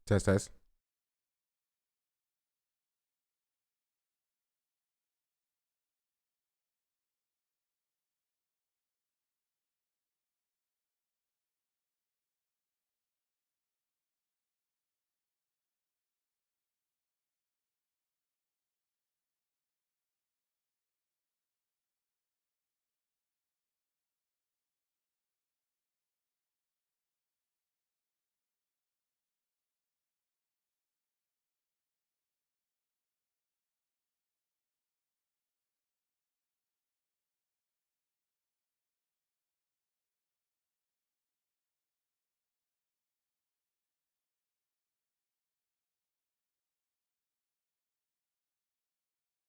Test, test.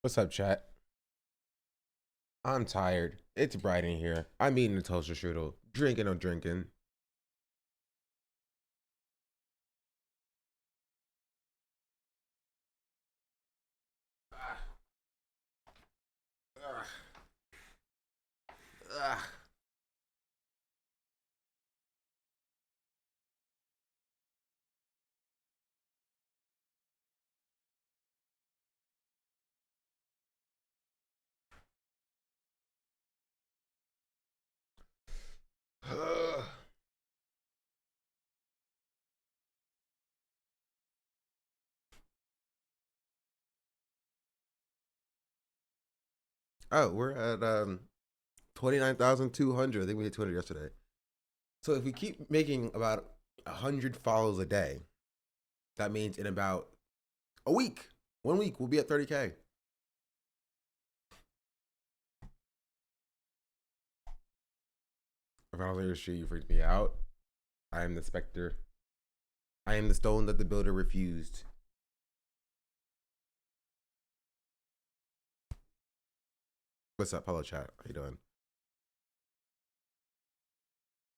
What's up, chat? I'm tired. It's bright in here. I'm eating a toaster strudel. Drinking or drinking. Ugh. Ugh. Ugh. Oh, we're at 29,200. I think we hit 200 yesterday. So if we keep making about 100 follows a day, that means in about a week, 1 week, we'll be at 30K. If I don't your street, you freaked me out. I am the specter. I am the stone that the builder refused. What's up? Hello, chat. How you doing?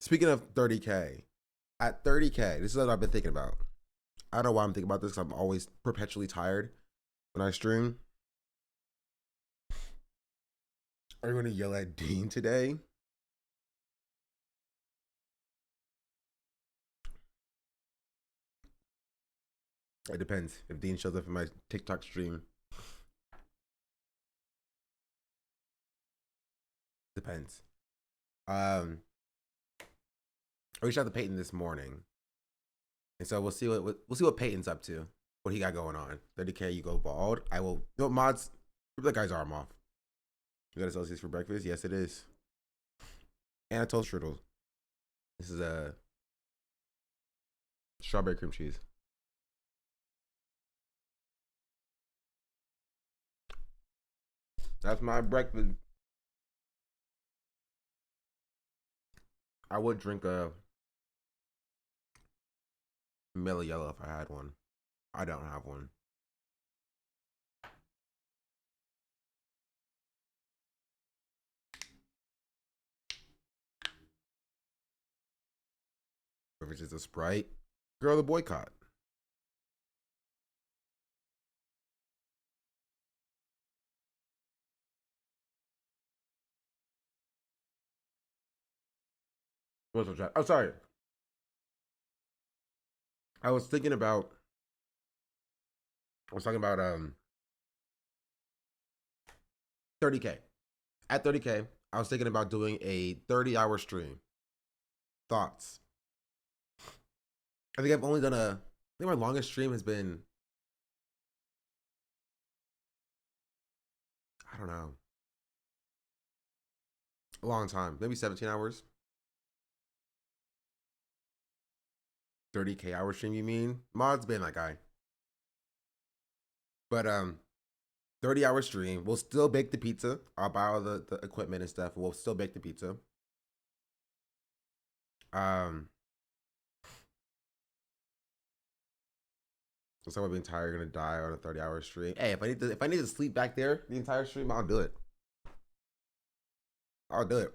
Speaking of 30K, at 30K, this is what I've been thinking about. I don't know why I'm thinking about this because I'm always perpetually tired when I stream. Are you going to yell at Dean today? It depends. If Dean shows up in my TikTok stream, depends. I reached out to Peyton this morning, and so we'll see what Peyton's up to. What he got going on? 30K, you go bald. I will. No mods. Rip that guy's arm off. You got a Celsius for breakfast? Yes, it is. And a toast strudel. This is a strawberry cream cheese. That's my breakfast. I would drink a Mellow Yellow if I had one. I don't have one. If it's just a Sprite, girl, the boycott. What's up, chat? Oh, sorry. I was thinking about. I was talking about 30K. At 30K, I was thinking about doing a 30-hour stream. Thoughts? I think I've only done a. I think my longest stream has been. I don't know. A long time. Maybe 17 hours. 30K hour stream, you mean? Mod's been that guy. But 30-hour stream. We'll still bake the pizza. I'll buy all the equipment and stuff. We'll still bake the pizza. So I'm being tired, gonna die on a 30-hour stream. Hey, if I need to sleep back there the entire stream, I'll do it. I'll do it.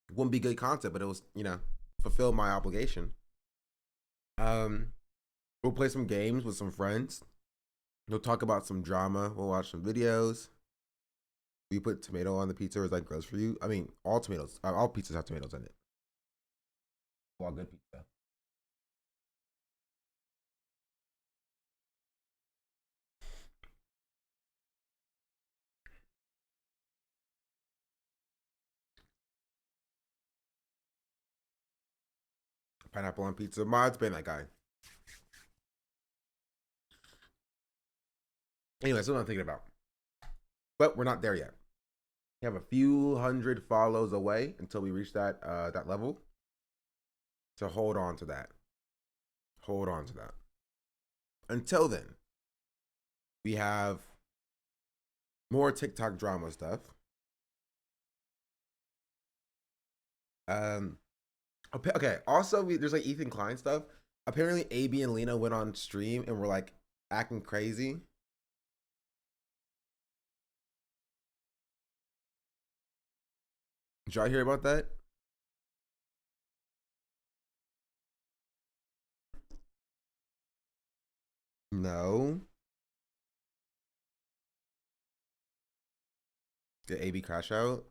It wouldn't be good content, but it was, fulfill my obligation. Um, we'll play some games with some friends. We'll talk about some drama. We'll watch some videos. We put tomato on the pizza. Is that gross for you? I mean, all tomatoes, all pizzas have tomatoes in it. All good pizza. Pineapple on pizza. Mod's been that guy. Anyway, that's what I'm thinking about. But we're not there yet. We have a few hundred follows away until we reach that level. So hold on to that. Hold on to that. Until then, we have more TikTok drama stuff. Okay. Also, there's like Ethan Klein stuff. Apparently, AB and Lena went on stream and were like acting crazy. Did y'all hear about that? No. Did AB crash out?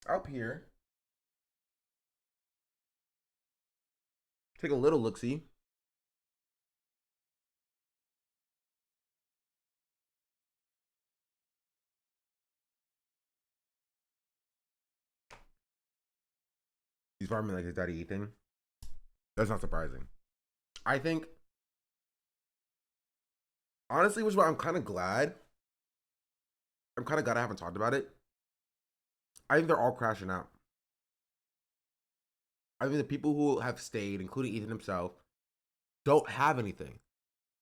Up here. Take a little look see. He's farming like his daddy Ethan. That's not surprising. I think, honestly, which is why I'm kind of glad. I'm kind of glad I haven't talked about it. I think they're all crashing out. I think the people who have stayed, including Ethan himself, don't have anything.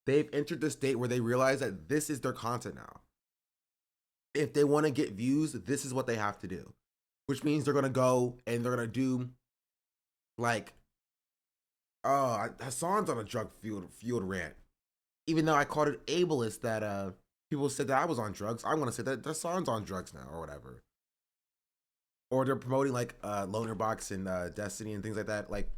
They've entered the state where they realize that this is their content now. If they want to get views, this is what they have to do. Which means they're going to go and they're going to do like, Hassan's on a drug fueled rant. Even though I called it ableist that people said that I was on drugs, I want to say that Hassan's on drugs now or whatever. Or they're promoting like Loner Box and Destiny and things like that. Like,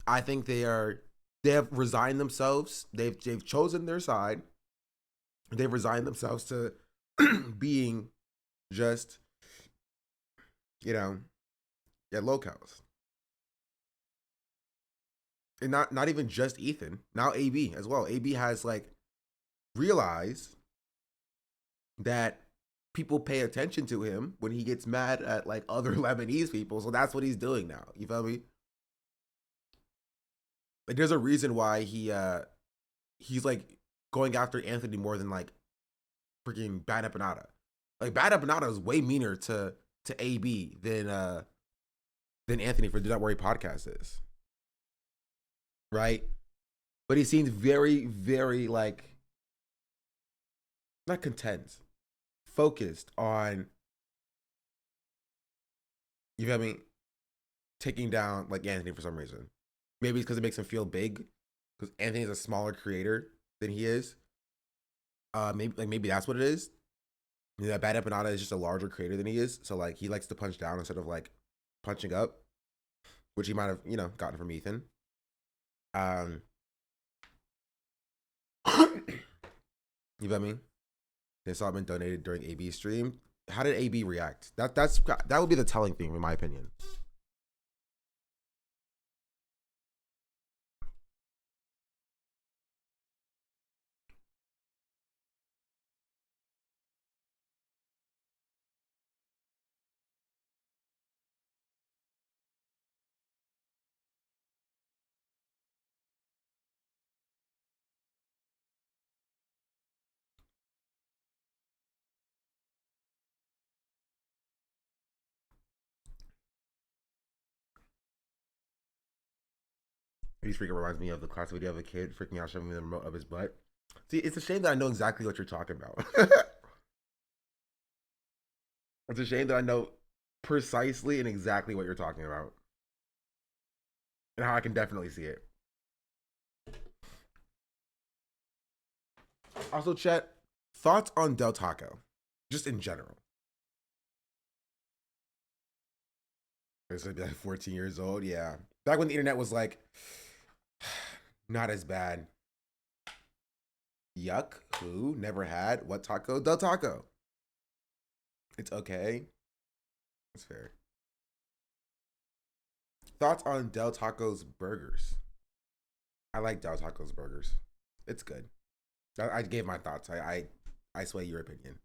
I think they have resigned themselves. They've chosen their side. They've resigned themselves to being just, locals. And not even just Ethan. Now AB as well. AB has like realized that people pay attention to him when he gets mad at like other Lebanese people. So that's what he's doing now. You feel me? Like there's a reason why he's like going after Anthony more than like freaking Bad Empanada. Like Bad Empanada is way meaner to AB than Anthony for Do Not Worry podcast is. Right? But he seems very, very like not content, focused on, you feel me, taking down like Anthony for some reason. Maybe it's because it makes him feel big, because Anthony's a smaller creator than he is. Maybe that's what it is. Yeah, Bad Empanada is just a larger creator than he is, so like he likes to punch down instead of like punching up, which he might have gotten from Ethan. You feel me? This all been donated during AB's stream. How did AB react? That would be the telling thing, in my opinion. He's freaking reminds me of the classic video of a kid freaking out showing me the remote of his butt. See, it's a shame that I know exactly what you're talking about. It's a shame that I know precisely and exactly what you're talking about. And how I can definitely see it. Also, Chet, thoughts on Del Taco, just in general. It's like 14 years old, yeah. Back when the internet was like, not as bad. Yuck. Who? Never had. What taco? Del Taco. It's okay. It's fair. Thoughts on Del Taco's burgers? I like Del Taco's burgers. It's good. I gave my thoughts. I sway your opinion.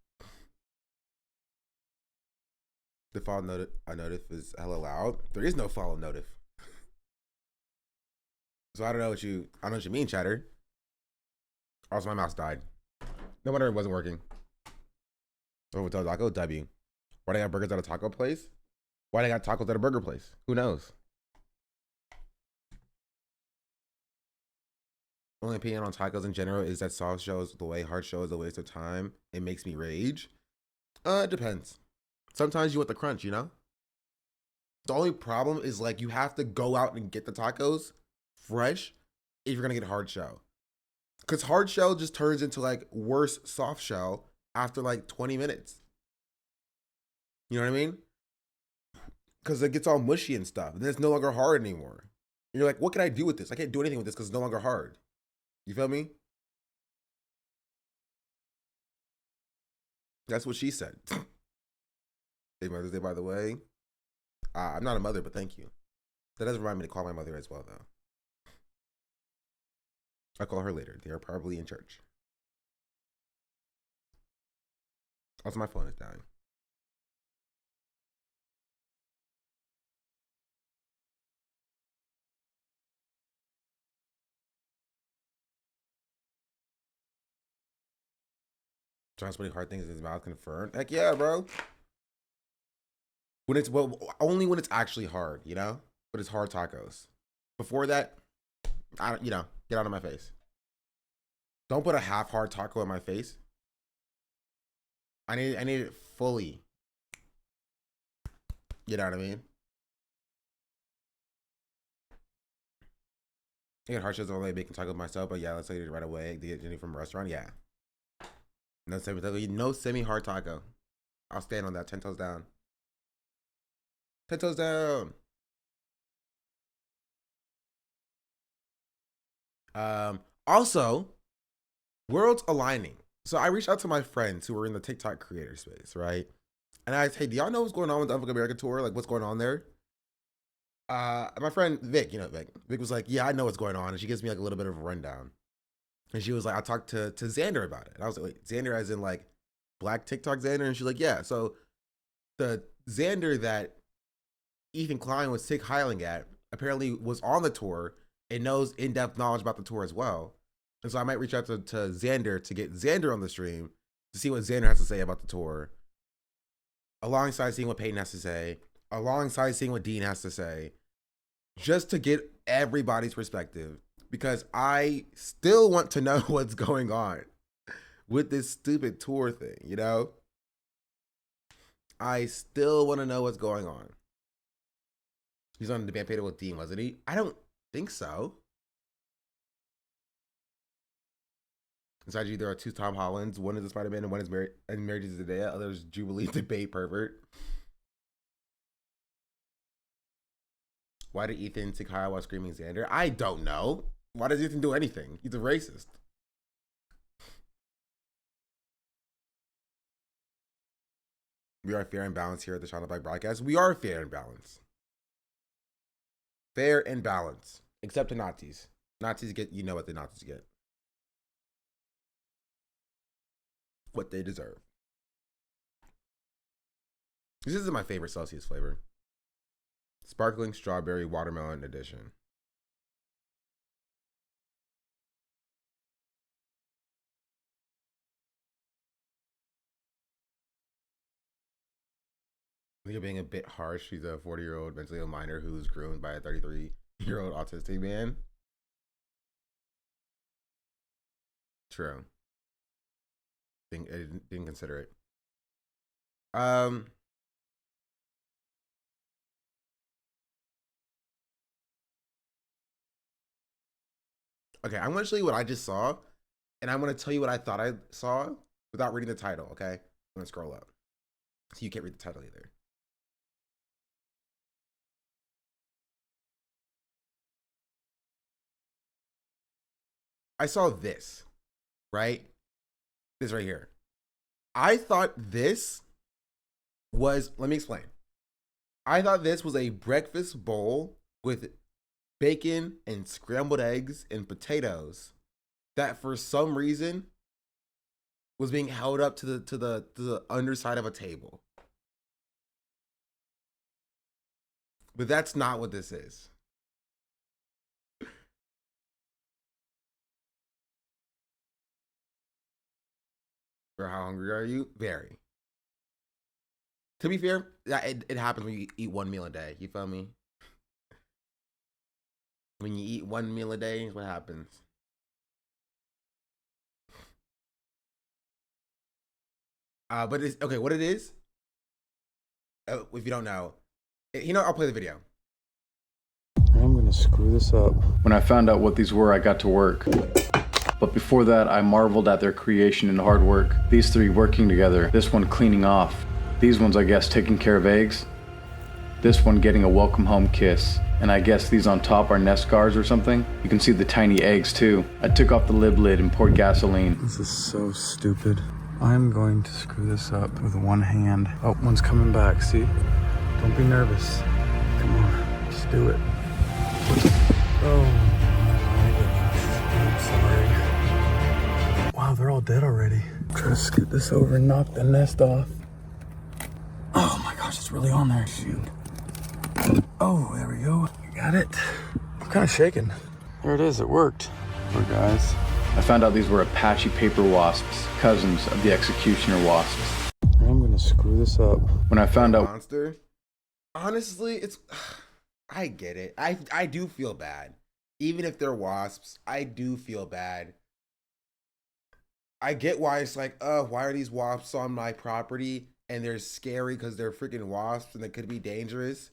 The follow notif is hella loud. There is no follow notif. So I don't know what you mean, chatter. Also, my mouse died. No wonder it wasn't working. So Hotel Taco W. Why they got burgers at a taco place? Why they got tacos at a burger place? Who knows? Only opinion on tacos in general is that soft shows the way, hard show is a waste of time. It makes me rage. It depends. Sometimes you want the crunch, you know? The only problem is like you have to go out and get the tacos fresh if you're gonna get hard shell. Cause hard shell just turns into like worse soft shell after like 20 minutes. You know what I mean? Cause it gets all mushy and stuff. And then it's no longer hard anymore. And you're like, what can I do with this? I can't do anything with this because it's no longer hard. You feel me? That's what she said. Happy Mother's Day, by the way. I'm not a mother, but thank you. That does remind me to call my mother as well, though. I'll call her later. They are probably in church. Also, my phone is dying. Trying so many hard things in his mouth confirmed. Heck yeah, bro. When it's only when it's actually hard, you know. But it's hard tacos. Before that, I don't, get out of my face. Don't put a half hard taco in my face. I need it fully. You know what I mean? I get hard shows all the way making tacos myself, but yeah, let's say it right away. To get Jenny from a restaurant, yeah. No semi hard taco. I'll stand on that. 10 toes down. 10 toes down. Also, worlds aligning. So I reached out to my friends who were in the TikTok creator space, right? And I asked, hey, do y'all know what's going on with the Unfuck America tour? Like, what's going on there? My friend Vic, Vic. Vic was like, yeah, I know what's going on. And she gives me like a little bit of a rundown. And she was like, I talked to Xander about it. And I was like, wait, Xander as in like black TikTok Xander? And she's like, yeah. So the Xander that Ethan Klein was sick hiling at apparently was on the tour and knows in-depth knowledge about the tour as well. And so I might reach out to Xander to get Xander on the stream to see what Xander has to say about the tour, alongside seeing what Peyton has to say, alongside seeing what Dean has to say, just to get everybody's perspective, because I still want to know what's going on with this stupid tour thing, you know? I still want to know what's going on. He's on the band with Dean, wasn't he? I don't think so. Inside you, there are two Tom Hollands. One is a Spider-Man and one is married to Zendaya. Other is Jubilee debate pervert. Why did Ethan take Kyle while screaming Xander? I don't know. Why does Ethan do anything? He's a racist. We are fair and balanced here at the Channel Black Broadcast. We are fair and balanced. Fair and balanced. Except to Nazis. Nazis get, you know what the Nazis get. What they deserve. This is my favorite Celsius flavor. Sparkling Strawberry Watermelon Edition. I think you're being a bit harsh. She's a 40-year-old mentally ill minor who's groomed by a 33-year-old autistic man. True. Didn't consider it. Okay, I'm gonna show you what I just saw, and I'm gonna tell you what I thought I saw without reading the title. Okay, I'm gonna scroll up, so you can't read the title either. I saw this, right? This right here. I thought this was, let me explain. I thought this was a breakfast bowl with bacon and scrambled eggs and potatoes that for some reason was being held up to the underside of a table. But that's not what this is. Or how hungry are you? Very. To be fair, it happens when you eat one meal a day. You feel me? When you eat one meal a day, what happens? But it's okay. What it is? If you don't know, I'll play the video. I'm gonna screw this up. When I found out what these were, I got to work. But before that, I marveled at their creation and hard work. These three working together, this one cleaning off. These ones, I guess, taking care of eggs. This one getting a welcome home kiss. And I guess these on top are nest guards or something. You can see the tiny eggs too. I took off the lid and poured gasoline. This is so stupid. I'm going to screw this up with one hand. Oh, one's coming back, see? Don't be nervous. Come on, just do it. Oh my goodness, I'm sorry. Wow, they're all dead already. Try to scoot this over and knock the nest off. Oh my gosh, it's really on there. Shoot. Oh, there we go. You got it. I'm kind of shaking. There it is, it worked. Poor guys. I found out these were Apache paper wasps, cousins of the executioner wasps. I'm gonna screw this up. When I found out monster, honestly, it's I get it. I do feel bad. Even if they're wasps, I do feel bad. I get why it's like, why are these wasps on my property? And they're scary because they're freaking wasps and they could be dangerous.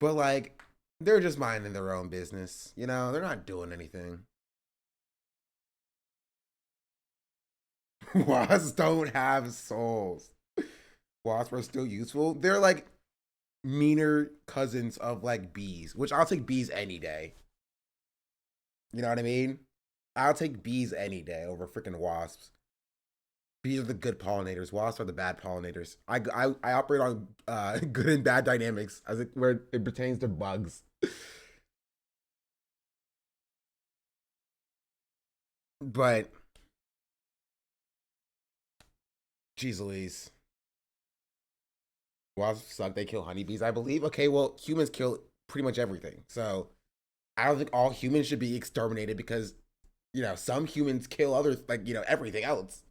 But like, they're just minding their own business. They're not doing anything. Wasps don't have souls. Wasps are still useful. They're like meaner cousins of like bees, which I'll take bees any day. You know what I mean? I'll take bees any day over freaking wasps. Bees are the good pollinators. Wasps are the bad pollinators. I operate on good and bad dynamics where it pertains to bugs. But jeez Louise. Wasps suck. They kill honeybees, I believe. Okay, well, humans kill pretty much everything. So I don't think all humans should be exterminated because, some humans kill others, like, everything else.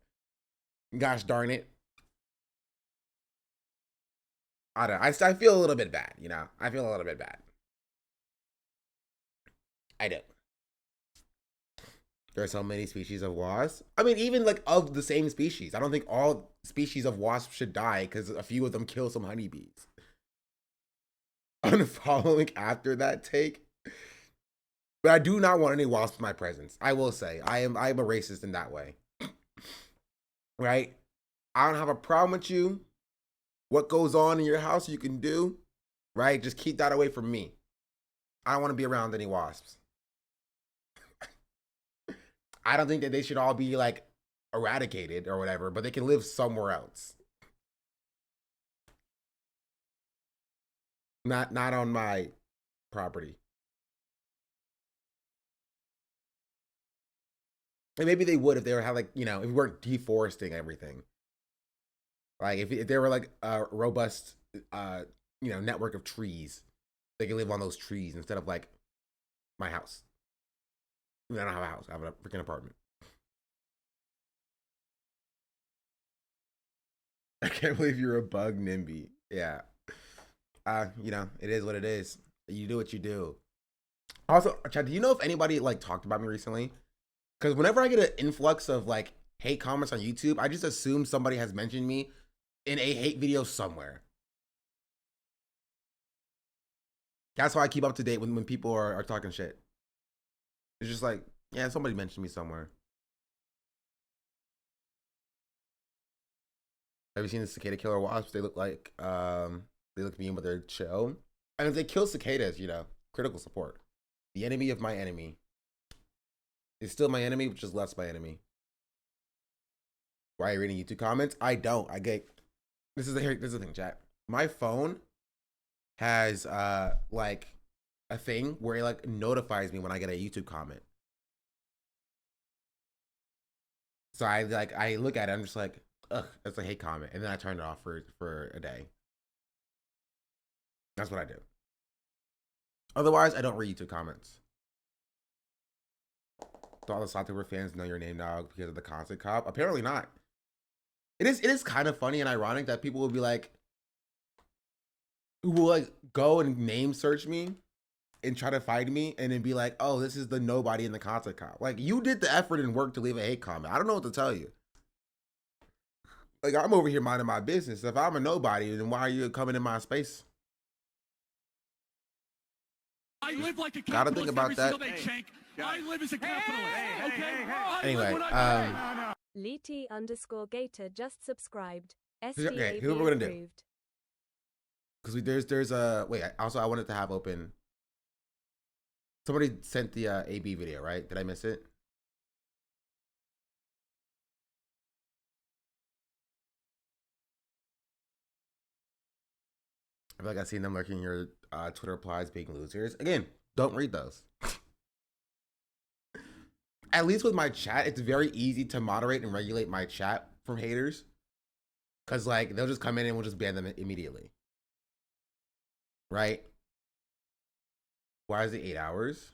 Gosh darn it. I don't know. I feel a little bit bad, I feel a little bit bad. I do. There are so many species of wasps. I mean, even like of the same species. I don't think all species of wasps should die because a few of them kill some honeybees. Unfollowing after that take. But I do not want any wasps in my presence. I will say. I am a racist in that way. Right? I don't have a problem with you. What goes on in your house you can do. Right? Just keep that away from me. I don't want to be around any wasps. I don't think that they should all be like eradicated or whatever, but they can live somewhere else. Not on my property. And maybe they would if they were like, if we weren't deforesting everything. Like if there were like a robust network of trees, they could live on those trees instead of like my house. I don't have a house. I have a freaking apartment. I can't believe you're a bug NIMBY. Yeah. It is what it is. You do what you do. Also, Chad, do you know if anybody like talked about me recently? Because whenever I get an influx of like hate comments on YouTube, I just assume somebody has mentioned me in a hate video somewhere. That's how I keep up to date when people are talking shit. It's just like, yeah, somebody mentioned me somewhere. Have you seen the cicada killer wasps? They look like they look mean, but they're chill. And if they kill cicadas, critical support. The enemy of my enemy is still my enemy, which is less my enemy. Why are you reading YouTube comments? I don't. I get this is the thing, chat. My phone has like a thing where it like notifies me when I get a YouTube comment. So I look at it, I'm just like, ugh, that's a hate comment, and then I turn it off for a day. That's what I do. Otherwise, I don't read YouTube comments. Do all the Soccer fans know your name, dog, because of the concert cop? Apparently not. it is kind of funny and ironic that people will be like, who will like go and name search me and try to find me and then be like, oh, this is the nobody in the content cop. Like, you did the effort and work to leave a hate comment. I don't know what to tell you. Like, I'm over here minding my business. If I'm a nobody, then why are you coming in my space? I live like a capitalist. Gotta think about that. I live as a capitalist. Okay. Anyway, Leti_Gator just subscribed. Okay, SDAB here's what we're gonna do. approved. because there's a wait. Also, I wanted to have open. Somebody sent the AB video, right? Did I miss it? I feel like I've seen them lurking here. Twitter replies being losers. Again, don't read those. At least with my chat, it's very easy to moderate and regulate my chat from haters. Cause like they'll just come in and we'll just ban them immediately. Right? Why is it 8 hours?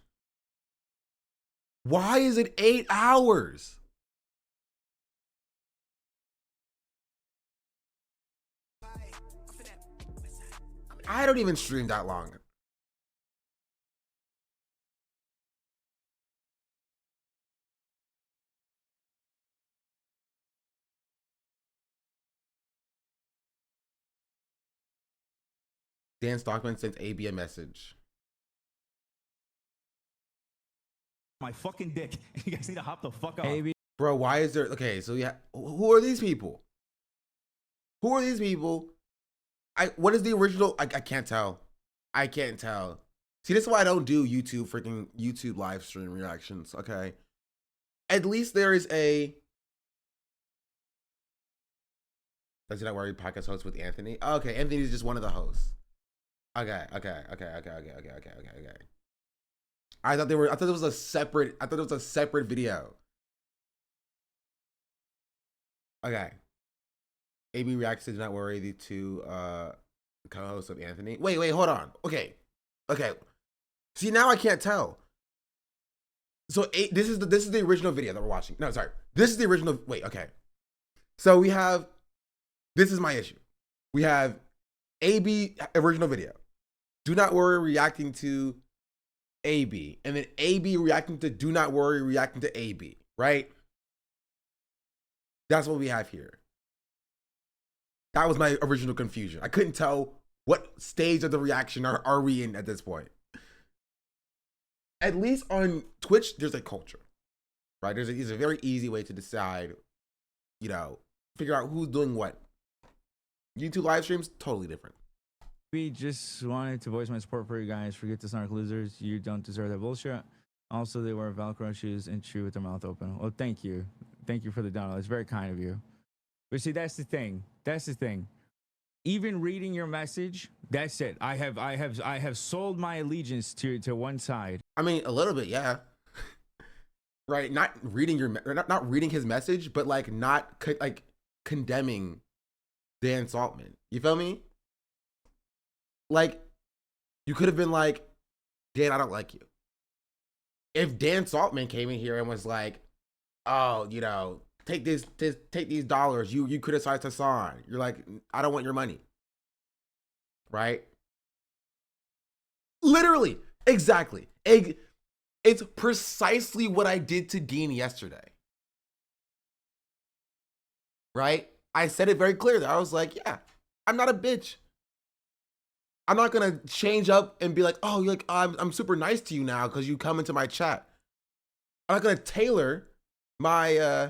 Why is it 8 hours? I don't even stream that long. Dan Stockman sent AB a message. My fucking dick. You guys need to hop the fuck off. AB. Bro, why is there... Okay, so yeah, who are these people? Who are these people? What is the original... I can't tell. I can't tell. See, this is why I don't do freaking YouTube live stream reactions, okay? At least there is a... Does he not worry podcast host with Anthony? Okay, Anthony's just one of the hosts. Okay. I thought it was a separate video. Okay. AB reacts to Do Not Worry, the two co-hosts of Anthony. Wait, hold on. Okay. See, now I can't tell. So this is the original video that we're watching. No, sorry. This is the original. Wait, okay. So we have, this is my issue. We have AB original video. Do Not Worry reacting to AB. And then AB reacting to Do Not Worry reacting to AB. Right? That's what we have here. That was my original confusion. I couldn't tell what stage of the reaction are we in at this point. At least on Twitch, there's a culture, right? There's a very easy way to decide, figure out who's doing what. YouTube live streams, totally different. We just wanted to voice my support for you guys. Forget the snark losers. You don't deserve that bullshit. Also, they wear Velcro shoes and chew with their mouth open. Well, thank you. Thank you for the download. It's very kind of you. But see, that's the thing. Even reading your message, that's it. I have sold my allegiance to one side. I mean, a little bit, yeah. Right? Not reading not reading his message, but like not condemning Dan Saltman. You feel me? Like, you could have been like, Dan, I don't like you. If Dan Saltman came in here and was like, oh, take these dollars. You criticized Hassan. You're like, I don't want your money. Right? Literally. Exactly. It's precisely what I did to Dean yesterday. Right? I said it very clearly. I was like, yeah, I'm not a bitch. I'm not going to change up and be like, oh, you're like, I'm super nice to you now because you come into my chat. I'm not going to tailor my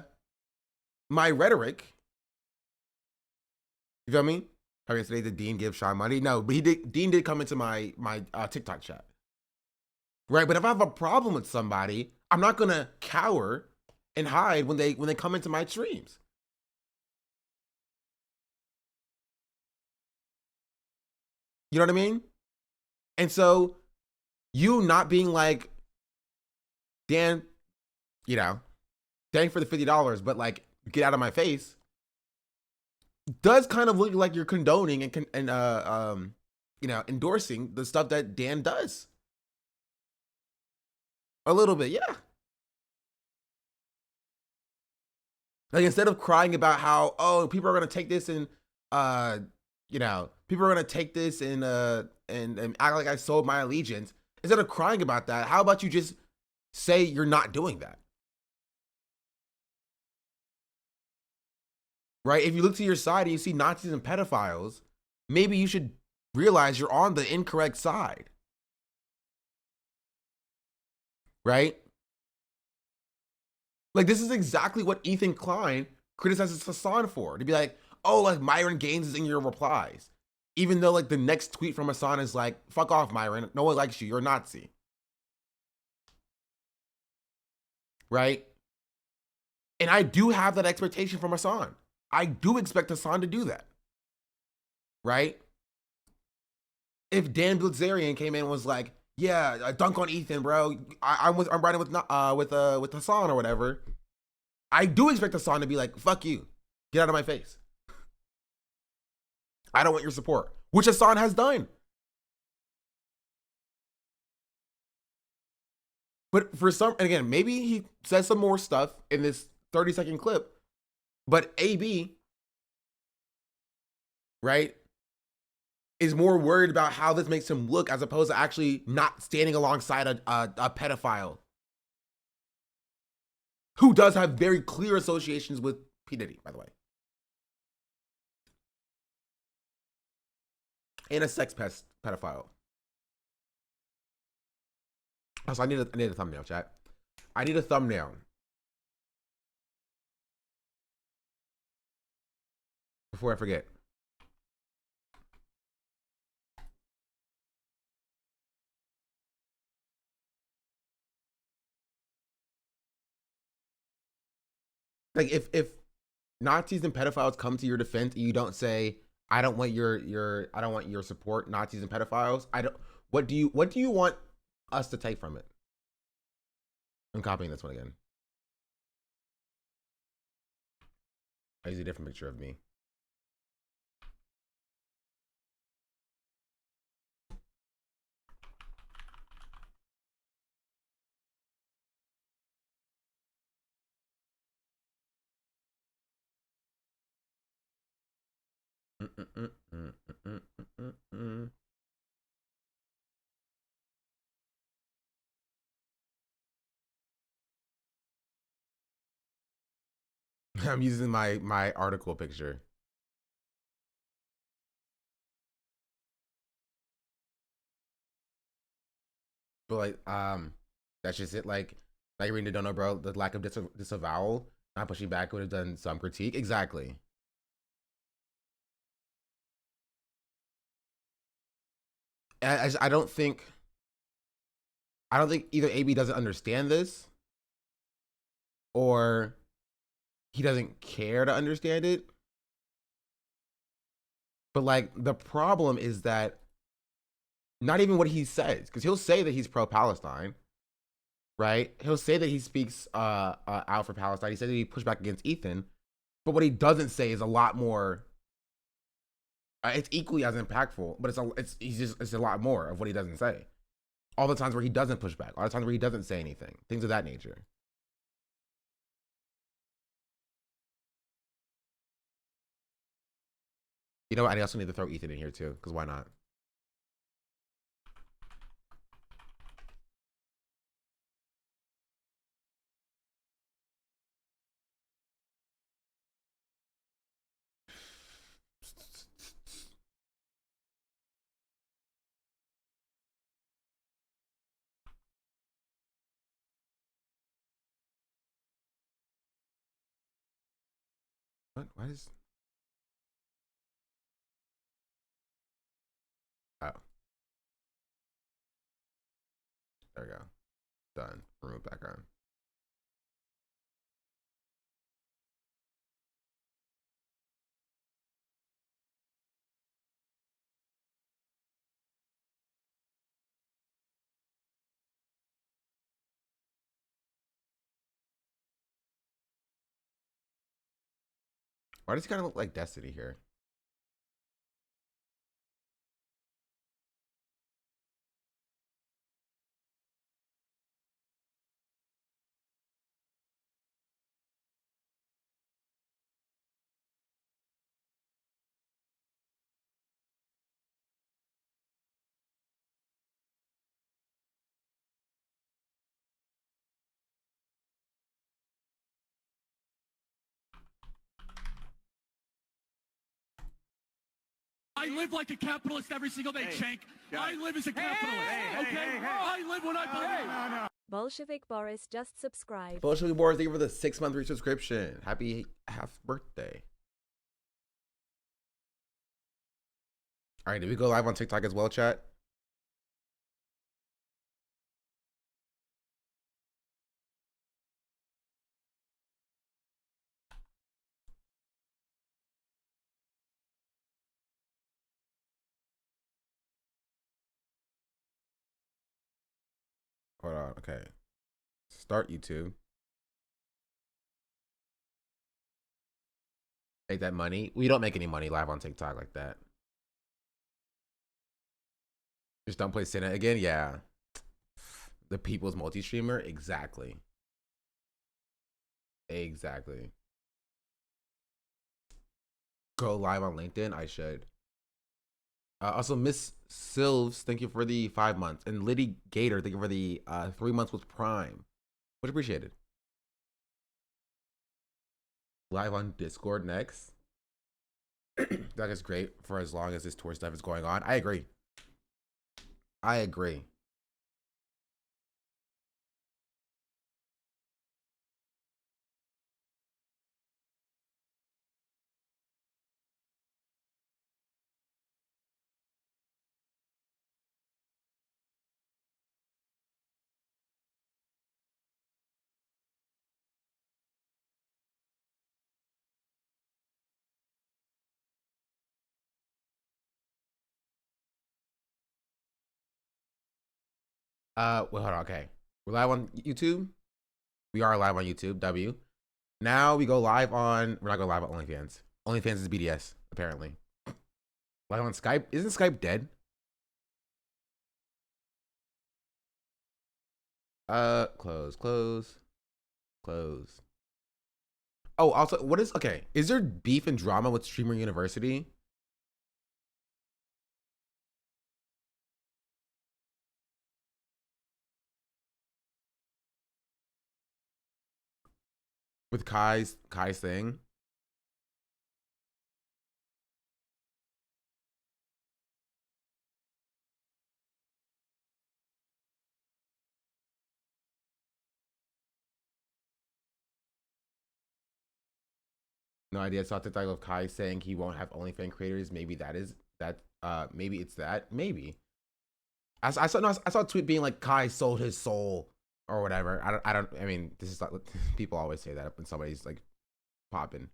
my rhetoric. You feel me? Yesterday, did Dean give Sean money? No, but Dean did come into my TikTok chat. Right? But if I have a problem with somebody, I'm not going to cower and hide when they come into my streams. You know what I mean? And so you not being like, Dan, thank for the $50, but like, get out of my face, does kind of look like you're condoning and endorsing the stuff that Dan does. A little bit, yeah. Like instead of crying about how, oh, people are gonna take this and people are gonna take this and act like I sold my allegiance. Instead of crying about that, how about you just say you're not doing that? Right? If you look to your side and you see Nazis and pedophiles, maybe you should realize you're on the incorrect side. Right? Like this is exactly what Ethan Klein criticizes Hassan for. To be like, oh, like Myron Gaines is in your replies. Even though like the next tweet from Hassan is like, fuck off, Myron. No one likes you. You're a Nazi. Right? And I do have that expectation from Hassan. I do expect Hassan to do that. Right? If Dan Bilzerian came in and was like, yeah, dunk on Ethan, bro. I'm riding with Hassan or whatever. I do expect Hassan to be like, fuck you. Get out of my face. I don't want your support, which Hassan has done. But for some, and again, maybe he says some more stuff in this 30-second clip, but AB, right, is more worried about how this makes him look as opposed to actually not standing alongside a pedophile who does have very clear associations with P. Diddy, by the way. And a sex pest pedophile. Also, I need a thumbnail, chat. I need a thumbnail. Before I forget. Like if Nazis and pedophiles come to your defense and you don't say, I don't want your support, Nazis and pedophiles. What do you want us to take from it? I'm copying this one again. I use a different picture of me. I'm using my article picture. But like, that's just it. Like you really don't know, bro. The lack of disavowal, not pushing back would have done some critique. Exactly. I don't think either AB doesn't understand this or he doesn't care to understand it. But like the problem is that not even what he says, because he'll say that he's pro-Palestine, right? He'll say that he speaks out for Palestine. He says that he pushed back against Ethan, but what he doesn't say is a lot more. It's equally as impactful, but it's a lot more of what he doesn't say. All the times where he doesn't push back, all the times where he doesn't say anything, things of that nature. You know what? I also need to throw Ethan in here too, because why not? What? Why is? Oh, there we go. Done. Remove background. Why does he kind of look like Destiny here? I live like a capitalist every single day, Chank. I live as a capitalist. Okay? I live when I believe. Bolshevik Boris just subscribed. Bolshevik Boris, thank you for the 6-month resubscription. Happy half birthday. All right, did we go live on TikTok as well, chat? Hold on, okay. Start YouTube. Make that money. We don't make any money live on TikTok like that. Just don't play Senate again? Yeah. The people's multi-streamer? Exactly. Exactly. Go live on LinkedIn? I should. Also, Miss Silves, thank you for the 5 months. And Liddy Gator, thank you for the 3 months with Prime. Much appreciated. Live on Discord next. That is great for as long as this tour stuff is going on. I agree. I agree. Well, hold on, okay. We're live on YouTube. We are live on YouTube, W. Now we go live on, we're not going live on OnlyFans. OnlyFans is BDS, apparently. Live on Skype. Isn't Skype dead? Close. Oh, also, what is, okay. Is there beef and drama with Streamer University? With Kai's thing? No idea. I saw TikTok of Kai saying he won't have OnlyFans creators. Maybe that is that. Maybe it's that. Maybe. I saw a tweet being like Kai sold his soul or whatever. I mean, this is like, people always say that when somebody's like popping.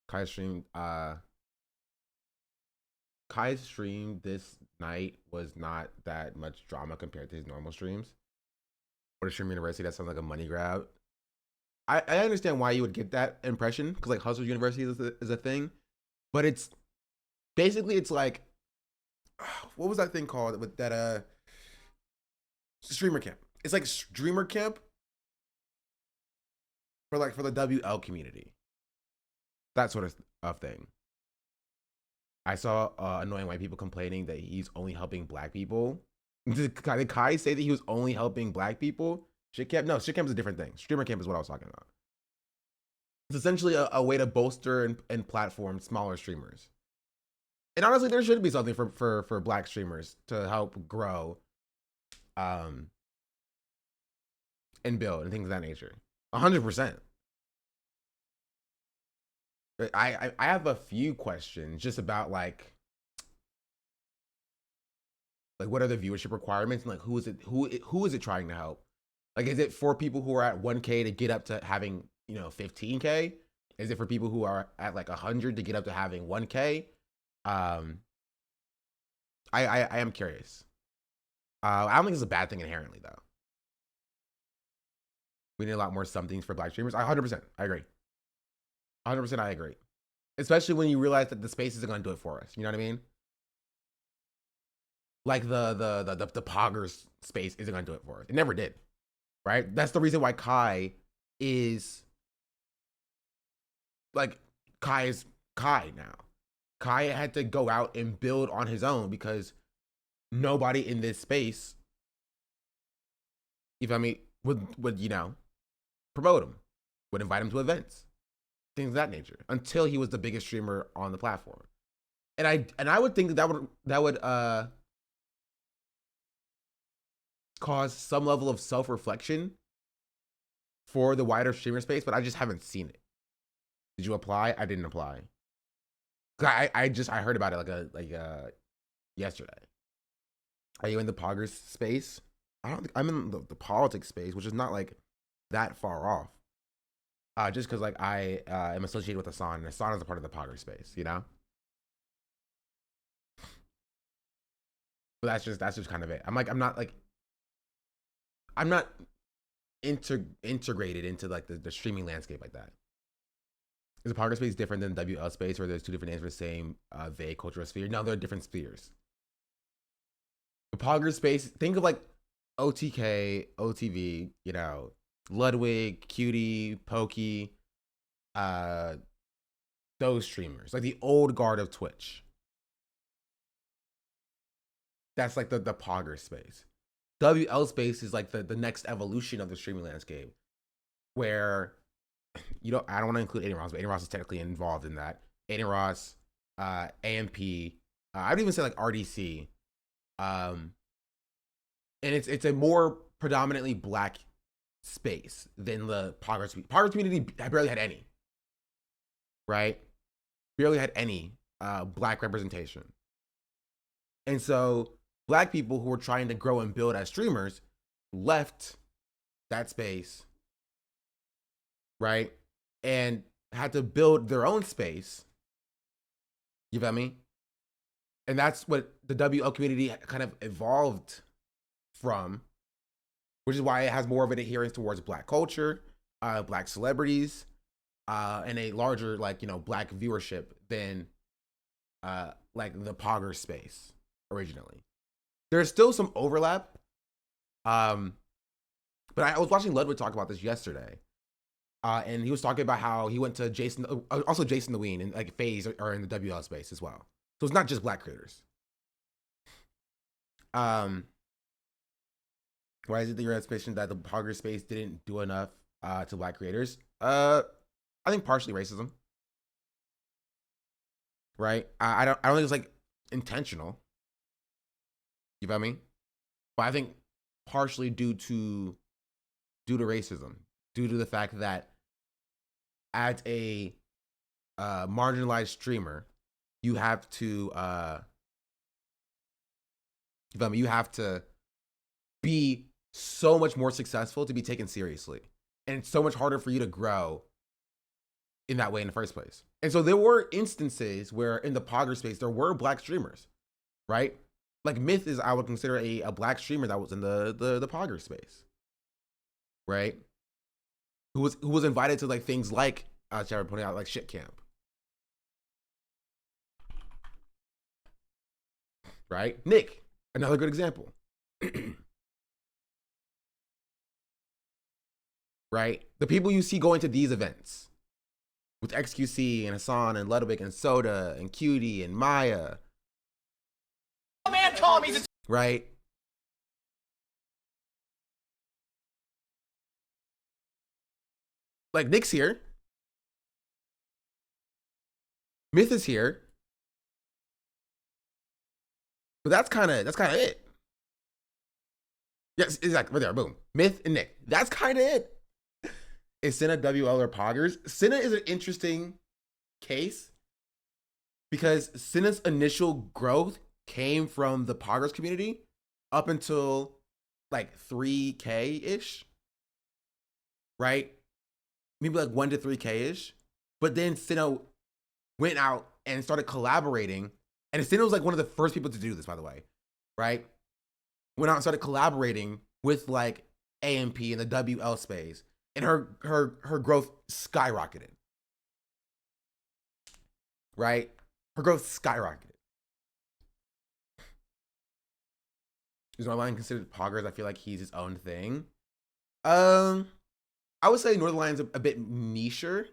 Kai streamed. Kai's stream this night was not that much drama compared to his normal streams. Or the Streamer University, that sounds like a money grab. I understand why you would get that impression because like Hustle University is a thing, but it's basically it's like what was that thing called with that streamer camp? It's like streamer camp for the WL community, that sort of thing. I saw annoying white people complaining that he's only helping black people. Did Kai say that he was only helping black people? Shit camp? No, shit camp is a different thing. Streamer camp is what I was talking about. It's essentially a way to bolster and platform smaller streamers. And honestly, there should be something for black streamers to help grow and build and things of that nature. 100%. I have a few questions just about like what are the viewership requirements and like who is it trying to help? Like, is it for people who are at 1K to get up to having, 15K? Is it for people who are at like 100 to get up to having 1K? I am curious. I don't think it's a bad thing inherently though. We need a lot more somethings for black streamers. 100%. I agree. 100% I agree. Especially when you realize that the space isn't going to do it for us. You know what I mean? Like the Poggers space isn't going to do it for us. It never did. Right? That's the reason why Kai is like Kai is Kai now. Kai had to go out and build on his own because nobody in this space, if I mean, would promote him, would invite him to events, things of that nature, until he was the biggest streamer on the platform. And I would think that would cause some level of self-reflection for the wider streamer space, but I just haven't seen it. Did you apply? I didn't apply. I heard about it like yesterday. Are you in the poggers space? I don't think I'm in the politics space, which is not like that far off. Just because like I am associated with Hassan, and Hassan is a part of the pogger space, you know. But that's just kind of it. I'm not integrated into like the streaming landscape like that. Is the pogger space different than WL space, where there's two different names for the same vague cultural sphere? No, they're different spheres. The pogger space, think of like OTK, OTV, you know, Ludwig, Cutie, Pokey, those streamers, like the old guard of Twitch. That's like the pogger space. WL space is like the next evolution of the streaming landscape, where I don't want to include Aiden Ross, but Aiden Ross is technically involved in that. Aiden Ross, AMP, I would even say like RDC, and it's a more predominantly black space than the poggers community. I barely had any, right? Barely had any black representation, and so black people who were trying to grow and build as streamers left that space, right? And had to build their own space. You feel me? And that's what the WL community kind of evolved from, which is why it has more of an adherence towards black culture, black celebrities, and a larger black viewership than like the pogger space originally. There's still some overlap. But I was watching Ludwig talk about this yesterday. And he was talking about how he went to Jason the Ween and like FaZe are in the WL space as well. So it's not just black creators. Why is it that your expectation that the pogger space didn't do enough to black creators? I think partially racism. Right? I don't think it's like intentional. You feel me? But I think partially due to racism, due to the fact that as a marginalized streamer, you have to you have to be so much more successful to be taken seriously, and it's so much harder for you to grow in that way in the first place. And so there were instances where in the pogger space there were black streamers, right? Like Myth is, I would consider a black streamer that was in the pogger space, right? Who was invited to like things like Jared pointed out, like shit camp, right? Nick, another good example. Right? The people you see going to these events with XQC and Hassan and Ludwig and Soda and Cutie and Maya. Man, call me. Right? Like Nick's here. Myth is here. But that's kind of it. Yes, exactly. Right there, boom. Myth and Nick. That's kind of it. Is Senna WL or poggers? Senna is an interesting case because Senna's initial growth came from the poggers community up until like 3K-ish, right? Maybe like 1 to 3K-ish. But then Senna went out and started collaborating. And Senna was like one of the first people to do this, by the way, right? Went out and started collaborating with like AMP in the WL space. And her growth skyrocketed, right? Her growth skyrocketed. Is Northern considered poggers? I feel like he's his own thing. I would say Northern Lion's a bit nicher,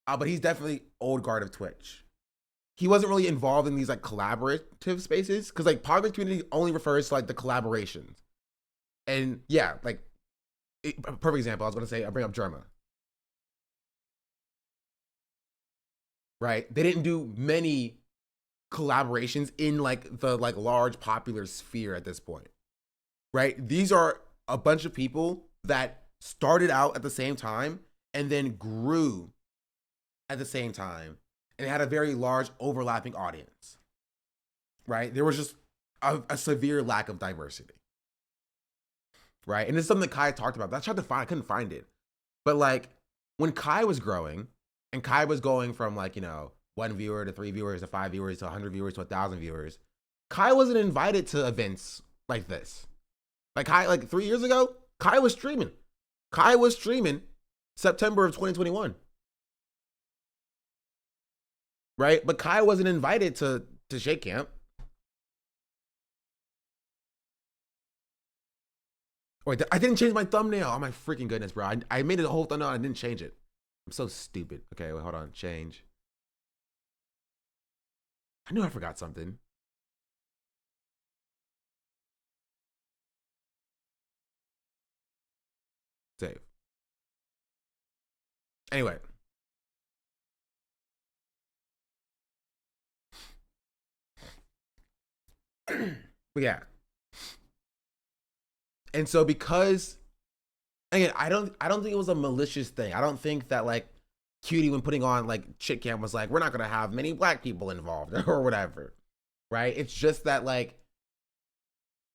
but he's definitely old guard of Twitch. He wasn't really involved in these like collaborative spaces because like poggers community only refers to like the collaborations, and yeah, like. Perfect example. I was going to say, I bring up Germa. right? They didn't do many collaborations in like the like large popular sphere at this point, right? These are a bunch of people that started out at the same time and then grew at the same time and had a very large overlapping audience, right? There was just a severe lack of diversity, right? And it's something that Kai talked about. I tried to find, I couldn't find it. But like when Kai was growing and Kai was going from like, 1 viewer to 3 viewers to 5 viewers to 100 viewers to 1,000 viewers, Kai wasn't invited to events like this. Like Kai, like 3 years ago, Kai was streaming. Kai was streaming September of 2021. Right? But Kai wasn't invited to Shake Camp. Wait, I didn't change my thumbnail. Oh my freaking goodness, bro. I made it a whole thumbnail and I didn't change it. I'm so stupid. Okay, wait, hold on. Change. I knew I forgot something. Save. Anyway. But yeah. And so because, again, I don't think it was a malicious thing. I don't think that like Cutie, when putting on like Chick Camp, was like, we're not gonna have many black people involved or whatever, right? It's just that like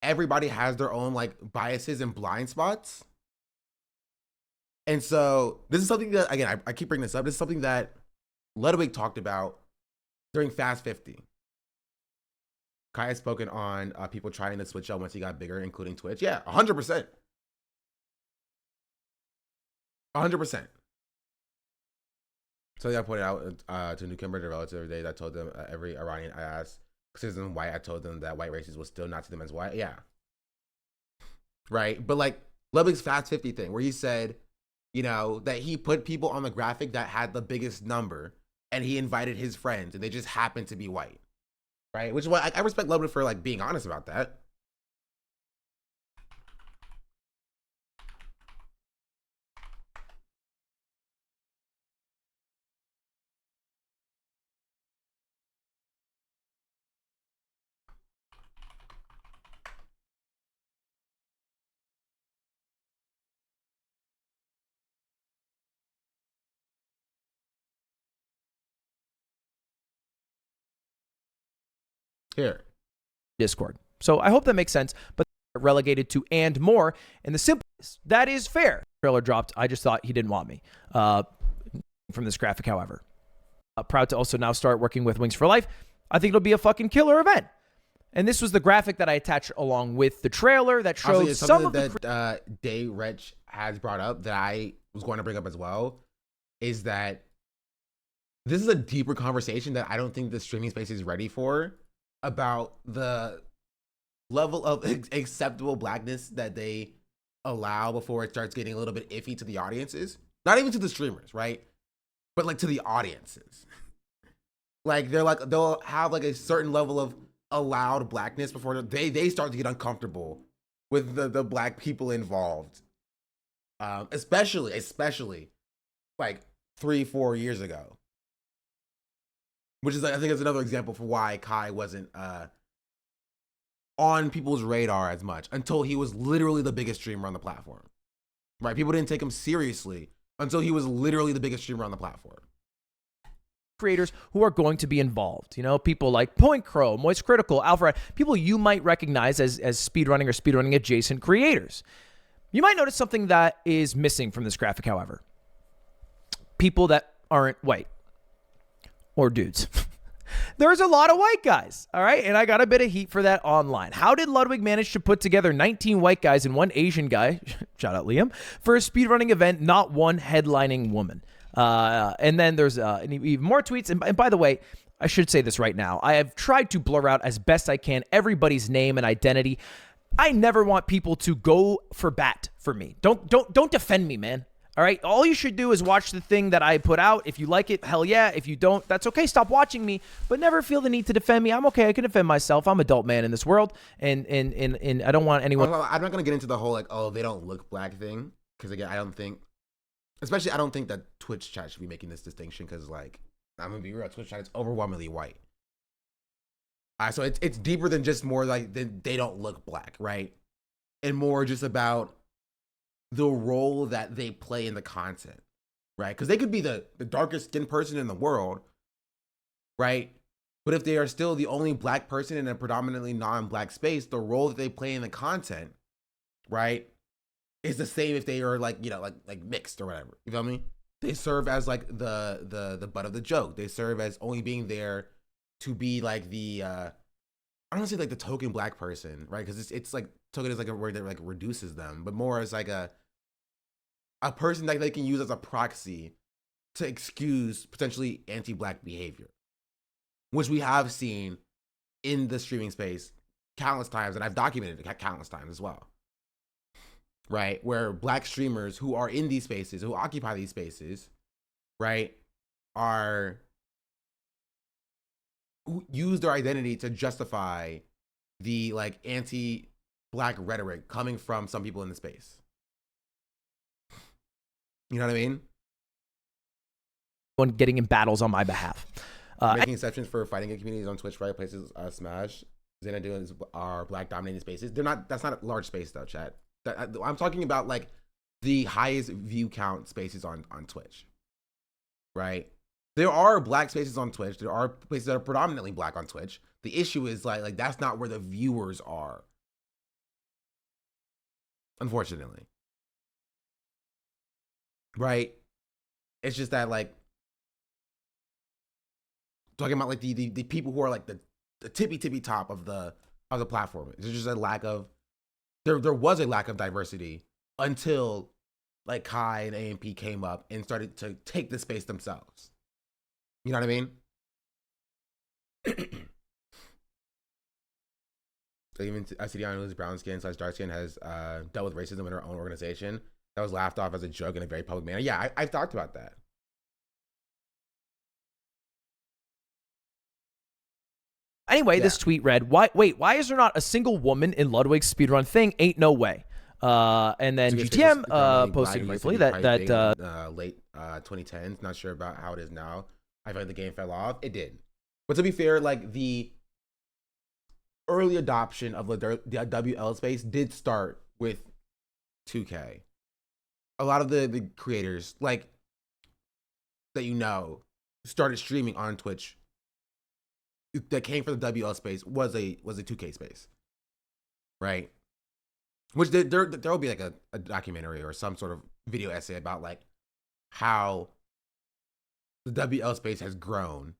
everybody has their own like biases and blind spots. And so this is something that, again, I keep bringing this up. This is something that Ludwig talked about during Fast 50. Kai has spoken on people trying to switch up once he got bigger, including Twitch. Yeah, 100%. 100%. So I pointed out to Newcomer, the relative, the other day that told them every Iranian I asked, citizen white, I told them that white racists will still not see them as white. Yeah. Right? But like Ludwig's Fast 50 thing, where he said, that he put people on the graphic that had the biggest number and he invited his friends and they just happened to be white. Right? Which is why I respect Ludwig for like being honest about that. Here. Discord. So I hope that makes sense, but relegated to and more. And the simple is, that is fair. Trailer dropped. I just thought he didn't want me from this graphic, however. Proud to also now start working with Wings for Life. I think it'll be a fucking killer event. And this was the graphic that I attached along with the trailer that showed also, some of that Day Wretch has brought up that I was going to bring up as well, is that this is a deeper conversation that I don't think the streaming space is ready for, about the level of acceptable blackness that they allow before it starts getting a little bit iffy to the audiences. Not even to the streamers, right? But like to the audiences. Like they'll have like a certain level of allowed blackness before they start to get uncomfortable with the black people involved. Especially like 3-4 years ago. Which is, I think, is another example for why Kai wasn't on people's radar as much until he was literally the biggest streamer on the platform. Right? People didn't take him seriously until he was literally the biggest streamer on the platform. creators who are going to be involved. People like Point Crow, Moist Critical, Alfred, people you might recognize as speedrunning or speedrunning adjacent creators. You might notice something that is missing from this graphic, however. People that aren't white. Or dudes. There's a lot of white guys, all right? And I got a bit of heat for that online. How did Ludwig manage to put together 19 white guys and one Asian guy, shout out Liam, for a speedrunning event, not one headlining woman? And then there's even more tweets. And by the way, I should say this right now. I have tried to blur out as best I can everybody's name and identity. I never want people to go for bat for me. Don't defend me, man. All right, all you should do is watch the thing that I put out. If you like it, hell yeah. If you don't, that's okay. Stop watching me, but never feel the need to defend me. I'm okay. I can defend myself. I'm an adult man in this world, and I don't want anyone. I'm not gonna get into the whole like, oh, they don't look black thing, because again, I don't think that Twitch chat should be making this distinction, because like I'm gonna be real. Twitch chat is overwhelmingly white. So it's deeper than just more like they don't look black, right? And more just about the role that they play in the content, right? Because they could be the darkest skinned person in the world, right? But if they are still the only black person in a predominantly non-black space, the role that they play in the content, right, is the same if they are like, you know, like mixed or whatever. You feel me? They serve as like the butt of the joke. They serve as only being there to be like the I don't want to say like the token black person, right? Because it's like token is like a word that like reduces them, but more as like a person that they can use as a proxy to excuse potentially anti-black behavior, which we have seen in the streaming space countless times, and I've documented it countless times as well. Right, where black streamers who are in these spaces, who occupy these spaces, right, who use their identity to justify the like anti-black rhetoric coming from some people in the space. You know what I mean? Getting in battles on my behalf. Making exceptions for fighting communities on Twitch, right? Places Smash, Xanadu are black dominated spaces. They're not. That's not a large space though, chat. I'm talking about like the highest view count spaces on Twitch, right? There are black spaces on Twitch. There are places that are predominantly black on Twitch. The issue is like that's not where the viewers are, unfortunately. Right? It's just that like talking about like the people who are like the tippy top of the platform. There's just a lack of there was a lack of diversity until like Kai and AMP came up and started to take the space themselves. You know what I mean? So even CDI who's brown skin / dark skin has dealt with racism in her own organization. That was laughed off as a joke in a very public manner. Yeah, I've talked about that. Anyway, this tweet read, why is there not a single woman in Ludwig's speedrun thing? Ain't no way. And then GTM posted briefly that late 2010s. Not sure about how it is now. I feel like the game fell off. It did. But to be fair, like the early adoption of the WL space did start with 2K. A lot of the creators like that started streaming on Twitch that came from the WL space was a 2K space, right? Which there will be like a documentary or some sort of video essay about like how the WL space has grown,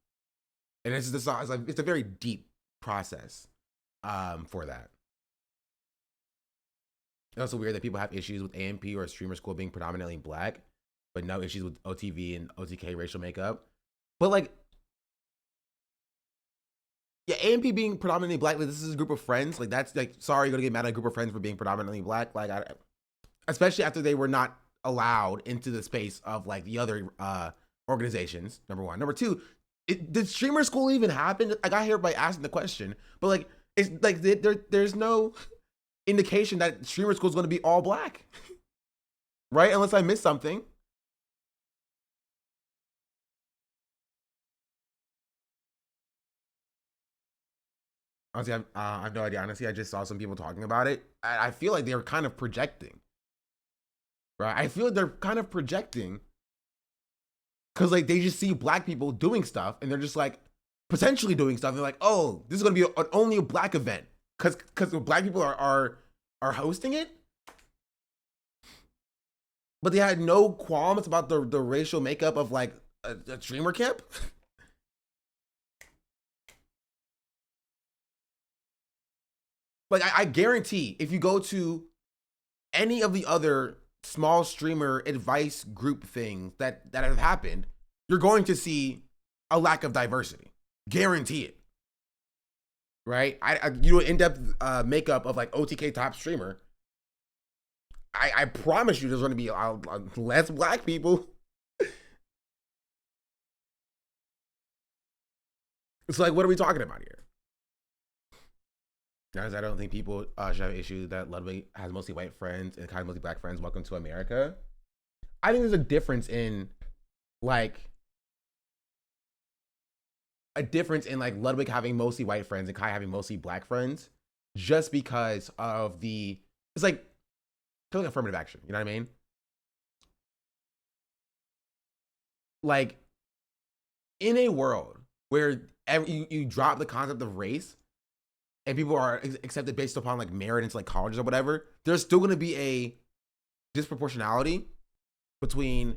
and it's a very deep process for that. It's also weird that people have issues with AMP or streamer school being predominantly black, but no issues with OTV and OTK racial makeup. But like, yeah, AMP being predominantly black, like this is a group of friends. Like that's like, sorry, you're gonna get mad at a group of friends for being predominantly black. Like, especially after they were not allowed into the space of like the other organizations. Number one. Number two, did streamer school even happen? I got here by asking the question, but like, it's like there's no indication that streamer school is going to be all black, right? Unless I missed something. Honestly, I have no idea. Honestly, I just saw some people talking about it. I feel like they were kind of projecting, right? I feel like they're kind of projecting because like they just see black people doing stuff and they're just like potentially doing stuff. They're like, oh, this is going to be only a black event because black people are hosting it. But they had no qualms about the racial makeup of like a streamer camp. Like I guarantee if you go to any of the other small streamer advice group things that have happened, you're going to see a lack of diversity. Guarantee it. Right? You do an in-depth makeup of like OTK top streamer. I promise you there's going to be less black people. It's like, what are we talking about here? Guys, I don't think people should have an issue that Ludwig has mostly white friends and kind of mostly black friends. Welcome to America. I think there's a difference in like a difference in like Ludwig having mostly white friends and Kai having mostly black friends, just because of it's like feeling affirmative action. You know what I mean? Like in a world where you drop the concept of race and people are accepted based upon like merit into like colleges or whatever, there's still going to be a disproportionality between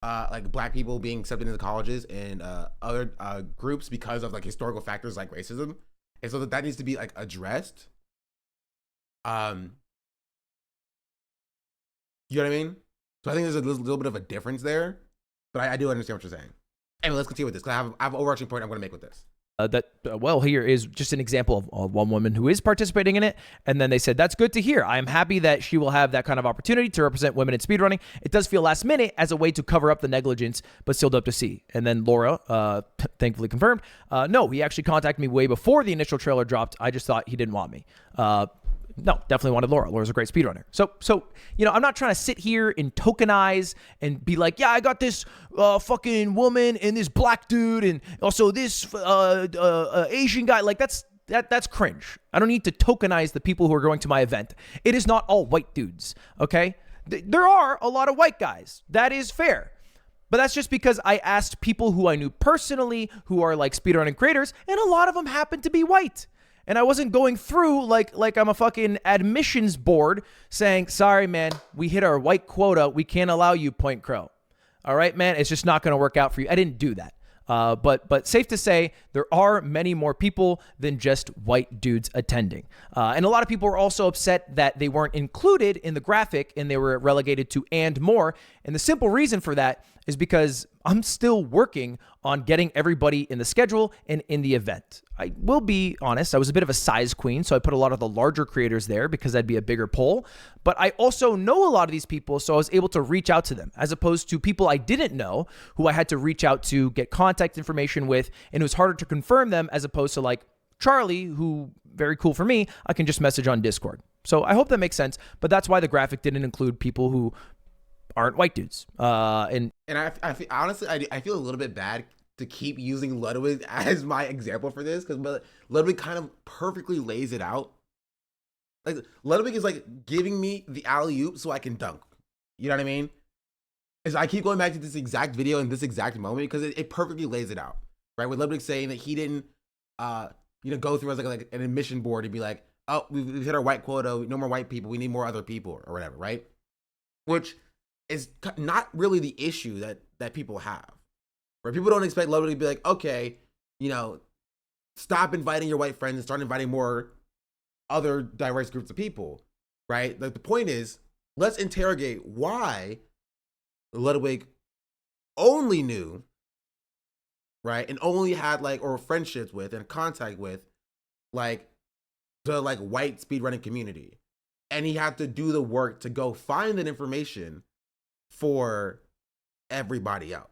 like black people being accepted into colleges and other groups because of like historical factors like racism, and so that needs to be like addressed. You know what I mean? So I think there's a little bit of a difference there, but I do understand what you're saying. Anyway, let's continue with this, because I have an overarching point I'm going to make with this. Here is just an example of one woman who is participating in it. And then they said, that's good to hear. I am happy that she will have that kind of opportunity to represent women in speedrunning. It does feel last minute as a way to cover up the negligence, but still dope to see. And then Laura, thankfully confirmed, no, he actually contacted me way before the initial trailer dropped. I just thought he didn't want me. No, definitely wanted Laura. Laura's a great speedrunner. So, I'm not trying to sit here and tokenize and be like, yeah, I got this fucking woman and this black dude and also this Asian guy. Like that's cringe. I don't need to tokenize the people who are going to my event. It is not all white dudes, okay? There are a lot of white guys. That is fair. But that's just because I asked people who I knew personally who are like speedrunning creators, and a lot of them happen to be white. And I wasn't going through like I'm a fucking admissions board saying, sorry, man, we hit our white quota. We can't allow you, Point Crow. All right, man, it's just not going to work out for you. I didn't do that. But safe to say, there are many more people than just white dudes attending. And a lot of people were also upset that they weren't included in the graphic and they were relegated to and more. And the simple reason for that is because I'm still working on getting everybody in the schedule and in the event. I will be honest, I was a bit of a size queen, so I put a lot of the larger creators there because that'd be a bigger poll. But I also know a lot of these people, so I was able to reach out to them, as opposed to people I didn't know who I had to reach out to, get contact information with, and it was harder to confirm them, as opposed to like Charlie, who, very cool for me, I can just message on Discord. So I hope that makes sense, but that's why the graphic didn't include people who aren't white dudes. And I feel, honestly, I feel a little bit bad to keep using Ludwig as my example for this, because Ludwig kind of perfectly lays it out. Like Ludwig is like giving me the alley-oop so I can dunk. You know what I mean? As I keep going back to this exact video in this exact moment because it perfectly lays it out, right? With Ludwig saying that he didn't, go through as like an admission board and be like, oh, we've hit our white quota, no more white people, we need more other people or whatever, right? Which is not really the issue that people have. Where people don't expect Ludwig to be like, okay, stop inviting your white friends and start inviting more other diverse groups of people, right? Like the point is, let's interrogate why Ludwig only knew, right, and only had like or friendships with and contact with like the like white speedrunning community, and he had to do the work to go find that information for everybody else.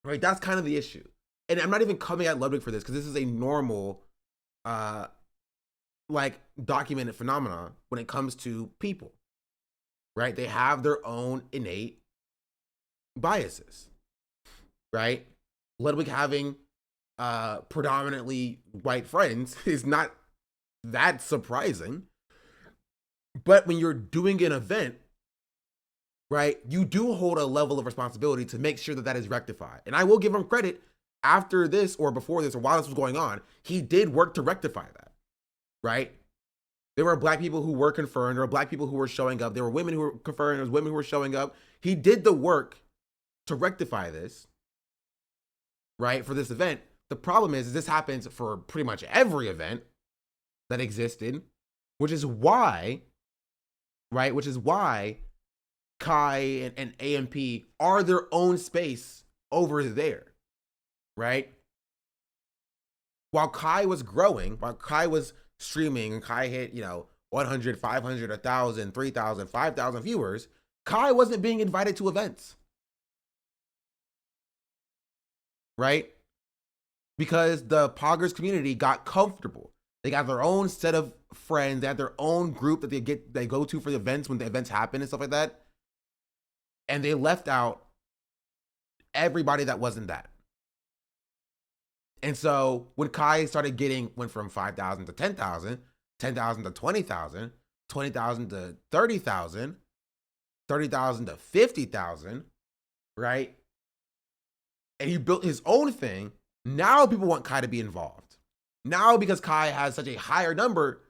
Right, that's kind of the issue. And I'm not even coming at Ludwig for this because this is a normal, like documented phenomenon when it comes to people, right? They have their own innate biases, right? Ludwig having predominantly white friends is not that surprising. But when you're doing an event, right, you do hold a level of responsibility to make sure that that is rectified. And I will give him credit, after this or before this or while this was going on, he did work to rectify that, right? There were black people who were confirmed. There were black people who were showing up. There were women who were confirmed. There was women who were showing up. He did the work to rectify this, right, for this event. The problem is this happens for pretty much every event that existed, which is why, right, Kai and AMP are their own space over there, right? While Kai was growing, while Kai was streaming and Kai hit, 100, 500, 1,000, 3,000, 5,000 viewers, Kai wasn't being invited to events, right? Because the Poggers community got comfortable. They got their own set of friends. They had their own group that they go to for the events when the events happen and stuff like that. And they left out everybody that wasn't that. And so when Kai went from 5,000 to 10,000, 10,000 to 20,000, 20,000 to 30,000, 30,000 to 50,000, right? And he built his own thing. Now people want Kai to be involved. Now because Kai has such a higher number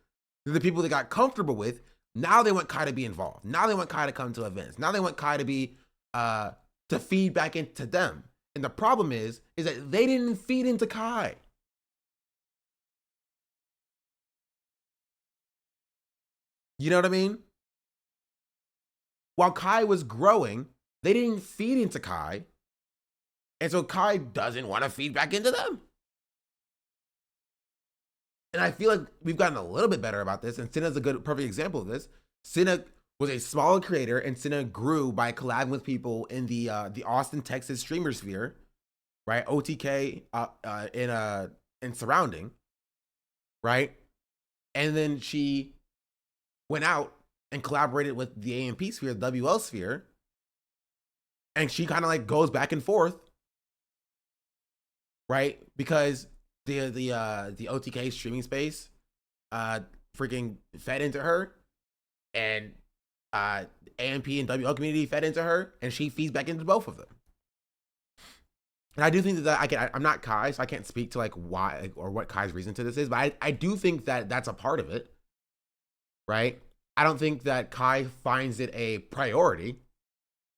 than the people they got comfortable with, now they want Kai to be involved. Now they want Kai to come to events. Now they want Kai to be to feed back into them. And the problem is that they didn't feed into Kai. You know what I mean? While Kai was growing, they didn't feed into Kai. And so Kai doesn't want to feed back into them. And I feel like we've gotten a little bit better about this. And Cinna's a perfect example of this. Cinna was a smaller creator, and Cinna grew by collabing with people in the Austin, Texas streamer sphere, right? OTK in surrounding, right? And then she went out and collaborated with the AMP sphere, the WL sphere, and she kind of like goes back and forth, right? Because the OTK streaming space freaking fed into her, and AMP and WL community fed into her, and she feeds back into both of them. And I do think that I'm not Kai, so I can't speak to like why or what Kai's reason to this is, but I do think that that's a part of it, right? I don't think that Kai finds it a priority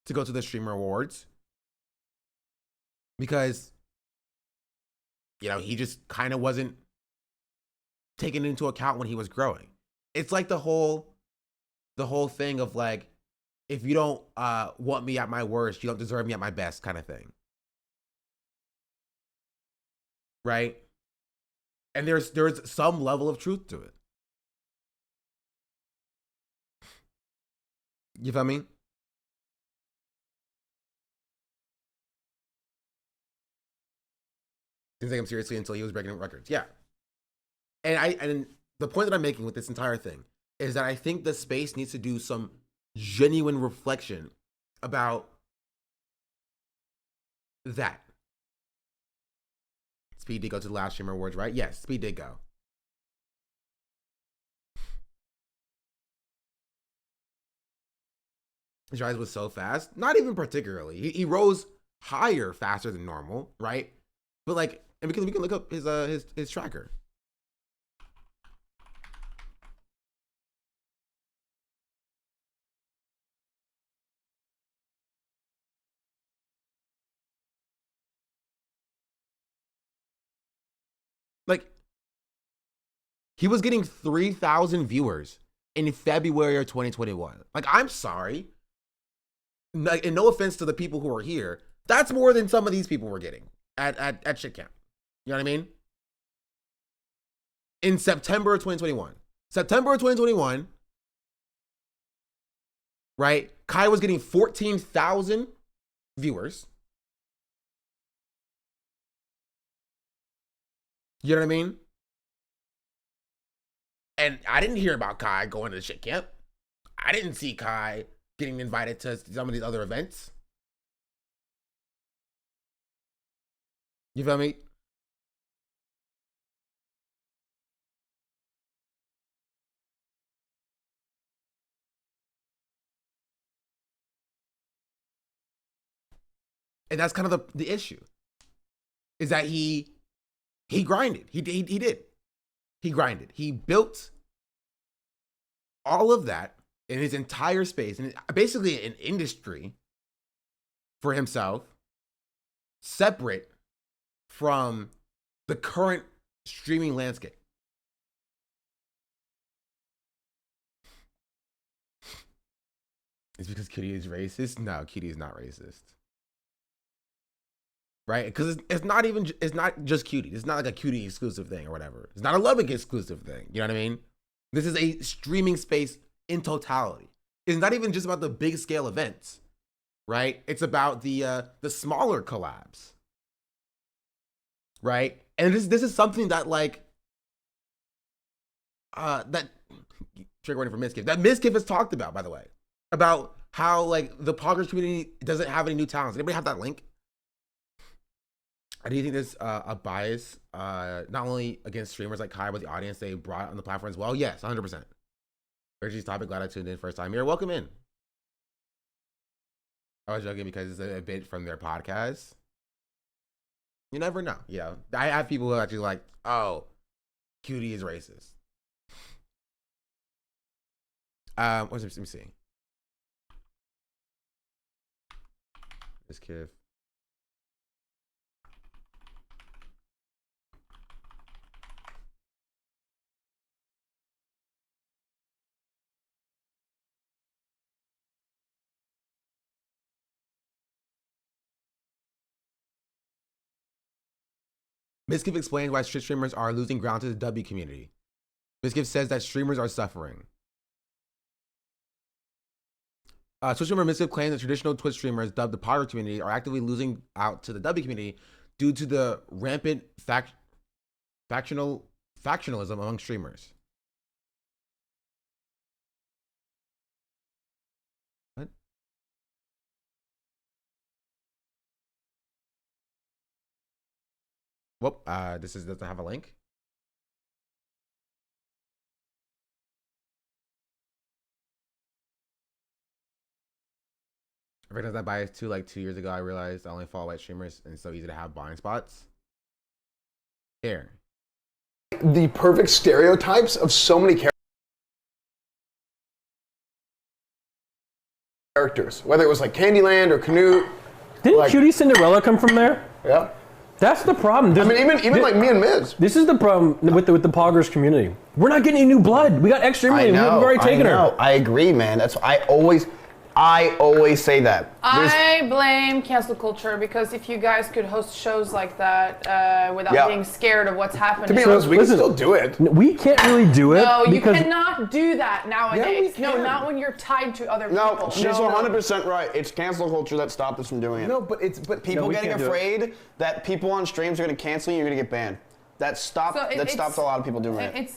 to go to the streamer awards because, you know, he just kind of wasn't taken into account when he was growing. It's like the whole thing of like, if you don't want me at my worst, you don't deserve me at my best kind of thing. Right? And there's some level of truth to it. You feel me? Didn't take him seriously until he was breaking records. Yeah. And the point that I'm making with this entire thing is that I think the space needs to do some genuine reflection about that. Speed did go to the last Streamer Awards, right? Yes, Speed did go. His rise was so fast. Not even particularly. He rose higher faster than normal, right? But like, and we can look up his tracker. Like, he was getting 3,000 viewers in February of 2021. Like, I'm sorry. Like, and no offense to the people who are here, that's more than some of these people were getting at shit camp. You know what I mean? In September of 2021. September of 2021, right? Kai was getting 14,000 viewers. You know what I mean? And I didn't hear about Kai going to the shit camp. I didn't see Kai getting invited to some of these other events. You feel me? And that's kind of the issue. Is that he grinded. He did. He grinded. He built all of that in his entire space, and basically an industry for himself, separate from the current streaming landscape. It's because Cutie is racist? No, Cutie is not racist. Right? Because it's not just Cutie. It's not like a Cutie exclusive thing or whatever. It's not a Lubbock exclusive thing. You know what I mean? This is a streaming space in totality. It's not even just about the big scale events, right? It's about the smaller collabs, right? And this is something that like that trigger warning for Miskiff. That Miskiff has talked about, by the way, about how like the poggers community doesn't have any new talents. Anybody have that link? I do think there's a bias, not only against streamers like Kai, but the audience they brought on the platform as well. Yes, 100%. Reggie's topic, glad I tuned in first time. You're welcome in. I was joking because it's a bit from their podcast. You never know. You know, I have people who are actually like, oh, Cutie is racist. Let me see. This kid. Miskiff explains why Twitch streamers are losing ground to the W community. Miskiff says that streamers are suffering. Twitch streamer Miskiff claims that traditional Twitch streamers, dubbed the Power community, are actively losing out to the W community due to the rampant factionalism among streamers. What? Whoop, doesn't have a link. I recognize that bias too. Like 2 years ago, I realized I only follow white streamers and it's so easy to have blind spots. Here. The perfect stereotypes of so many characters, whether it was like Candyland or Canute. Didn't like, Cutie Cinderella come from there? Yeah. That's the problem. I mean, even like me and Miz. This is the problem with the Poggers community. We're not getting any new blood. We got extremely. We've already taken her. I agree, man. That's I always say that. I blame cancel culture because if you guys could host shows like that without being scared of what's happening. To be honest, we can still do it. We can't really do it. No, you cannot do that nowadays. Yeah, no, not when you're tied to other no, people. she's 100% right. It's cancel culture that stopped us from doing it. No, but people getting afraid that people on streams are going to cancel you, you're going to get banned. That stopped a lot of people doing it.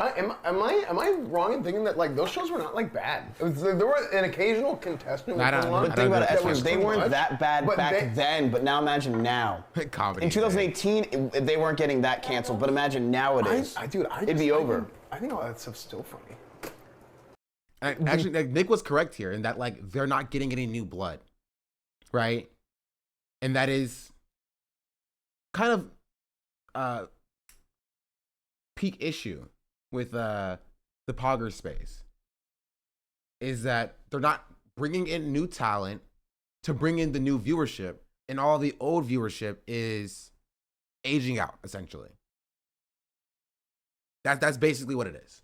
Am I wrong in thinking that like those shows were not like bad? There were an occasional contestant. But think about it, they weren't that bad back then. But now imagine now. Comedy. In 2018, they weren't getting that canceled. But imagine nowadays, it'd be over. I think all that stuff's still funny. Actually, like, Nick was correct here in that like they're not getting any new blood, right? And that is kind of peak issue with the Pogger space is that they're not bringing in new talent to bring in the new viewership, and all the old viewership is aging out essentially. That's basically what it is.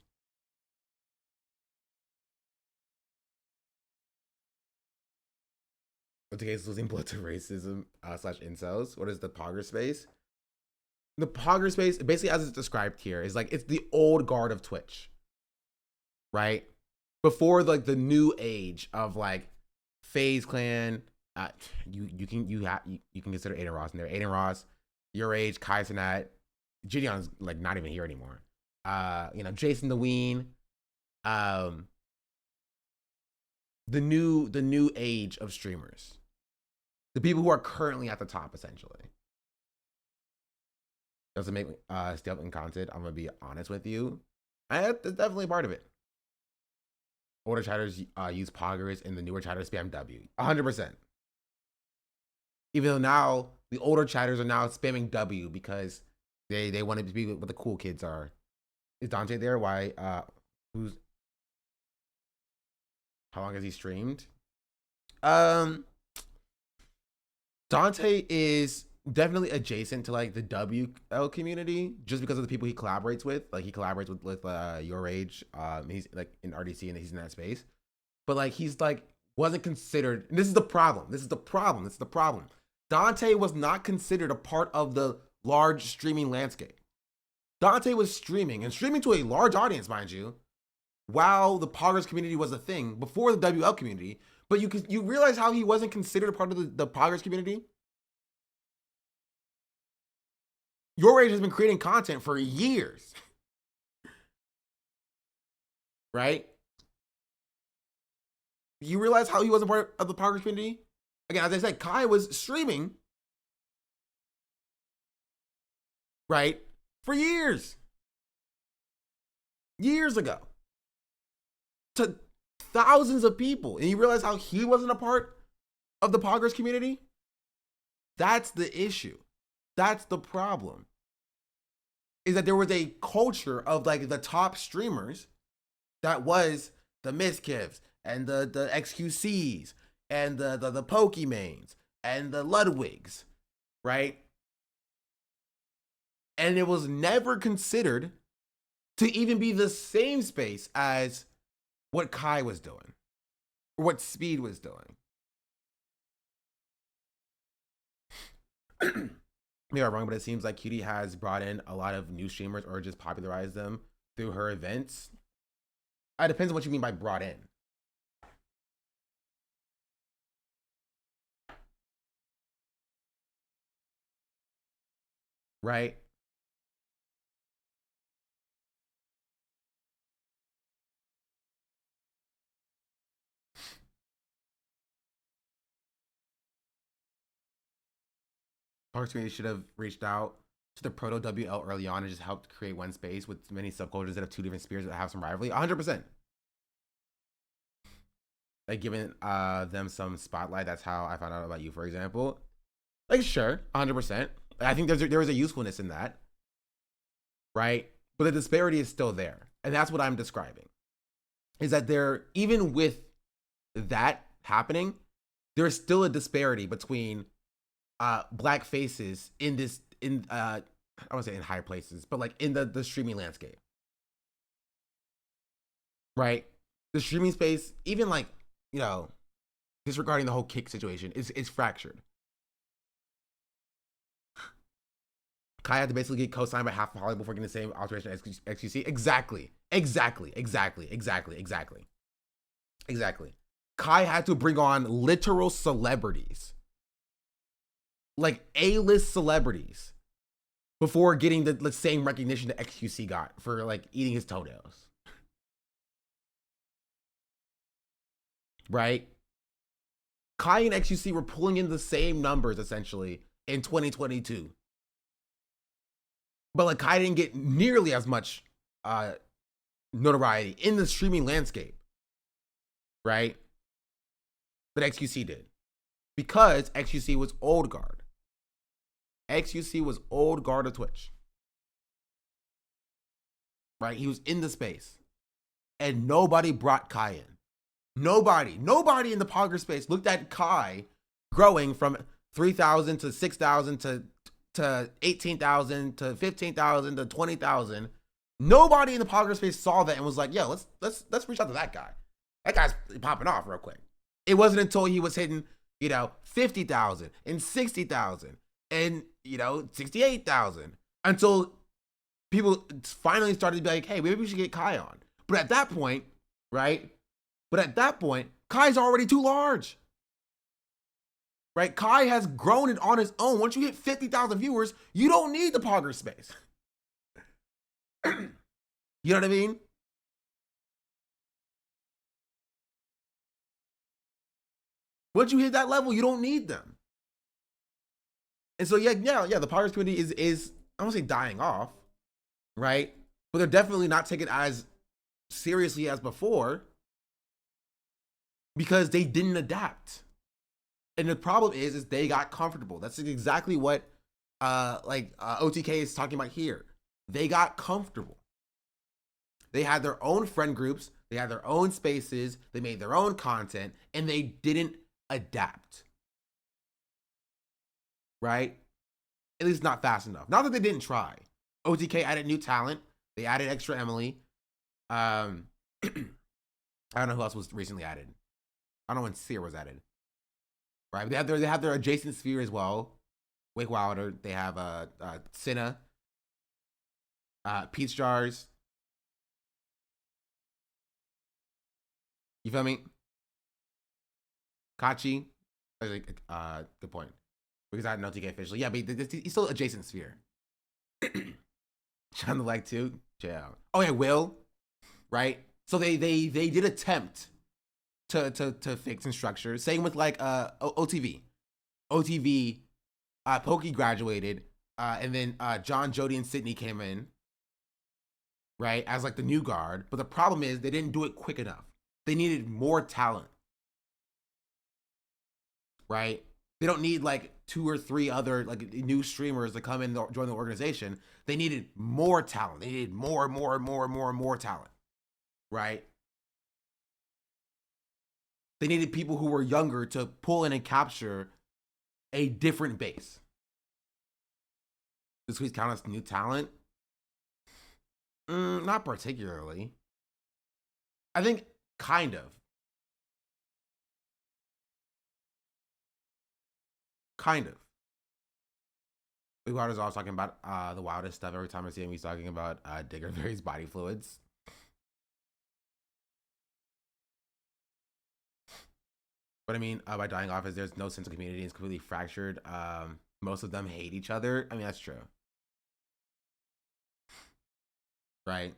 What's the case losing blood to racism / incels? What is the Pogger space? The Pogger space, basically as it's described here, is like it's the old guard of Twitch, right? Before like the new age of like FaZe Clan, you can consider Aiden Ross in there. Aiden Ross, your age, Kai Cenat, Gideon's like not even here anymore. Jason the Ween, the new age of streamers, the people who are currently at the top essentially. Doesn't make me stay up in content. I'm gonna be honest with you. That's definitely a part of it. Older chatters use poggers, and the newer chatters spam W. 100%. Even though now the older chatters are now spamming W because they want to be what the cool kids are. Is Dante there? Why? How long has he streamed? Dante is definitely adjacent to like the WL community just because of the people he collaborates with. Like he collaborates with your age. He's like in RDC and he's in that space. But like he's like wasn't considered. And this is the problem. Dante was not considered a part of the large streaming landscape. Dante was streaming to a large audience, mind you, while the Poggers community was a thing before the WL community. But you realize how he wasn't considered a part of the Poggers community? Your Age has been creating content for years. Right? You realize how he wasn't part of the Poggers community? Again, as I said, Kai was streaming right? For years ago, to thousands of people. And you realize how he wasn't a part of the poggers community? That's the issue. That's the problem. Is that there was a culture of like the top streamers that was the Miskivs and the XQCs and the Pokemains and the Ludwigs, right? And it was never considered to even be the same space as what Kai was doing or what Speed was doing. Maybe I'm wrong, but it seems like Cutie has brought in a lot of new streamers or just popularized them through her events. It depends on what you mean by brought in. Right? Parks Community should have reached out to the Proto WL early on and just helped create one space with many subcultures that have two different spheres that have some rivalry. 100%. Like giving them some spotlight. That's how I found out about you, for example. Like, sure, 100%. I think there was a usefulness in that, right? But the disparity is still there, and that's what I'm describing. Is that there, even with that happening, there's still a disparity between black faces in this, I won't say in high places, but like in the streaming landscape, right? The streaming space, even like, you know, disregarding the whole kick situation, is fractured. Kai had to basically get co-signed by half of Hollywood before getting the same alteration as XQC. Exactly. Kai had to bring on literal celebrities, like A-list celebrities, before getting the same recognition that XQC got for like eating his toenails. Right? Kai and XQC were pulling in the same numbers essentially in 2022. But like Kai didn't get nearly as much notoriety in the streaming landscape, right? But XQC did. Because XQC was old guard. XQC was old guard of Twitch. Right? He was in the space. And nobody brought Kai in. Nobody in the Pogger space looked at Kai growing from 3,000 to 6,000 to 18,000 to 15,000 to 20,000. Nobody in the Pogger space saw that and was like, "Yo, let's reach out to that guy. That guy's popping off real quick." It wasn't until he was hitting, 50,000 and 60,000 and 68,000 until people finally started to be like, "Hey, maybe we should get Kai on." But at that point, right? Kai's already too large. Right? Kai has grown it on his own. Once you hit 50,000 viewers, you don't need the Pogger space. You know what I mean? Once you hit that level, you don't need them. And so yeah, the Poggers community is I don't want to say dying off, right? But they're definitely not taken as seriously as before because they didn't adapt. And the problem is they got comfortable. That's exactly what OTK is talking about here. They got comfortable. They had their own friend groups, they had their own spaces, they made their own content, and they didn't adapt. Right? At least not fast enough. Not that they didn't try. OTK added new talent. They added extra Emily. I don't know who else was recently added. I don't know when Seer was added. Right? They have their adjacent sphere as well. Wake Wilder. They have Cinna. Peach Jars. You feel me? Kachi. Good point. Because I didn't know TK officially. Yeah, but he's still adjacent sphere. John the Leg too. Yeah. Oh yeah, Will. Right? So they did attempt to fix and structure. Same with like OTV. OTV Pokey graduated, And then John, Jody, and Sydney came in, right, as like the new guard. But the problem is they didn't do it quick enough. They needed more talent, right? They don't need like 2 or 3 other like new streamers to come in and join the organization. They needed more talent. They needed more talent, right? They needed people who were younger to pull in and capture a different base. Does Squeeze count as new talent? Not particularly. I think kind of. Kind of. Big Wilder's always talking about the wildest stuff. Every time I see him, he's talking about Digger Berry's body fluids. What I mean by dying off is there's no sense of community. It's completely fractured. Most of them hate each other. I mean, that's true. Right?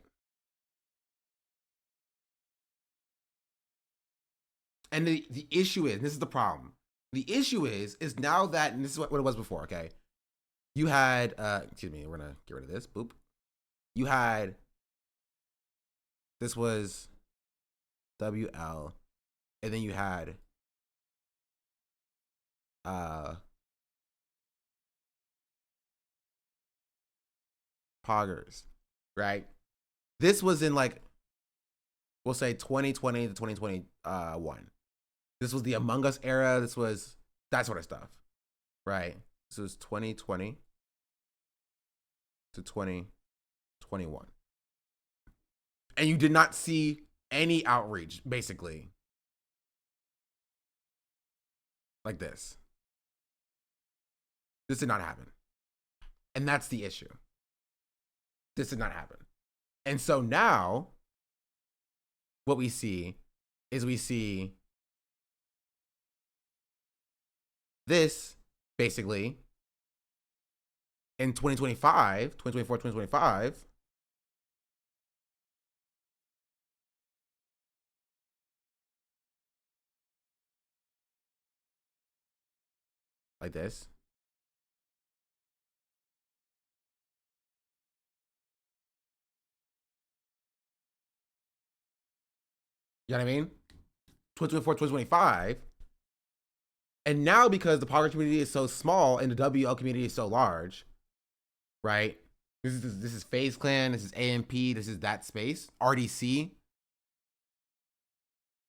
And the issue is, this is the problem. The issue is now that, and this is what it was before, okay? You had, excuse me, we're gonna get rid of this, boop. You had, this was WL, and then you had, Poggers, right? This was in like, we'll say 2020 to 2021. This was the Among Us era. This was that sort of stuff, right? This was 2020 to 2021. And you did not see any outreach, basically, like this. This did not happen. And that's the issue. This did not happen. And so now, what we see is we see this, basically, in 2025, 2024, 2025, like this. You know what I mean? 2024, 2025. And now because the Poggers community is so small and the WL community is so large, right? This is FaZe Clan, this is AMP, this is that space, RDC.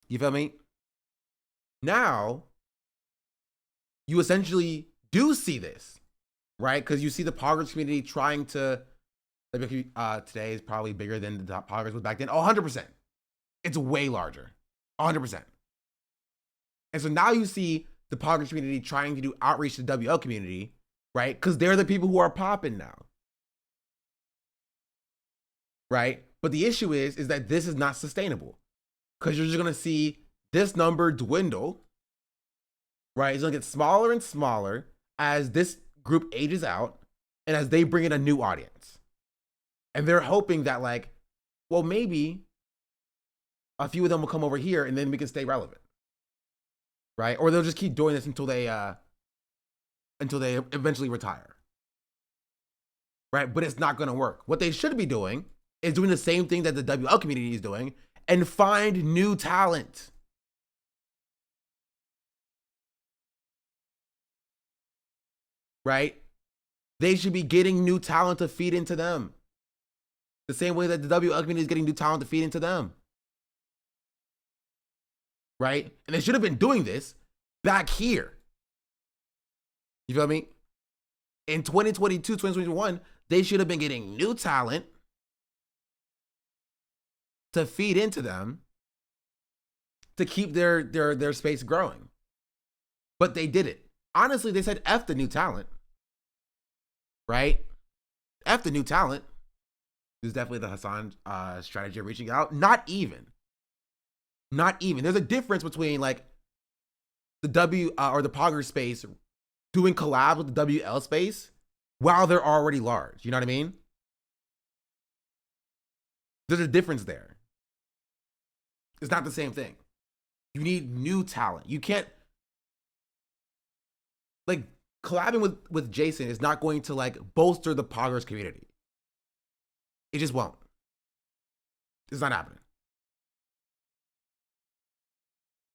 You feel me? Now, you essentially do see this, right? Because you see the Poggers community trying to, today is probably bigger than the Poggers was back then. 100%. It's way larger. 100%. And so now you see the Poggers community trying to do outreach to the WL community, right? Because they're the people who are popping now. Right? But the issue is that this is not sustainable. Because you're just going to see this number dwindle, right? It's going to get smaller and smaller as this group ages out and as they bring in a new audience. And they're hoping that, like, well, maybe a few of them will come over here and then we can stay relevant. Right? Or they'll just keep doing this until they eventually retire. Right? But it's not going to work. What they should be doing is doing the same thing that the WL community is doing and find new talent. Right? They should be getting new talent to feed into them. The same way that the WL community is getting new talent to feed into them. Right? And they should have been doing this back here. You feel me? In 2022, 2021, they should have been getting new talent to feed into them to keep their space growing. But they did it. Honestly, they said F the new talent. Right? F the new talent. This is definitely the Hassan strategy of reaching out. Not even. There's a difference between like the W or the Poggers space doing collabs with the WL space while they're already large. You know what I mean? There's a difference there. It's not the same thing. You need new talent. You can't, like, collabing with Jason is not going to like bolster the poggers community. It just won't. It's not happening.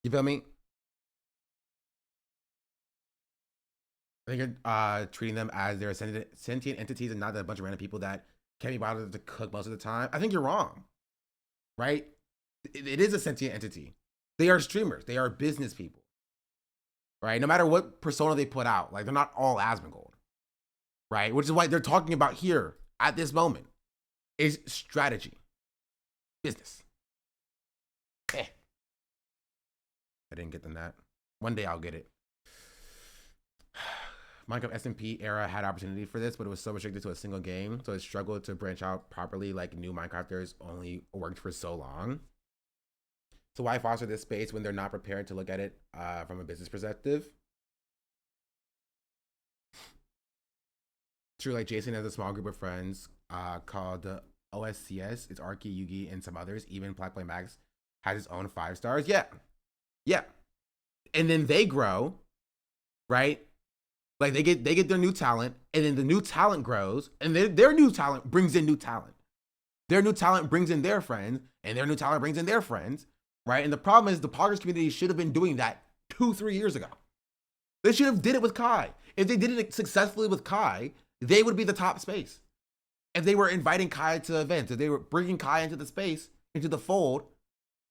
You feel me? I think you're treating them as they're sentient entities and not a bunch of random people that can't be bothered to cook most of the time. I think you're wrong, right? It is a sentient entity. They are streamers. They are business people, right? No matter what persona they put out, like they're not all Asmongold, right? Which is why they're talking about here at this moment is strategy, business. I didn't get them that. One day I'll get it. Minecraft SMP era had opportunity for this, but it was so restricted to a single game, so it struggled to branch out properly. Like new Minecrafters only worked for so long. So why foster this space when they're not prepared to look at it from a business perspective? True, like Jason has a small group of friends called OSCS. It's Arky, Yugi, and some others. Even Black Play Max has its own 5 stars. Yeah. And then they grow, right? Like they get their new talent, and then the new talent grows, and their new talent brings in new talent. Their new talent brings in their friends, and their new talent brings in their friends, right? And the problem is the poggers community should have been doing that 2-3 years ago. They should have did it with Kai. If they did it successfully with Kai, they would be the top space. If they were inviting Kai to events, if they were bringing Kai into the space, into the fold,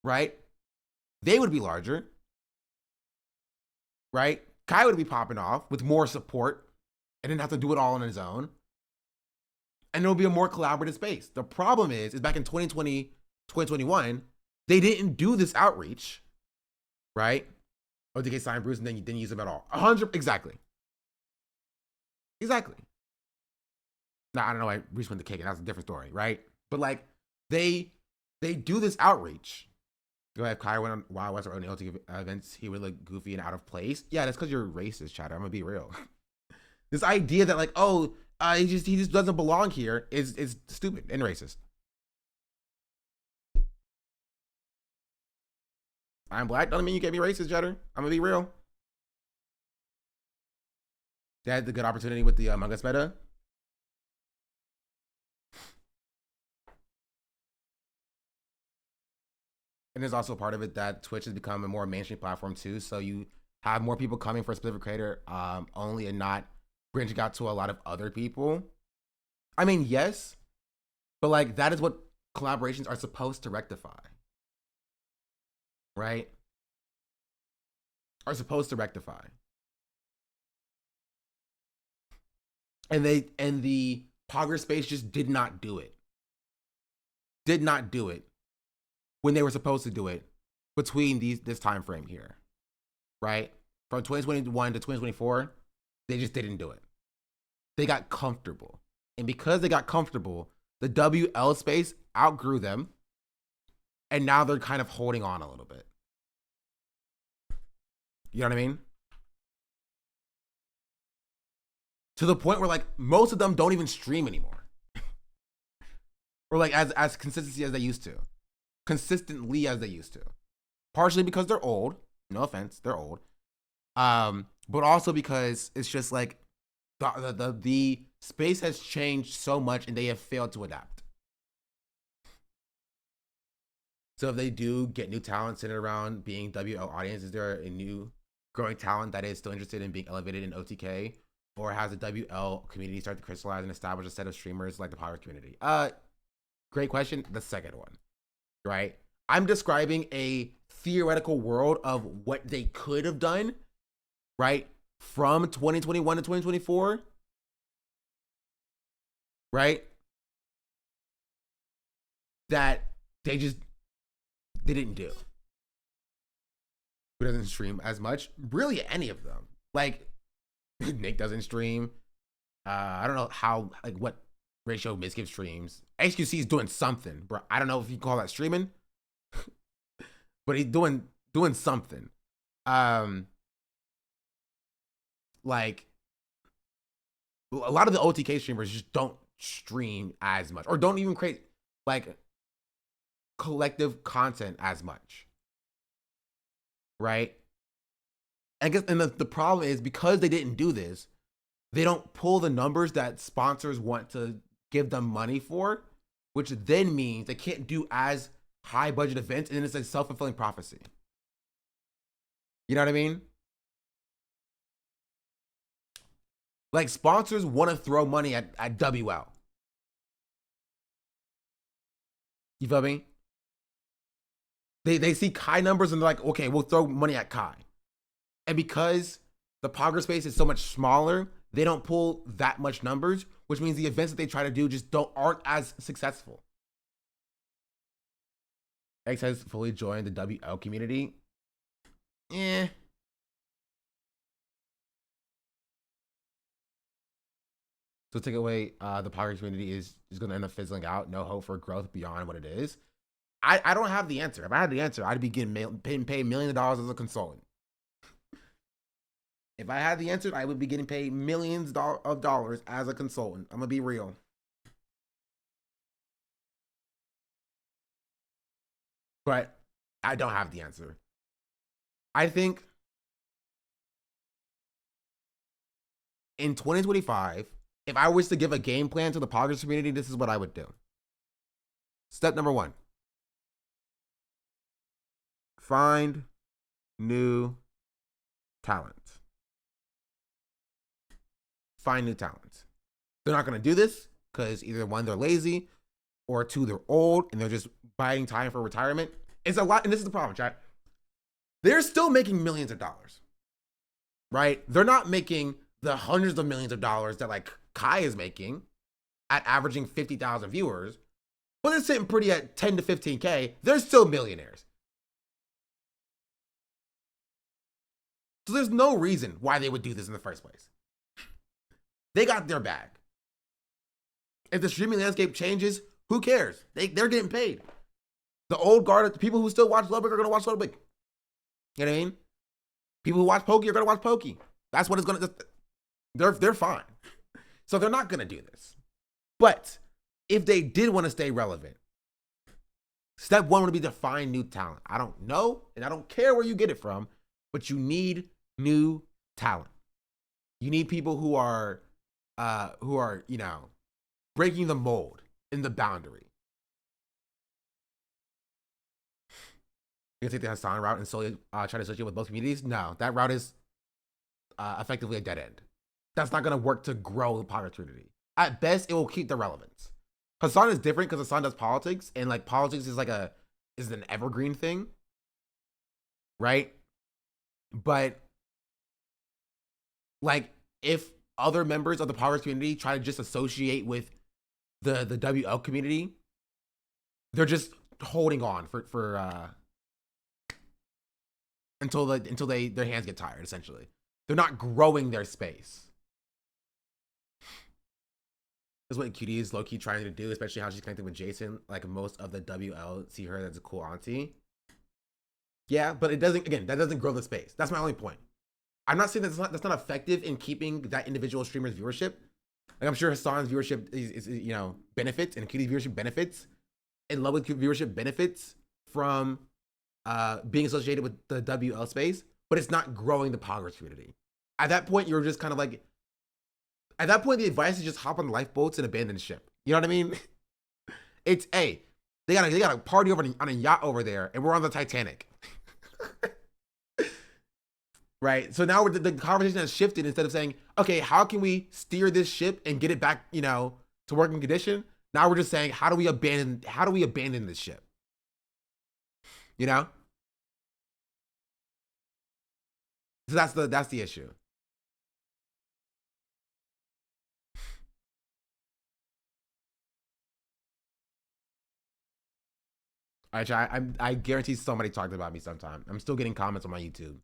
right? They would be larger, right? Kai would be popping off with more support and didn't have to do it all on his own. And it'll be a more collaborative space. The problem is back in 2020, 2021, they didn't do this outreach, right? OTK signed Bruce and then you didn't use him at all. 100, exactly. Now, I don't know why Bruce went to kick it. That's a different story, right? But like, they do this outreach. Go ahead, Kai went on Wild West or on OTK events, he would look goofy and out of place. Yeah, that's because you're racist, chatter. I'm gonna be real. This idea that like, oh, he just doesn't belong here is stupid and racist. I'm black, doesn't mean you can't be racist, chatter. I'm gonna be real. They had the good opportunity with the Among Us meta. And there's also part of it that Twitch has become a more mainstream platform too. So you have more people coming for a specific creator only and not branching out to a lot of other people. I mean, yes, but like that is what collaborations are supposed to rectify. Right? Are supposed to rectify. And the Pogger space just did not do it. Did not do it when they were supposed to do it between this time frame here, right? From 2021 to 2024, they just didn't do it. They got comfortable. And because they got comfortable, the WL space outgrew them, and now they're kind of holding on a little bit. You know what I mean? To the point where like most of them don't even stream anymore. Or like as consistently as they used to. Partially because they're old. No offense, they're old. But also because it's just like the space has changed so much and they have failed to adapt. So if they do get new talent centered around being WL audience, is there a new growing talent that is still interested in being elevated in OTK? Or has the WL community started to crystallize and establish a set of streamers like the Power community? Great question. The second one. Right? I'm describing a theoretical world of what they could have done, right? From 2021 to 2024, right? That they didn't do. Who doesn't stream as much? Really, any of them. Like, Nick doesn't stream. I don't know how, like, what ratio Mizkif streams. HQC is doing something, bro. I don't know if you call that streaming, but he's doing something. Like a lot of the OTK streamers just don't stream as much, or don't even create like collective content as much, right? I guess, and the problem is because they didn't do this, they don't pull the numbers that sponsors want to give them money for, which then means they can't do as high budget events, and it's a self-fulfilling prophecy. You know what I mean? Like, sponsors want to throw money at WL. You feel me? They see Kai numbers and they're like, okay, we'll throw money at Kai. And because the Pogger space is so much smaller, they don't pull that much numbers, which means the events that they try to do just aren't as successful. X has fully joined the WL community. So take away the Pogger community is going to end up fizzling out. No hope for growth beyond what it is. I don't have the answer. If I had the answer, I'd be getting paid millions of dollars as a consultant. If I had the answer, I would be getting paid millions of dollars as a consultant. I'm going to be real. But I don't have the answer. I think in 2025, if I was to give a game plan to the Poggers community, this is what I would do. Step number 1. Find new talent. Find new talent. They're not going to do this because either 1, they're lazy, or 2, they're old and they're just biding time for retirement. It's a lot, and this is the problem, chat. They're still making millions of dollars, right? They're not making the hundreds of millions of dollars that like Kai is making at averaging 50,000 viewers, but they're sitting pretty at 10 to 15K. They're still millionaires. So there's no reason why they would do this in the first place. They got their bag. If the streaming landscape changes, who cares? They're getting paid. The old guard, the people who still watch Ludwig are going to watch Ludwig. You know what I mean? People who watch Pokey are going to watch Pokey. That's what it's going to, they're fine. So they're not going to do this. But if they did want to stay relevant, step 1 would be to find new talent. I don't know, and I don't care where you get it from, but you need new talent. You need people who are, you know, breaking the mold in the boundary. You can take the Hassan route and slowly try to associate with both communities. No, that route is effectively a dead end. That's not going to work to grow the Pogger community. At best, it will keep the relevance. Hassan is different because Hassan does politics, and like politics is like is an evergreen thing, right? But like if other members of the Pogger community try to just associate with the WL community, they're just holding on for until their hands get tired. Essentially, they're not growing their space. That's what Cutie is low-key trying to do, especially how she's connected with Jason. Like most of the WL see her as a cool auntie. Yeah, but it doesn't, again, that doesn't grow the space. That's my only point. I'm not saying that's not effective in keeping that individual streamer's viewership. Like I'm sure Hassan's viewership is you know, benefits, and Cutie's viewership benefits, and Ludwig's viewership benefits from being associated with the WL space, but it's not growing the Poggers community. At that point, you're just kind of like, at that point, the advice is just hop on lifeboats and abandon ship. You know what I mean? It's, hey, they got a party over on a yacht over there, and we're on the Titanic. Right? So now the conversation has shifted. Instead of saying, okay, how can we steer this ship and get it back, you know, to working condition? Now we're just saying, how do we abandon this ship? You know? So that's the issue. I guarantee somebody talked about me sometime. I'm still getting comments on my YouTube.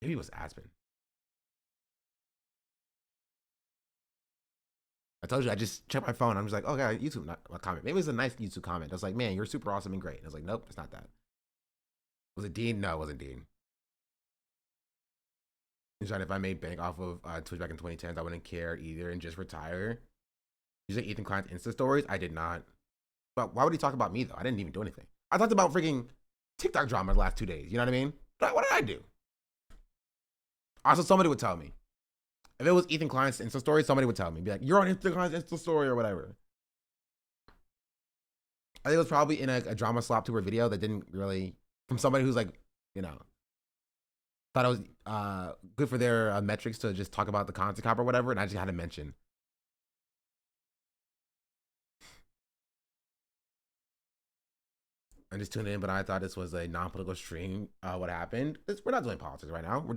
Maybe it was Aspen. I told you, I just checked my phone. I'm just like, oh, yeah, YouTube, not a comment. Maybe it was a nice YouTube comment. I was like, man, you're super awesome and great. And I was like, nope, it's not that. Was it Dean? No, it wasn't Dean. He's trying, if I made bank off of Twitch back in 2010s, I wouldn't care either and just retire. You say Ethan Klein's Insta stories? I did not. But why would he talk about me, though? I didn't even do anything. I talked about freaking TikTok drama the last 2 days. You know what I mean? What did I do? Also, somebody would tell me, If it was Ethan Klein's Insta story, somebody would tell me, be like, "You're on Ethan Klein's Insta story" or whatever. I think it was probably in a drama slop tour video that didn't really, from somebody who's like, you know, thought it was good for their metrics to just talk about the content cop or whatever, and I just had to mention. I just tuned in, but I thought this was a non-political stream. What happened? We're not doing politics right now. We're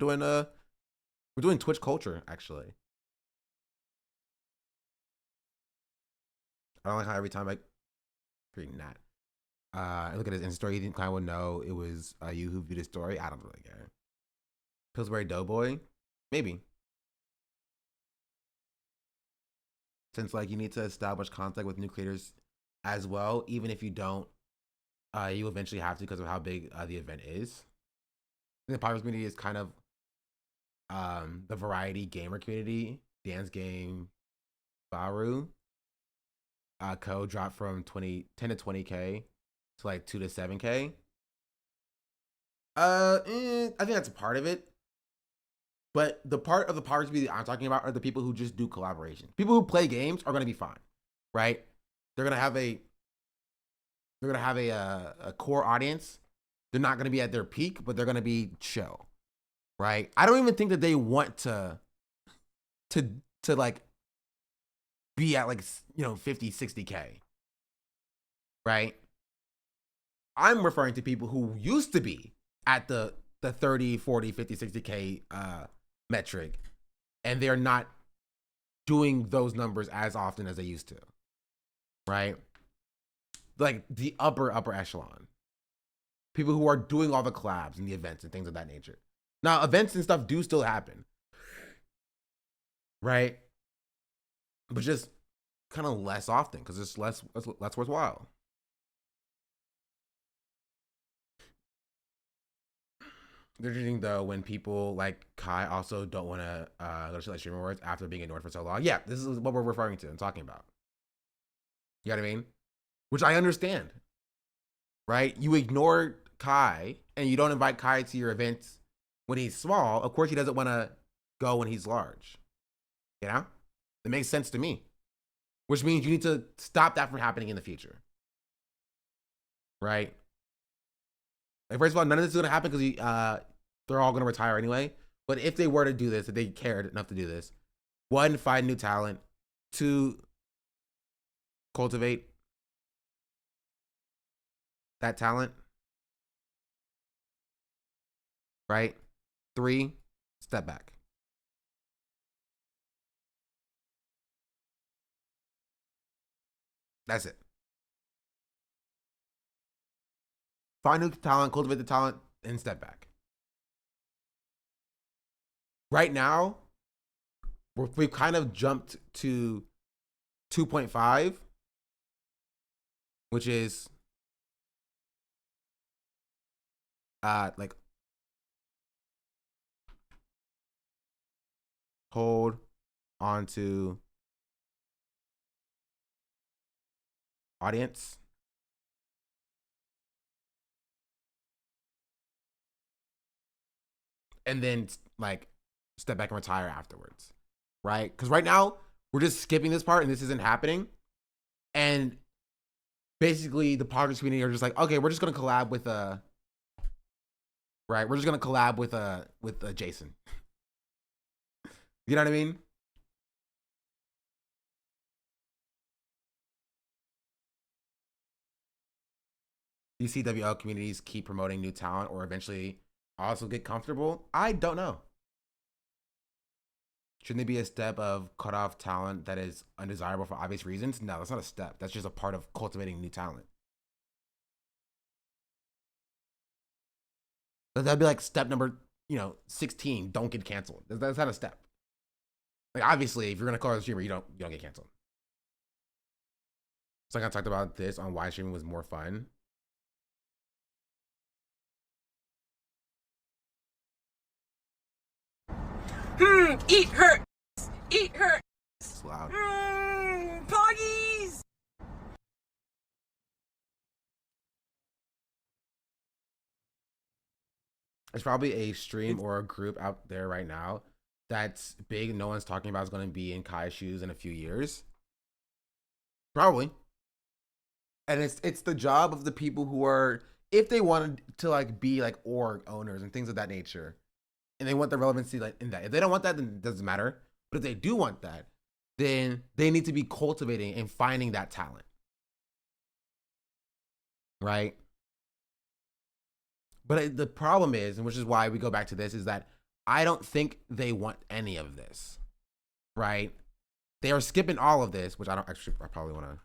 doing Twitch culture, actually. I don't like how every time I reading that. I look at his Insta story, he didn't kind of know it was you who viewed his story. I don't really care. Pillsbury Doughboy? Maybe. Since like you need to establish contact with new creators as well, even if you don't, you eventually have to because of how big the event is. The Poggers community is kind of the variety gamer community. Dan's Game, Baru. Code dropped from 10 to 20K to like 2 to 7K. I think that's a part of it. But the part of the Poggers community I'm talking about are the people who just do collaboration. People who play games are gonna be fine, right? They're gonna have a core audience. They're not gonna be at their peak, but they're gonna be chill, right? I don't even think that they want to like be at like, you know, 50, 60K, right? I'm referring to people who used to be at the 30, 40, 50, 60K metric, and they're not doing those numbers as often as they used to, right? Like the upper echelon. People who are doing all the collabs and the events and things of that nature. Now, events and stuff do still happen, right? But just kind of less often because it's less worthwhile. It's interesting though when people like Kai also don't want to go to like stream awards after being ignored for so long. Yeah, this is what we're referring to and talking about. You know what I mean? Which I understand, right? You ignore Kai and you don't invite Kai to your events when he's small. Of course, he doesn't want to go when he's large. You know? It makes sense to me. Which means you need to stop that from happening in the future. Right? Like, first of all, none of this is going to happen because they're all going to retire anyway. But if they were to do this, if they cared enough to do this, 1, find new talent. 2, cultivate that talent. Right? 3, step back. That's it. Find new talent, cultivate the talent, and step back. Right now, we've kind of jumped to 2.5, which is like hold on to audience. And then like step back and retire afterwards, right? Because right now we're just skipping this part and this isn't happening. And basically the Poggers community are just like, okay, we're just gonna collab with right? We're just gonna collab with Jason. You know what I mean? These CWL communities keep promoting new talent or eventually also get comfortable? I don't know. Shouldn't there be a step of cut off talent that is undesirable for obvious reasons? No, that's not a step. That's just a part of cultivating new talent. That'd be like step number, 16. Don't get canceled. That's not a step. Like obviously, if you're gonna call a streamer, you don't get canceled. So I talked about this on why streaming was more fun. Eat her. Eat her. It's loud. Poggies. There's probably a stream or a group out there right now that's big no one's talking about is going to be in Kai's shoes in a few years? Probably. And it's the job of the people who are, if they wanted to like be like org owners and things of that nature, and they want the relevancy like in that. If they don't want that, then it doesn't matter. But if they do want that, then they need to be cultivating and finding that talent. Right? But the problem is, and which is why we go back to this, is that I don't think they want any of this. Right? They are skipping all of this, which I probably want to.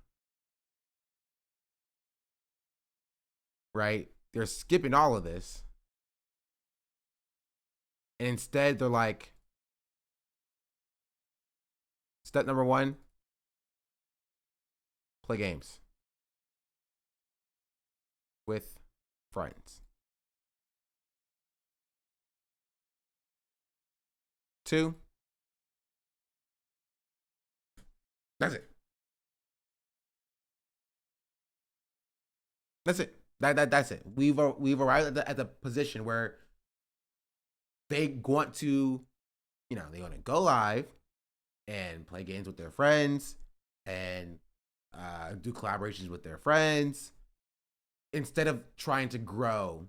Right? They're skipping all of this. And instead, they're like, step number 1, play games with friends. 2, that's it. That's it. That's it. We've arrived at the position where they want to, they want to go live and play games with their friends and do collaborations with their friends instead of trying to grow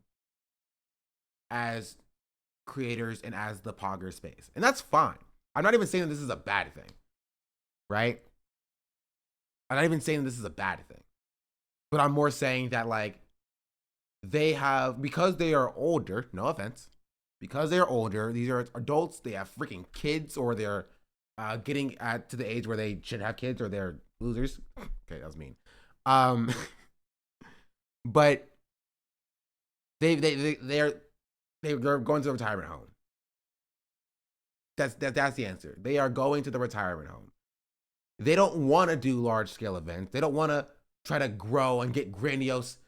as creators and as the Pogger space. And that's fine. I'm not even saying that this is a bad thing, right? I'm not even saying that this is a bad thing. But I'm more saying that, like, they have, because they are older, no offense, because they're older, these are adults, they have freaking kids, or they're getting to the age where they should have kids, or they're losers. Okay, that was mean. But they're going to the retirement home. That's the answer. They are going to the retirement home. They don't want to do large scale events. They don't want to try to grow and get grandiose,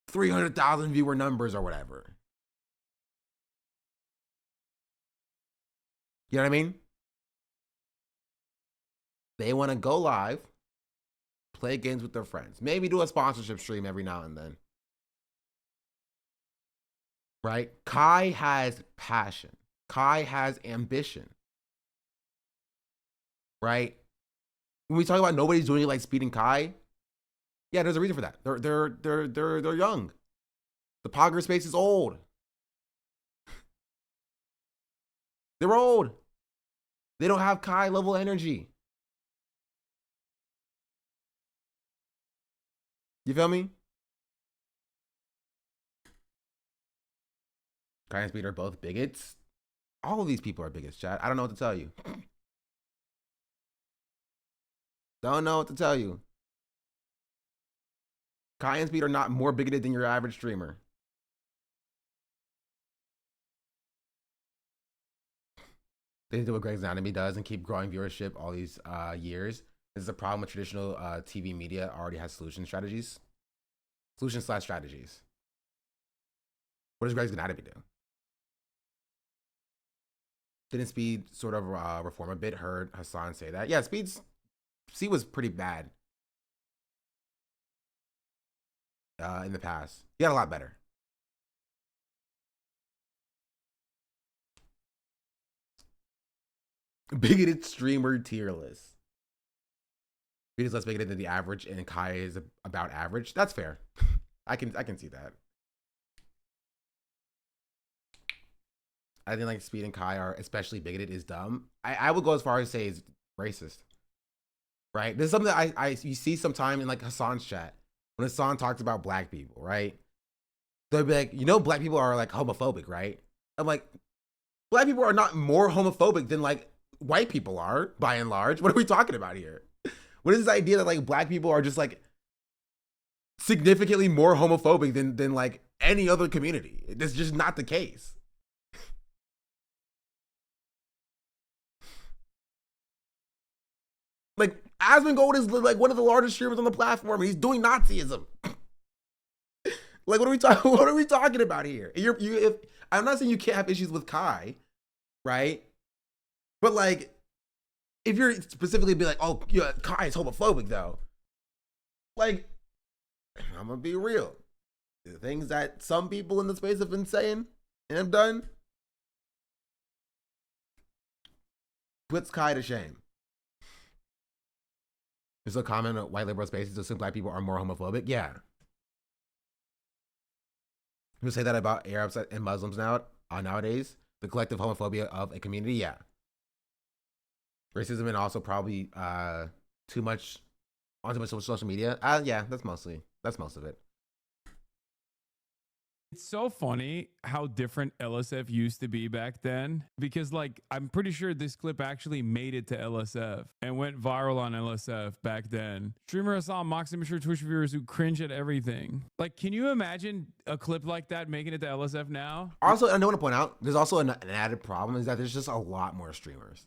300,000 viewer numbers or whatever. You know what I mean? They want to go live, play games with their friends, maybe do a sponsorship stream every now and then. Right? Kai has passion. Kai has ambition. Right? When we talk about nobody's doing it like Speed and Kai, yeah, there's a reason for that. They're young. The Pogger space is old. They're old. They don't have Kai level energy. You feel me? Kai and Speed are both bigots. All of these people are bigots, chat. I don't know what to tell you. Don't know what to tell you. Kai and Speed are not more bigoted than your average streamer. They do what Grey's Anatomy does and keep growing viewership all these years. This is a problem with traditional TV media already has solution/strategies. What does Grey's Anatomy do? Didn't Speed sort of reform a bit? Heard Hassan say that. Yeah, Speed was pretty bad in the past. He got a lot better. Bigoted streamer tier list. Speed is less bigoted than the average, and Kai is about average. That's fair. I can see that. I think like Speed and Kai are especially bigoted is dumb. I would go as far as to say is racist. Right? This is something that you see sometime in like Hassan's chat when Hassan talks about black people, right? They'll be like, black people are like homophobic, right? I'm like, black people are not more homophobic than like white people are, by and large. What are we talking about here? What is this idea that like black people are just like significantly more homophobic than like any other community? That's just not the case. Like Asmongold is like one of the largest streamers on the platform, and he's doing Nazism. Like, what are we talking about here? If I'm not saying you can't have issues with Kai, right? But like, if you're specifically be like, oh, yeah, Kai is homophobic though, like, I'm gonna be real. The things that some people in the space have been saying and have done, puts Kai to shame. There's a comment on white liberal spaces to assume black people are more homophobic. Yeah. Who say that about Arabs and Muslims nowadays? The collective homophobia of a community? Yeah. Racism and also probably too much social media. Yeah, that's most of it. It's so funny how different LSF used to be back then, because like I'm pretty sure this clip actually made it to LSF and went viral on LSF back then. Streamer Assam mocks immature Twitch viewers who cringe at everything. Like, can you imagine a clip like that making it to LSF now? Also, I want to point out, there's also an added problem is that there's just a lot more streamers.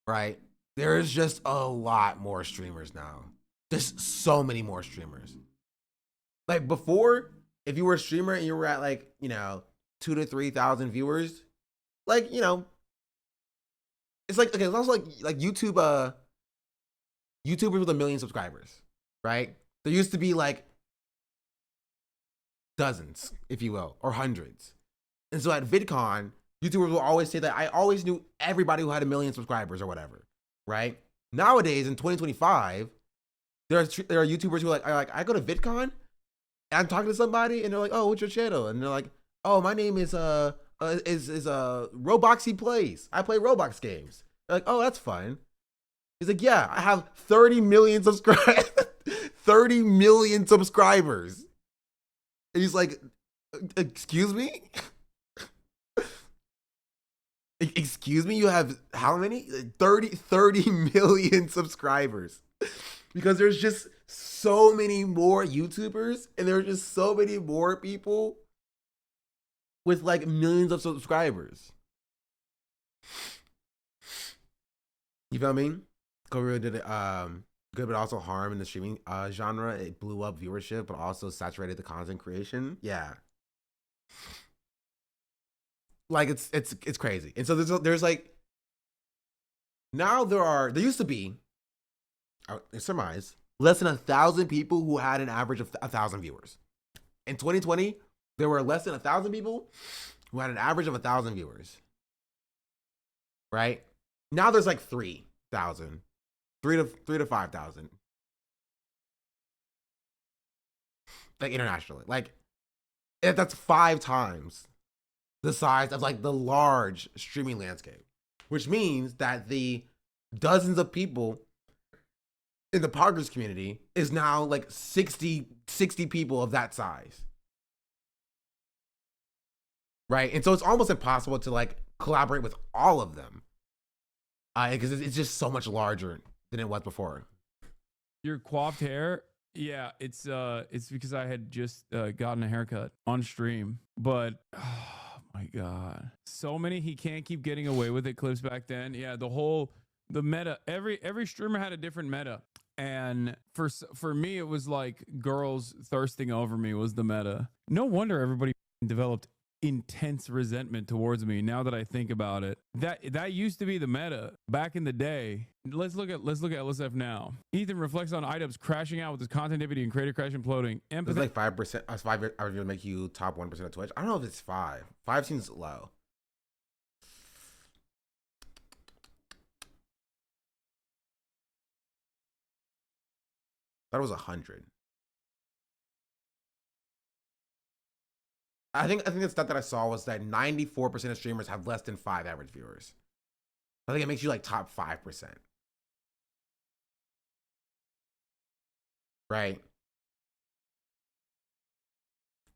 Right? There's just a lot more streamers now. There's so many more streamers. Like before, if you were a streamer and you were at like, 2,000 to 3,000 viewers, like, it's like, okay, it's also like YouTube, YouTubers with 1 million subscribers, right? There used to be like dozens, if you will, or hundreds. And so at VidCon, YouTubers will always say that I always knew everybody who had 1 million subscribers or whatever, right? Nowadays in 2025, there are YouTubers who are like, I go to VidCon, I'm talking to somebody and they're like, oh, what's your channel? And they're like, oh, my name is Robloxy Plays. I play Roblox games. They're like, oh, that's fun. He's like, yeah, I have 30 million subscribers. 30 million subscribers. And he's like, excuse me? Excuse me, you have how many? 30 million subscribers. Because there's just so many more YouTubers and there's just so many more people with like millions of subscribers. You feel me? Korea did it good but also harm in the streaming genre. It blew up viewership but also saturated the content creation. Yeah. Like it's crazy. And so there's like now there used to be, I surmise, less than 1,000 people who had an average of 1,000 viewers. In 2020, there were less than 1,000 people who had an average of 1,000 viewers. Right? Now there's like 3,000, 3 to 5,000. Like internationally, like that's 5 times the size of like the large streaming landscape, which means that the dozens of people in the Poggers community is now like 60 people of that size. Right? And so it's almost impossible to like collaborate with all of them. Because it's just so much larger than it was before. Your coiffed hair, yeah, it's because I had just gotten a haircut on stream. But oh my God. So many he can't keep getting away with it clips back then. Yeah, the meta, every streamer had a different meta. And for me, it was like girls thirsting over me was the meta. No wonder everybody developed intense resentment towards me. Now that I think about it, that used to be the meta back in the day. Let's look at LSF now. Ethan reflects on IDubbbz crashing out with his content activity and creator crash imploding. It's like 5%. 5 are going to make you top 1% of Twitch. I don't know if it's 5. 5 seems low. That was 100. I think the stat that I saw was that 94% of streamers have less than 5 average viewers. I think it makes you like top 5%. Right?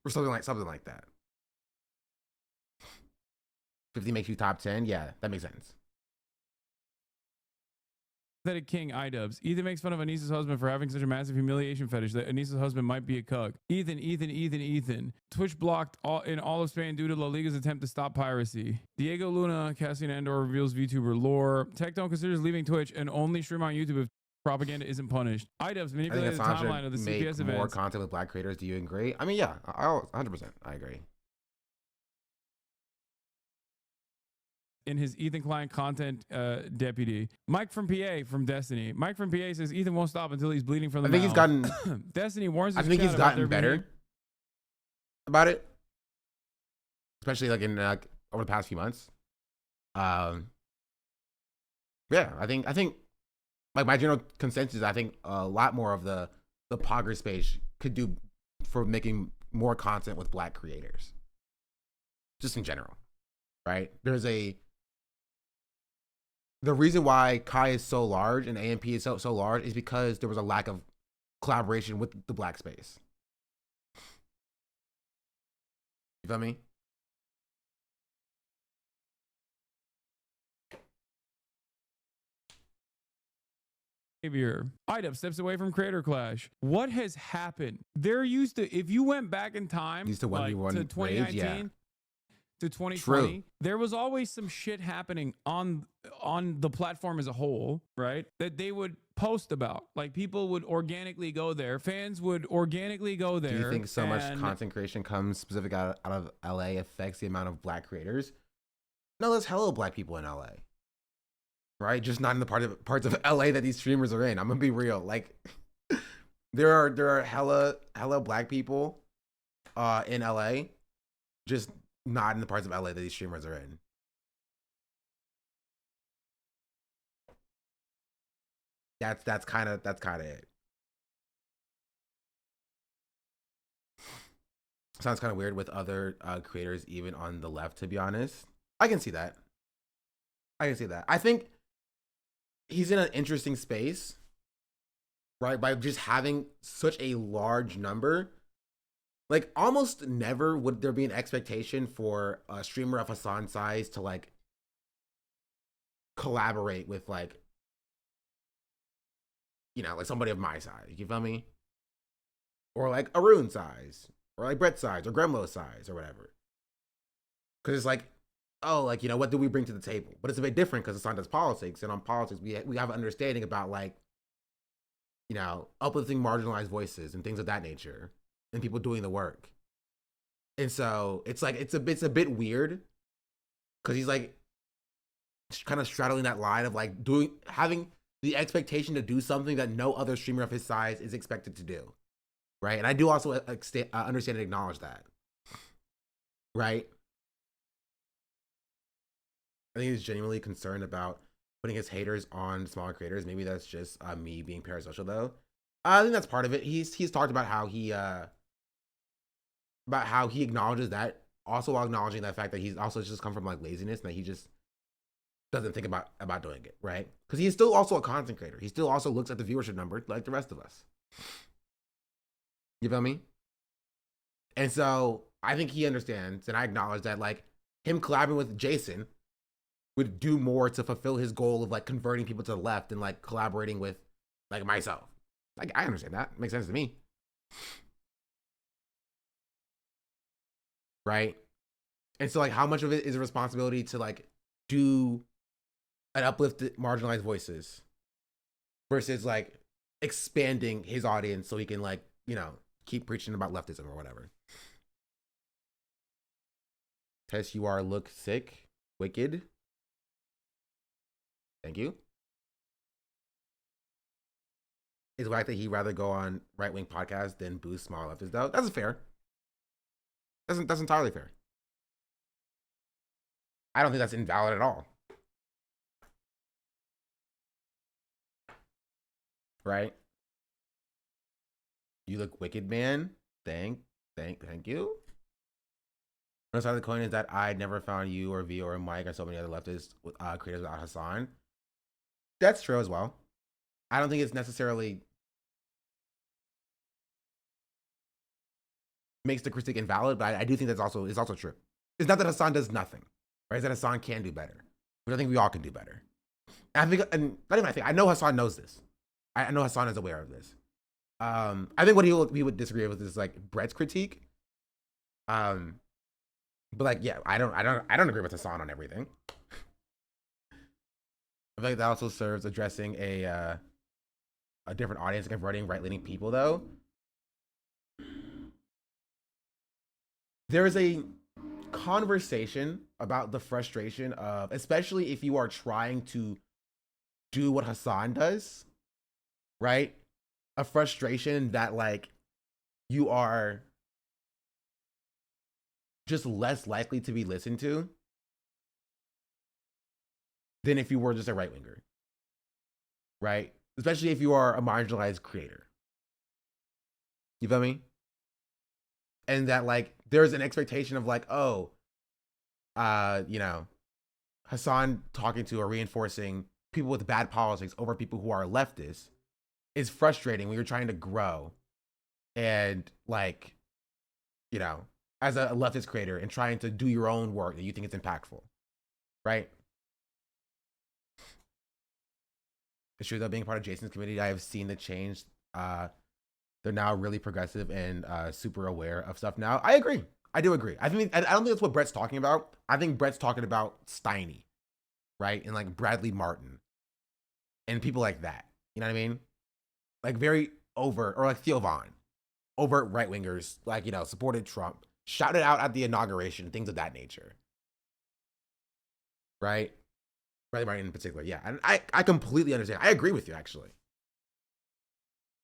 Or something like that. 50 makes you top 10. Yeah, that makes sense. Pathetic King IDubbbz. Ethan makes fun of Anissa's husband for having such a massive humiliation fetish that Anissa's husband might be a cuck. Ethan. Twitch blocked in all of Spain due to La Liga's attempt to stop piracy. Diego Luna, Cassian Andor reveals VTuber lore. Tectone considers leaving Twitch and only stream on YouTube if propaganda isn't punished. IDubbbz manipulated the timeline of the CPS events. More content with black creators. Do you agree? I mean, yeah, 100%. I agree. In his Ethan Klein content deputy. Mike from PA from Destiny. Mike from PA says Ethan won't stop until he's bleeding from the mouth. I think he's gotten Destiny warns his I think chat he's about gotten there better being about it. Especially like in over the past few months. Yeah, I think like my general consensus, I think a lot more of the Pogger space could do for making more content with black creators. Just in general, right? The reason why Kai is so large and AMP is so large is because there was a lack of collaboration with the black space. You feel me? Behavior. IDUP steps away from Creator Clash. What has happened? There used to, if you went back in time, Used to like 1v1 to 2019 rage, yeah. to 2020, True. there was always some shit happening on the platform as a whole, right? That they would post about. Like people would organically go there. Fans would organically go there. Do you think so much content creation comes specific out of LA affects the amount of black creators? No, there's hella black people in LA. Right? Just not in the parts of LA that these streamers are in. I'm gonna be real. Like there are hella black people in LA, just not in the parts of LA that these streamers are in. That's kind of it. Sounds kind of weird with other creators even on the left, to be honest. I can see that. I think he's in an interesting space, right? By just having such a large number. Like almost never would there be an expectation for a streamer of Hassan's size to like collaborate with like, you know, like somebody of my size. You feel me? Or like Arun size, or like Brett size, or Gremlo size, or whatever. Because it's like, oh, like, you know, what do we bring to the table? But it's a bit different because Hassan does politics, and on politics, we have an understanding about like, you know, uplifting marginalized voices and things of that nature, and people doing the work. And so it's like it's a bit weird because he's like kind of straddling that line of like having the expectation to do something that no other streamer of his size is expected to do, right? And I do also understand and acknowledge that, right? I think he's genuinely concerned about putting his haters on smaller creators. Maybe that's just me being parasocial, though. I think that's part of it. He's talked about how he acknowledges that, also while acknowledging that fact that he's also just come from like laziness and that he just doesn't think about doing it, right? Because he's still also a content creator. He still also looks at the viewership number like the rest of us. You feel me? And so I think he understands, and I acknowledge that like him collabing with Jason would do more to fulfill his goal of like converting people to the left and like collaborating with like myself. Like I understand that. It makes sense to me. Right? And so like how much of it is a responsibility to like do an uplift marginalized voices versus like expanding his audience so he can like, you know, keep preaching about leftism or whatever. Tess, you are look sick, wicked. Thank you. Is the fact that he'd rather go on right-wing podcasts than boost small leftists, though? That's fair. That's entirely fair. I don't think that's invalid at all. Right? You look wicked, man. Thank you. The other side of the coin is that I never found you or V or Mike or so many other leftist creators without Hassan. That's true as well. I don't think it's necessarily makes the critique invalid, but I do think that's also true. It's not that Hassan does nothing, right? It's that Hassan can do better. But I think we all can do better. And I think, and not even I think, I know Hassan knows this. I know Hassan is aware of this. I think what he would disagree with is like Brett's critique. But like, yeah, I don't agree with Hassan on everything. I feel like that also serves addressing a different audience, like converting right-leaning people, though. There is a conversation about the frustration of, especially if you are trying to do what Hassan does, right? A frustration that like you are just less likely to be listened to than if you were just a right-winger. right? Especially if you are a marginalized creator. You feel me? And that like there's an expectation of like, oh, you know, Hassan talking to or reinforcing people with bad politics over people who are leftists is frustrating when you're trying to grow and like, you know, as a leftist creator and trying to do your own work that you think is impactful, right? It's true though, being part of Jason's community, I have seen the change. They're now really progressive and super aware of stuff now. I agree. I do agree. I don't think that's what Brett's talking about. I think Brett's talking about Steiny, right? And like Bradley Martin and people like that. You know what I mean? Like very overt, or like Theo Vaughn, overt right wingers, like, you know, supported Trump, shouted out at the inauguration, things of that nature. Right? Bradley Martin in particular. Yeah. And I completely understand. I agree with you actually.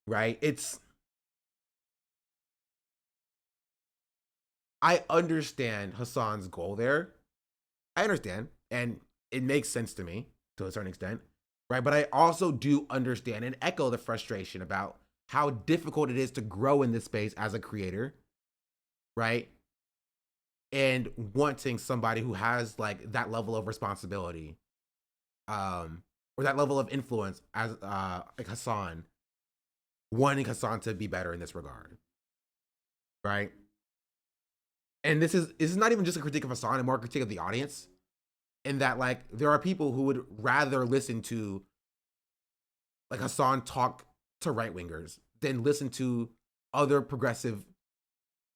Right? I understand Hassan's goal there. I understand. And it makes sense to me to a certain extent. Right. But I also do understand and echo the frustration about how difficult it is to grow in this space as a creator. Right. And wanting somebody who has like that level of responsibility, or that level of influence as like Hassan, wanting Hassan to be better in this regard. Right. And this is not even just a critique of Hassan, and more a critique of the audience. In that, like, there are people who would rather listen to like Hassan talk to right wingers than listen to other progressive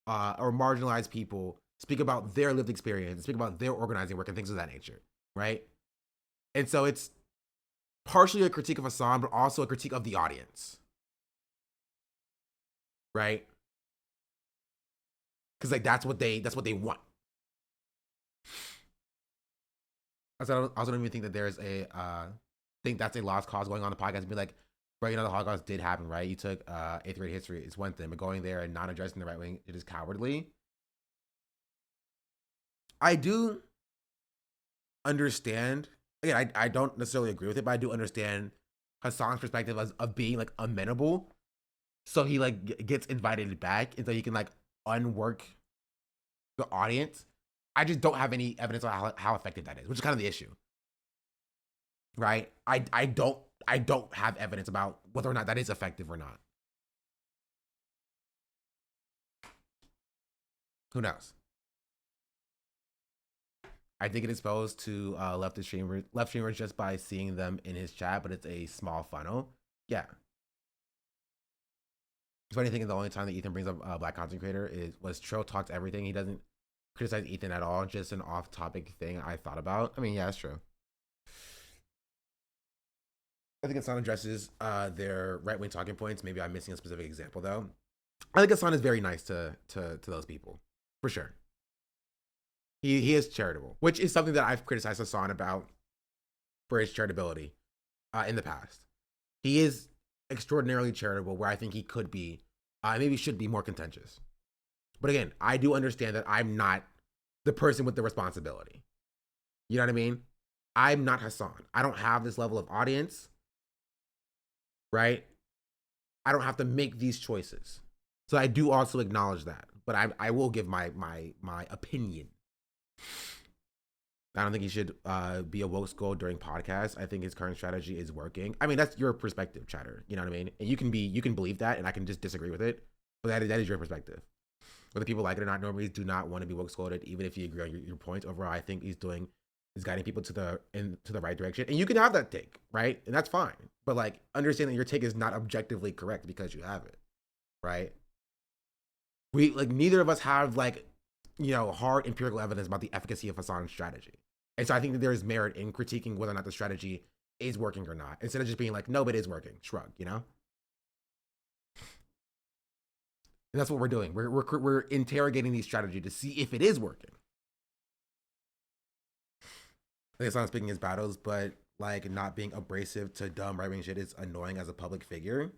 or marginalized people speak about their lived experience, speak about their organizing work and things of that nature, right? And so it's partially a critique of Hassan, but also a critique of the audience, right? Because like that's what they want. I also don't even think that there's a think that's a lost cause going on the podcast and be like, bro, you know, the Holocaust did happen, right? You took 8th grade history, it's one thing, but going there and not addressing the right wing, it is cowardly. I do understand. Again, I don't necessarily agree with it, but I do understand Hassan's perspective of being like amenable. So he like gets invited back, and so he can like unwork the audience. I just don't have any evidence on how effective that is, which is kind of the issue. Right? I don't have evidence about whether or not that is effective or not. Who knows? I think it is exposed to left streamers just by seeing them in his chat, but it's a small funnel. Yeah. It's funny thinking the only time that Ethan brings up black content creator was Trill talks everything. He doesn't criticize Ethan at all. Just an off-topic thing I thought about. I mean, yeah, that's true. I think Hassan addresses their right-wing talking points. Maybe I'm missing a specific example though. I think Hassan is very nice to those people, for sure. He is charitable, which is something that I've criticized Hassan about for his charitability in the past. He is extraordinarily charitable, where I think he could be, maybe should be more contentious. But again, I do understand that I'm not the person with the responsibility. You know what I mean? I'm not Hassan. I don't have this level of audience, right? I don't have to make these choices. So I do also acknowledge that, but I will give my opinion. I don't think he should be a woke skull during podcasts. I think his current strategy is working. I mean, that's your perspective, Chatter. You know what I mean? And you can believe that, and I can just disagree with it. But that is your perspective. Whether people like it or not, normally do not want to be woke scolded, even if you agree on your points. Overall, I think he's guiding people to the right direction. And you can have that take, right? And that's fine. But like, understand that your take is not objectively correct because you have it, right? We like neither of us have like, you know, hard empirical evidence about the efficacy of Hassan's strategy. And so I think that there is merit in critiquing whether or not the strategy is working or not, instead of just being like, no, but it is working. Shrug, you know? And that's what we're doing. We're interrogating the strategy to see if it is working. I think Hassan speaking his battles, but like not being abrasive to dumb right-wing shit is annoying as a public figure.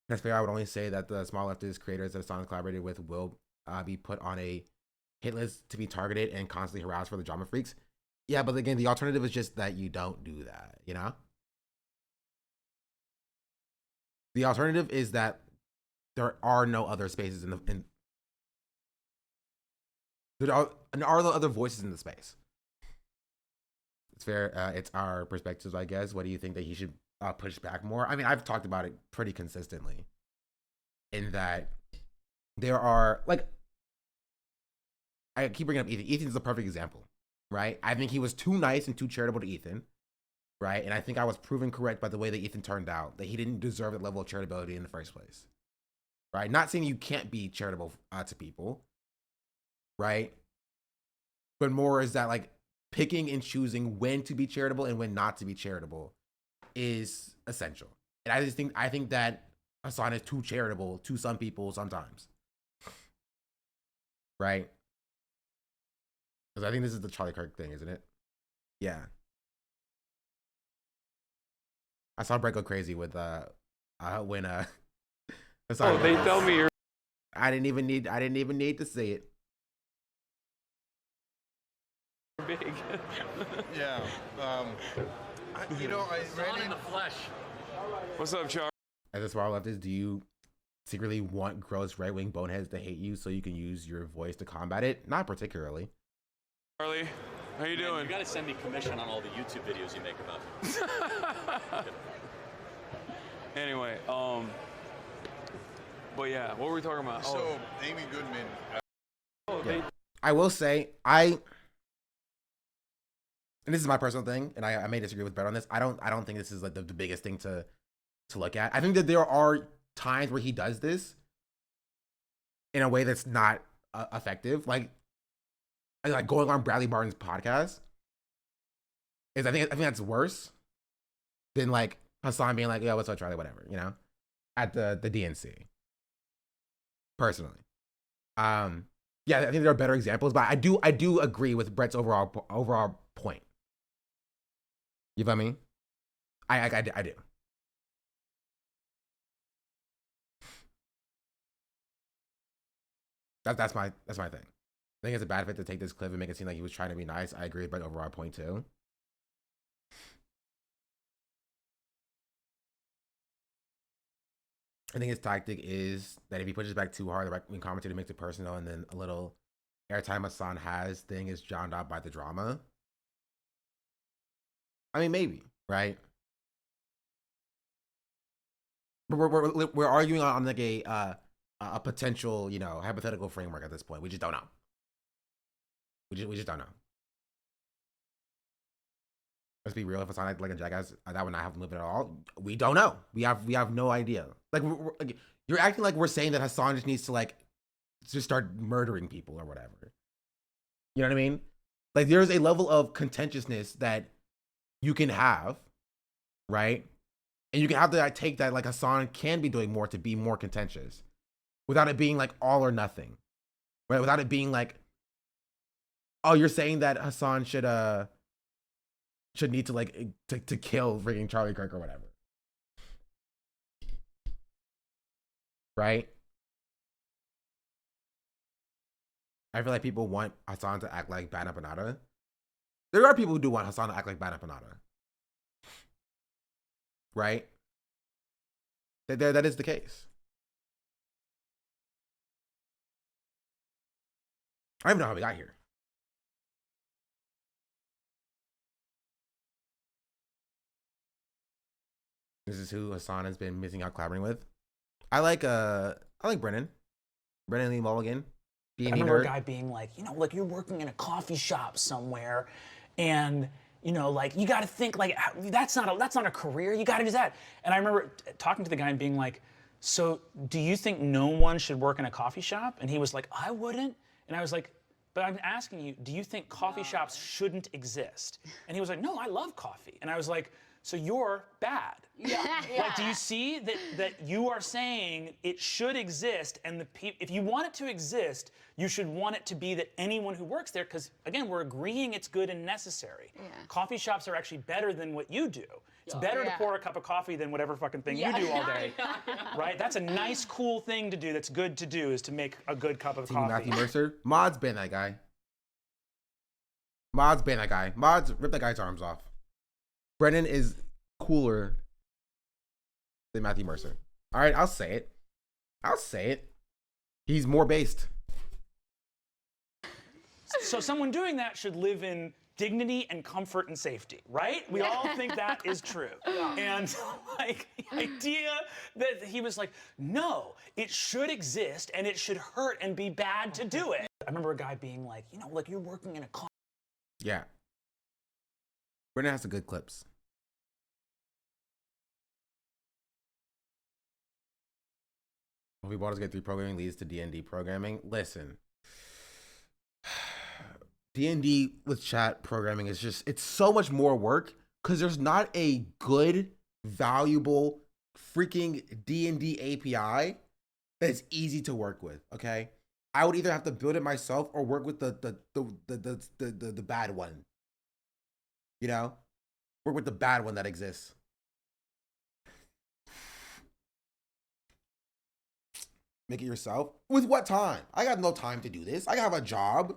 That's fair. I would only say that the small leftist creators that Hassan collaborated with will be put on a hit list to be targeted and constantly harassed for the drama freaks. Yeah, but again, the alternative is just that you don't do that, you know? The alternative is that there are no other spaces there are no other voices in the space. It's fair. It's our perspectives, I guess. What do you think that he should push back more? I mean, I've talked about it pretty consistently in that there are, like, I keep bringing up Ethan. Ethan's the perfect example, right? I think he was too nice and too charitable to Ethan, right? And I think I was proven correct by the way that Ethan turned out, that he didn't deserve that level of charitability in the first place, right? Not saying you can't be charitable to people, right? But more is that, like, picking and choosing when to be charitable and when not to be charitable is essential. And I think that Hassan is too charitable to some people sometimes, right? Because I think this is the Charlie Kirk thing, isn't it? Yeah. I saw Brett go crazy with when Hassan. Oh, they tell me you're. I didn't even need to say it. Big. Yeah. You know, I ran in the flesh. What's up, Char? As a smart leftist, do you secretly want gross right-wing boneheads to hate you so you can use your voice to combat it? Not particularly. Charlie, how you doing? You gotta send me commission on all the YouTube videos you make about me. Anyway, but yeah, what were we talking about? So, Amy Goodman. Yeah. I will say, and this is my personal thing, and I may disagree with Brett on this. I don't think this is like the biggest thing to look at. I think that there are times where he does this in a way that's not effective. Like going on Bradley Barton's podcast is I think that's worse than like Hassan being like, "Yeah, what's up, Charlie?" Whatever, you know, at the DNC. Personally, yeah, I think there are better examples, but I do agree with Brett's overall point. You feel me? I do. That's my thing. I think it's a bad fit to take this clip and make it seem like he was trying to be nice. I agree with Brett's overall point too. I think his tactic is that if he pushes back too hard, the right-wing commentator makes it personal, and then a little airtime Hassan has thing is drowned out by the drama. I mean, maybe, right? But we're arguing on like a potential, you know, hypothetical framework at this point. We just don't know. We just don't know. Let's be real. If it's not like a jackass, that would not have lived at all. We don't know. We have no idea. Like, you're acting like we're saying that Hassan just needs to like just start murdering people or whatever. You know what I mean? Like, there's a level of contentiousness that you can have, right? And you can have to take that, like, Hassan can be doing more to be more contentious without it being like all or nothing, right? Without it being like, oh, you're saying that Hassan should need to like to kill freaking Charlie Kirk or whatever, right? I feel like people want Hassan to act like Bana Panada. There are people who do want Hassan to act like Bana Panada, right? That is the case. I don't even know how we got here. This is who Hassan has been missing out collaborating with. I like Brennan Lee Mulligan. I remember a guy being like, you know, like you're working in a coffee shop somewhere, and you know, like you got to think like that's not a career. You got to do that. And I remember talking to the guy and being like, so do you think no one should work in a coffee shop? And he was like, I wouldn't. And I was like, but I'm asking you, do you think coffee shops shouldn't exist? And he was like, no, I love coffee. And I was like, so you're bad. Yeah. Like, do you see that you are saying it should exist, and if you want it to exist, you should want it to be that anyone who works there, because again, we're agreeing it's good and necessary. Yeah. Coffee shops are actually better than what you do. It's better to pour a cup of coffee than whatever fucking thing you do all day. Right? That's a nice, cool thing to do that's good to do, is to make a good cup of coffee. Matthew Mercer. Mod's been that guy. Mods ban that guy. Mods rip that guy's arms off. Brennan is cooler than Matthew Mercer. All right, I'll say it. I'll say it. He's more based. So someone doing that should live in dignity and comfort and safety, right? We all think that is true. And like the idea that he was like, no, it should exist and it should hurt and be bad to do it. I remember a guy being like, you know, like you're working in a car. Yeah. Brennan has some good clips. Hopefully Baldur's Gate 3 programming leads to D&D programming. Listen. D&D with chat programming is just, it's so much more work because there's not a good, valuable freaking D&D API that's easy to work with, okay? I would either have to build it myself or work with the bad one. You know? Work with the bad one that exists. Make it yourself? With what time? I got no time to do this. I have a job.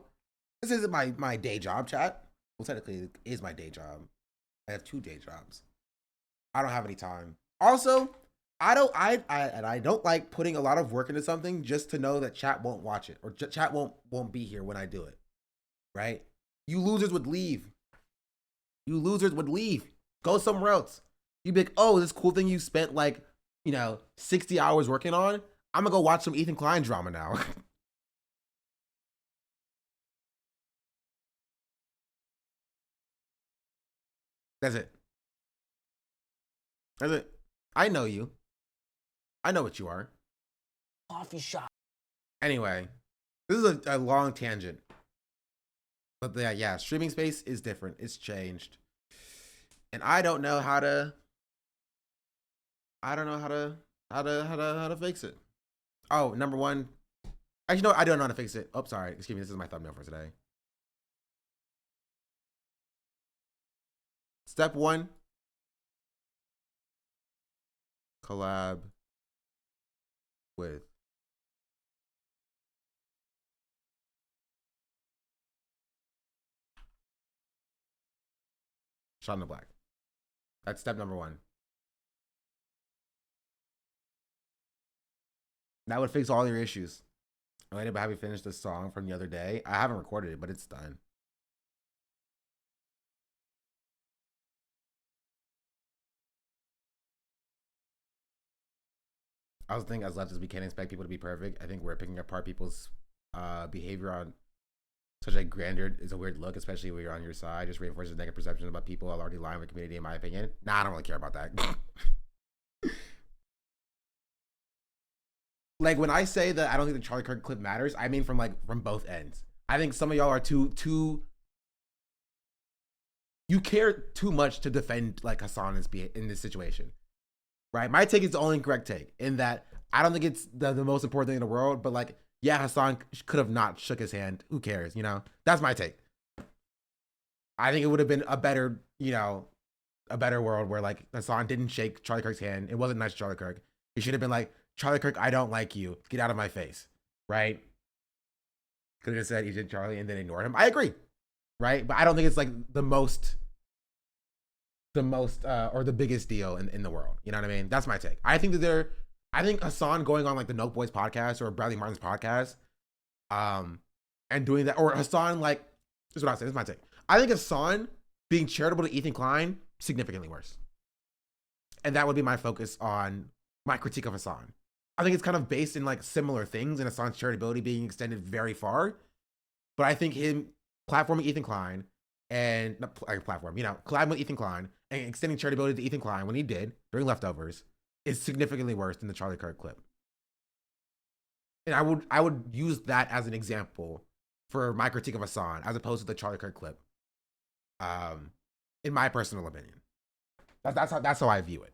This isn't my day job, chat. Well, technically, it is my day job. I have 2 day jobs. I don't have any time. Also, I don't like putting a lot of work into something just to know that chat won't watch it or chat won't be here when I do it. Right? You losers would leave. You losers would leave. Go somewhere else. You'd be like, oh, this cool thing you spent like, 60 hours working on. I'm gonna go watch some Ethan Klein drama now. That's it. That's it. I know you. I know what you are. Coffee shop. Anyway, this is a long tangent. But yeah, streaming space is different. It's changed. And I don't know how to fix it. Oh, number one. Actually, no, I don't know how to fix it. Oh, sorry. Excuse me. This is my thumbnail for today. Step 1. Collab with Shaun the Black. That's step number 1. That would fix all your issues. I ended up having finished this song from the other day. I haven't recorded it, but it's done. I was thinking as leftists, we can't expect people to be perfect. I think we're picking apart people's behavior on such a grandeur is a weird look, especially when you're on your side. Just reinforces negative perception about people already lying with the community, in my opinion. Nah, I don't really care about that. Like when I say that I don't think the Charlie Kirk clip matters, I mean from both ends. I think some of y'all are too you care too much to defend like Hassan in this situation. Right? My take is the only correct take in that I don't think it's the most important thing in the world, but like, yeah, Hassan could have not shook his hand. Who cares? That's my take. I think it would have been a better world where like Hassan didn't shake Charlie Kirk's hand. It wasn't nice to Charlie Kirk. He should have been like, Charlie Kirk, I don't like you. Get out of my face. Right? Could have just said he did Charlie and then ignored him. I agree. Right? But I don't think it's like the most or the biggest deal in the world. You know what I mean? That's my take. I think Hassan going on like the Nope Boys podcast or Bradley Martin's podcast, and doing that, or Hassan like, this is what I say. This is my take. I think Hassan being charitable to Ethan Klein significantly worse, and that would be my focus on my critique of Hassan. I think it's kind of based in like similar things, and Hassan's charitability being extended very far, but I think him platforming Ethan Klein and not platform, collabing with Ethan Klein and extending charitability to Ethan Klein when he did during Leftovers is significantly worse than the Charlie Kirk clip. And I would use that as an example for my critique of Hassan as opposed to the Charlie Kirk clip. In my personal opinion. That's how I view it.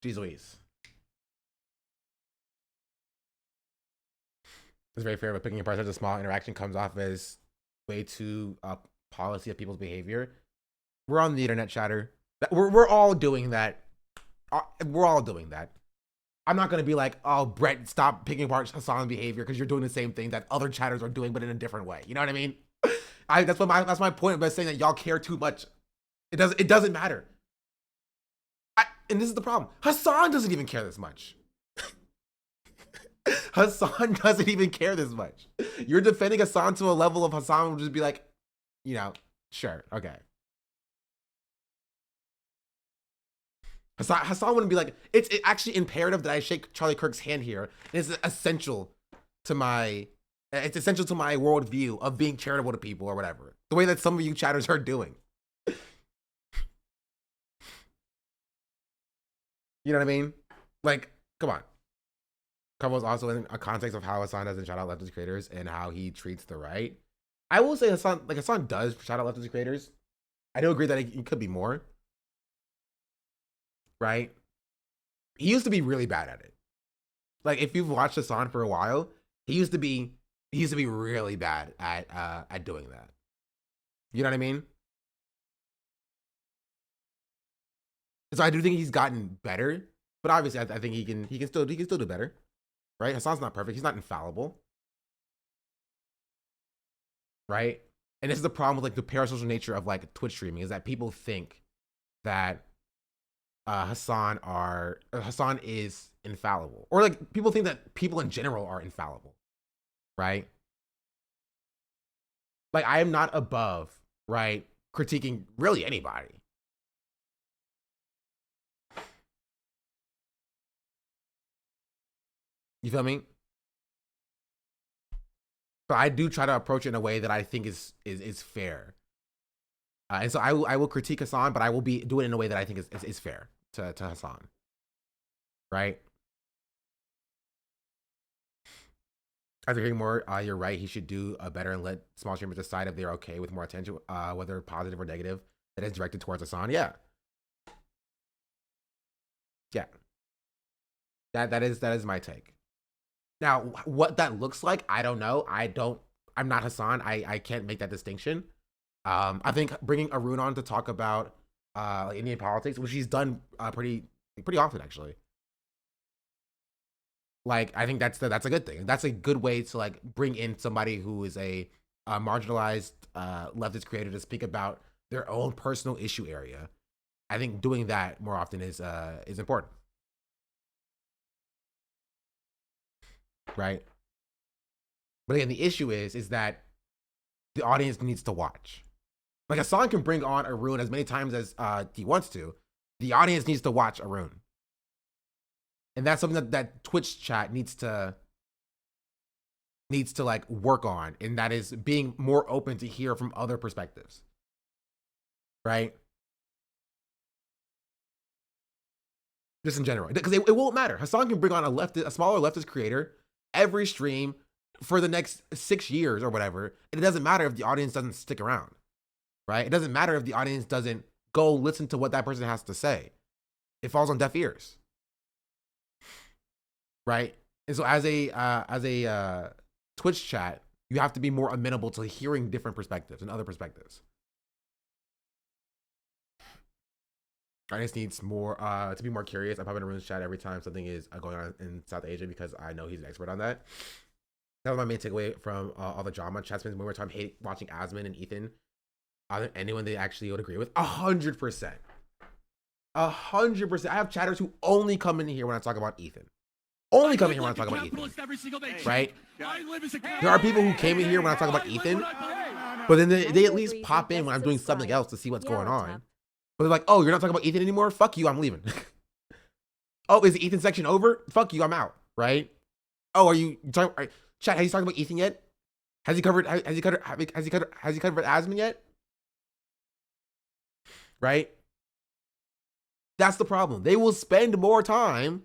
Jeez Louise. It's very fair, but picking apart such a small interaction comes off as way too policy of people's behavior. We're on the internet, chatter. We're all doing that. We're all doing that. I'm not gonna be like, oh, Brett, stop picking apart Hassan's behavior because you're doing the same thing that other chatters are doing, but in a different way. You know what I mean? That's my point by saying that y'all care too much. It doesn't matter. And this is the problem. Hassan doesn't even care this much. Hassan doesn't even care this much. You're defending Hassan to a level of Hassan will just be like, you know, sure, okay. Hassan wouldn't be like, it's actually imperative that I shake Charlie Kirk's hand here. It's essential to my worldview of being charitable to people or whatever. The way that some of you chatters are doing. You know what I mean? Like, come on. Covers also in a context of how Hassan doesn't shout out leftist creators and how he treats the right. I will say Hassan does shout out leftist creators. I do agree that he could be more. Right? He used to be really bad at it. Like, if you've watched Hassan for a while, he used to be really bad at doing that. You know what I mean? So I do think he's gotten better, but obviously I think he can still do better. Right? Hassan's not perfect. He's not infallible. Right? And this is the problem with like the parasocial nature of like Twitch streaming is that people think that Hassan is infallible, or like people think that people in general are infallible, right? Like I am not above, right, critiquing really anybody. You feel me? But I do try to approach it in a way that I think is fair. And so I will critique Hassan, but I will do it in a way that I think is fair to Hassan. Right? After hearing more, you're right. He should do better and let small streamers decide if they're okay with more attention, whether positive or negative, that is directed towards Hassan. Yeah. Yeah. That is my take. Now, what that looks like, I don't know. I'm not Hassan. I can't make that distinction. I think bringing Arun on to talk about Indian politics, which he's done pretty often actually. Like I think that's a good thing. That's a good way to like bring in somebody who is a marginalized leftist creator to speak about their own personal issue area. I think doing that more often is important. Right? But again, the issue is that the audience needs to watch. Like Hassan can bring on Arun as many times as he wants to. The audience needs to watch Arun. And that's something that Twitch chat needs to like work on. And that is being more open to hear from other perspectives. Right? Just in general. Because it won't matter. Hassan can bring on a smaller leftist creator every stream for the next 6 years or whatever. And it doesn't matter if the audience doesn't stick around. Right? It doesn't matter if the audience doesn't go listen to what that person has to say. It falls on deaf ears. Right? And so as a Twitch chat, you have to be more amenable to hearing different perspectives and other perspectives. Audience needs more to be more curious. I pop in a room's chat every time something is going on in South Asia because I know he's an expert on that. That was my main takeaway from all the drama. Chat spends more time watching Asmin and Ethan than anyone they actually would agree with. 100%. 100%. I have chatters who only come in here when I talk about Ethan. Only come in here when I talk about Ethan. Right? There are people who came in here when I talk about Ethan, but then they at least pop in when I'm doing something else to see what's going on. But they're like, oh, you're not talking about Ethan anymore? Fuck you, I'm leaving. Oh, is the Ethan section over? Fuck you, I'm out. Right? Oh, are you talking? Chat, has he talked about Ethan yet? Has he covered Asmin yet? Right? That's the problem. They will spend more time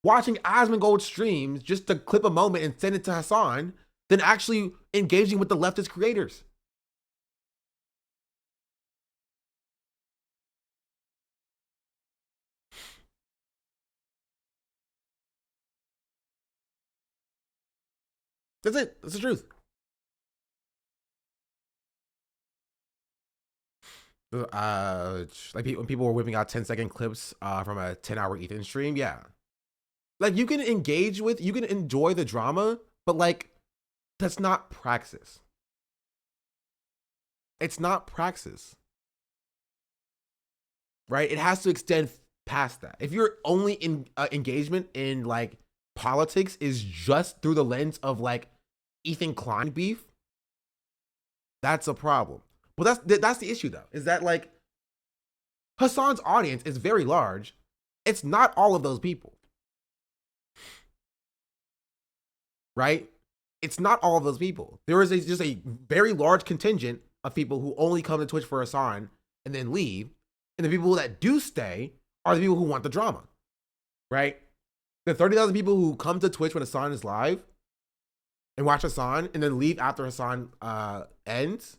watching Asmongold streams just to clip a moment and send it to Hassan than actually engaging with the leftist creators. That's it. That's the truth. Like when people were whipping out 10-second clips from a 10-hour Ethan stream, yeah. Like you can engage with, you can enjoy the drama, but like that's not praxis. It's not praxis. Right? It has to extend past that. If your only engagement in like politics is just through the lens of like Ethan Klein beef, that's a problem. But that's the issue though, is that like Hassan's audience is very large. It's not all of those people. Right? It's not all of those people. There is just a very large contingent of people who only come to Twitch for Hassan and then leave. And the people that do stay are the people who want the drama. Right? The 30,000 people who come to Twitch when Hassan is live and watch Hassan and then leave after Hassan ends,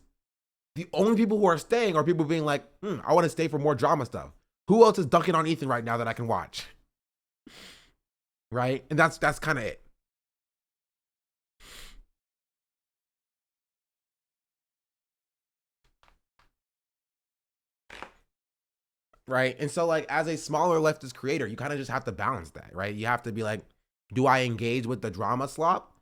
the only people who are staying are people being like, I want to stay for more drama stuff. Who else is dunking on Ethan right now that I can watch? Right? And that's kind of it. Right? And so like as a smaller leftist creator, you kind of just have to balance that, right? You have to be like, do I engage with the drama slop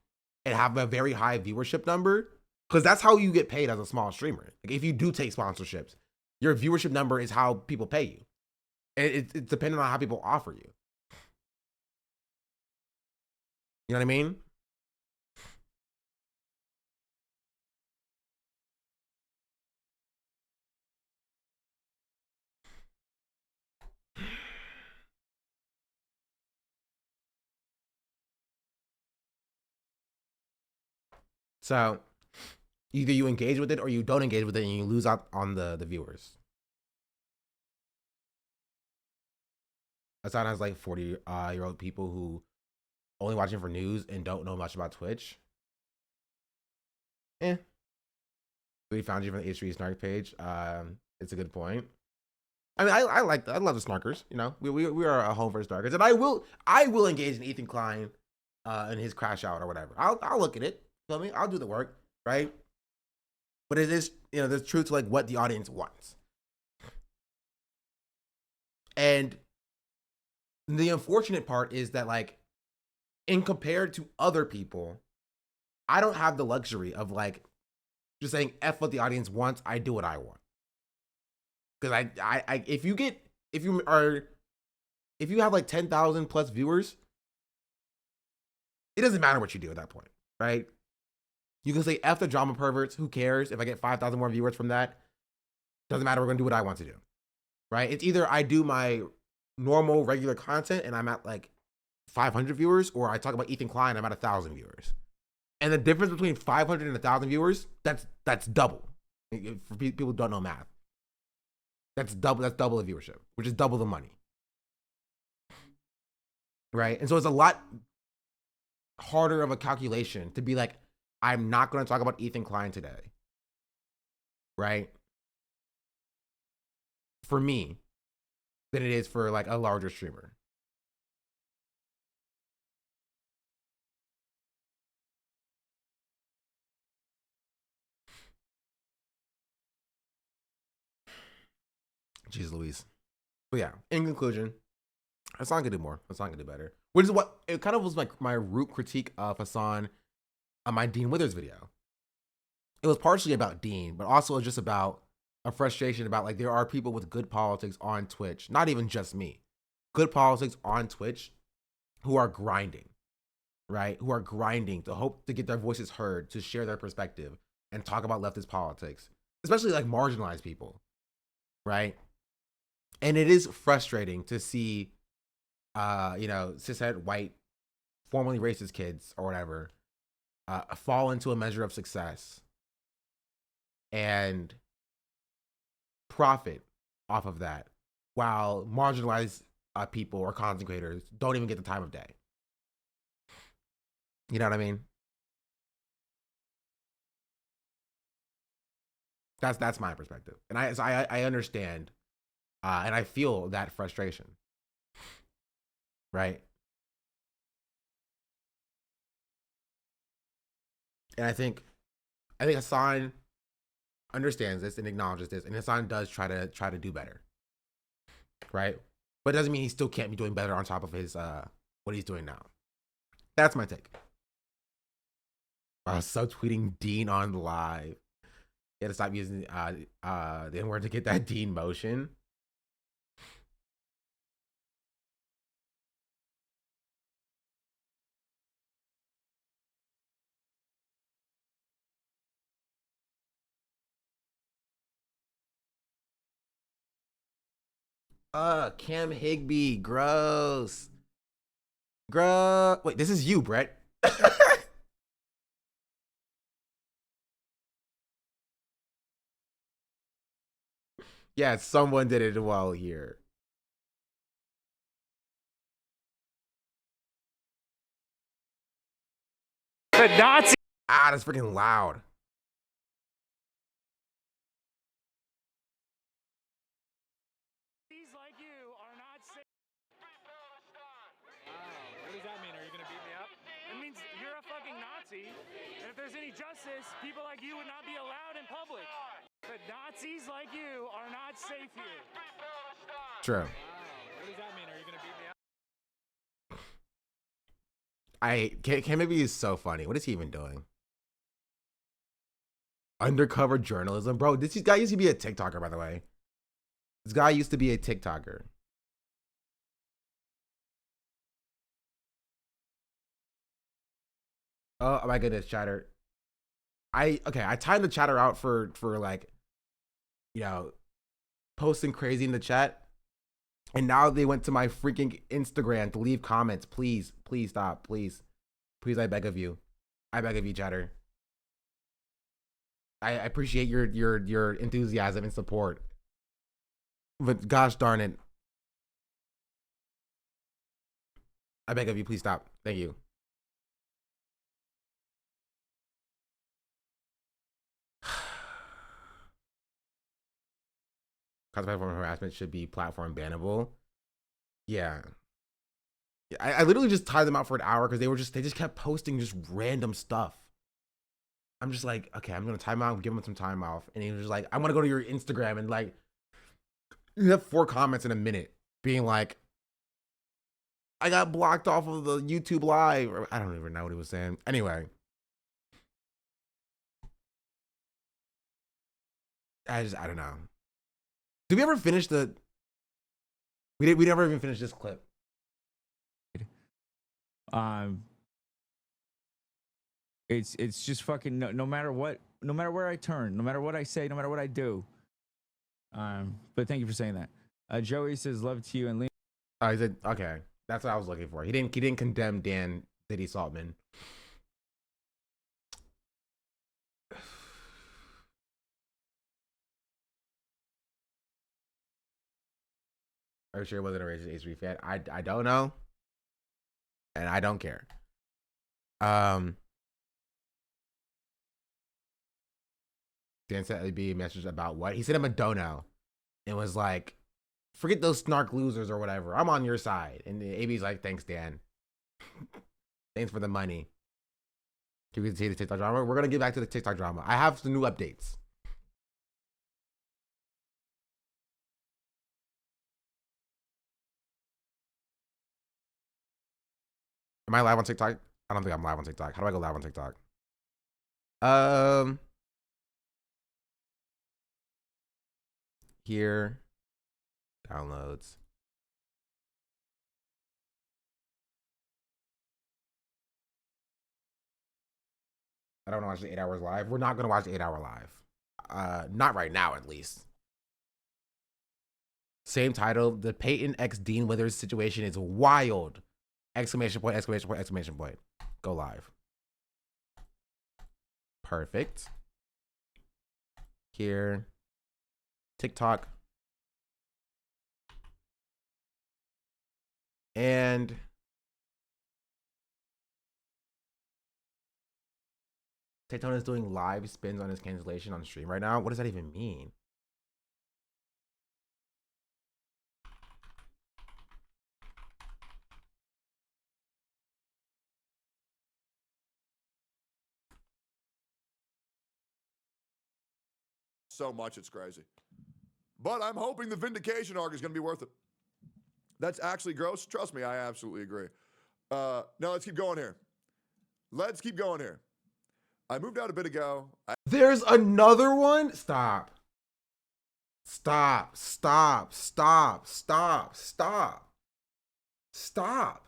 and have a very high viewership number? Because that's how you get paid as a small streamer. Like if you do take sponsorships, your viewership number is how people pay you. It's dependent on how people offer you. You know what I mean? So either you engage with it or you don't engage with it and you lose out on the viewers. Asana has like 40-year-old people who only watching for news and don't know much about Twitch. We found you from the H3 Snark page. It's a good point. I mean, I love the snarkers. You know, we are a home for snarkers, and I will engage in Ethan Klein, in his crash out or whatever. I'll look at it. Feel me? I'll do the work, right? But it is, you know, there's truth to like what the audience wants, and the unfortunate part is that like, in compared to other people, I don't have the luxury of like just saying F what the audience wants. I do what I want. Because if you have like 10,000 plus viewers, it doesn't matter what you do at that point, right? You can say F the drama perverts. Who cares if I get 5,000 more viewers from that? Doesn't matter. We're gonna do what I want to do, right? It's either I do my normal regular content and I'm at like 500 viewers, or I talk about Ethan Klein, I'm at 1,000 viewers. And the difference between 500 and 1,000 viewers, that's double. For people who don't know math, that's double the viewership, which is double the money, right? And so it's a lot harder of a calculation to be like, I'm not going to talk about Ethan Klein today, right? For me, than it is for like a larger streamer. Jeez Louise. But yeah, in conclusion, Hassan could do more. Hassan could do better. Which is what, it kind of was like my root critique of Hassan on my Dean Withers video. It was partially about Dean, but also just about a frustration about like there are people with good politics on Twitch, not even just me. Good politics on Twitch who are grinding, right? Who are grinding to hope to get their voices heard, to share their perspective and talk about leftist politics, especially like marginalized people, right? And it is frustrating to see, you know, cishet white, formerly racist kids or whatever, fall into a measure of success and profit off of that, while marginalized people or content creators don't even get the time of day. You know what I mean? That's my perspective, and I understand. And I feel that frustration, right? And I think Hassan understands this and acknowledges this, and Hassan does try to do better, right? But it doesn't mean he still can't be doing better on top of his what he's doing now. That's my take. Subtweeting Dean on live. You had to stop using the N-word to get that Dean motion. Cam Higby, gross. Wait, this is you, Brett. Yeah, someone did it well here. The Nazi. Ah, that's freaking loud. Like you are not safe. What does that mean? Are you gonna beat me up? It means you're a fucking Nazi, and if there's any justice, people like you would not be allowed in public. The Nazis like you are not safe here. True. What does that mean? Are you gonna beat me up? Cam Higby is so funny. What is he even doing? Undercover journalism, bro. This guy used to be a TikToker, by the way. This guy used to be a TikToker. Oh my goodness, chatter. I timed the chatter out for like, you know, posting crazy in the chat. And now they went to my freaking Instagram to leave comments. Please stop. Please, I beg of you. I beg of you, chatter. I appreciate your enthusiasm and support. But gosh darn it. I beg of you, please stop. Thank you. Cosplay form of harassment should be platform bannable. Yeah. I literally just tied them out for an hour because they just kept posting just random stuff. I'm just like, okay, I'm gonna time out and give him some time off. And he was just like, I want to go to your Instagram, and like, you have 4 comments in a minute being like, I got blocked off of the YouTube live. Or I don't even know what he was saying. Anyway. I don't know. Did we ever finish the? We never even finished this clip. It's just fucking no matter what, no matter where I turn, no matter what I say, no matter what I do. But thank you for saying that. Joey says love to you and Liam. Oh, he said okay. That's what I was looking for. He didn't condemn Dan Diddy Saltman. Are you sure it wasn't a racist H3 fan? I don't know. And I don't care. Dan sent AB a message about what? He sent him a dono and was like, forget those snark losers or whatever. I'm on your side. And AB's like, thanks, Dan. Thanks for the money. Can we see the TikTok drama? We're going to get back to the TikTok drama. I have some new updates. Am I live on TikTok? I don't think I'm live on TikTok. How do I go live on TikTok? Here. Downloads. I don't want to watch the 8 hours live. We're not going to watch the 8 hour live. Not right now, at least. Same title. The Peyton X Dean Withers situation is wild. Exclamation point, exclamation point, exclamation point. Go live. Perfect. Here. TikTok. And Taytona is doing live spins on his cancellation on stream right now. What does that even mean? So much, it's crazy. But I'm hoping the vindication arc is going to be worth it. That's actually gross. Trust me, I absolutely agree. No, let's keep going here. Let's keep going here. I moved out a bit ago. There's another one? Stop. Stop. Stop. Stop. Stop. Stop. Stop.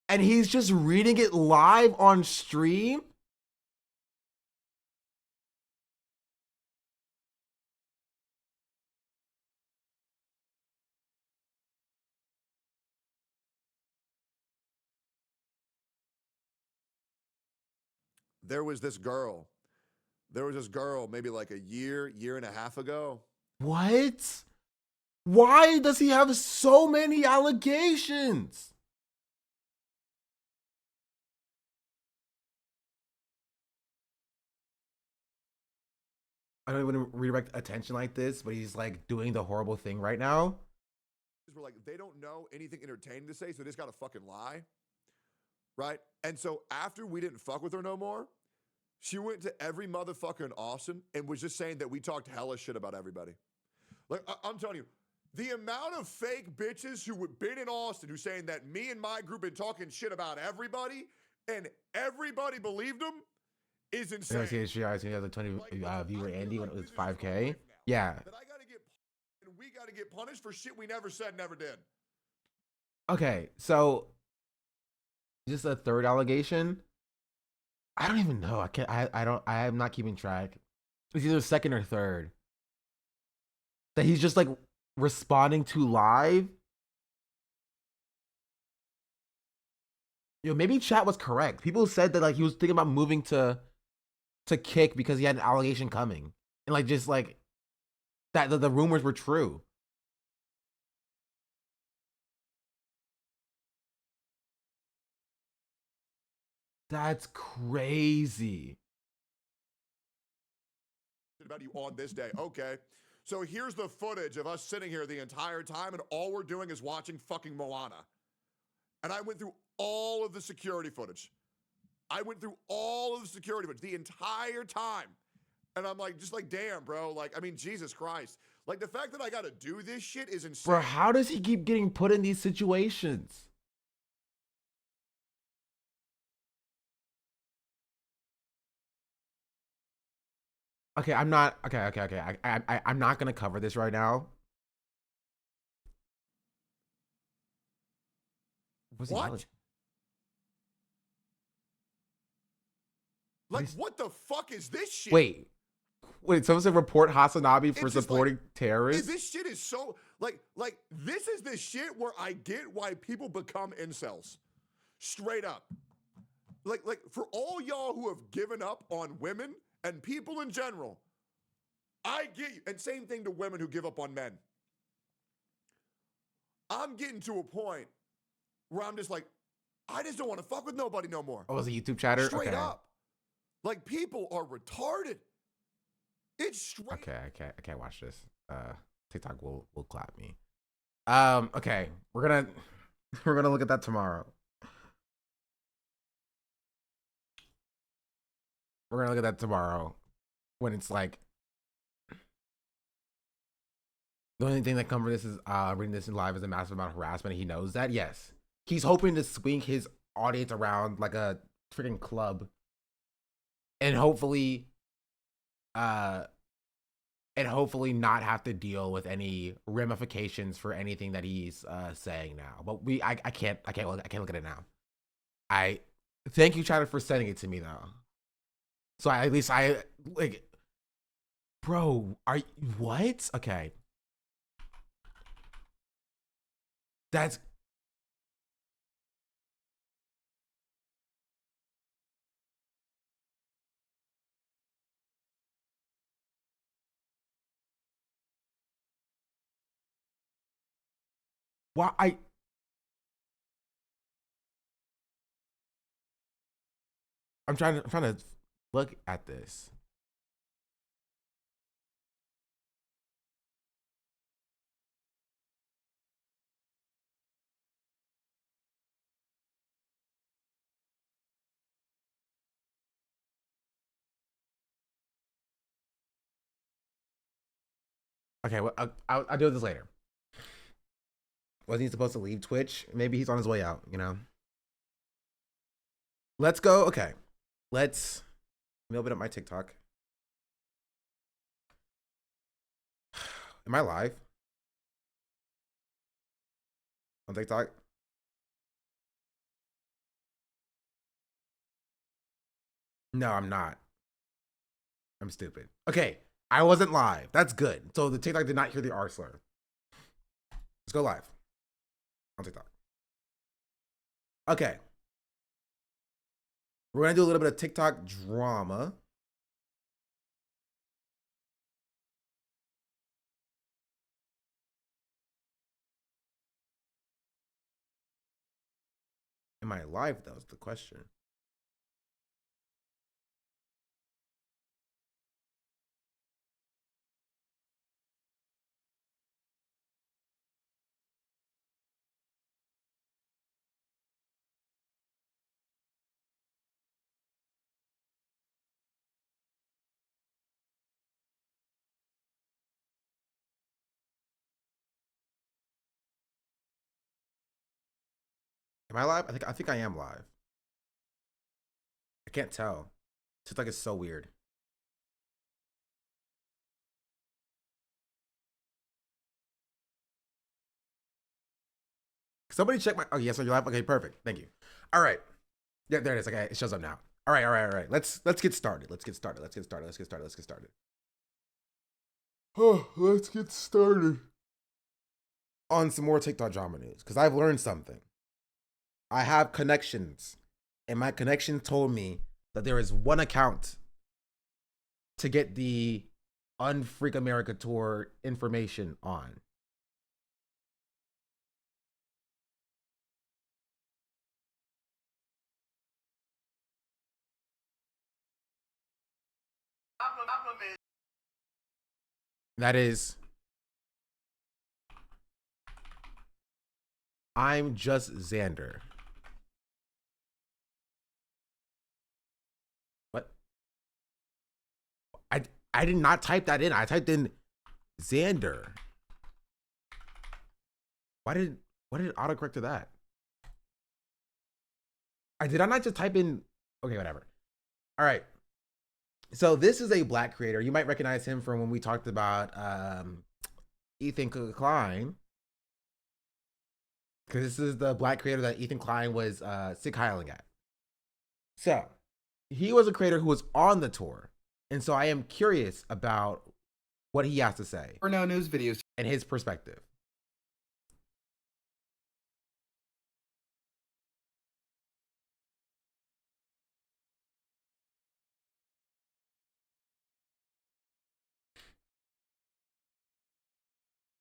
And he's just reading it live on stream? There was this girl. Maybe like a year and a half ago. What? Why does he have so many allegations? I don't even redirect attention like this, but he's like doing the horrible thing right now. We're like, they don't know anything entertaining to say, so they just got to fucking lie. Right? And so after we didn't fuck with her no more, she went to every motherfucker in Austin and was just saying that we talked hella shit about everybody. Like, I'm telling you, the amount of fake bitches who have been in Austin who saying that me and my group been talking shit about everybody and everybody believed them is insane. He has a 20 viewer Andy when it was 5K. Yeah. That we got to get punished for shit we never said, never did. Okay, so just a third allegation. I don't even know. I am not keeping track. It's either second or third. That he's just like responding to live. Maybe chat was correct. People said that like he was thinking about moving to Kick because he had an allegation coming. And like just like that the rumors were true. That's crazy. About you on this day. Okay. So here's the footage of us sitting here the entire time, and all we're doing is watching fucking Moana. And I went through all of the security footage. The entire time. And I'm like, just like, damn, bro. Like, I mean, Jesus Christ. Like, the fact that I got to do this shit is insane. Bro, how does he keep getting put in these situations? Okay, I'm not. Okay. I'm not gonna cover this right now. What? Like, what the fuck is this shit? Wait, someone said report Hasanabi for supporting terrorists? This shit is so like this is the shit where I get why people become incels. Straight up. Like for all y'all who have given up on women and people in general, I get you. And same thing to women who give up on men. I'm getting to a point where I'm just like, I just don't want to fuck with nobody no more. Oh, was it YouTube chatter? Straight Okay. up. Like, people are retarded. It's straight. Okay, I can't watch this. TikTok will clap me. Okay, we're gonna look at that tomorrow. We're gonna look at that tomorrow when it's like the only thing that comes from this is reading this in live is a massive amount of harassment. And he knows that. Yes, he's hoping to swing his audience around like a freaking club, and hopefully not have to deal with any ramifications for anything that he's saying now. But I can't look at it now. I thank you, Chatter, for sending it to me though. So at least I like, bro. Are you what? Okay, that's. Why I'm trying to look at this. Okay, well, I'll deal with this later. Wasn't he supposed to leave Twitch? Maybe he's on his way out, you know? Let's go. Okay. Let me open up my TikTok. Am I live on TikTok? No, I'm not. I'm stupid. Okay, I wasn't live. That's good. So the TikTok did not hear the R slur. Let's go live on TikTok. Okay. We're going to do a little bit of TikTok drama. Am I live, though, is the question. Am I live? I think I am live. I can't tell. TikTok is so weird. Somebody check my. Oh, yes, are you live? Okay, perfect. Thank you. All right. Yeah, there it is. Okay, it shows up now. All right. Let's get started. Let's get started. Oh, let's get started on some more TikTok drama news because I've learned something. I have connections, and my connection told me that there is one account to get the Unfreak America Tour information on. That is, I'm just Xander. What? I did not type that in. I typed in Xander. Why did it autocorrect to that? Did I not just type in? Okay, whatever. All right. So this is a black creator. You might recognize him from when we talked about Ethan Klein, because this is the black creator that Ethan Klein was sick hiling at. So he was a creator who was on the tour, and so I am curious about what he has to say For now news videos and his perspective.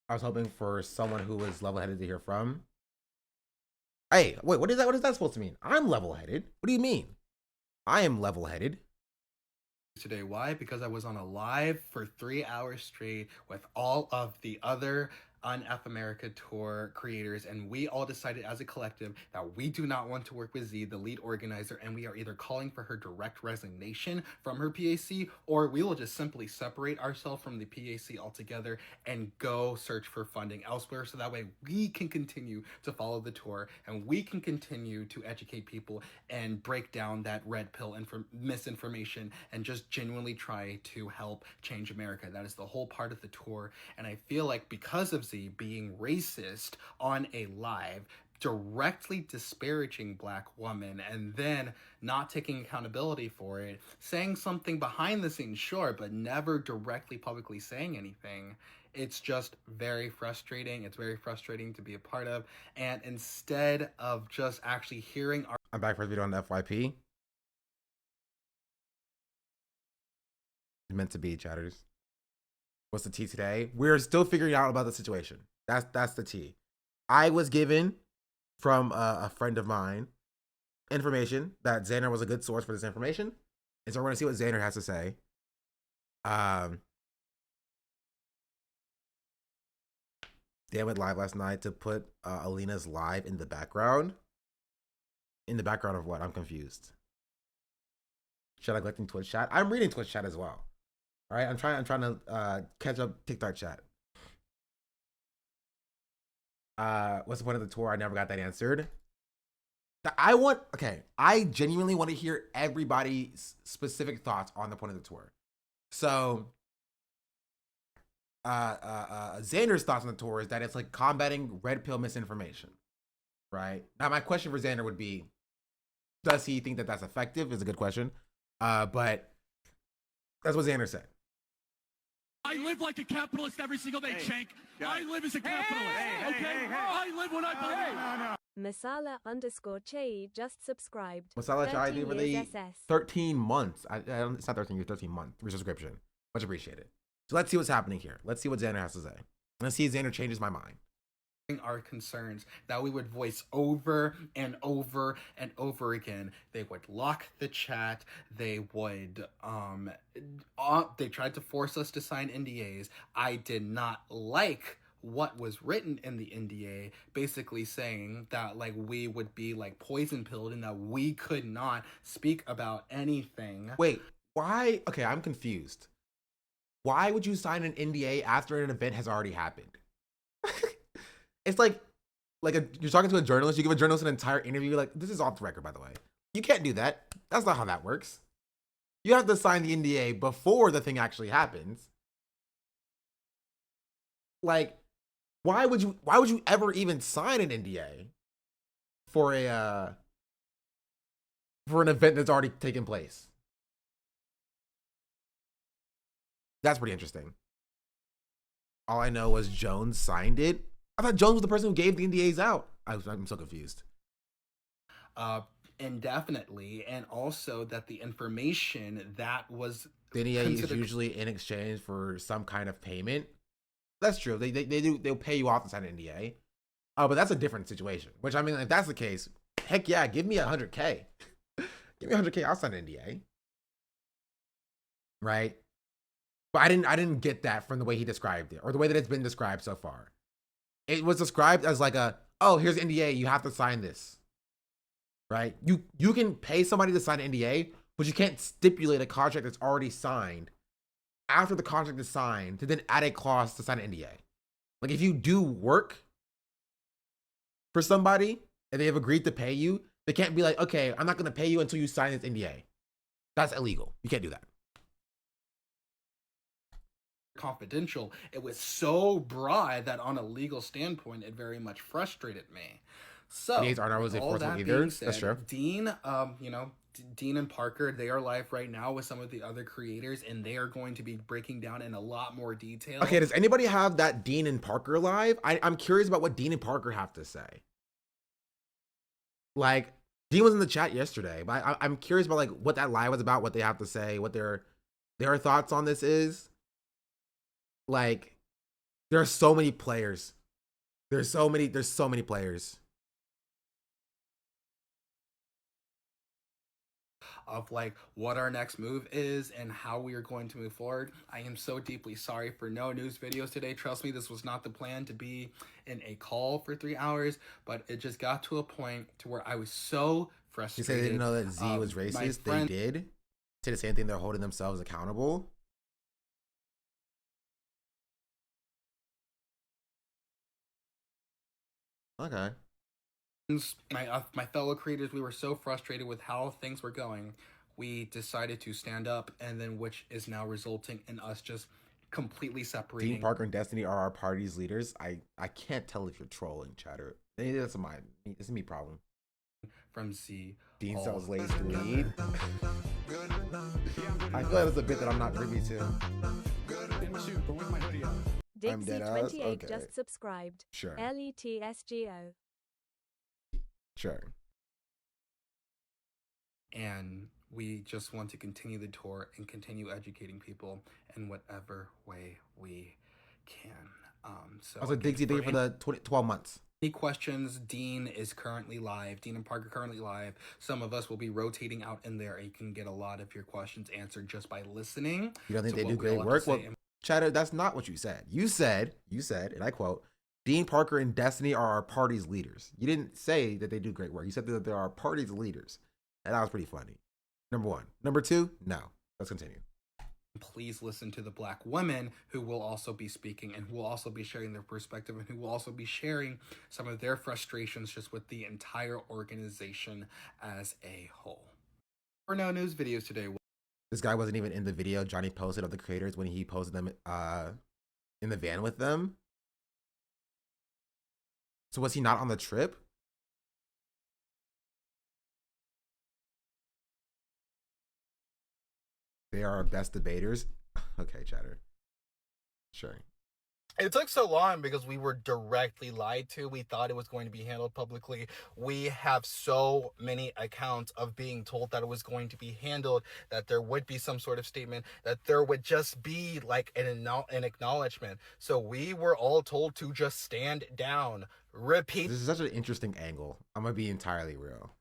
I was hoping for someone who was level-headed to hear from. Hey, wait, what is that? What is that supposed to mean? I'm level-headed. What do you mean? I am level-headed. today. Why? Because I was on a live for 3 hours straight with all of the other Unf America Tour creators, and we all decided as a collective that we do not want to work with Z, the lead organizer, and we are either calling for her direct resignation from her PAC, or we will just simply separate ourselves from the PAC altogether and go search for funding elsewhere, so that way we can continue to follow the tour and we can continue to educate people and break down that red pill misinformation and just genuinely try to help change America. That is the whole part of the tour, and I feel like because of Z being racist on a live, directly disparaging black women, and then not taking accountability for it, saying something behind the scenes, sure, but never directly publicly saying anything. It's just very frustrating. It's very frustrating to be a part of. And instead of just actually hearing our... I'm back for the video on the FYP. It's meant to be, chatters. What's the tea today? We're still figuring out about the situation. That's the tea. I was given from a friend of mine information that Xander was a good source for this information, and so we're gonna see what Xander has to say. Dan went live last night to put Alina's live in the background. In the background of what? I'm confused. Should I collect in Twitch chat? I'm reading Twitch chat as well. All right, I'm trying to catch up TikTok chat. What's the point of the tour? I never got that answered. I genuinely want to hear everybody's specific thoughts on the point of the tour. So, Xander's thoughts on the tour is that it's like combating red pill misinformation, right? Now, my question for Xander would be, does he think that that's effective? Is a good question. But that's what Xander said. I live like a capitalist every single day, Chank. I live as a capitalist, okay? I live when I believe. Masala_Chai just subscribed. Masala Chai, 13 for years the SS. 13 months. It's not 13 years, 13 month resubscription. Much appreciated. So let's see what's happening here. Let's see what Xander has to say. Let's see if Xander changes my mind. Our concerns that we would voice over and over and over again. They would lock the chat. They would they tried to force us to sign NDAs. I did not like what was written in the NDA, basically saying that like we would be like poison pilled and that we could not speak about anything. Wait, why? Okay, I'm confused. Why would you sign an NDA after an event has already happened? It's like you're talking to a journalist, you give a journalist an entire interview, like, this is off the record, by the way. You can't do that. That's not how that works. You have to sign the NDA before the thing actually happens. Like, why would you ever even sign an NDA for an event that's already taken place? That's pretty interesting. All I know was Jones signed it. I thought Jones was the person who gave the NDAs out. I'm so confused. Indefinitely, and also that the information that was the NDA is usually in exchange for some kind of payment. That's true. They'll pay you off to sign an NDA. But that's a different situation. Which, I mean, if that's the case, heck yeah, give me $100K. Give me $100K, I'll sign an NDA. Right? But I didn't get that from the way he described it, or the way that it's been described so far. It was described as like oh, here's an NDA, you have to sign this. Right? You can pay somebody to sign an NDA, but you can't stipulate a contract that's already signed after the contract is signed to then add a clause to sign an NDA. Like, if you do work for somebody and they have agreed to pay you, they can't be like, okay, I'm not going to pay you until you sign this NDA. That's illegal. You can't do that. Confidential. It was so broad that on a legal standpoint, it very much frustrated me. So, NDAs aren't always enforceable either. That's true. Dean, Dean and Parker, they are live right now with some of the other creators, and they are going to be breaking down in a lot more detail. Okay, does anybody have that Dean and Parker live? I'm curious about what Dean and Parker have to say. Like, Dean was in the chat yesterday, but I'm curious about like what that live was about, what they have to say, what their thoughts on this is. Like, there are so many players. There's so many players. Of like what our next move is and how we are going to move forward. I am so deeply sorry for no news videos today. Trust me, this was not the plan to be in a call for 3 hours, but it just got to a point to where I was so frustrated. You say they didn't know that Z was racist? They did. Say the same thing. They're holding themselves accountable. Okay. My fellow creators, we were so frustrated with how things were going, we decided to stand up, and then which is now resulting in us just completely separating. Dean, Parker, and Destiny are our party's leaders. I can't tell if you're trolling, chatter. Maybe that's this is me problem. From Z. Dean sells lays to lead. I feel like that's a bit that I'm not privy to. Dixie28 just subscribed. Sure. LETSGO. Sure. And we just want to continue the tour and continue educating people in whatever way we can. Also, Dixie, thank you for the 12 months. Any questions? Dean is currently live. Dean and Parker currently live. Some of us will be rotating out in there, and you can get a lot of your questions answered just by listening. You don't think they do great work? Well, Chatter, that's not what you said. You said, and I quote, Dean, Parker, and Destiny are our party's leaders. You didn't say that they do great work. You said that they're our party's leaders. And that was pretty funny. Number one. Number two, no. Let's continue. please listen to the Black women who will also be speaking and who will also be sharing their perspective and who will also be sharing some of their frustrations just with the entire organization as a whole. For No News videos today. This guy wasn't even in the video Johnny posted of the creators when he posted them in the van with them. So was he not on the trip? They are our best debaters. Okay, chatter. Sure. It took so long because we were directly lied to. We thought it was going to be handled publicly. We have so many accounts of being told that it was going to be handled, that there would be some sort of statement, that there would just be like an acknowledgement. So we were all told to just stand down, repeat. This is such an interesting angle. I'm gonna be entirely real.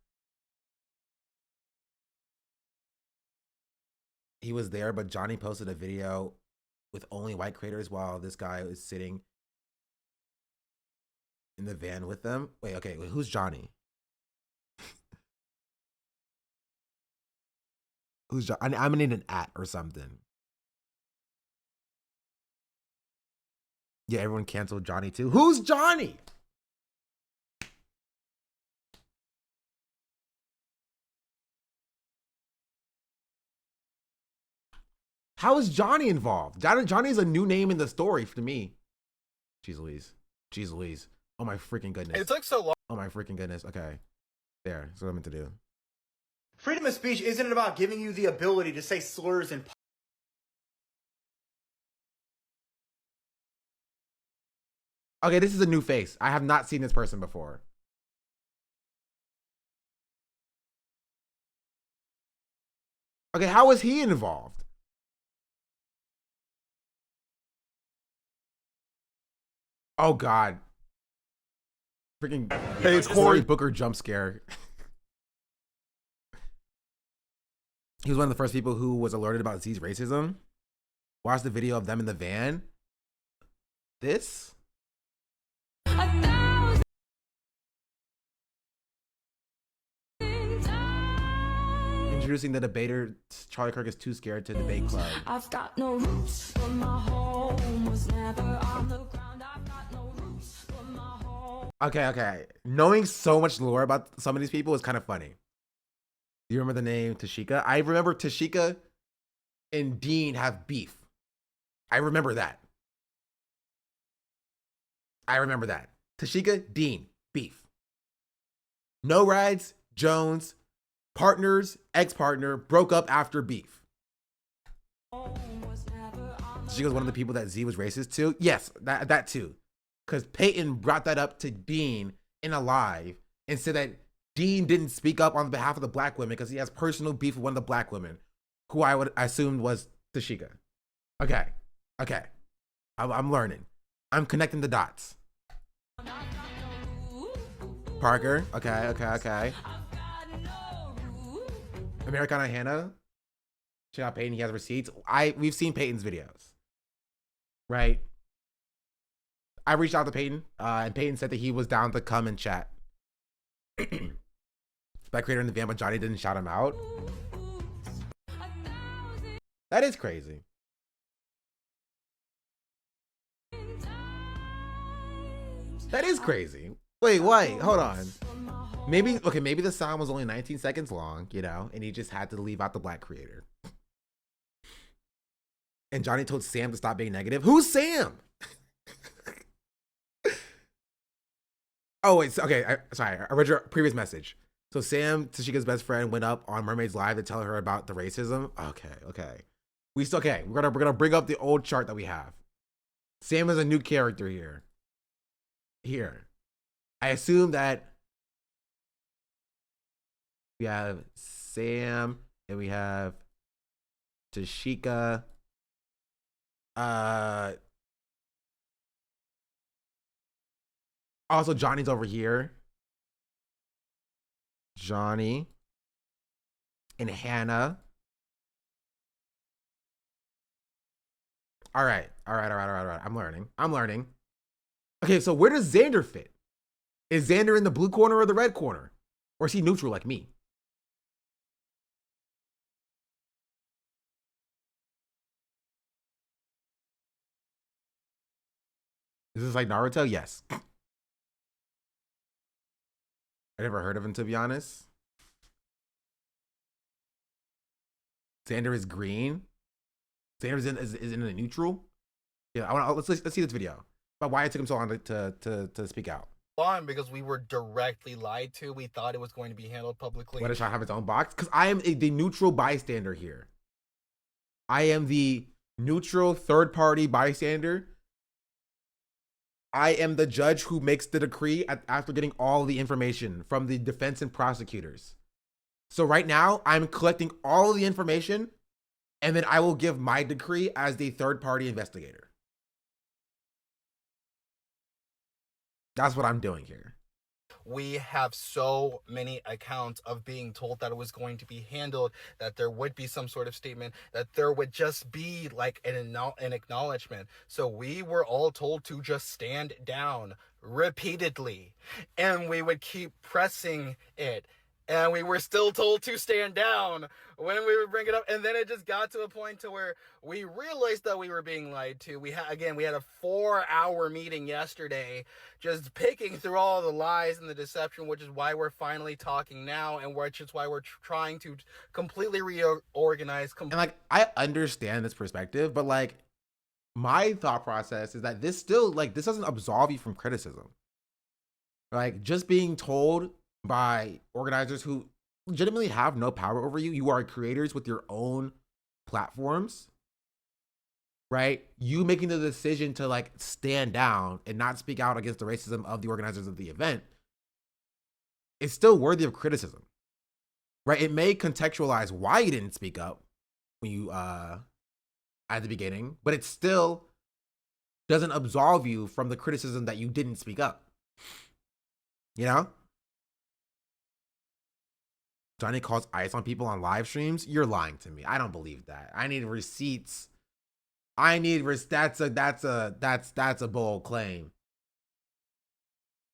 He was there, but Johnny posted a video with only white creators while this guy is sitting in the van with them. Wait, okay, wait, who's Johnny? Who's Johnny? I'm gonna need an @ or something. Yeah, everyone canceled Johnny too. Who's Johnny? How is Johnny involved? Johnny's a new name in the story to me. Jeez Louise. Jeez Louise. Oh my freaking goodness. It took so long. Oh my freaking goodness. Okay. There. That's what I meant to do. Freedom of speech isn't about giving you the ability to say slurs and Okay, this is a new face. I have not seen this person before. Okay, how is he involved? Oh God. Freaking Hey, it's Corey Booker jump scare. He was one of the first people who was alerted about Z's racism. Watched the video of them in the van. This? Introducing the debater, Charlie Kirk is too scared to debate club. I've got no roots, but my home was never on the ground. I've got no roots, but my home. Okay. Knowing so much lore about some of these people is kind of funny. Do you remember the name Tashika? I remember Tashika and Dean have beef. I remember that. Tashika, Dean, beef. No Rides, Jones, partners, ex-partner, broke up after beef. Tashika was one of the people that Z was racist to. Yes, that too. Because Peyton brought that up to Dean in a live and said that Dean didn't speak up on behalf of the black women because he has personal beef with one of the black women, who I would assume was Tashika. Okay. I'm learning. I'm connecting the dots. Parker. Okay. Americana Hannah. Check out Peyton. He has receipts. We've seen Peyton's videos. Right? I reached out to Peyton, and Peyton said that he was down to come and chat. Black creator in the van, but Johnny didn't shout him out. That is crazy. Wait, hold on. Maybe the sound was only 19 seconds long, and he just had to leave out the black creator. And Johnny told Sam to stop being negative. Who's Sam? Oh, wait, okay, sorry, I read your previous message. So Sam, Tashika's best friend, went up on Mermaid's Live to tell her about the racism. Okay. We're gonna bring up the old chart that we have. Sam is a new character here. I assume that we have Sam and we have Tashika. Also, Johnny's over here. Johnny and Hannah. All right. I'm learning. Okay, so where does Xander fit? Is Xander in the blue corner or the red corner? Or is he neutral like me? Is this like Naruto? Yes. I never heard of him, to be honest. Xander is green. Xander is in a neutral. Yeah, let's see this video about why it took him so long to speak out. Because we were directly lied to. We thought it was going to be handled publicly. Why does Sean have his own box? Because I am the neutral bystander here. I am the neutral third-party bystander. I am the judge who makes the decree after getting all the information from the defense and prosecutors. So right now, I'm collecting all the information, and then I will give my decree as the third-party investigator. That's what I'm doing here. We have so many accounts of being told that it was going to be handled, that there would be some sort of statement, that there would just be like an acknowledgement. So we were all told to just stand down repeatedly, and we would keep pressing it. And we were still told to stand down when we would bring it up. And then it just got to a point to where we realized that we were being lied to. We had a 4-hour meeting yesterday just picking through all the lies and the deception, which is why we're finally talking now, and which is why we're trying to completely reorganize. And like, I understand this perspective, but like, my thought process is that this still, like, this doesn't absolve you from criticism. Like, just being told by organizers who legitimately have no power over you. You are creators with your own platforms, right? You making the decision to like stand down and not speak out against the racism of the organizers of the event is still worthy of criticism, right? It may contextualize why you didn't speak up when you at the beginning, but it still doesn't absolve you from the criticism that you didn't speak up. You know? Johnny calls ice on people on live streams. You're lying to me. I don't believe that. I need receipts. That's a bold claim.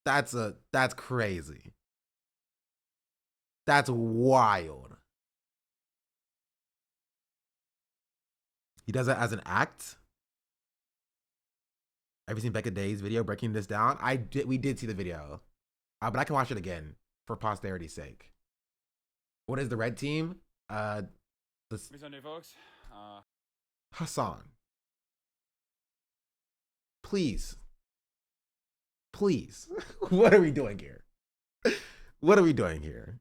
That's crazy. That's wild. He does that as an act. Have you seen Becca Day's video breaking this down? We did see the video, but I can watch it again for posterity's sake. What is the red team? Happy Sunday, folks. Hassan. Please. What are we doing here? What are we doing here?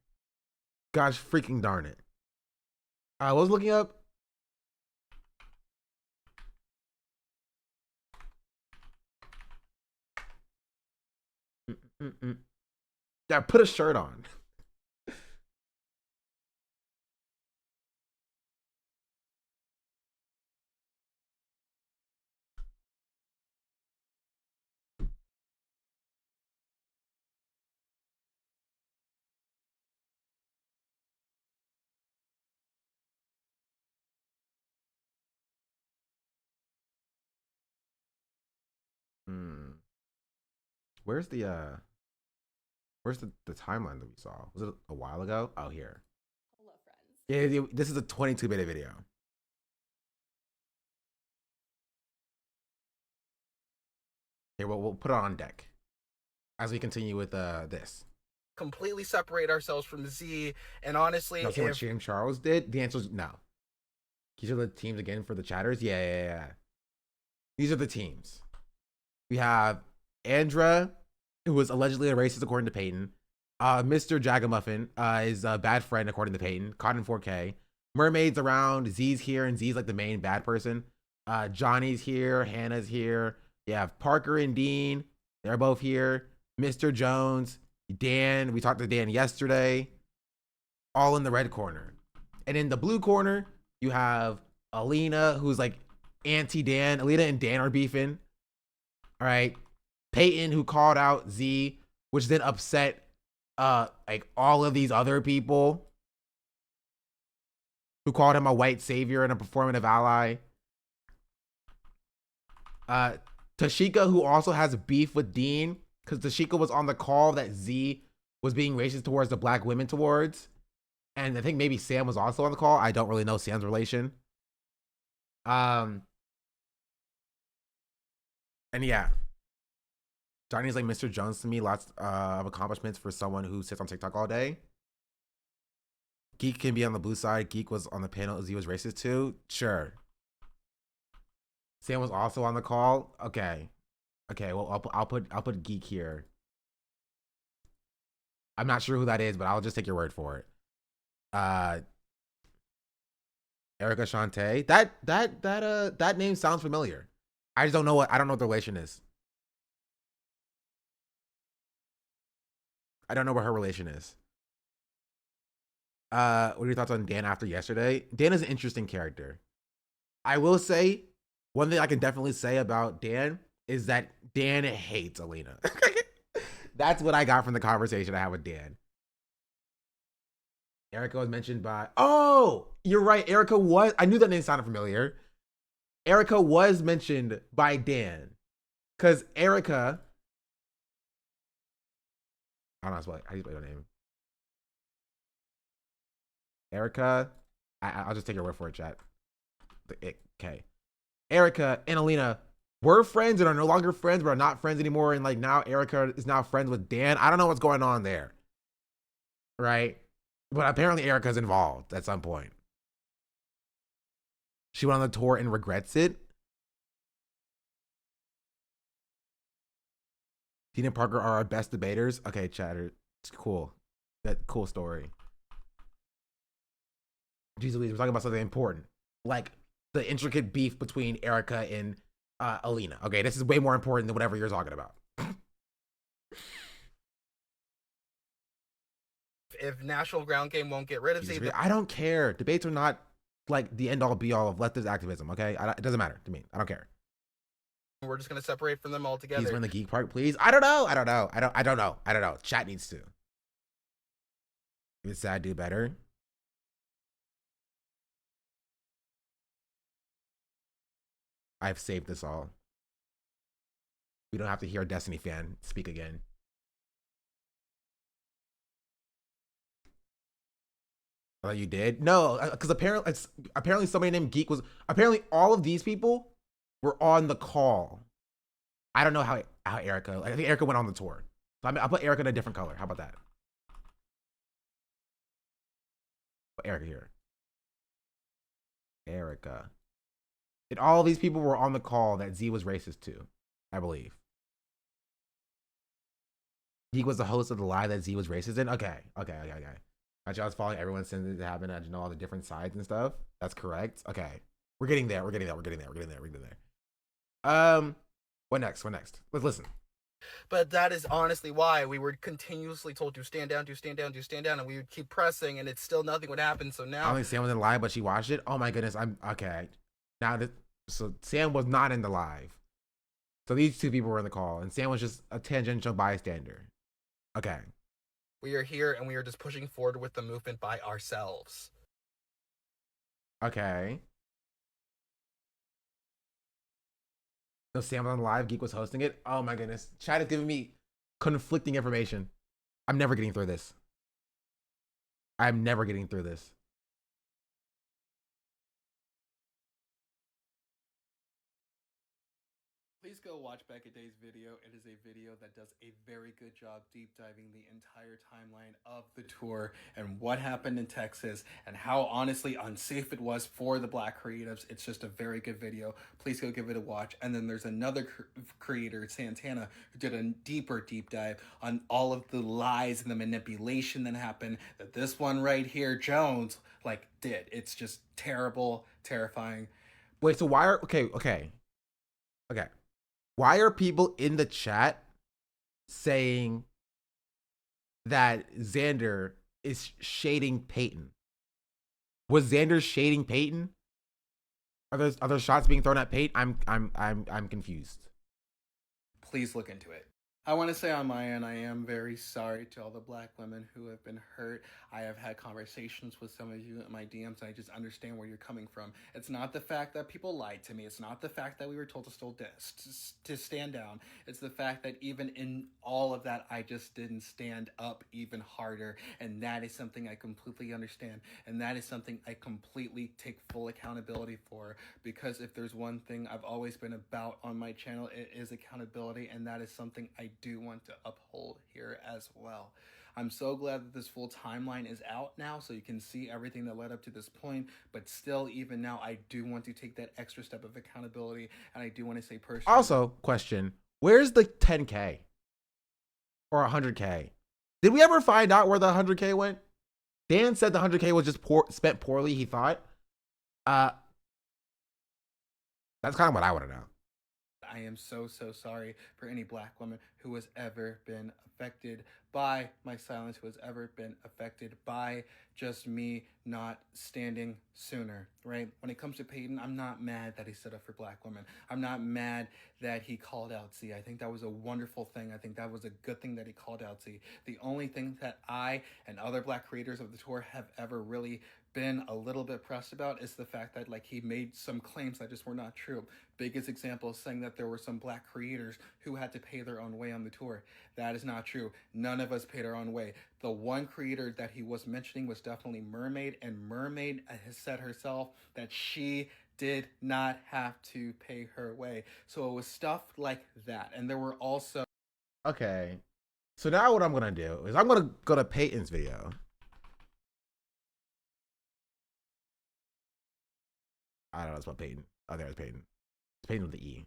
Gosh freaking darn it. I was looking up. Yeah, put a shirt on. Where's the timeline that we saw? Was it a while ago? Oh, here. Hello, friends. Yeah, this is a 22-minute video. Here, we'll put it on deck as we continue with this. Completely separate ourselves from Z, and honestly, See what James Charles did? The answer is no. These are the teams again for the chatters. Yeah. These are the teams. We have Andra, who was allegedly a racist according to Peyton. Mr. Jagamuffin is a bad friend according to Peyton. Cotton 4K. Mermaid's around. Z's here, and Z's like the main bad person. Johnny's here. Hannah's here. You have Parker and Dean. They're both here. Mr. Jones. Dan. We talked to Dan yesterday. All in the red corner. And in the blue corner, you have Alina, who's like anti-Dan. Alina and Dan are beefing. All right. Peyton, who called out Z, which then upset like all of these other people who called him a white savior and a performative ally. Tashika, who also has beef with Dean, because Tashika was on the call that Z was being racist towards the black women towards. And I think maybe Sam was also on the call. I don't really know Sam's relation. And yeah. Johnny's like Mr. Jones to me. Lots of accomplishments for someone who sits on TikTok all day. Geek can be on the blue side. Geek was on the panel. Z was racist too. Sure. Sam was also on the call. Okay. Well, I'll put Geek here. I'm not sure who that is, but I'll just take your word for it. Erica Shantae. That name sounds familiar. I just don't know what the relation is. I don't know what her relation is. What are your thoughts on Dan after yesterday? Dan is an interesting character. I will say, one thing I can definitely say about Dan is that Dan hates Alina. That's what I got from the conversation I had with Dan. Erica was mentioned by... Oh, you're right. Erica was... I knew that name sounded familiar. Erica was mentioned by Dan. Because Erica... I don't know how do you spell her name. Erica... I'll just take your word for it, chat. Okay. Erica and Alina were friends and are no longer friends, but are not friends anymore. And like now Erica is now friends with Dan. I don't know what's going on there. Right? But apparently Erica's involved at some point. She went on the tour and regrets it. Tina and Parker are our best debaters. Okay, chatter. It's cool. That cool story. Jeez Louise, we're talking about something important. Like the intricate beef between Erica and Alina. Okay, this is way more important than whatever you're talking about. If National Ground Game won't get rid of Z, I don't care. Debates are not like the end all be all of leftist activism. Okay, it doesn't matter to me. I don't care. we're just gonna separate from them altogether. Please win the geek part, please. I don't know. I don't know. Chat needs to. If it's sad, do better. I've saved this all. We don't have to hear a Destiny fan speak again. Oh, you did? No, because apparently somebody named Geek was... Apparently all of these people were on the call. I don't know how Erica... I think Erica went on the tour. So I'll put Erica in a different color. How about that? Put Erica here. Erica. And all of these people were on the call that Z was racist to, I believe. Geek was the host of the live that Z was racist in? Okay. I was following everyone since it happened. I know all the different sides and stuff. That's correct. Okay. We're getting there. What next? Let's listen. But that is honestly why we were continuously told to stand down, and we would keep pressing, and it's still nothing would happen. So now... I don't think Sam was in the live, but she watched it. Oh my goodness. Okay. So Sam was not in the live. So these two people were in the call, and Sam was just a tangential bystander. Okay. We are here, and we are just pushing forward with the movement by ourselves. Okay. So Sam was on live, Geek was hosting it. Oh my goodness. Chat is giving me conflicting information. I'm never getting through this. Please go watch Becca Day's video. It is a video that does a very good job deep diving the entire timeline of the tour and what happened in Texas and how honestly unsafe it was for the black creatives. It's just a very good video. Please go give it a watch. And then there's another creator, Santana, who did a deeper deep dive on all of the lies and the manipulation that happened that this one right here, Jones, did. It's just terrible, terrifying. Wait, so why are... Okay. Why are people in the chat saying that Xander is shading Peyton? Was Xander shading Peyton? Are there shots being thrown at Peyton? I'm confused. Please look into it. I want to say on my end, I am very sorry to all the black women who have been hurt. I have had conversations with some of you in my DMs, and I just understand where you're coming from. It's not the fact that people lied to me. It's not the fact that we were told to stand down. It's the fact that even in all of that, I just didn't stand up even harder, and that is something I completely understand, and that is something I completely take full accountability for, because if there's one thing I've always been about on my channel, it is accountability, and that is something I do want to uphold here as well. I'm so glad that this full timeline is out now so you can see everything that led up to this point, but still, even now, I do want to take that extra step of accountability, and I do want to say personally. Also, question, where's the 10K or 100K? Did we ever find out where the 100K went? Dan said the 100K was just spent poorly, he thought. That's kind of what I want to know. I am so sorry for any Black woman who has ever been affected by my silence, who has ever been affected by just me not standing sooner, right? When it comes to Peyton, I'm not mad that he stood up for Black women. I'm not mad that he called out Z. I think that was a wonderful thing. I think that was a good thing that he called out Z. The only thing that I and other Black creators of the tour have ever really been a little bit pressed about is the fact that like he made some claims that just were not true. Biggest example is saying that there were some Black creators who had to pay their own way on the tour. That is not true. None of us paid our own way. The one creator that he was mentioning was definitely Mermaid, and Mermaid has said herself that she did not have to pay her way. So it was stuff like that. And there were also... Okay. So now what I'm going to do is I'm going to go to Peyton's video. I don't know, it's about Peyton. Oh, there's Peyton. It's Peyton with the E.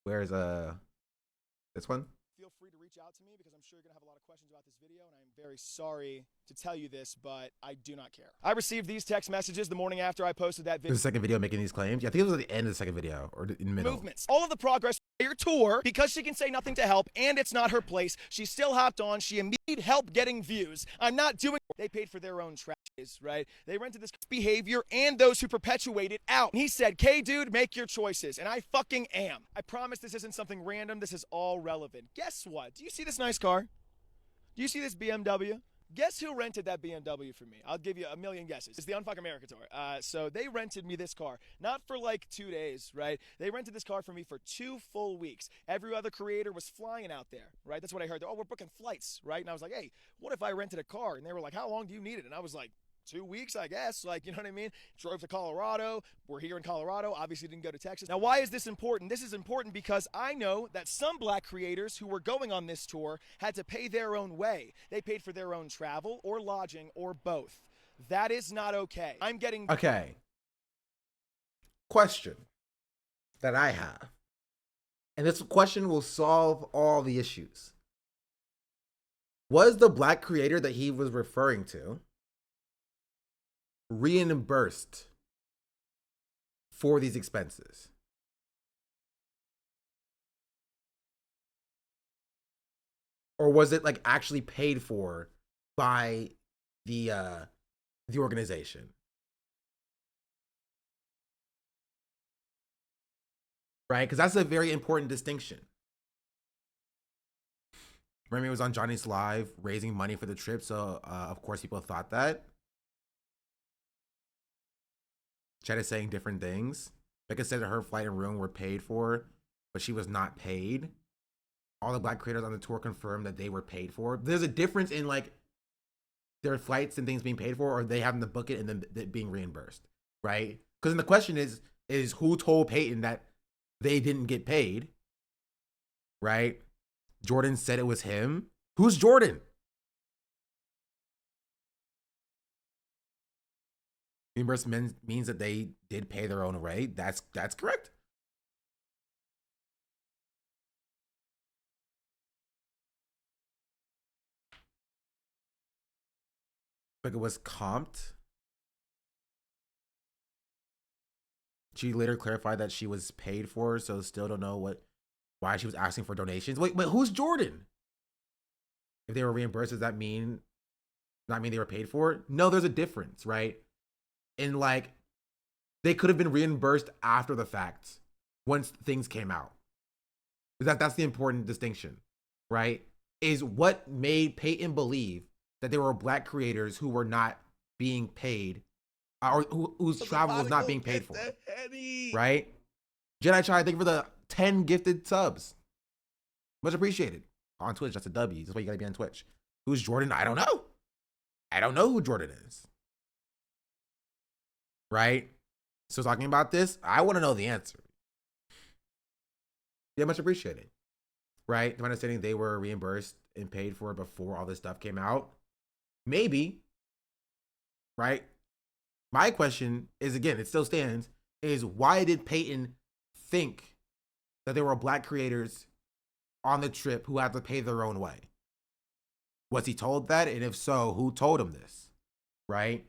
Where's this one? Feel free to reach out to me because I'm sure you're going to have a lot of questions about this video, and I'm very sorry to tell you this, but I do not care. I received these text messages the morning after I posted that video. The second video making these claims? Yeah, I think it was at the end of the second video or in the middle. Movements. All of the progress your tour, because she can say nothing to help and it's not her place, she still hopped on. She immediately helped getting views. I'm not doing. They paid for their own trashes, right? They rented this behavior and those who perpetuate it out. And he said, "K dude, make your choices." And I fucking am. I promise this isn't something random. This is all relevant. Guess what? Do you see this nice car? Do you see this BMW? Guess who rented that BMW for me? I'll give you a million guesses. It's the Unfuck America tour. So they rented me this car, not for like 2 days, right? They rented this car for me for 2 full weeks. Every other creator was flying out there, right? That's what I heard. Oh, we're booking flights, right? And I was like, hey, what if I rented a car? And they were like, how long do you need it? And I was like, 2 weeks, I guess. Like, you know what I mean? Drove to Colorado. We're here in Colorado. Obviously didn't go to Texas. Now, why is this important? This is important because I know that some Black creators who were going on this tour had to pay their own way. They paid for their own travel or lodging or both. That is not okay. I'm getting... Okay. Question that I have. And this question will solve all the issues. Was the Black creator that he was referring to reimbursed for these expenses? Or was it like actually paid for by the organization? Right? Because that's a very important distinction. Remy was on Johnny's Live raising money for the trip, so of course people thought that. Chet is saying different things. Becca said that her flight and room were paid for, but she was not paid. All the Black creators on the tour confirmed that they were paid for. There's a difference in like their flights and things being paid for, or they having to book it and then it being reimbursed, right? Because then the question is who told Peyton that they didn't get paid, right? Jordan said it was him. Who's Jordan? Reimbursement means that they did pay their own way. That's correct. Like it was comped. She later clarified that she was paid for, so still don't know why she was asking for donations. Wait, who's Jordan? If they were reimbursed, does that not mean they were paid for it? No, there's a difference, right? And like, they could have been reimbursed after the fact once things came out. That's the important distinction, right? Is what made Peyton believe that there were Black creators who were not being paid, or whose travel was not being paid for, right? Jedi Chai, thank you for the 10 gifted subs. Much appreciated. On Twitch, that's a W. That's why you gotta be on Twitch. Who's Jordan? I don't know. I don't know who Jordan is. Right? So talking about this, I want to know the answer. Yeah, much appreciated. Right? To my understanding, they were reimbursed and paid for before all this stuff came out. Maybe. Right? My question is, again, it still stands, is why did Peyton think that there were black creators on the trip who had to pay their own way? Was he told that? And if so, who told him this? Right?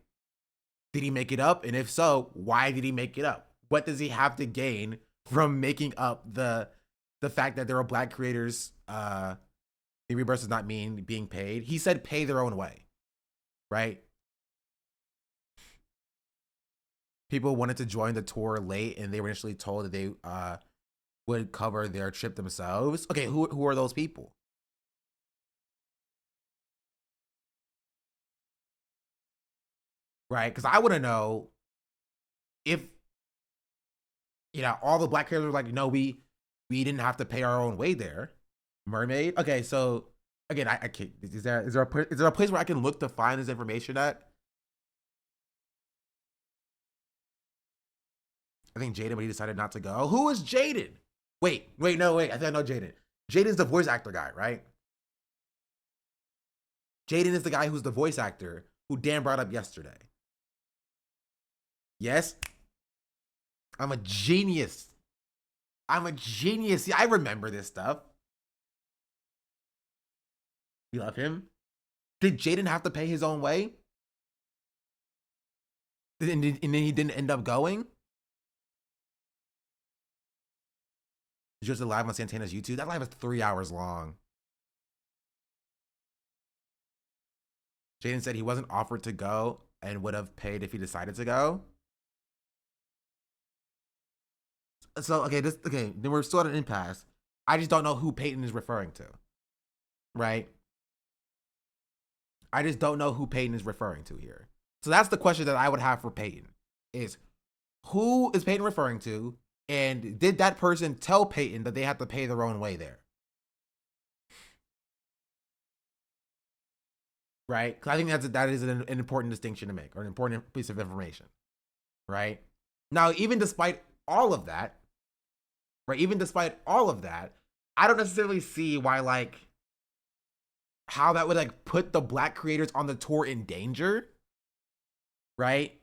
Did he make it up? And if so, why did he make it up? What does he have to gain from making up the fact that there are black creators? The reimbursement does not mean being paid. He said pay their own way, right? People wanted to join the tour late, and they were initially told that they would cover their trip themselves. Okay, who are those people? Right? Because I want to know if, you know, all the black creators were like, no, we didn't have to pay our own way there. Mermaid. Okay, so again, I can't. Is there a place where I can look to find this information at? I think Jaden, but he decided not to go. Who is Jaden? Wait. I think I know Jaden. Jaden's the voice actor guy, right? Jaden is the guy who's the voice actor who Dan brought up yesterday. Yes? I'm a genius. See, I remember this stuff. You love him? Did Jaden have to pay his own way? And then he didn't end up going? Just a live on Santana's YouTube. That live is 3 hours long. Jaden said he wasn't offered to go and would have paid if he decided to go. So, then we're still at an impasse. I just don't know who Peyton is referring to. Right? I just don't know who Peyton is referring to here. So that's the question that I would have for Peyton is, who is Peyton referring to? And did that person tell Peyton that they have to pay their own way there? Right? Because I think that is an important distinction to make, or an important piece of information. Right? Now, even despite all of that, I don't necessarily see why, like, how that would, like, put the black creators on the tour in danger. Right?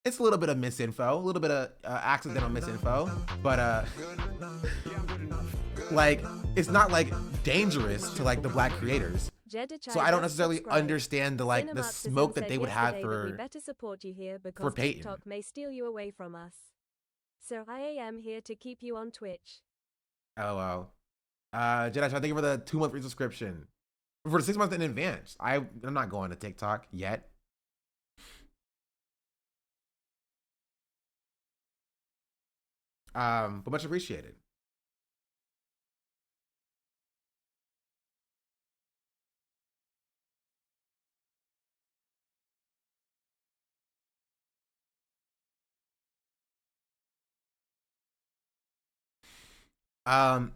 It's a little bit of misinfo, a little bit of accidental misinfo, but like, it's not like dangerous to like the black creators. So I don't necessarily understand the smoke that they would have for better support you here because for Peyton. TikTok may steal you away from us. So I am here to keep you on Twitch. LOL. Jedi, thank you for the 2-month free subscription. For the 6 months in advance. I'm not going to TikTok yet. But much appreciated.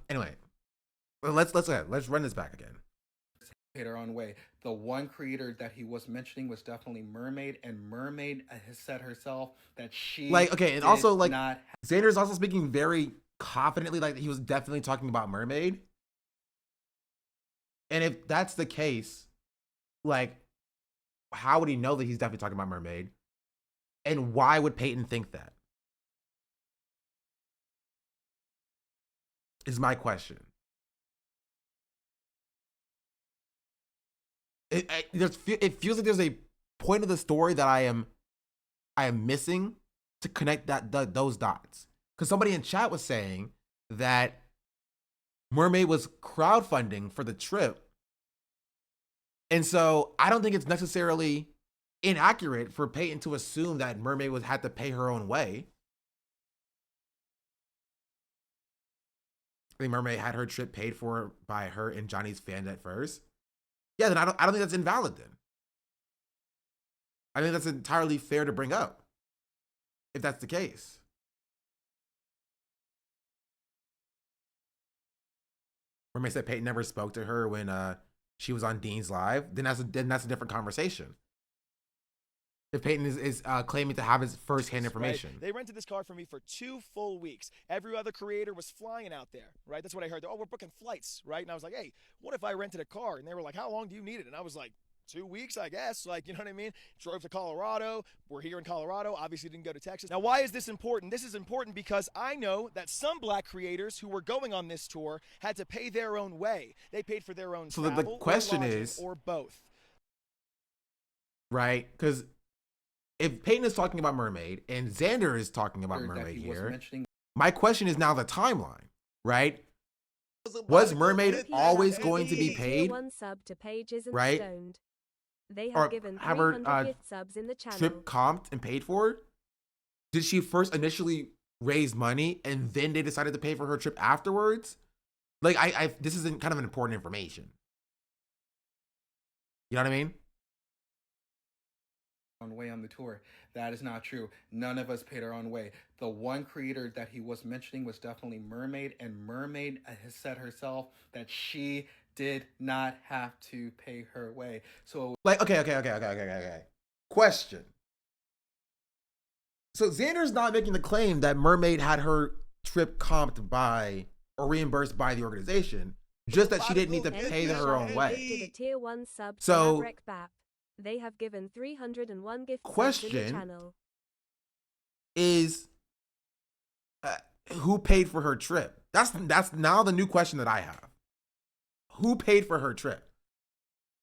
Anyway, let's run this back again. Paid her own way. The one creator that he was mentioning was definitely Mermaid, and Mermaid has said herself that she and also like Xander's also speaking very confidently, like he was definitely talking about Mermaid. And if that's the case, like, how would he know that he's definitely talking about Mermaid? And why would Peyton think that? Is my question. It feels like there's a point of the story that I am missing to connect those dots. Because somebody in chat was saying that Mermaid was crowdfunding for the trip. And so I don't think it's necessarily inaccurate for Peyton to assume that Mermaid had to pay her own way. I think Mermaid had her trip paid for by her and Johnny's fan at first. Yeah, then I don't think that's invalid then. I think that's entirely fair to bring up, if that's the case. Mermaid said Peyton never spoke to her when she was on Dean's live. Then that's a different conversation. if Peyton is claiming to have his first-hand information. Right? They rented this car for me for 2 full weeks. Every other creator was flying out there, right? That's what I heard. Oh, we're booking flights, right? And I was like, hey, what if I rented a car? And they were like, how long do you need it? And I was like, 2 weeks, I guess. Like, you know what I mean? Drove to Colorado. We're here in Colorado. Obviously didn't go to Texas. Now, why is this important? This is important because I know that some black creators who were going on this tour had to pay their own way. They paid for their own travel, the question or lodging, is, or both. Right? Because if Peyton is talking about Mermaid and Xander is talking about Mermaid here, my question is now the timeline, right? Was Mermaid always going to be paid? Tier 1 sub to Paige isn't right? stoned. They Or have given have her 300 gift subs in the channel. trip comped and paid for? Did she first initially raise money and then they decided to pay for her trip afterwards? Like, this is kind of an important information. You know what I mean? Own way on the tour. That is not true. None of us paid our own way. The one creator that he was mentioning was definitely Mermaid, and Mermaid has said herself that she did not have to pay her way. So like, okay. Question. So Xander's not making the claim that Mermaid had her trip comped by or reimbursed by the organization, just that she didn't need to pay her own way. Did a tier 1 sub to So Maverick Bap. They have given 301 gift subs in the question channel. is who paid for her trip? That's now the new question that I have. Who paid for her trip?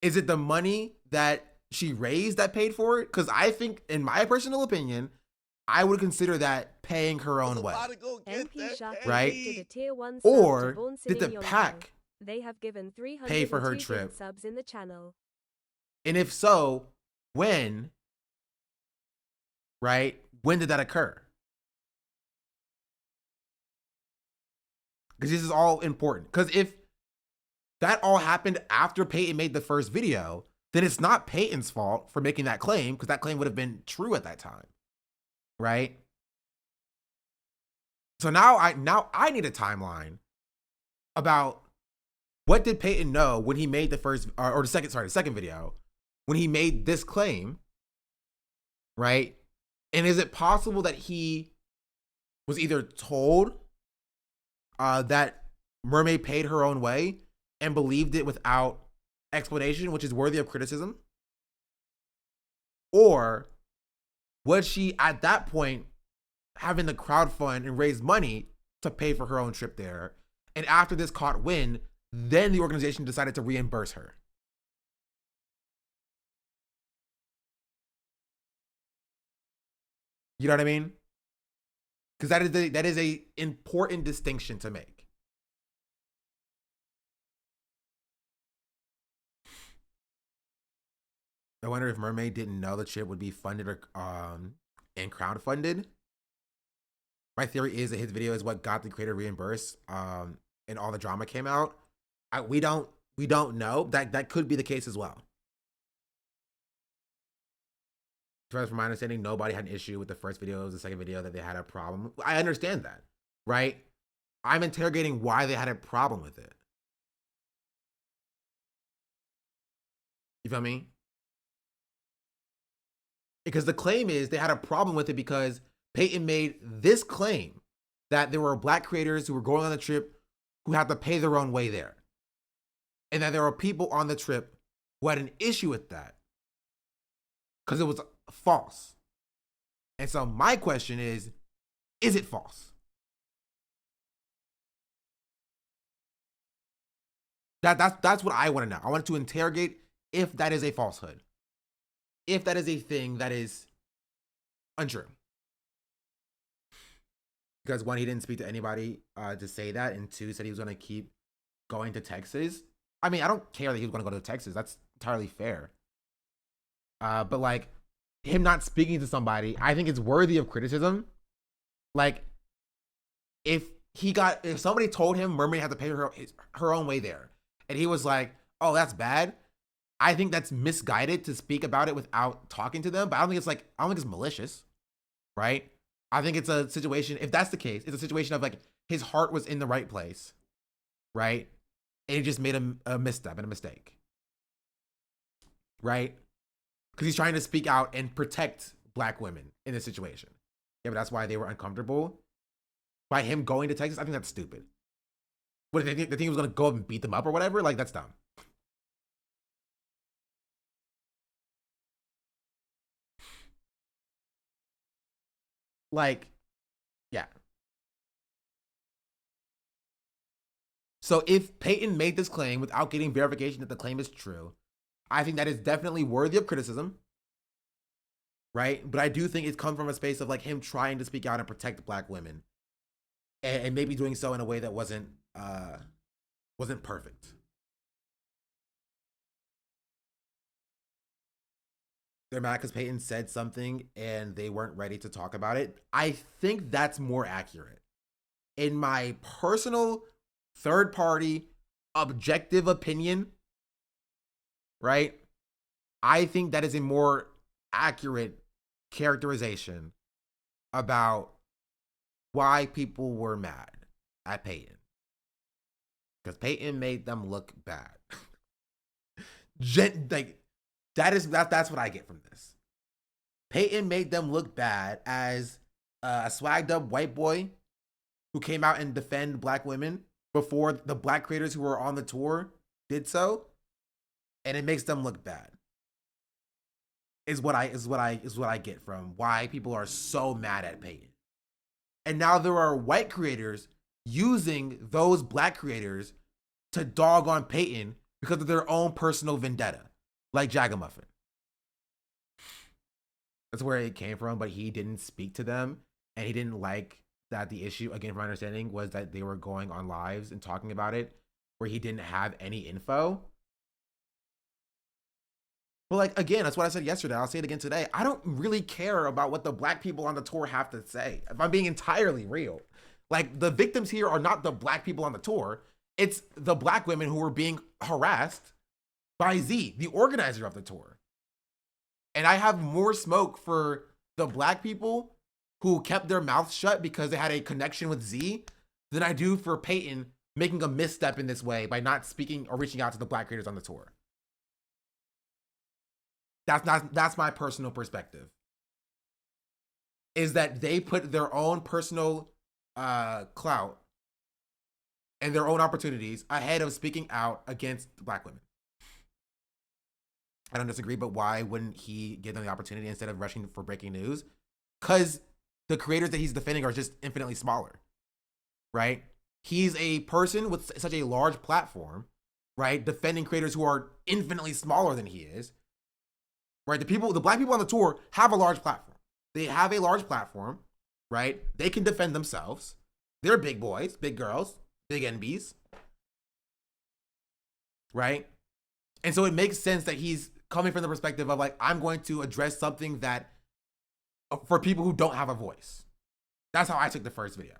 Is it the money that she raised that paid for it? Because I think, in my personal opinion, I would consider that paying her own way. Right? Did a tier 1 sub Or to Born did the City pack They have given 302 pay for her gift trip? subs in the channel. And if so, when? Right? When did that occur? Because this is all important. Because if that all happened after Peyton made the first video, then it's not Peyton's fault for making that claim, because that claim would have been true at that time. Right? So now I need a timeline about what did Peyton know when he made the first or the second video, when he made this claim, right? And is it possible that he was either told that Mermaid paid her own way and believed it without explanation, which is worthy of criticism? Or was she at that point having to crowdfund and raise money to pay for her own trip there? And after this caught wind, then the organization decided to reimburse her. You know what I mean? Because that is a important distinction to make. I wonder if Mermaid didn't know the trip would be funded or and crowdfunded. My theory is that his video is what got the creator reimbursed, and all the drama came out. We don't know. That could be the case as well. As far as from my understanding, nobody had an issue with the first video. It was the second video that they had a problem. I understand that, right? I'm interrogating why they had a problem with it. You feel me? Because the claim is they had a problem with it because Peyton made this claim that there were black creators who were going on the trip who had to pay their own way there. And that there were people on the trip who had an issue with that because it was false. And so my question is it false? That's what I want to know. I want to interrogate if that is a falsehood. If that is a thing that is untrue. Because one, he didn't speak to anybody to say that, and two, said he was going to keep going to Texas. I mean, I don't care that he was going to go to Texas. That's entirely fair. But like, him not speaking to somebody, I think it's worthy of criticism. Like, if somebody told him Mermaid had to pay her own way there, and he was like, oh, that's bad, I think that's misguided to speak about it without talking to them. But I don't think it's malicious, right? I think it's a situation, if that's the case, it's a situation of like his heart was in the right place, right? And he just made a misstep and a mistake, right? because he's trying to speak out and protect black women in this situation. Yeah, but that's why they were uncomfortable. By him going to Texas, I think that's stupid. What, they think he was going to go up and beat them up or whatever? Like, that's dumb. Like, yeah. So if Peyton made this claim without getting verification that the claim is true, I think that is definitely worthy of criticism, right? But I do think it's come from a space of like him trying to speak out and protect black women, and maybe doing so in a way that wasn't perfect. They're mad because Peyton said something and they weren't ready to talk about it. I think that's more accurate. In my personal third-party objective opinion, right? I think that is a more accurate characterization about why people were mad at Peyton. Because Peyton made them look bad. That's what I get from this. Peyton made them look bad as a swagged up white boy who came out and defend black women before the black creators who were on the tour did so, and it makes them look bad. Is what I get from why people are so mad at Peyton. And now there are white creators using those black creators to dog on Peyton because of their own personal vendetta, like Jagamuffin. That's where it came from, but he didn't speak to them, and he didn't like that the issue, again, from my understanding, was that they were going on lives and talking about it where he didn't have any info. But like, again, that's what I said yesterday. I'll say it again today. I don't really care about what the black people on the tour have to say, if I'm being entirely real. Like, the victims here are not the black people on the tour. It's the black women who were being harassed by Z, the organizer of the tour. And I have more smoke for the black people who kept their mouths shut because they had a connection with Z than I do for Peyton making a misstep in this way by not speaking or reaching out to the black creators on the tour. That's my personal perspective. Is that they put their own personal clout and their own opportunities ahead of speaking out against black women. I don't disagree, but why wouldn't he give them the opportunity instead of rushing for breaking news? Because the creators that he's defending are just infinitely smaller, right? He's a person with such a large platform, right? Defending creators who are infinitely smaller than he is, right? The black people on the tour have a large platform. They have a large platform, right? They can defend themselves. They're big boys, big girls, big NBs, right? And so it makes sense that he's coming from the perspective of like, I'm going to address something that for people who don't have a voice. That's how I took the first video.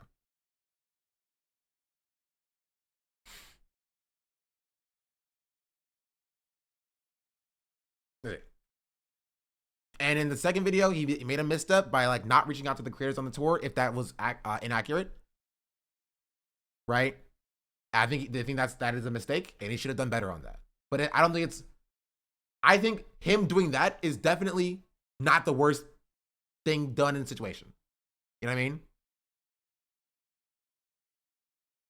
And in the second video, he made a misstep by like not reaching out to the creators on the tour if that was inaccurate, right? I think that is a mistake, and he should have done better on that. But I don't think it's. I think him doing that is definitely not the worst thing done in the situation. You know what I mean?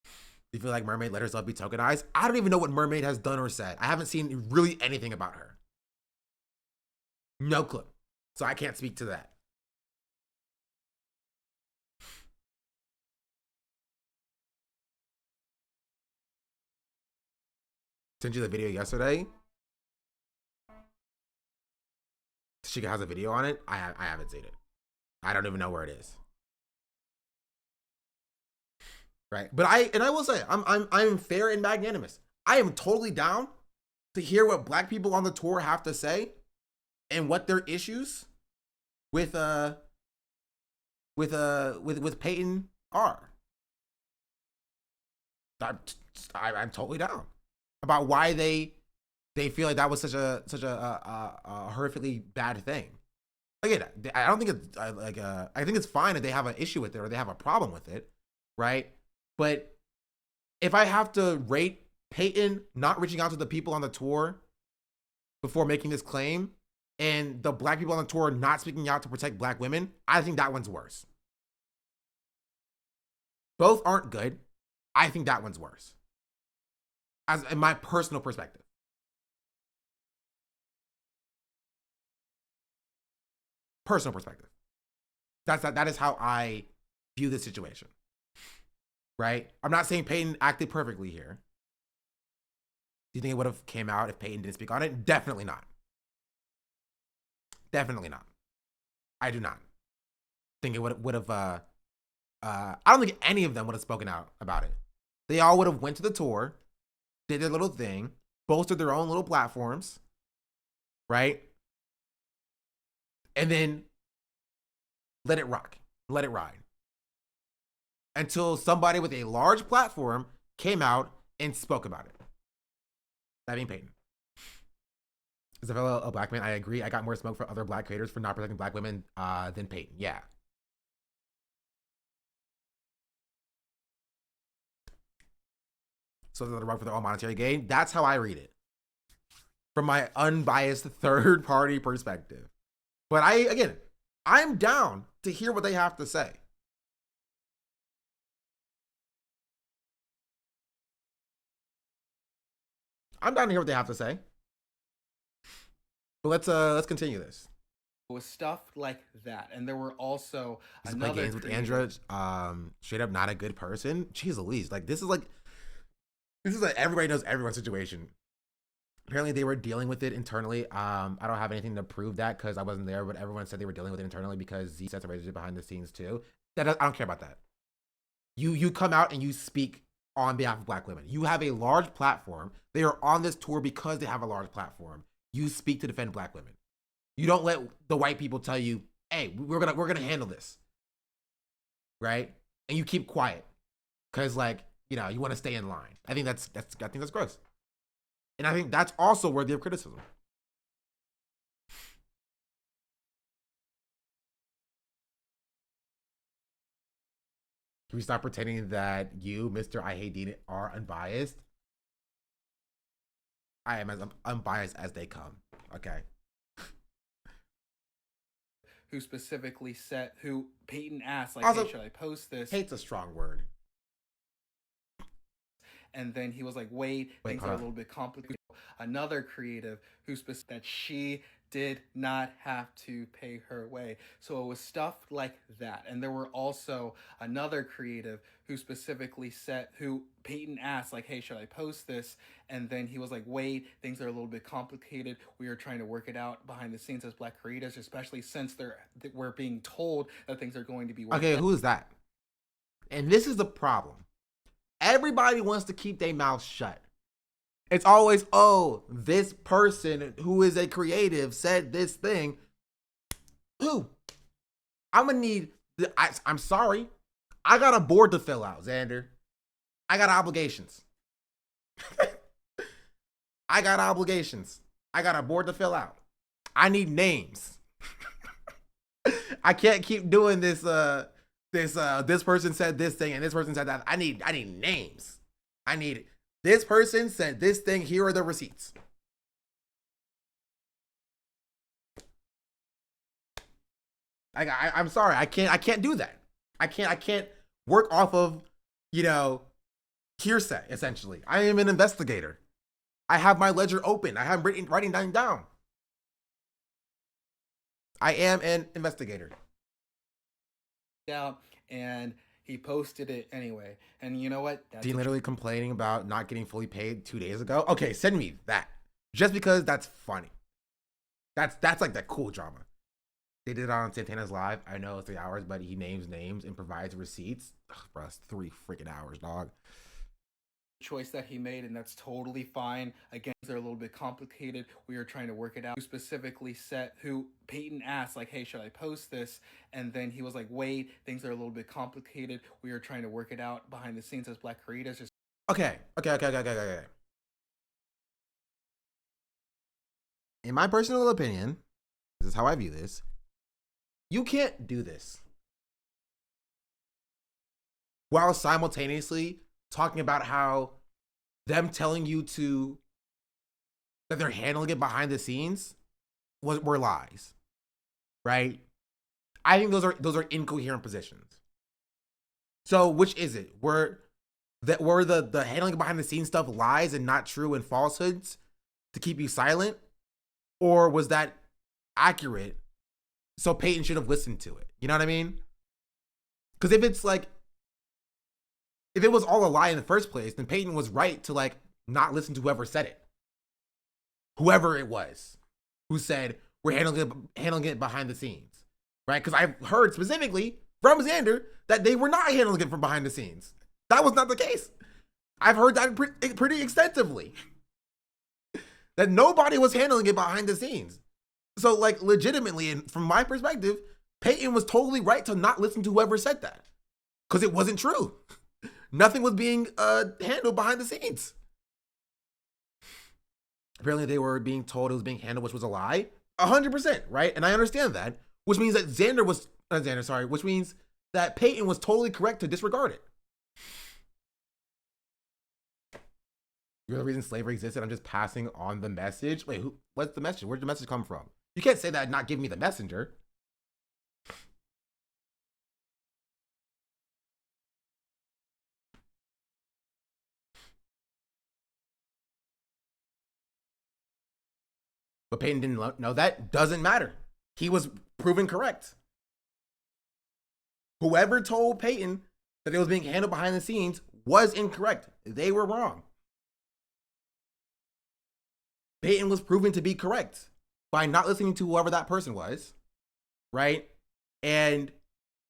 Do you feel like Mermaid let herself be tokenized? I don't even know what Mermaid has done or said. I haven't seen really anything about her. No clue. So I can't speak to that. Sent you the video yesterday. She has a video on it. I haven't seen it. I don't even know where it is. Right, but I will say I'm fair and magnanimous. I am totally down to hear what black people on the tour have to say and what their issues with Peyton are. I'm totally down about why they feel like that was such a horrifically bad thing. Again, I don't think it's I think it's fine if they have an issue with it or they have a problem with it, right? But if I have to rate Peyton not reaching out to the people on the tour before making this claim and the black people on the tour not speaking out to protect black women, I think that one's worse. Both aren't good. I think that one's worse. As in my personal perspective. Personal perspective. That is how I view the situation. Right? I'm not saying Peyton acted perfectly here. Do you think it would have came out if Peyton didn't speak on it? Definitely not. Definitely not. I do not think it would have. I don't think any of them would have spoken out about it. They all would have went to the tour, did their little thing, bolstered their own little platforms, right? And then let it rock, let it ride. Until somebody with a large platform came out and spoke about it. That being Peyton. As a fellow black man, I agree. I got more smoke for other black creators for not protecting black women than Peyton. Yeah. So they're wrong for their own monetary gain. That's how I read it. From my unbiased third party perspective. But I'm down to hear what they have to say. I'm down to hear what they have to say. But let's continue this. It was stuff like that, and there were also another play games with Andra. Straight up not a good person. Jeez Louise, this is everybody knows everyone situation. Apparently they were dealing with it internally. I don't have anything to prove that because I wasn't there, but everyone said they were dealing with it internally because Z sets it behind the scenes too. I don't care about that. You come out and you speak on behalf of black women. You have a large platform. They are on this tour because they have a large platform. You speak to defend black women. You don't let the white people tell you, "Hey, we're gonna handle this," right? And you keep quiet because you want to stay in line. I think that's gross, and I think that's also worthy of criticism. Can we stop pretending that you, Mr. I Hate Dean, are unbiased? I am as unbiased as they come. Okay. Who specifically said, who Peyton asked, Also, hey, should I post this? Hate's a strong word. And then he was like, wait, things are a little bit complicated. Another creative who that she did not have to pay her way. So it was stuff like that. And there were also another creative who specifically said, who Peyton asked, hey, should I post this? And then he was like, wait, things are a little bit complicated. We are trying to work it out behind the scenes as black creators, especially since we're being told that things are going to be worked Okay, out. who is that? And this is the problem. Everybody wants to keep their mouth shut. It's always, oh, this person who is a creative said this thing. Who? I'm going to need, I'm sorry. I got a board to fill out, Xander. I got obligations. I got obligations. I got a board to fill out. I need names. I can't keep doing this, this person said this thing and this person said that. I need names. I need this person said this thing. Here are the receipts. I'm sorry. I can't do that. I can't work off of, hearsay, essentially. I am an investigator. I have my ledger open. I have writing down. I am an investigator. Out, and he posted it anyway. And you know what? Dean literally complaining about not getting fully paid 2 days ago. Okay, send me that. Just because that's funny. That's like that cool drama. They did it on Santana's Live. I know it's 3 hours, but he names names and provides receipts. Ugh, bro, it's 3 freaking hours, dog. Choice that he made, and that's totally fine. Again, they're a little bit complicated. We are trying to work it out. Who specifically said, who Peyton asked, hey, should I post this? And then he was like, wait, things are a little bit complicated. We are trying to work it out behind the scenes as black creators. Okay. In my personal opinion, this is how I view this. You can't do this while simultaneously talking about how them telling you that they're handling it behind the scenes were lies, right? I think those are incoherent positions. So which is it? Were the handling behind the scenes stuff lies and not true and falsehoods to keep you silent? Or was that accurate? So Peyton should have listened to it. You know what I mean? Because if it's like, if it was all a lie in the first place, then Peyton was right to like not listen to whoever said it. Whoever it was who said we're handling it behind the scenes, right? Because I've heard specifically from Xander that they were not handling it from behind the scenes. That was not the case. I've heard that pretty extensively. That nobody was handling it behind the scenes. So like legitimately, and from my perspective, Peyton was totally right to not listen to whoever said that. Because it wasn't true. Nothing was being handled behind the scenes. Apparently they were being told it was being handled, which was a lie. 100%, right? And I understand that. Which means that which means that Peyton was totally correct to disregard it. You're the reason slavery existed. I'm just passing on the message. Wait, what's the message? Where'd the message come from? You can't say that and not give me the messenger. But Peyton didn't know that. Doesn't matter. He was proven correct. Whoever told Peyton that it was being handled behind the scenes was incorrect. They were wrong. Peyton was proven to be correct by not listening to whoever that person was, right? And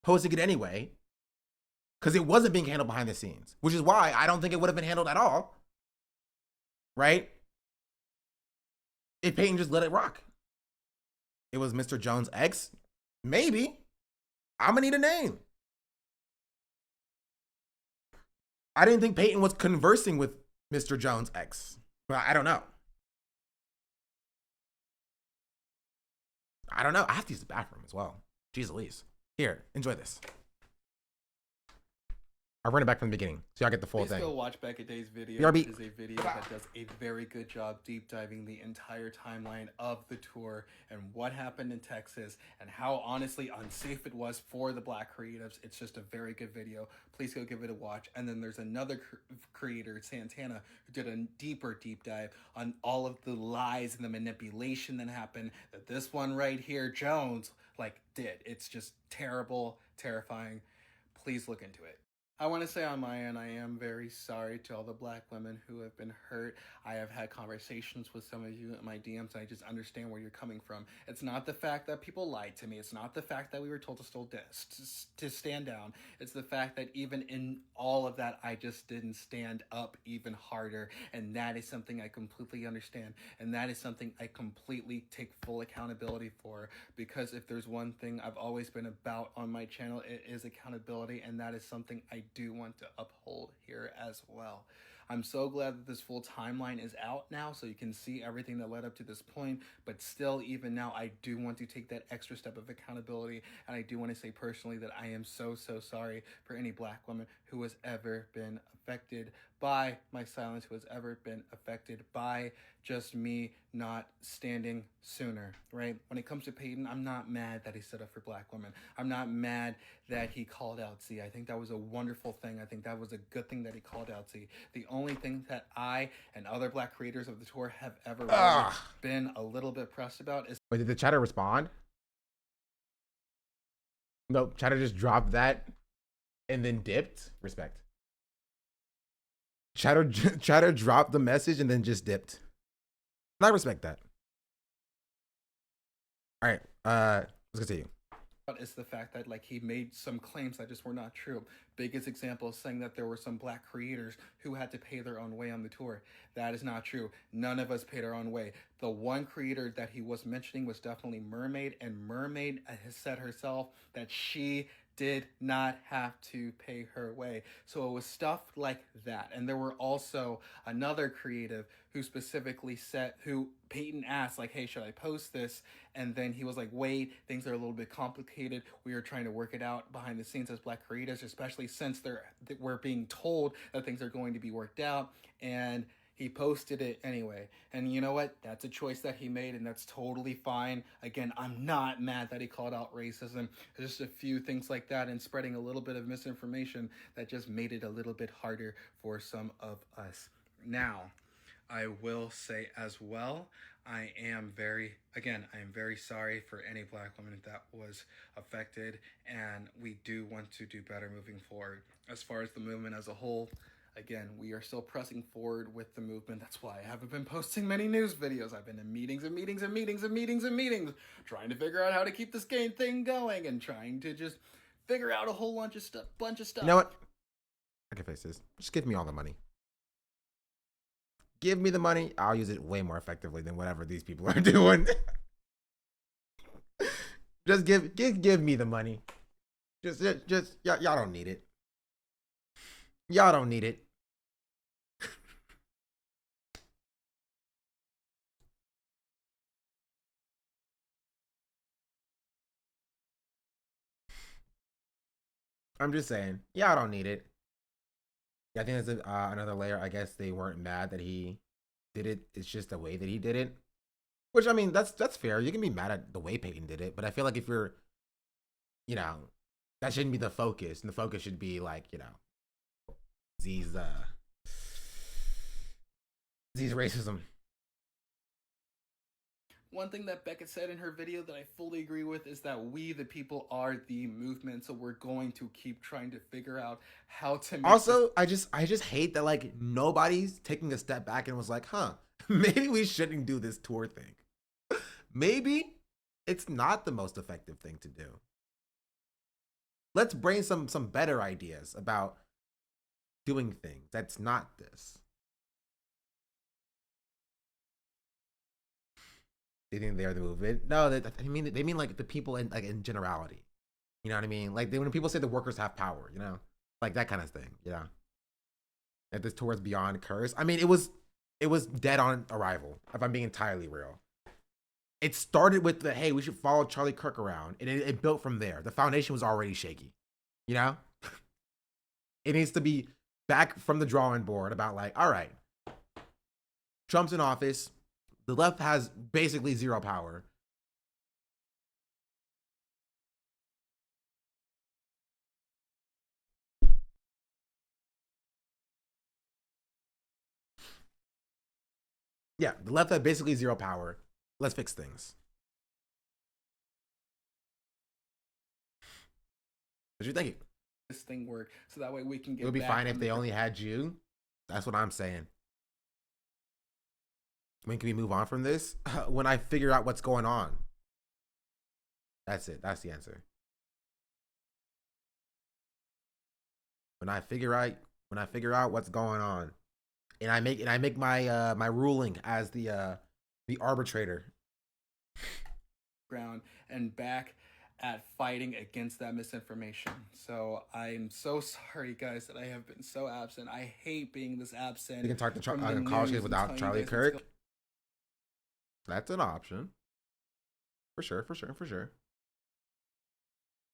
posting it anyway, because it wasn't being handled behind the scenes, which is why I don't think it would have been handled at all, right? If Peyton just let it rock. It was Mr. Jones' ex? Maybe. I'm gonna need a name. I didn't think Peyton was conversing with Mr. Jones' ex. Well, I don't know. I have to use the bathroom as well. Jeez Louise. Here, enjoy this. I run it back from the beginning, so y'all get the full Please thing. go watch Becca Day's video. BRB. It is a video that does a very good job deep diving the entire timeline of the tour and what happened in Texas and how honestly unsafe it was for the black creatives. It's just a very good video. Please go give it a watch. And then there's another creator, Santana, who did a deeper deep dive on all of the lies and the manipulation that happened that this one right here, Jones, did. It's just terrible, terrifying. Please look into it. I want to say on my end, I am very sorry to all the black women who have been hurt. I have had conversations with some of you in my DMs, and I just understand where you're coming from. It's not the fact that people lied to me. It's not the fact that we were told to stand down. It's the fact that even in all of that, I just didn't stand up even harder, and that is something I completely understand, and that is something I completely take full accountability for, because if there's one thing I've always been about on my channel, it is accountability, and that is something I do want to uphold here as well. I'm so glad that this full timeline is out now so you can see everything that led up to this point, but still, even now, I do want to take that extra step of accountability, and I do want to say personally that I am so sorry for any black woman who has ever been affected by my silence, who has ever been affected by just me not standing sooner, right? When it comes to Peyton, I'm not mad that he stood up for black women. I'm not mad that he called out Z. I think that was a wonderful thing. I think that was a good thing that he called out Z. The only thing that I and other black creators of the tour have ever really been a little bit pressed about is... Wait, did the chatter respond? No, chatter just dropped that and then dipped. Respect. Chatter dropped the message and then just dipped. I respect that. All right, let's continue. Is the fact that he made some claims that just were not true. Biggest example is saying that there were some black creators who had to pay their own way on the tour. That is not true. None of us paid our own way. The one creator that he was mentioning was definitely Mermaid, and Mermaid has said herself that she did not have to pay her way. So it was stuff like that. And there were also another creative who specifically said, who Peyton asked, hey, should I post this? And then he was like, wait, things are a little bit complicated. We are trying to work it out behind the scenes as black creators, especially since we're being told that things are going to be worked out. And He posted it anyway. And you know what? That's a choice that he made, and that's totally fine. Again, I'm not mad that he called out racism. There's just a few things like that and spreading a little bit of misinformation that just made it a little bit harder for some of us. Now, I will say as well, I am very sorry for any black woman that was affected, and we do want to do better moving forward. As far as the movement as a whole, again, we are still pressing forward with the movement. That's why I haven't been posting many news videos. I've been in meetings and meetings and meetings and meetings and meetings, trying to figure out how to keep this game thing going and trying to just figure out a whole bunch of stuff. You know what? I can face this. Just give me all the money. Give me the money. I'll use it way more effectively than whatever these people are doing. Just give me the money. Just y'all don't need it. Y'all don't need it. I'm just saying, y'all don't need it. Yeah, I think that's another layer. I guess they weren't mad that he did it. It's just the way that he did it. Which, I mean, that's fair. You can be mad at the way Peyton did it, but I feel like if you're, you know, that shouldn't be the focus. And the focus should be like, you know, Z's racism. One thing that Beckett said in her video that I fully agree with is that we, the people, are the movement. So we're going to keep trying to figure out how to make Also, I just hate that like nobody's taking a step back and was like, huh, maybe we shouldn't do this tour thing. Maybe it's not the most effective thing to do. Let's bring some better ideas about doing things. That's not this. They think they're the movement. No, they mean like the people in generality. You know what I mean? Like when people say the workers have power, you know, like that kind of thing. You know, that this towards beyond curse. I mean, it was dead on arrival. If I'm being entirely real, it started with the hey, we should follow Charlie Kirk around, and it built from there. The foundation was already shaky. You know, it needs to be back from the drawing board about like, all right, Trump's in office. The left has basically zero power. Yeah, the left had basically zero power. Let's fix things. What you thinking? this thing work so that way we can get It would be back fine on if the they only had you. That's what I'm saying. When can we move on from this? When I figure out what's going on. That's it. That's the answer. When I figure out what's going on, and I make my my ruling as the arbitrator. ground and back at fighting against that misinformation. So I'm so sorry, guys, that I have been so absent. I hate being this absent. You can talk to from the college news kids and without telling Charlie you guys what's Kirk. That's an option. For sure.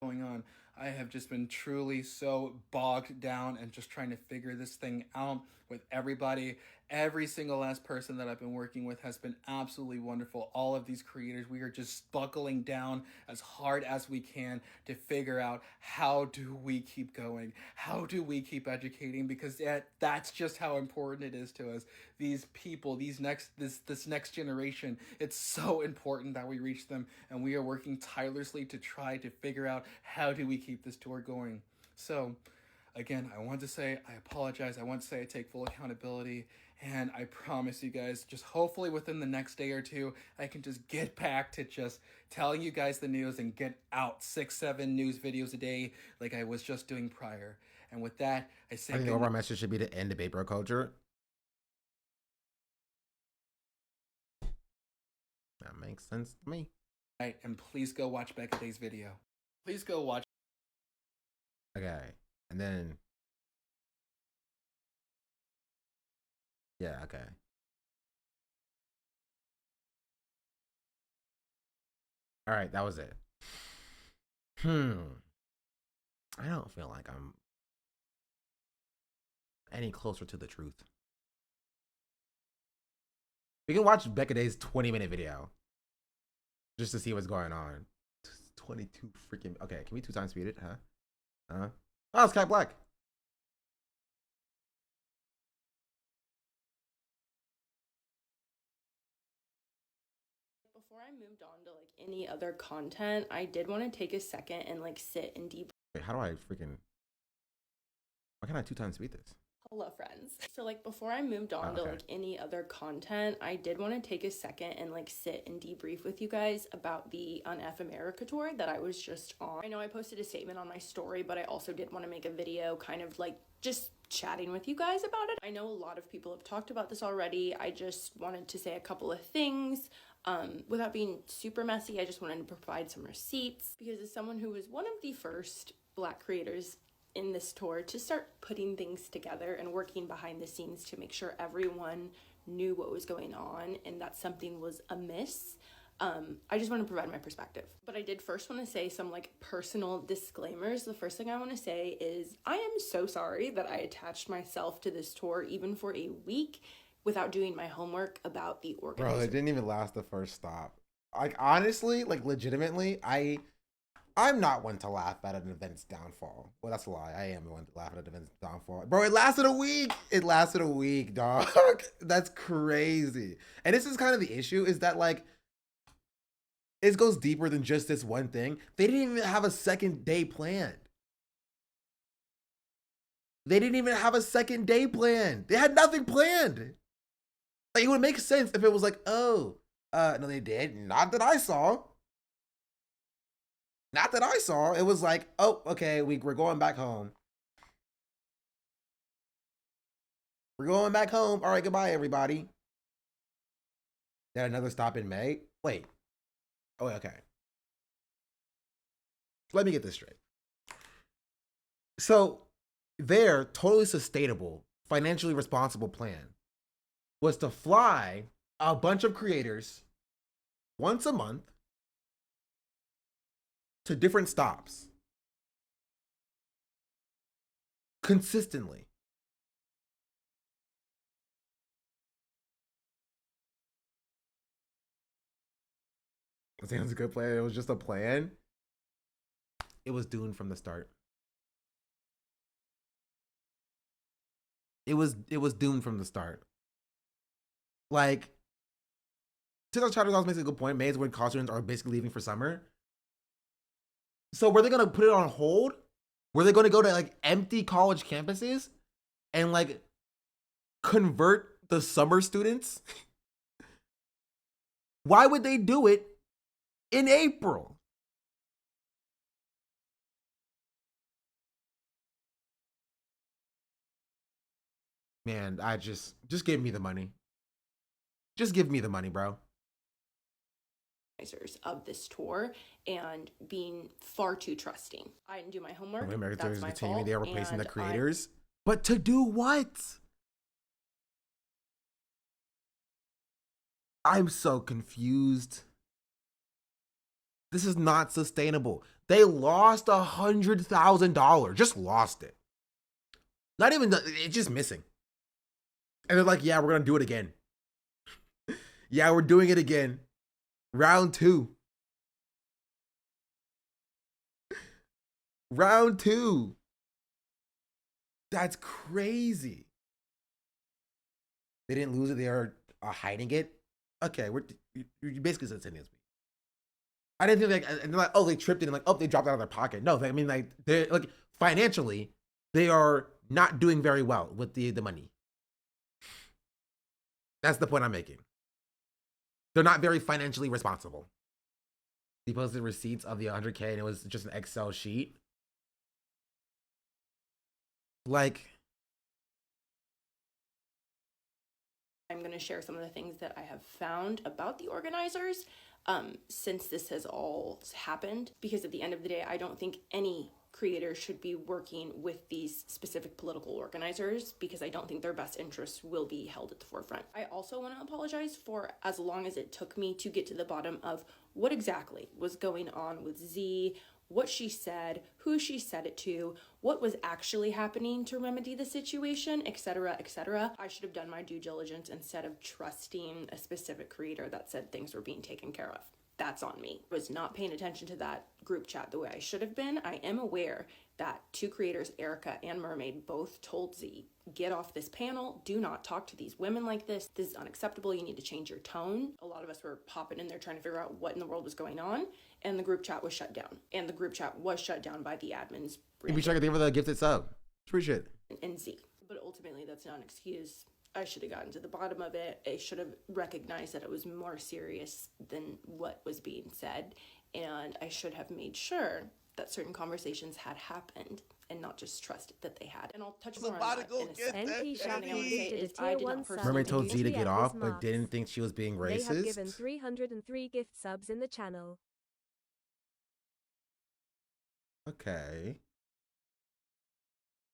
going on. I have just been truly so bogged down and just trying to figure this thing out with everybody. Every single last person that I've been working with has been absolutely wonderful. All of these creators, we are just buckling down as hard as we can to figure out how do we keep going? How do we keep educating? Because that's just how important it is to us. These people, this next generation, it's so important that we reach them, and we are working tirelessly to try to figure out how do we keep this tour going. So again, I want to say I apologize. I want to say I take full accountability. And I promise you guys, just hopefully within the next day or two, I can just get back to just telling you guys the news and get out 6-7 news videos a day like I was just doing prior. And with that, I say I think the overall message should be to end debate bro culture. That makes sense to me. Right, and please go watch Becca Day's video. Please go watch. Okay, and then yeah, okay. All right, that was it. I don't feel like I'm any closer to the truth. We can watch Becca Day's 20-minute video just to see what's going on. 22 freaking. Okay, can we 2x speed it? Huh? Oh, it's Cat Black. Before I moved on to like any other content, I did want to take a second and like sit and deep. Wait, how do I freaking? Why can't I 2x speed this? Hello, friends. So like before I moved on to like any other content, I did want to take a second and like sit and debrief with you guys about the Unf America tour that I was just on. I know I posted a statement on my story, but I also did want to make a video kind of like just chatting with you guys about it. I know a lot of people have talked about this already. I just wanted to say a couple of things. Without being super messy, I just wanted to provide some receipts because as someone who was one of the first Black creators in this tour to start putting things together and working behind the scenes to make sure everyone knew what was going on and that something was amiss, I just want to provide my perspective. But I did first want to say some like personal disclaimers. The first thing I want to say is I am so sorry that I attached myself to this tour even for a week without doing my homework about the organizer. Bro, it didn't even last the first stop. Like honestly, like legitimately, I'm not one to laugh at an event's downfall. Well, that's a lie. I am the one to laugh at an event's downfall. Bro, it lasted a week. It lasted a week, dog. That's crazy. And this is kind of the issue is that like, it goes deeper than just this one thing. They didn't even have a second day planned. They didn't even have a second day planned. They had nothing planned. Like, it would make sense if it was like, oh, no, they did. Not that I saw. Not that I saw. It was like, oh, okay, we're going back home. We're going back home. All right, goodbye, everybody. They had another stop in May. Wait. Oh, okay. Let me get this straight. So their totally sustainable, financially responsible plan was to fly a bunch of creators once a month to different stops consistently. I think it was a good plan. It was just a plan. It was doomed from the start. It was doomed from the start. Like, TikTok Chatters also makes a good point. May is when college students are basically leaving for summer. So were they gonna put it on hold? Were they gonna go to like empty college campuses and like convert the summer students? Why would they do it in April? Man, I just give me the money. Just give me the money, bro. Of this tour and being far too trusting. I didn't do my homework. That's my fault. They are replacing the creators. But to do what? I'm so confused. This is not sustainable. They lost $100,000. Just lost it. Not even, it's just missing. And they're like, yeah, we're going to do it again. Yeah, we're doing it again. Round 2. Round 2. That's crazy. They didn't lose it. They are hiding it. Okay, you basically said same as me. I didn't think like, and they're like, oh, they tripped it and like, oh, they dropped it out of their pocket. No, I mean like they're like financially, they are not doing very well with the money. That's the point I'm making. They're not very financially responsible. He posted receipts of the 100K and it was just an Excel sheet. Like, I'm going to share some of the things that I have found about the organizers since this has all happened, because at the end of the day, I don't think any creator should be working with these specific political organizers because I don't think their best interests will be held at the forefront. I also want to apologize for as long as it took me to get to the bottom of what exactly was going on with Z, what she said, who she said it to, what was actually happening to remedy the situation, etc., etc. I should have done my due diligence instead of trusting a specific creator that said things were being taken care of. That's on me. I was not paying attention to that group chat the way I should have been. I am aware that two creators, Erica and Mermaid, both told Z, get off this panel, do not talk to these women like this is unacceptable, you need to change your tone. A lot of us were popping in there trying to figure out what in the world was going on, and the group chat was shut down. And the group chat was shut down by the admins. Maybe check it for the gifted sub. Appreciate it. And Z. But ultimately, that's not an excuse. I should have gotten to the bottom of it. I should have recognized that it was more serious than what was being said. And I should have made sure that certain conversations had happened and not just trusted that they had. And I'll touch more on that in a second. NP Shaggy gifted a I tier did 1 not sub. Mermaid told Z to GTF get off, is but marked. didn't think she was being They have racist. given 303 gift subs in the channel. Okay.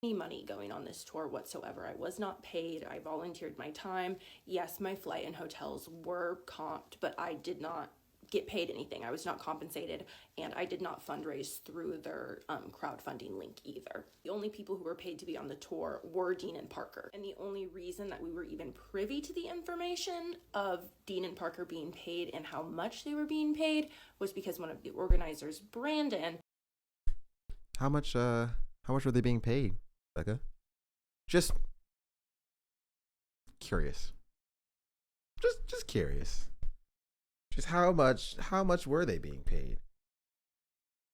Any money going on this tour whatsoever. I was not paid. I volunteered my time. Yes, my flight and hotels were comped, but I did not get paid anything. I was not compensated, and I did not fundraise through their crowdfunding link either. The only people who were paid to be on the tour were Dean and Parker, and the only reason that we were even privy to the information of Dean and Parker being paid and how much they were being paid was because one of the organizers, Brandon. How much were they being paid, Becca? Just curious. Just curious. Just how much were they being paid?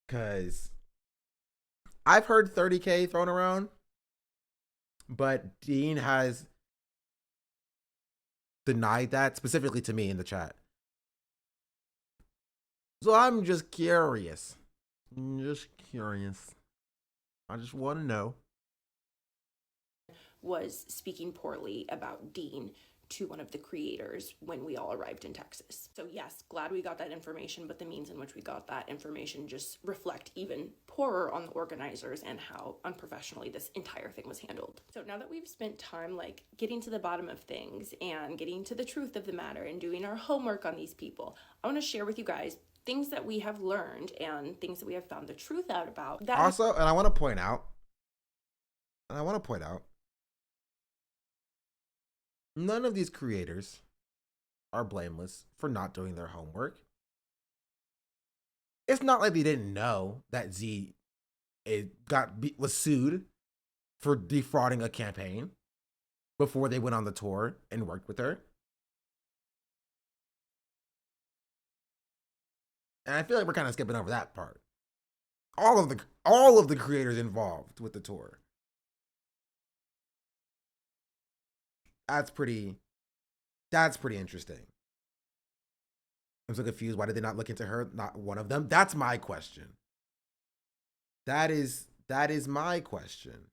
Cause I've heard 30K thrown around, but Dean has denied that specifically to me in the chat. So I'm just curious. I just want to know. Was speaking poorly about Dean to one of the creators when we all arrived in Texas. So yes, glad we got that information, but the means in which we got that information just reflect even poorer on the organizers and how unprofessionally this entire thing was handled. So now that we've spent time like getting to the bottom of things and getting to the truth of the matter and doing our homework on these people, I want to share with you guys things that we have learned and things that we have found the truth out about. That Also, and I want to point out, none of these creators are blameless for not doing their homework. It's not like they didn't know that Z was sued for defrauding a campaign before they went on the tour and worked with her. And I feel like we're kind of skipping over that part. All of the creators involved with the tour. That's pretty interesting. I'm so confused. Why did they not look into her? Not one of them. That's my question. That is my question.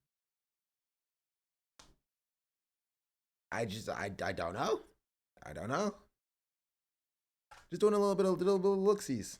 I don't know. I don't know. Just doing a little bit of look-sees.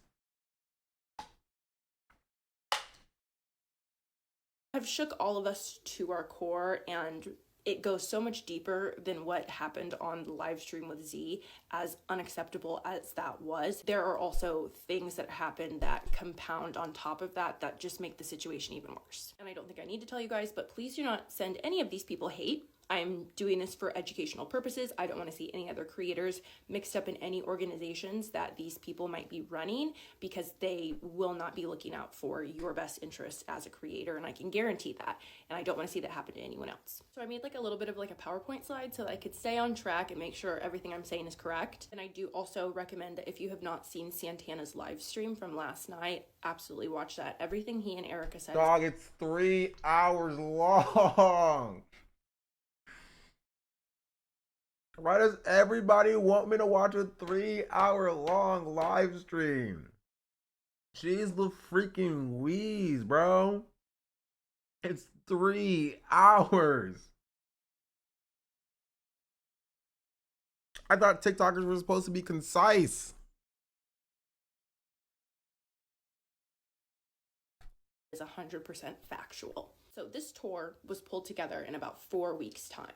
have shook all of us to our core, and it goes so much deeper than what happened on the live stream with Z. As unacceptable as that was, there are also things that happen that compound on top of that that just make the situation even worse. And I don't think I need to tell you guys, but please do not send any of these people hate. I'm doing this for educational purposes. I don't want to see any other creators mixed up in any organizations that these people might be running, because they will not be looking out for your best interests as a creator, and I can guarantee that. And I don't want to see that happen to anyone else. So I made like a little bit of like a PowerPoint slide so that I could stay on track and make sure everything I'm saying is correct. And I do also recommend that if you have not seen Santana's live stream from last night, absolutely watch that. Everything he and Erica said. Dog, it's 3 hours long. Why does everybody want me to watch a 3-hour-long live stream? She's the freaking wheeze, bro. It's 3 hours. I thought TikTokers were supposed to be concise. Is 100% factual. So this tour was pulled together in about 4 weeks' time.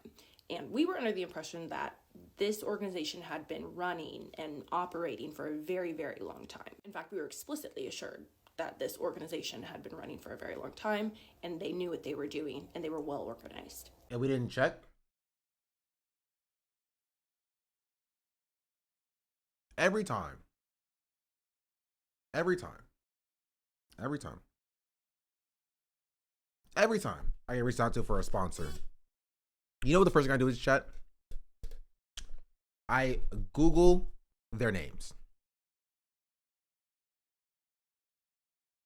And we were under the impression that this organization had been running and operating for a very, very long time. In fact, we were explicitly assured that this organization had been running for a very long time, and they knew what they were doing, and they were well organized. And we didn't check? Every time. Every time. Every time. Every time I get reached out to for a sponsor. You know what the first thing I do is, chat? I Google their names.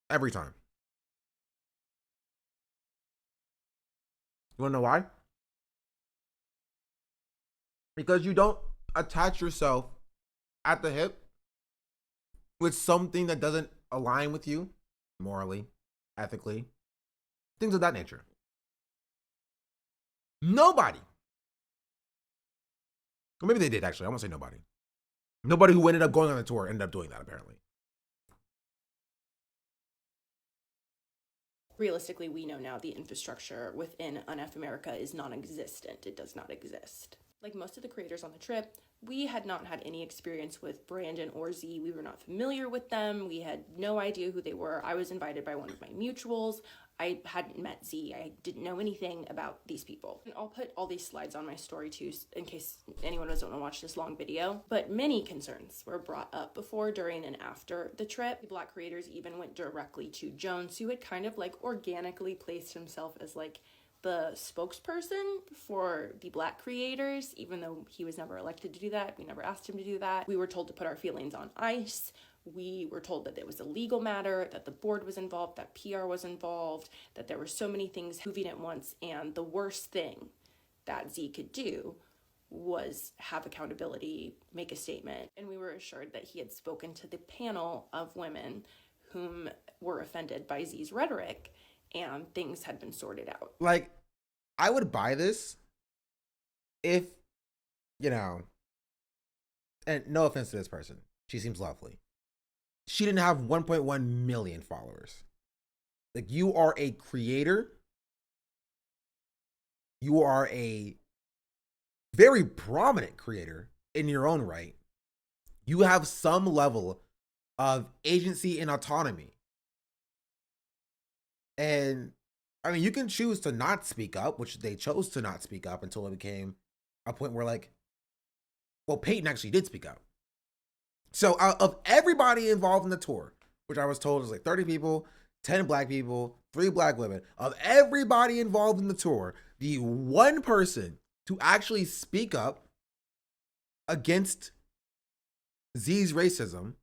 Every time. You wanna know why? Because you don't attach yourself at the hip with something that doesn't align with you morally, ethically, things of that nature. Nobody. Or maybe they did, actually. I won't say nobody. Nobody who ended up going on the tour ended up doing that, apparently. Realistically, we know now the infrastructure within UNF America is non-existent. It does not exist. Like most of the creators on the trip, we had not had any experience with Brandon or Z. We were not familiar with them. We had no idea who they were. I was invited by one of my mutuals. I hadn't met Z. I didn't know anything about these people. And I'll put all these slides on my story too, in case anyone doesn't want to watch this long video. But many concerns were brought up before, during, and after the trip. The Black creators even went directly to Jones, who had kind of like organically placed himself as like the spokesperson for the Black creators, even though he was never elected to do that. We never asked him to do that. We were told to put our feelings on ice. We were told that it was a legal matter, that the board was involved, that PR was involved, that there were so many things moving at once, and the worst thing that Z could do was have accountability, make a statement. And we were assured that he had spoken to the panel of women whom were offended by Z's rhetoric, and things had been sorted out. Like, I would buy this if, you know, and no offense to this person, she seems lovely. She didn't have 1.1 million followers. Like, you are a creator. You are a very prominent creator in your own right. You have some level of agency and autonomy. And I mean, you can choose to not speak up, which they chose to not speak up until it became a point where, like, well, Peyton actually did speak up. So out of everybody involved in the tour, which I was told was like 30 people, 10 Black people, 3 Black women, of everybody involved in the tour, the one person to actually speak up against Z's racism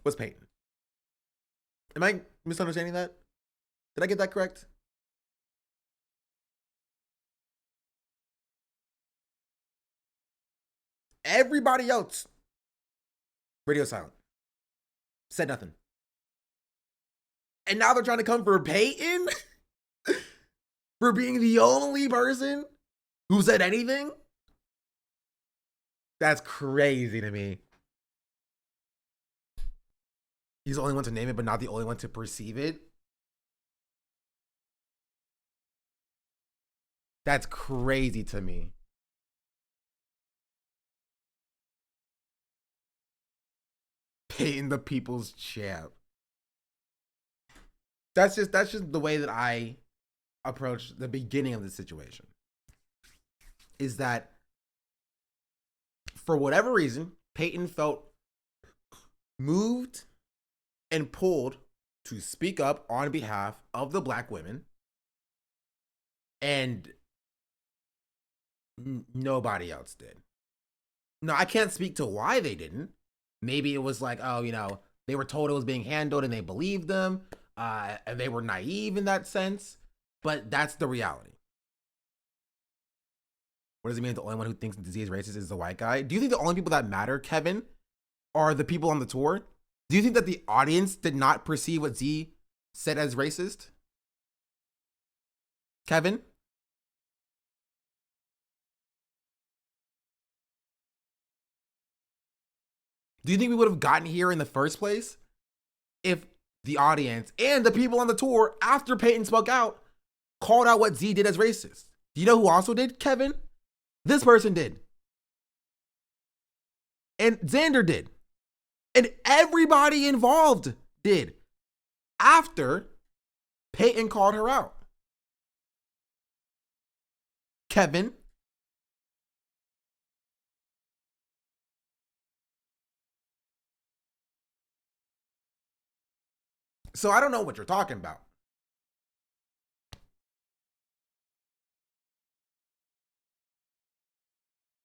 was Peyton. Am I misunderstanding that? Did I get that correct? Everybody else, radio silent, said nothing. And now they're trying to come for Peyton for being the only person who said anything? That's crazy to me. He's the only one to name it, but not the only one to perceive it. That's crazy to me. Peyton the people's champ. That's just the way that I approach the beginning of the situation. Is that for whatever reason, Peyton felt moved and pulled to speak up on behalf of the Black women, and nobody else did. No, I can't speak to why they didn't. Maybe it was like, oh, you know, they were told it was being handled and they believed them, and they were naive in that sense. But that's the reality. What does it mean the only one who thinks the Z is racist is the white guy? Do you think the only people that matter, Kevin, are the people on the tour? Do you think that the audience did not perceive what Z said as racist? Kevin? Do you think we would have gotten here in the first place if the audience and the people on the tour, after Peyton spoke out, called out what Z did as racist? Do you know who also did, Kevin? This person did. And Xander did. And everybody involved did. after Peyton called her out. Kevin. So I don't know what you're talking about.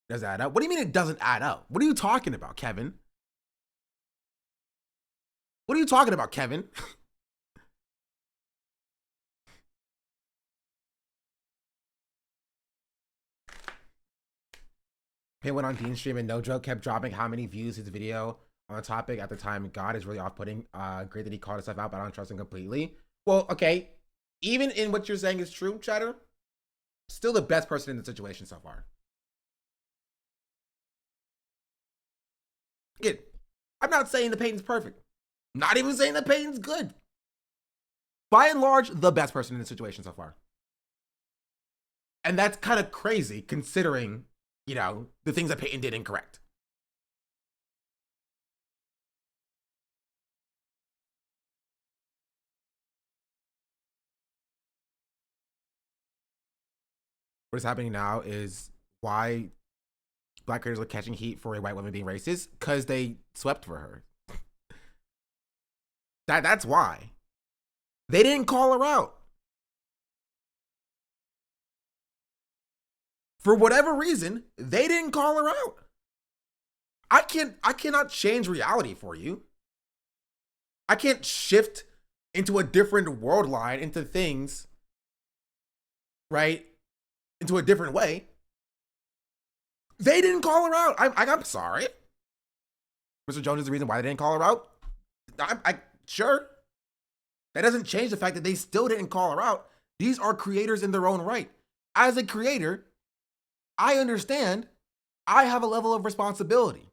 Does that add up? What do you mean it doesn't add up? What are you talking about, Kevin? What are you talking about, Kevin? Payne went on Dean's stream and no joke kept dropping how many views his video on the topic at the time. God is really off-putting. Great that he called himself out, but I don't trust him completely. Well, okay. Even in what you're saying is true, Chatter, still the best person in the situation so far. Again, I'm not saying the Peyton's perfect. Not even saying that Peyton's good. By and large, the best person in the situation so far. And that's kind of crazy considering, you know, the things that Peyton did incorrect. What is happening now is why Black creators are catching heat for a white woman being racist, because they swept for her. That's why. They didn't call her out. For whatever reason, they didn't call her out. I cannot change reality for you. I can't shift into a different world line, into things, right? Into a different way. They didn't call her out. I'm sorry. Mr. Jones is the reason why they didn't call her out. Sure. That doesn't change the fact that they still didn't call her out. These are creators in their own right. As a creator, I understand I have a level of responsibility,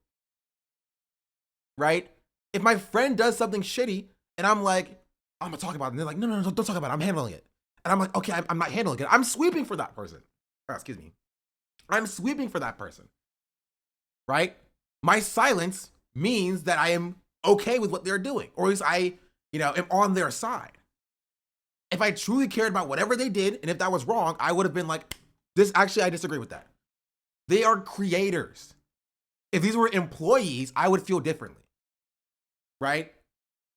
right? If my friend does something shitty and I'm like, I'm gonna talk about it, and they're like, no, don't talk about it, I'm handling it. And I'm like, okay, I'm not handling it. I'm sweeping for that person. Oh, excuse me. I'm sweeping for that person, right? My silence means that I am okay with what they're doing, or at least I, am on their side. If I truly cared about whatever they did, and if that was wrong, I would have been like, I disagree with that. They are creators. If these were employees, I would feel differently, right?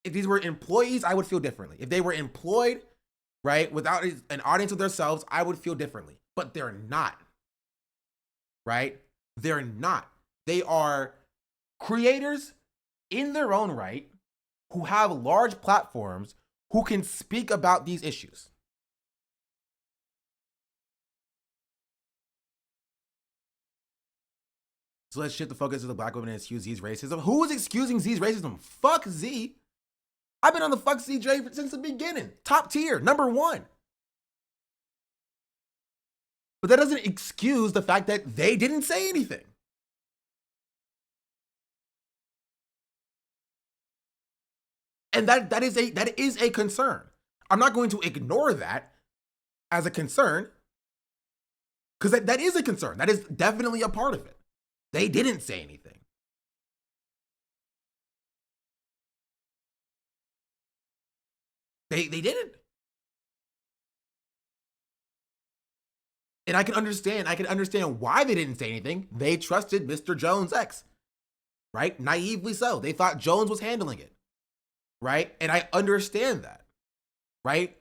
If these were employees, I would feel differently. If they were employed, right, without an audience of themselves, I would feel differently. But they're not, right? They're not. They are creators in their own right who have large platforms who can speak about these issues. So let's shift the focus to the black women and excuse Z's racism. Who is excusing Z's racism? Fuck Z. I've been on the fuck Z train since the beginning. Top tier, number one. But that doesn't excuse the fact that they didn't say anything. And that is a concern. I'm not going to ignore that as a concern, because that is a concern. That is definitely a part of it. They didn't say anything. They didn't. And I can understand why they didn't say anything. They trusted Mr. Jones' ex, right? Naively so. They thought Jones was handling it, right? And I understand that, right?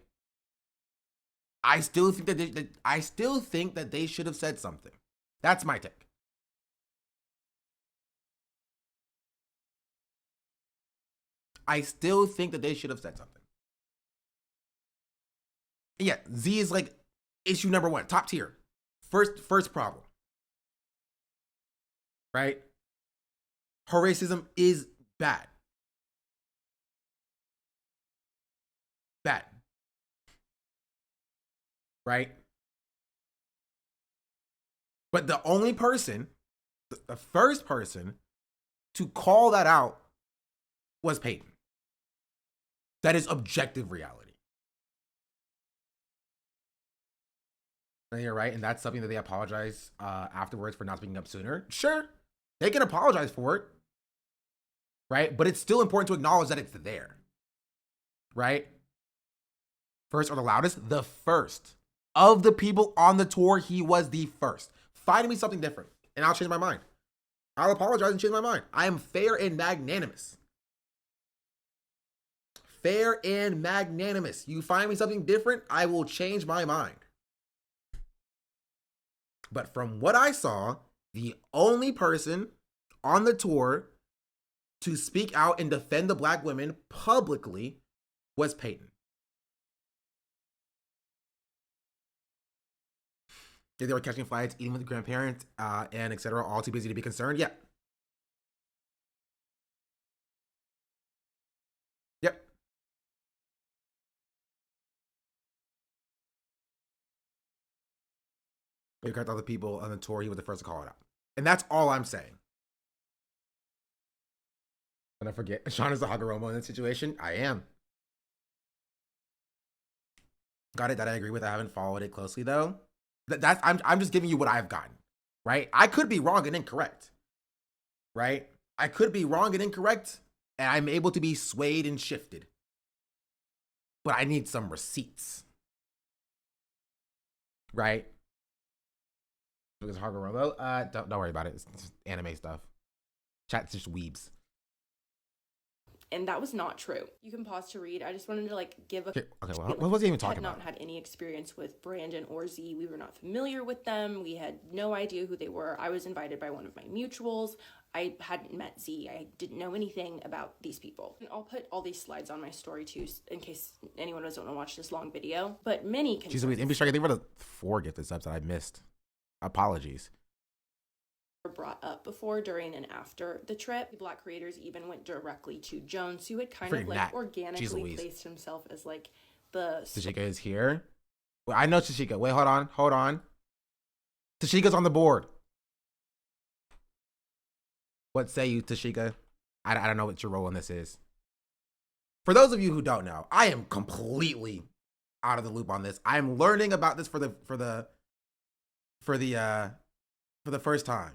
I still think that they should have said something. That's my take. I still think that they should have said something. Yeah, Z is like issue number one, top tier. First problem. Right? Her racism is bad. Bad. Right? But the only person, the first person to call that out was Peyton. That is objective reality. And you're right, and that's something that they apologize afterwards for not speaking up sooner. Sure, they can apologize for it, right? But it's still important to acknowledge that it's there, right? First or the loudest? The first. Of the people on the tour, he was the first. Find me something different, and I'll change my mind. I'll apologize and change my mind. I am fair and magnanimous. Fair and magnanimous. You find me something different, I will change my mind. But from what I saw, the only person on the tour to speak out and defend the black women publicly was Peyton. They were catching flights, eating with the grandparents, and etc. All too busy to be concerned. Yeah. Yep. He correct other people on the tour. He was the first to call it out, and that's all I'm saying. And I forget, Sean is the Hagaromo in this situation. I am. Got it. That I agree with. I haven't followed it closely though. I'm just giving you what I've gotten, right? I could be wrong and incorrect, right? I could be wrong and incorrect, and I'm able to be swayed and shifted. But I need some receipts, right? Because Hagaromo, don't worry about it. It's anime stuff. Chat's just weebs. And that was not true. You can pause to read. I just wanted to like give a. Okay, well, what was he even talking about? Had not had any experience with Brandon or Z. We were not familiar with them. We had no idea who they were. I was invited by one of my mutuals. I hadn't met Z. I didn't know anything about these people. And I'll put all these slides on my story too, in case anyone doesn't want to watch this long video. But many. She's always infrastructure. They were the 4 gifted subs that I missed. Apologies. Brought up before, during, and after the trip. The black creators even went directly to Jones, who had kind of like organically placed himself as like the. Tashika is here. Well, I know Tashika. Wait, hold on. Tashika's on the board. What say you, Tashika? I don't know what your role in this is. For those of you who don't know, I am completely out of the loop on this. I'm learning about this for the first time.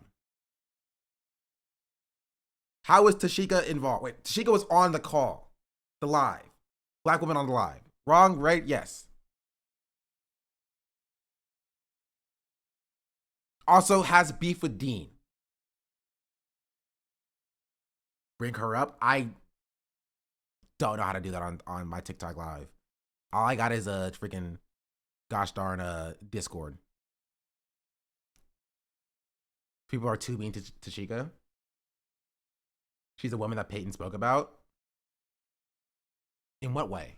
How was Tashika involved? Wait, Tashika was on the call, the live. Black woman on the live. Wrong, right? Yes. Also has beef with Dean. Bring her up. I don't know how to do that on my TikTok live. All I got is a freaking gosh darn Discord. People are too mean to Tashika. She's a woman that Peyton spoke about. In what way?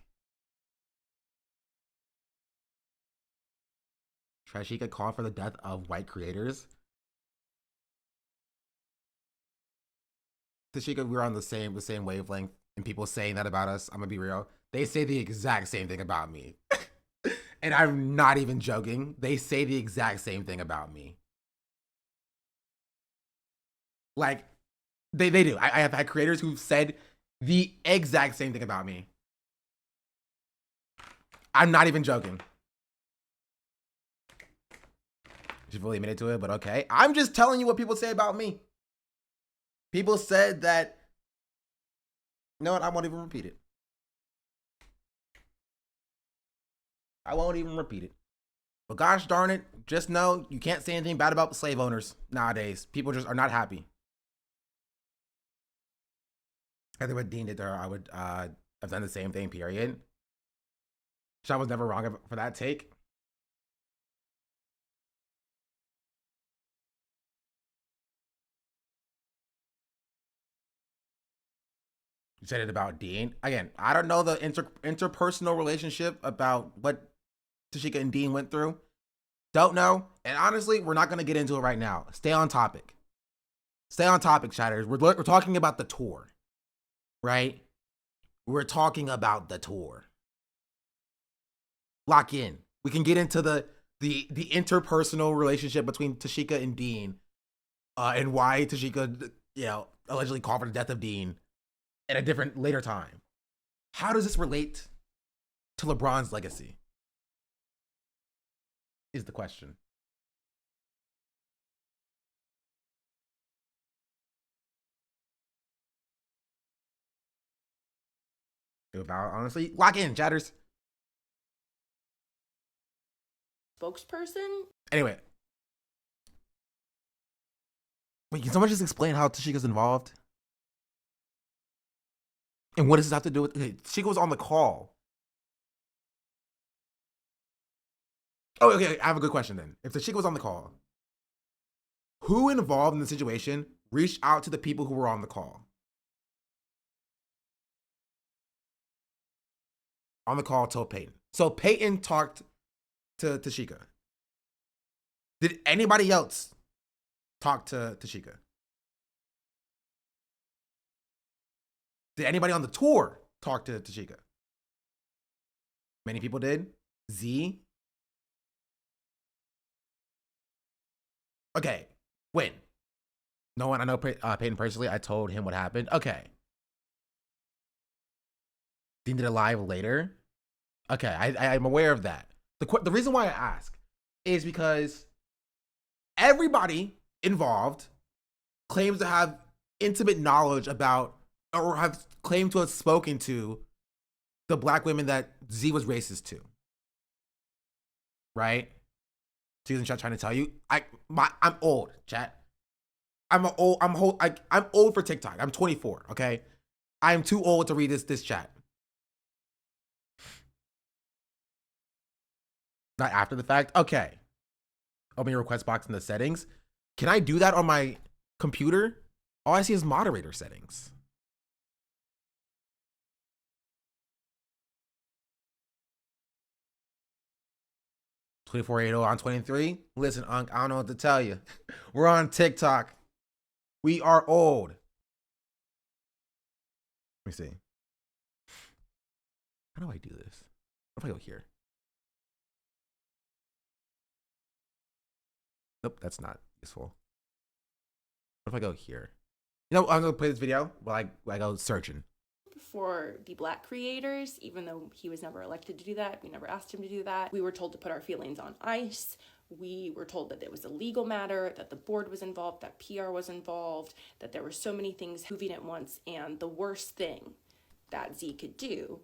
Tashika called for the death of white creators. Tashika, we're on the same wavelength, and people saying that about us. I'm gonna be real. They say the exact same thing about me. And I'm not even joking. They say the exact same thing about me. Like, they do. I have had creators who've said the exact same thing about me. I'm not even joking. She fully admitted to it, but okay. I'm just telling you what people say about me. People said that, you know what? I won't even repeat it. I won't even repeat it. But gosh darn it, just know you can't say anything bad about slave owners nowadays. People just are not happy. I think what Dean did to her, I would have done the same thing, period. Sean was never wrong for that take. You said it about Dean. Again, I don't know the interpersonal relationship about what Tashika and Dean went through. Don't know. And honestly, we're not going to get into it right now. Stay on topic. Stay on topic, chatters. We're talking about the tour. Right? We're talking about the tour. Lock in. We can get into the interpersonal relationship between Tashika and Dean, and why Tashika, allegedly called for the death of Dean at a different later time. How does this relate to LeBron's legacy? Is the question. About honestly, lock in, chatters. spokesperson. Anyway. Wait, can someone just explain how Tashika's involved? And what does this have to do with... Okay, Tashika was on the call. Oh, okay, I have a good question then. If Tashika was on the call, who involved in the situation reached out to the people who were on the call? On the call told Peyton. So Peyton talked to Tashika. Did anybody else talk to Tashika? Did anybody on the tour talk to Tashika? Many people did. Z. Okay, when? No one. I know Peyton personally. I told him what happened. Okay. Dean did a live later. Okay, I'm aware of that. The reason why I ask is because everybody involved claims to have intimate knowledge about or have claimed to have spoken to the black women that Z was racist to. Right? She's in chat trying to tell you. I'm old, chat. I'm old for TikTok. I'm 24, okay? I'm too old to read this chat. Not after the fact? Okay. Open your request box in the settings. Can I do that on my computer? All I see is moderator settings. $24.80 on 23. Listen, Unc, I don't know what to tell you. We're on TikTok. We are old. Let me see. How do I do this? What if I go here? Nope, that's not useful. What if I go here? You know, I'm gonna play this video while I go searching. For the black creators, even though he was never elected to do that, we never asked him to do that. We were told to put our feelings on ice. We were told that it was a legal matter, that the board was involved, that PR was involved, that there were so many things moving at once, and the worst thing that Z could do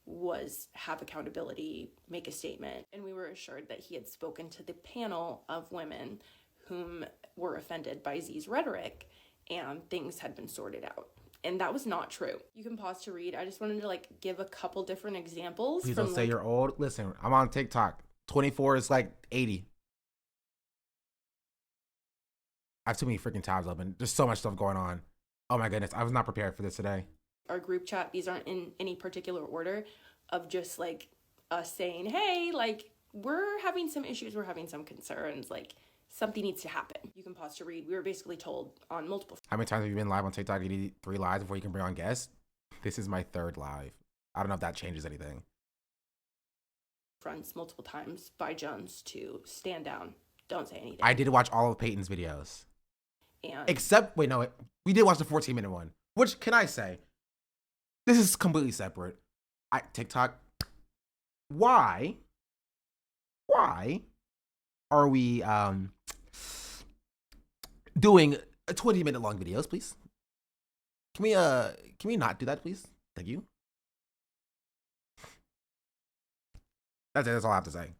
was have accountability, make a statement. And we were assured that he had spoken to the panel of women whom were offended by Z's rhetoric, and things had been sorted out. And that was not true. You can pause to read. I just wanted to give a couple different examples. Please don't say you're old. Listen, I'm on TikTok. 24 is like 80. I have too many freaking tabs open. There's so much stuff going on. Oh my goodness, I was not prepared for this today. Our group chat, these aren't in any particular order of just us saying, hey, we're having some issues, we're having some concerns, something needs to happen. You can pause to read. We were basically told on multiple. How many times have you been live on TikTok? You need 3 lives before you can bring on guests? This is my 3rd live. I don't know if that changes anything. Fronts multiple times by Jones to stand down. Don't say anything. I did watch all of Peyton's videos. And except, wait, no, we did watch the 14-minute one. Which, can I say, this is completely separate. TikTok, why are we doing 20-minute long videos, please? Can we not do that, please? Thank you. That's it. That's all I have to say.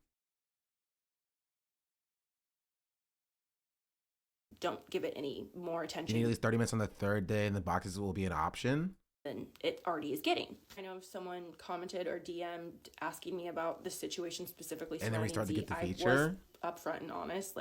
Don't give it any more attention. You need at least 30 minutes on the 3rd day, and the boxes will be an option. Than it already is getting. I know someone commented or DM'd asking me about the situation specifically. And then we start to get the feature. I was upfront and honest.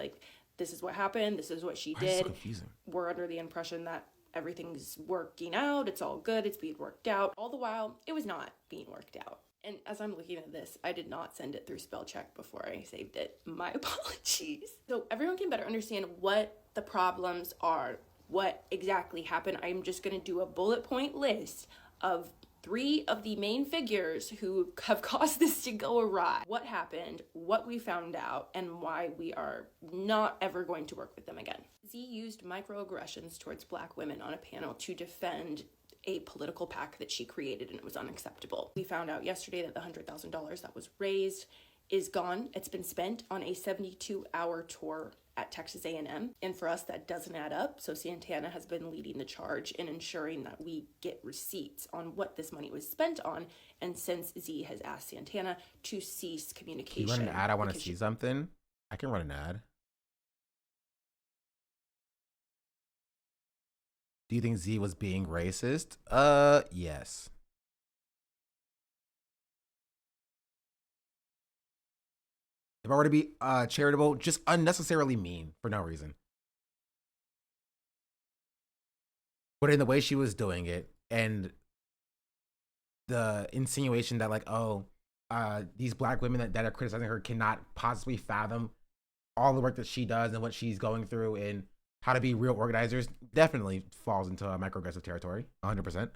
This is what happened. This is what she Why did. is this so confusing? We're under the impression that everything's working out. It's all good. It's being worked out. All the while, it was not being worked out. And as I'm looking at this, I did not send it through spell check before I saved it. My apologies. So everyone can better understand what the problems are, what exactly happened. I'm just going to do a bullet point list of 3 of the main figures who have caused this to go awry. What happened, what we found out, and why we are not ever going to work with them again. Z used microaggressions towards black women on a panel to defend a political PAC that she created, and it was unacceptable. We found out yesterday that the $100,000 that was raised is gone. It's been spent on a 72-hour tour at Texas A&M. And for us, that doesn't add up. So Santana has been leading the charge in ensuring that we get receipts on what this money was spent on. And since Z has asked Santana to cease communication. You run an ad, I want to see something. I can run an ad. Do you think Z was being racist? Yes. If I were to be charitable, just unnecessarily mean for no reason. But in the way she was doing it and the insinuation that like, oh, these black women that are criticizing her cannot possibly fathom all the work that she does and what she's going through and how to be real organizers, definitely falls into a microaggressive territory, 100%.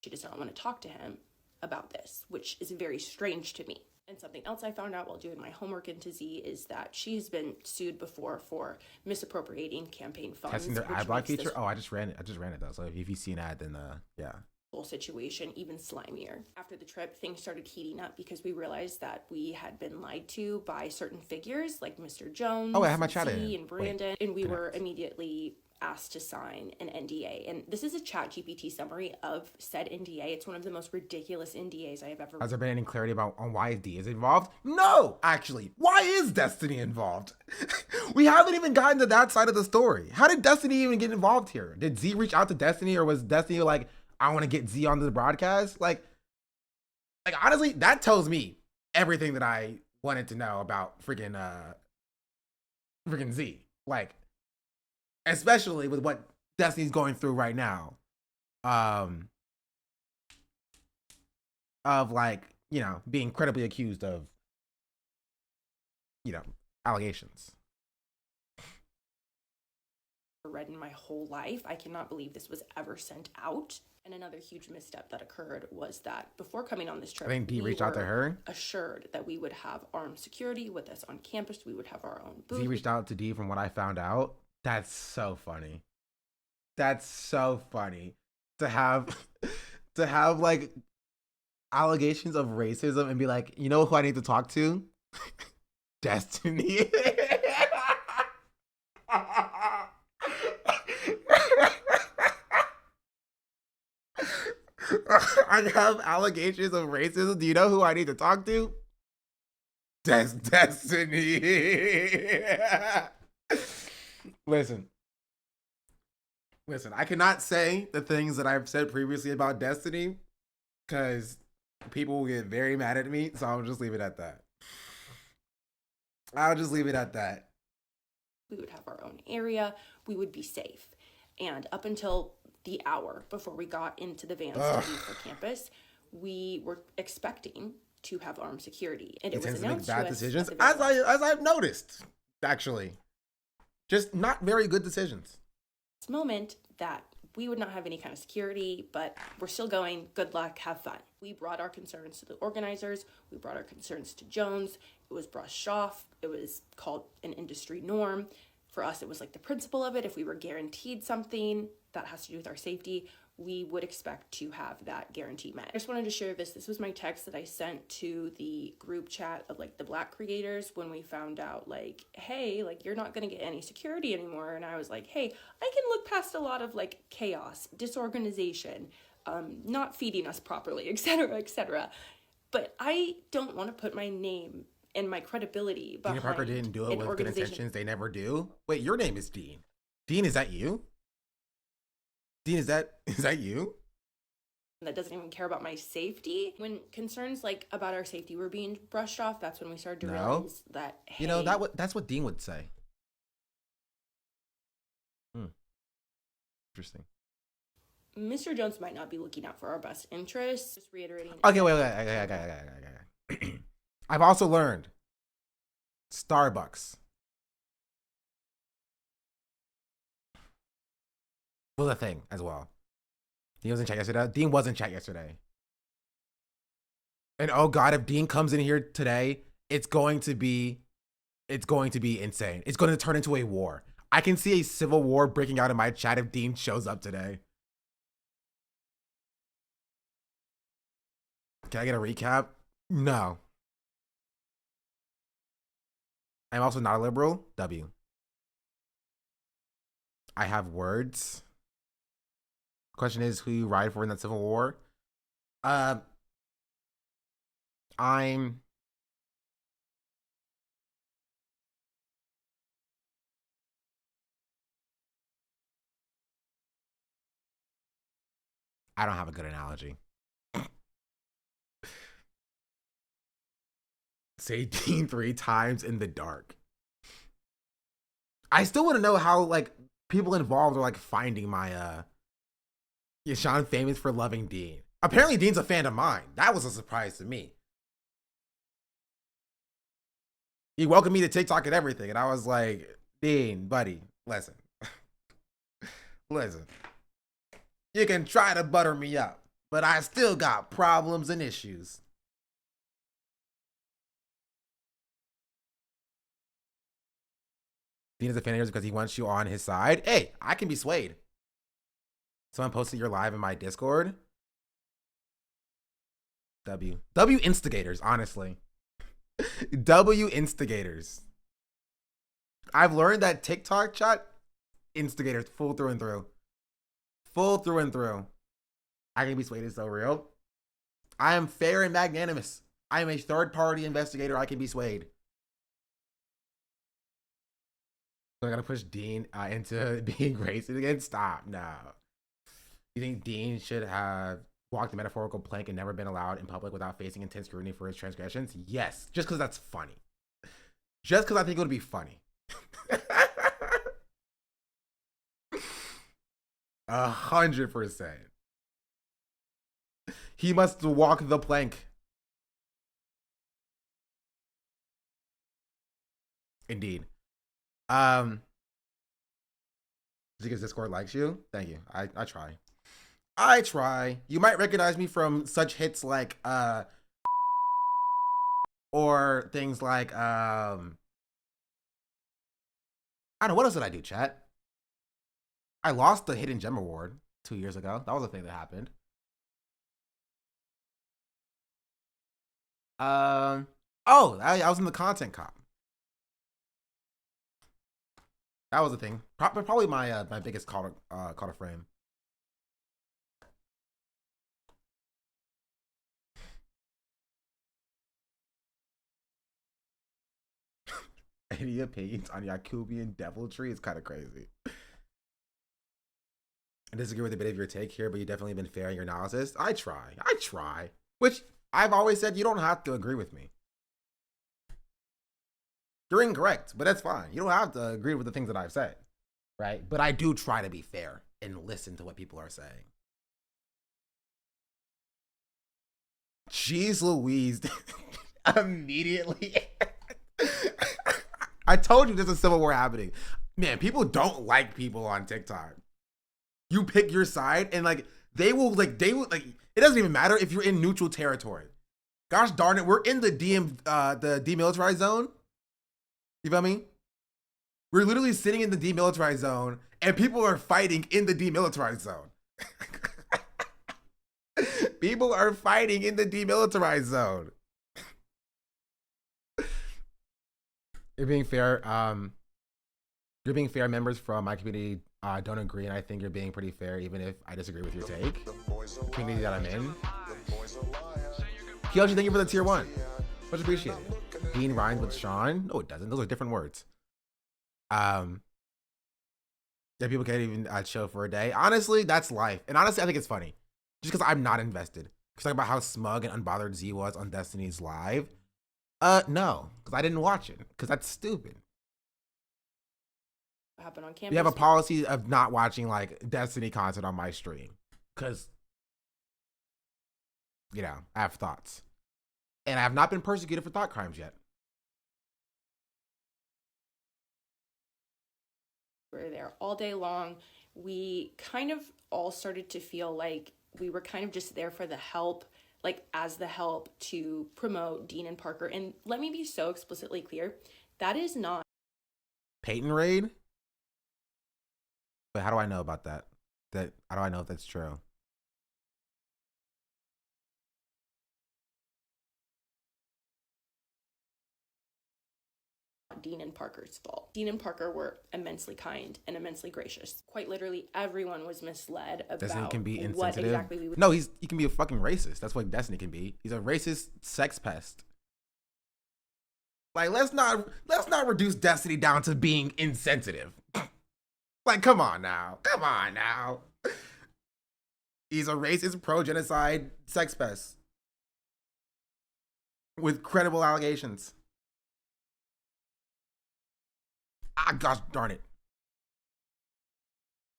She does not want to talk to him about this, which is very strange to me. And something else I found out while doing my homework into Z is that she's been sued before for misappropriating campaign funds. Testing their ad block feature? Oh, I just ran it though. So if you see an ad, then yeah. Whole situation even slimier. After the trip, things started heating up because we realized that we had been lied to by certain figures like Mr. Jones, I have my chat in. and Brandon, and we were immediately asked to sign an NDA. And this is a ChatGPT summary of said NDA. It's one of the most ridiculous NDAs I have ever. Has there been any clarity on why D is involved? No, actually. Why is Destiny involved? We haven't even gotten to that side of the story. How did Destiny even get involved here? Did Z reach out to Destiny, or was Destiny like, I want to get Z onto the broadcast? Like honestly, that tells me everything that I wanted to know about freaking Z. Like, especially with what Destiny's going through right now. Of like, you know, being credibly accused of, you know, allegations. Read in my whole life. I cannot believe this was ever sent out. And another huge misstep that occurred was that before coming on this trip, I think D reached out to her. Assured that we would have armed security with us on campus. We would have our own booth. Z reached out to D from what I found out. That's so funny. That's so funny to have like allegations of racism and be like, you know who I need to talk to? Destiny. I have allegations of racism. Do you know who I need to talk to? Destiny. Listen, I cannot say the things that I've said previously about Destiny because people will get very mad at me, so I'll just leave it at that. We would have our own area. We would be safe. And up until the hour before we got into the vans to leave for campus, we were expecting to have armed security. And it was announced to bad us decisions, as I've noticed, actually. Just not very good decisions. This moment that we would not have any kind of security, but we're still going. Good luck, have fun. We brought our concerns to the organizers. We brought our concerns to Jones. It was brushed off. It was called an industry norm. For us, it was like the principle of it. If we were guaranteed something that has to do with our safety, we would expect to have that guarantee met. I just wanted to share this. This was my text that I sent to the group chat of like the Black creators when we found out like, hey, like you're not going to get any security anymore. And I was like, hey, I can look past a lot of like chaos, disorganization, not feeding us properly, etc., etc. But I don't want to put my name and my credibility behind Dean Parker didn't do it with good intentions. They never do. Wait, your name is Dean. Dean, is that you? Dean, is that you? That doesn't even care about my safety. When concerns like about our safety were being brushed off, that's when we started to realize that, hey, you know, that's what Dean would say. Interesting. Mr. Jones might not be looking out for our best interests. Just reiterating. Okay, wait. Okay. I've also learned Starbucks was a thing as well. Dean was in chat yesterday. And oh God, if Dean comes in here today, it's going to be insane. It's going to turn into a war. I can see a civil war breaking out in my chat if Dean shows up today. Can I get a recap? No. I'm also not a liberal. W. I have words. Question is, who you ride for in that Civil War? I'm I don't have a good analogy. Say Dean 3 times in the dark. I still want to know how like people involved are like finding my yeah, Sean famous for loving Dean. Apparently Dean's a fan of mine. That was a surprise to me. He welcomed me to TikTok and everything, and I was like, Dean, buddy, listen. Listen. You can try to butter me up, but I still got problems and issues. Dean is a fan of yours because he wants you on his side. Hey, I can be swayed. Someone posted your live in my Discord. W instigators, honestly. W instigators. I've learned that TikTok chat instigators full through and through. Full through and through. I can be swayed is so real. I am fair and magnanimous. I am a third party investigator. I can be swayed. So I gotta push Dean into being racist again? Stop. No. You think Dean should have walked the metaphorical plank and never been allowed in public without facing intense scrutiny for his transgressions? Yes. Just because that's funny. Just because I think it would be funny. 100%. He must walk the plank. Indeed. Because Discord likes you. Thank you. I try. I try. You might recognize me from such hits like or things like I don't know, what else did I do, chat? I lost the Hidden Gem Award 2 years ago. That was a thing that happened. Oh, I was in the content cop. That was a thing. Probably my my biggest call to frame. Any opinions on Yakubian deviltry? It's kind of crazy. I disagree with a bit of your take here, but you've definitely been fair in your analysis. I try. Which I've always said you don't have to agree with me. You're incorrect, but that's fine. You don't have to agree with the things that I've said, right? But I do try to be fair and listen to what people are saying. Jeez Louise. Immediately. I told you there's a civil war happening. Man, people don't like people on TikTok. You pick your side and like they will like it doesn't even matter if you're in neutral territory. Gosh darn it, we're in the demilitarized zone. You feel me? We're literally sitting in the demilitarized zone and people are fighting in the demilitarized zone. People are fighting in the demilitarized zone. You're being fair. You're being fair. Members from my community don't agree, and I think you're being pretty fair, even if I disagree with your take. The community that I'm in. Kiyoshi, thank you for the tier 1. Much appreciated. Dean rhymes with Sean. No, it doesn't. Those are different words. That people can't even chill for a day. Honestly, that's life. And honestly, I think it's funny. Just because I'm not invested. Because talk about how smug and unbothered Z was on Destiny's Live. No, because I didn't watch it. Because that's stupid. Happen on campus. We have a policy of not watching like Destiny content on my stream. Because, you know, I have thoughts. And I have not been persecuted for thought crimes yet. We were there all day long. We kind of all started to feel like we were kind of just there for the help, like as the help to promote Dean and Parker. And let me be so explicitly clear, that is not Peyton raid? But how do I know about that? How do I know if that's true? not Dean and Parker's fault. Dean and Parker were immensely kind and immensely gracious. Quite literally, everyone was misled Destiny about can be what insensitive. exactly we would. No, he can be a fucking racist. That's what Destiny can be. He's a racist sex pest. Like, let's not reduce Destiny down to being insensitive. Like, come on now. Come on now. He's a racist, pro-genocide sex pest with credible allegations. Ah, gosh darn it.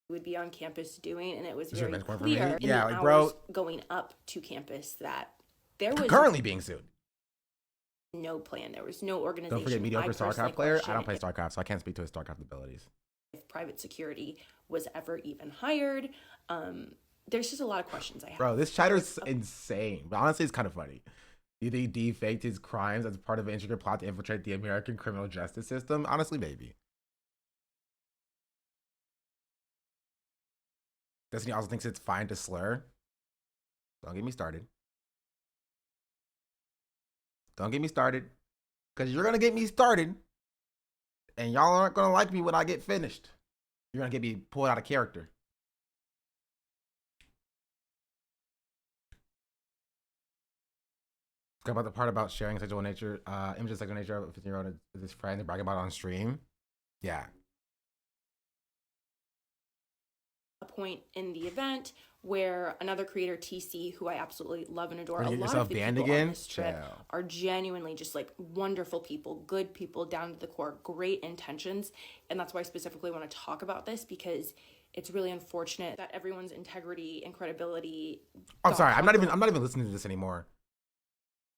Would be on campus doing, and it was Is your very benchmark for clear me? in Yeah, the like, bro, hours going up to campus that there was currently being sued. no plan. There was no organization. Don't forget, mediocre personally StarCraft player. I don't question play StarCraft, so I can't speak to his StarCraft abilities. if private security was ever even hired. There's just a lot of questions I have. Bro, this chatter's insane. But honestly, it's kind of funny. Do you think D faked his crimes as part of an intricate plot to infiltrate the American criminal justice system? Honestly, maybe. Destiny also thinks it's fine to slur. Don't get me started. Don't get me started. Because you're going to get me started. And y'all aren't going to like me when I get finished. You're going to get me pulled out of character. Talk about the part about sharing sexual nature, images of sexual nature of a 15-year-old with his friend and bragging about it on stream. Yeah. A point in the event where another creator, TC, who I absolutely love and adore, Wanna a get lot yourself of the banned people on again? this trip Chill. are genuinely just like wonderful people, good people down to the core, great intentions. And that's why I specifically want to talk about this, because it's really unfortunate that everyone's integrity and credibility. I'm sorry. I'm not even listening to this anymore.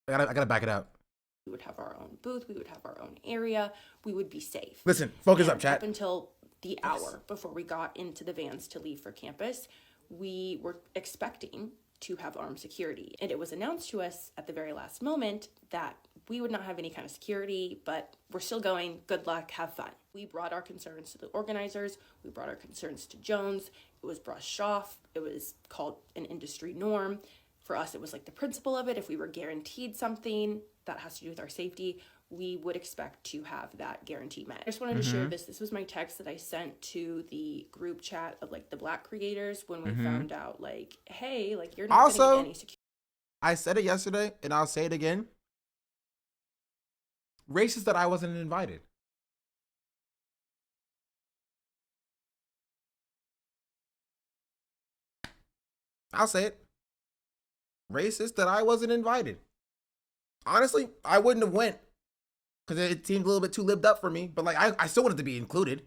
I gotta back it up. We would have our own booth. We would have our own area. We would be safe. Listen, focus And up, chat. Up until the hour before we got into the vans to leave for campus, we were expecting to have armed security. And it was announced to us at the very last moment that we would not have any kind of security, but we're still going. Good luck. Have fun. We brought our concerns to the organizers. We brought our concerns to Jones. It was brushed off. It was called an industry norm. For us, it was like the principle of it. If we were guaranteed something that has to do with our safety, we would expect to have that guarantee met. I just wanted to share this. This was my text that I sent to the group chat of like the Black creators when we found out, like, hey, like you're not Also, going to get any security. I said it yesterday, and I'll say it again. Racist that I wasn't invited. I'll say it. Racist that I wasn't invited. Honestly, I wouldn't have went because it seemed a little bit too lived up for me. But like, I still wanted to be included.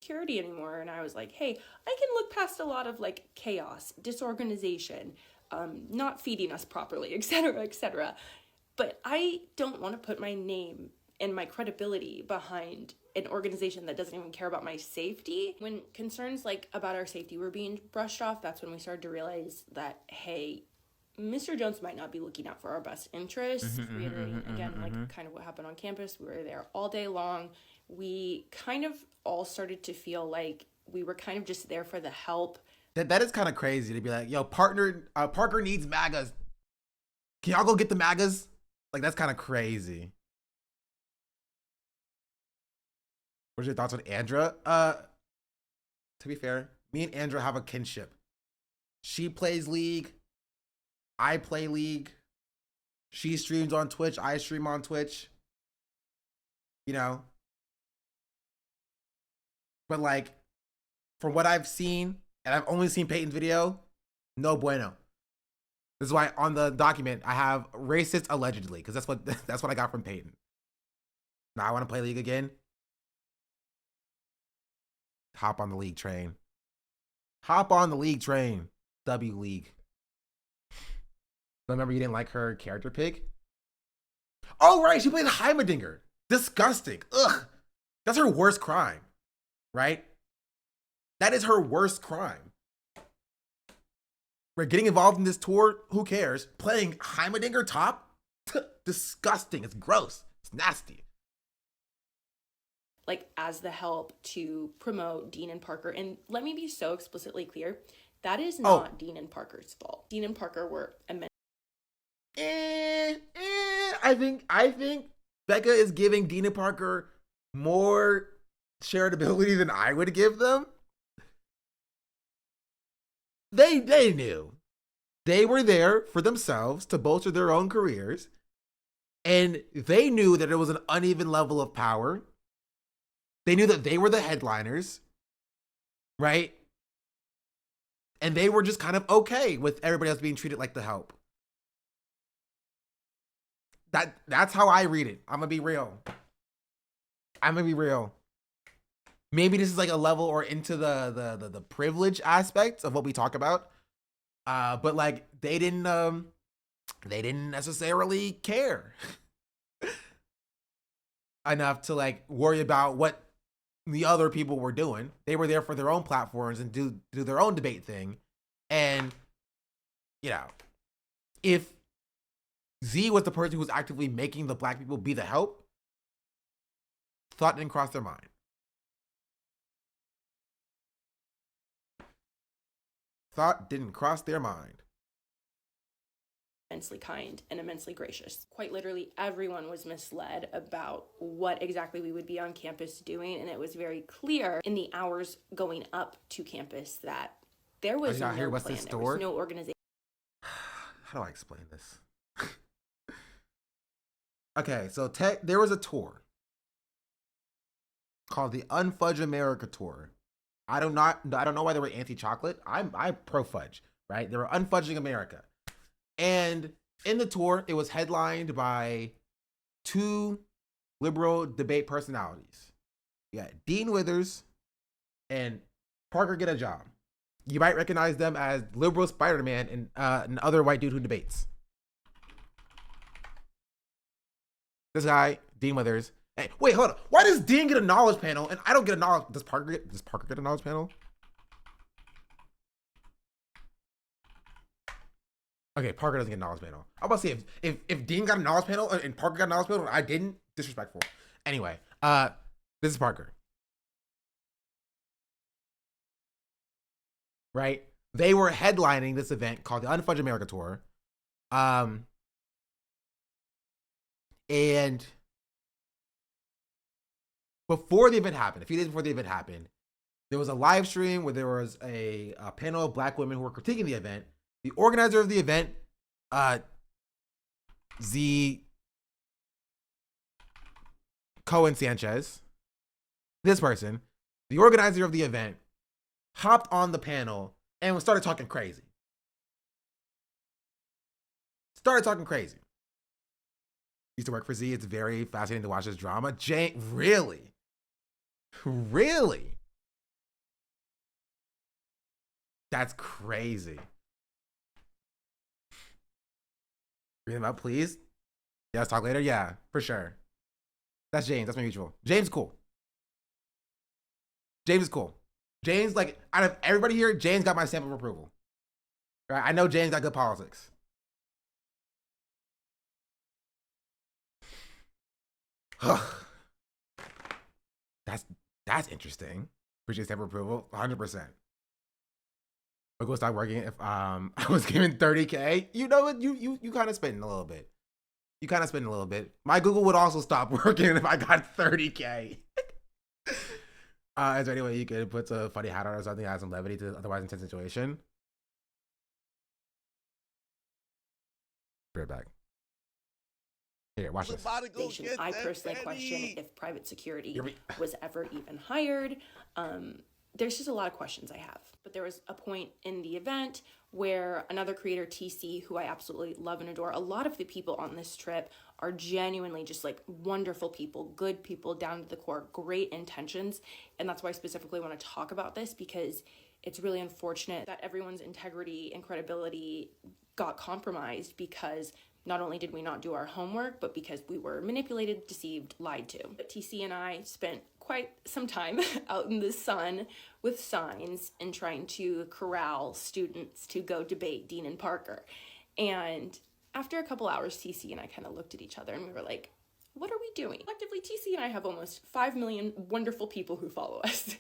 Security anymore. And I was like, hey, I can look past a lot of like chaos, disorganization, not feeding us properly, etc., etc. But I don't want to put my name and my credibility behind an organization that doesn't even care about my safety. When concerns like about our safety were being brushed off, that's when we started to realize that, hey, Mr. Jones might not be looking out for our best interests. Reiterating again, like kind of what happened on campus. We were there all day long. We kind of all started to feel like we were kind of just there for the help. That is kind of crazy to be like, yo, Parker needs MAGAs. Can y'all go get the MAGAs? Like, that's kind of crazy. What's your thoughts on Andra? To be fair, me and Andra have a kinship. She plays League. I play League. She streams on Twitch. I stream on Twitch. You know? But like, from what I've seen, and I've only seen Peyton's video, no bueno. This is why on the document I have racist allegedly, because that's what I got from Peyton. Now I want to play League again. Hop on the League train. Hop on the League train. W League. Remember you didn't like her character pick? Oh, right. She played Heimerdinger. Disgusting. Ugh. That's her worst crime. Right? That is her worst crime. We're getting involved in this tour. Who cares? Playing Heimerdinger top? Disgusting. It's gross. It's nasty. Like as the help to promote Dean and Parker. And let me be so explicitly clear. That is not Dean and Parker's fault. Dean and Parker were immense. I think Becca is giving Dean and Parker more charitability than I would give them. They knew. They were there for themselves to bolster their own careers. And they knew that it was an uneven level of power. They knew that they were the headliners, right? And they were just kind of okay with everybody else being treated like the help. That's how I read it. I'm gonna be real. Maybe this is like a level or into the privilege aspects of what we talk about. But like they didn't necessarily care enough to like worry about what the other people were doing. They were there for their own platforms and do their own debate thing. And you know, if Z was the person who was actively making the black people be the help, thought didn't cross their mind. Thought didn't cross their mind. Immensely kind and immensely gracious. Quite literally, everyone was misled about what exactly we would be on campus doing, and it was very clear in the hours going up to campus that there was no plan, there was no organization. How do I explain this? Okay, so there was a tour called the Unfudge America Tour. I don't know why they were anti-chocolate. I'm pro fudge, right? They were unfudging America. And in the tour, it was headlined by two liberal debate personalities. You got Dean Withers and Parker Get a Job. You might recognize them as liberal Spider-Man and an other white dude who debates. This guy, Dean Withers. Hey, wait, hold on. Why does Dean get a knowledge panel and I don't get a knowledge? Does Parker get a knowledge panel? Okay, Parker doesn't get a knowledge panel. I'm about to say if Dean got a knowledge panel and Parker got a knowledge panel and I didn't, disrespectful. Anyway, this is Parker. Right? They were headlining this event called the Unfudge America Tour. And before the event happened, a few days before the event happened, there was a live stream where there was a panel of black women who were critiquing the event. The organizer of the event, Z Cohen Sanchez, this person, the organizer of the event, hopped on the panel and started talking crazy. Used to work for Z. It's very fascinating to watch this drama. Really? That's crazy. Read them up, please. Yeah, let's talk later. Yeah, for sure. That's James. That's my mutual. James is cool. James, like, out of everybody here, James got my stamp of approval. Right? I know James got good politics. That's interesting. Appreciate stamp of approval. 100%. I'll go start working if I was given 30K. You know what? You kind of spending a little bit. My Google would also stop working if I got 30K. Is there any way you could put a funny hat on or something to add some levity to otherwise intense situation? Be right back. Here, watch this. I personally question if private security was ever even hired. There's just a lot of questions I have. But there was a point in the event where another creator, TC, who I absolutely love and adore, a lot of the people on this trip are genuinely just like wonderful people, good people, down to the core, great intentions. And that's why I specifically want to talk about this, because it's really unfortunate that everyone's integrity and credibility got compromised because not only did we not do our homework, but because we were manipulated, deceived, lied to. But TC and I spent quite some time out in the sun with signs and trying to corral students to go debate Dean and Parker. And after a couple hours, TC and I kind of looked at each other and we were like, what are we doing? Collectively, TC and I have almost 5 million wonderful people who follow us.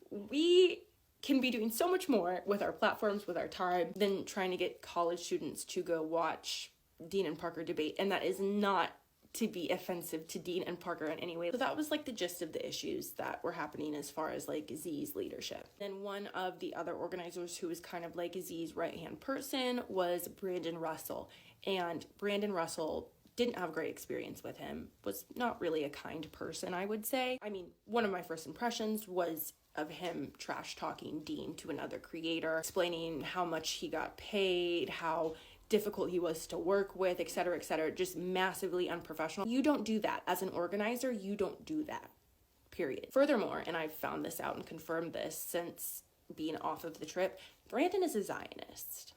We can be doing so much more with our platforms, with our time, than trying to get college students to go watch Dean and Parker debate. And that is not to be offensive to Dean and Parker in any way. So that was like the gist of the issues that were happening as far as like Z's leadership. Then one of the other organizers who was kind of like Z's right-hand person was Brandon Russell. And Brandon Russell didn't have a great experience with him, was not really a kind person, I would say. I mean, one of my first impressions was of him trash talking Dean to another creator, explaining how much he got paid, how difficult he was to work with, etc., etc., just massively unprofessional. You don't do that. As an organizer, you don't do that, period. Furthermore, and I've found this out and confirmed this since being off of the trip, Brandon is a Zionist.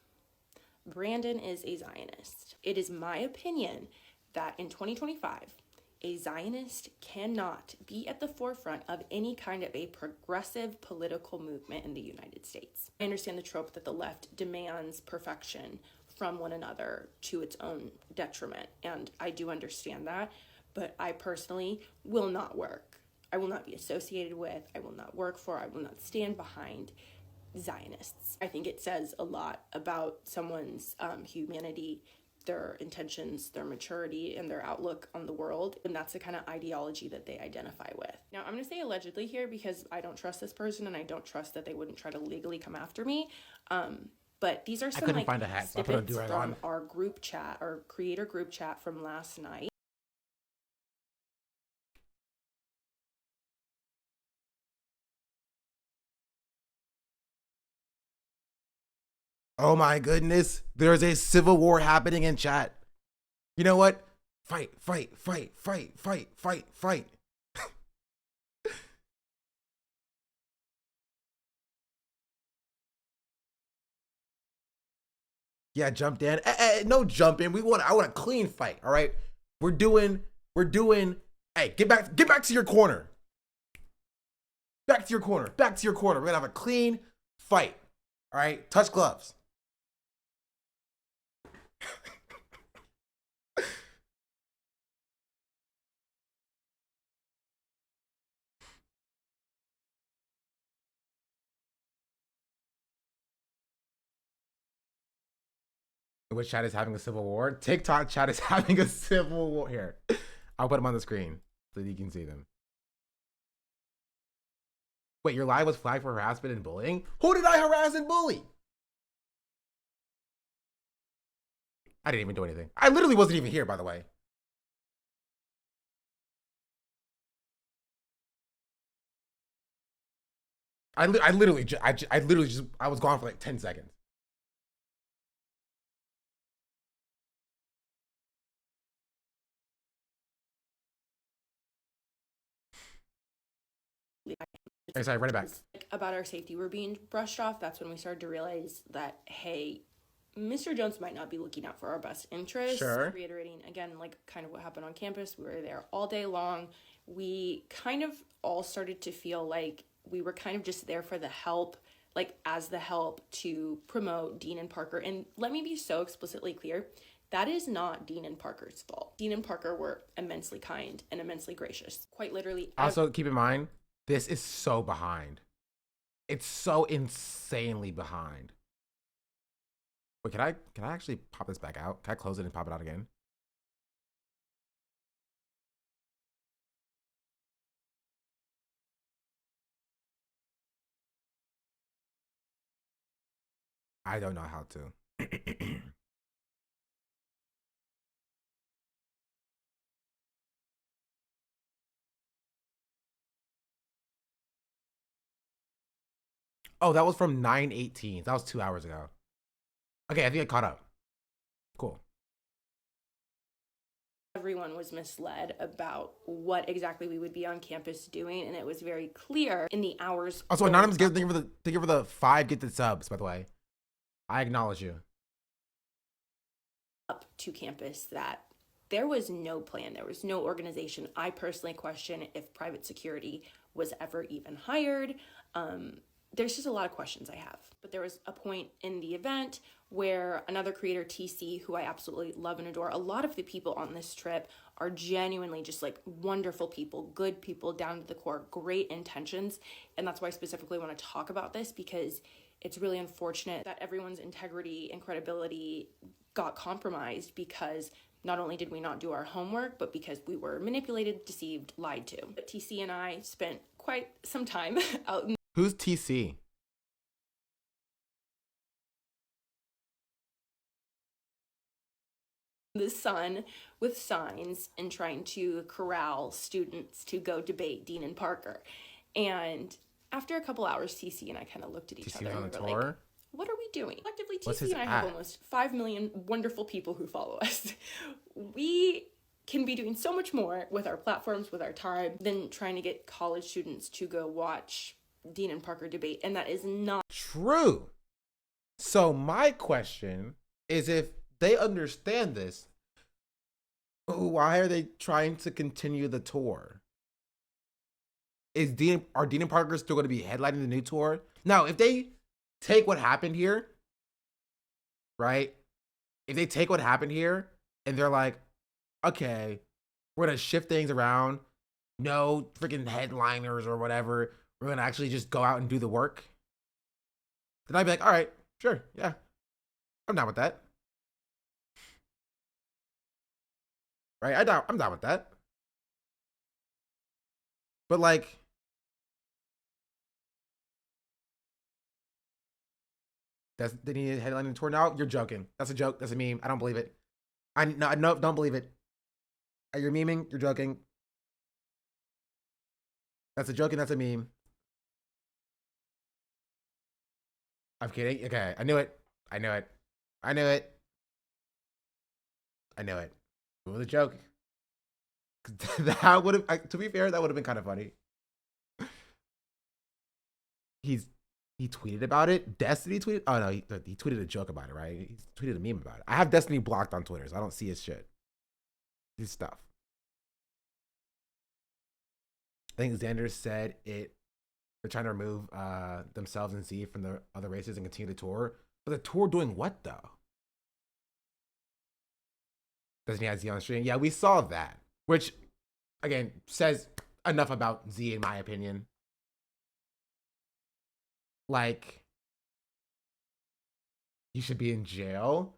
Brandon is a Zionist. It is my opinion that in 2025, a Zionist cannot be at the forefront of any kind of a progressive political movement in the United States. I understand the trope that the left demands perfection from one another to its own detriment, and I do understand that, but I personally will not work. I will not be associated with, I will not work for, I will not stand behind Zionists. I think it says a lot about someone's humanity, their intentions, their maturity, and their outlook on the world, and that's the kind of ideology that they identify with. Now, I'm going to say allegedly here because I don't trust this person, and I don't trust that they wouldn't try to legally come after me. But these are some like snippets from our group chat, our creator group chat from last night. Oh my goodness, there's a civil war happening in chat. You know what? Fight, fight, fight, fight, fight, fight, fight. Yeah, jump in. No jump in. I want a clean fight, all right? We're doing, hey, get back to your corner. Back to your corner. We're gonna have a clean fight. All right? Touch gloves. Which chat is having a civil war? TikTok chat is having a civil war. Here, I'll put them on the screen so you can see them. Wait, your live was flagged for harassment and bullying? Who did I harass and bully? I didn't even do anything. I literally wasn't even here, by the way. I was gone for like 10 seconds. Hey, sorry, run it back. About our safety were being brushed off. That's when we started to realize that, hey, Mr. Jones might not be looking out for our best interests. Sure. Reiterating again, like kind of what happened on campus. We were there all day long. We kind of all started to feel like we were kind of just there for the help, like as the help to promote Dean and Parker. And let me be so explicitly clear. That is not Dean and Parker's fault. Dean and Parker were immensely kind and immensely gracious. Quite literally. Also, keep in mind, this is so behind. It's so insanely behind. Wait, can I actually pop this back out? Can I close it and pop it out again? I don't know how to. Oh, that was from 9/18. That was 2 hours ago. Okay, I think I caught up. Cool. Everyone was misled about what exactly we would be on campus doing, and it was very clear in the hours. Also, Anonymous, thank you for the 5 gifted subs, by the way. I acknowledge you. Up to campus that there was no plan, there was no organization. I personally question if private security was ever even hired. There's just a lot of questions I have. But there was a point in the event where another creator, TC, who I absolutely love and adore, a lot of the people on this trip are genuinely just like wonderful people, good people down to the core, great intentions. And that's why I specifically want to talk about this, because it's really unfortunate that everyone's integrity and credibility got compromised because Not only did we not do our homework, but because we were manipulated, deceived, lied to. But TC and I spent quite some time out in Who's TC? the sun with signs and trying to corral students to go debate Dean and Parker. And after a couple hours, TC and I kind of looked at each TC other was on and the we were tour? like, what are we doing? Collectively, What's TC his and I have at? almost 5 million wonderful people who follow us. We can be doing so much more with our platforms, with our time, than trying to get college students to go watch Dean and Parker debate. And that is not True. So my question is, if they understand this, why are they trying to continue the tour? Are Dean and Parker still going to be headlining the new tour? Now, if they take what happened here, right? If they take what happened here and they're like, okay, we're going to shift things around, no freaking headliners or whatever, we're going to actually just go out and do the work, then I'd be like, all right, sure, yeah, I'm down with that. Right? I'm down with that. But like, they need a headline in the tour now? You're joking. That's a joke. That's a meme. I don't believe it. No, don't believe it. You're memeing. You're joking. That's a joke and that's a meme. I'm kidding. Okay, I knew it. I knew it. I knew it. I knew it. It was a joke. That would have, to be fair, that would have been kind of funny. He tweeted about it. Destiny tweeted. Oh no, he tweeted a joke about it, right? He tweeted a meme about it. I have Destiny blocked on Twitter, so I don't see his shit. His stuff. I think Xander said it. They're trying to remove themselves and Z from the other races and continue the tour. But the tour doing what though? Destiny has Z on the stream. Yeah, we saw that, which again says enough about Z in my opinion. Like, you should be in jail.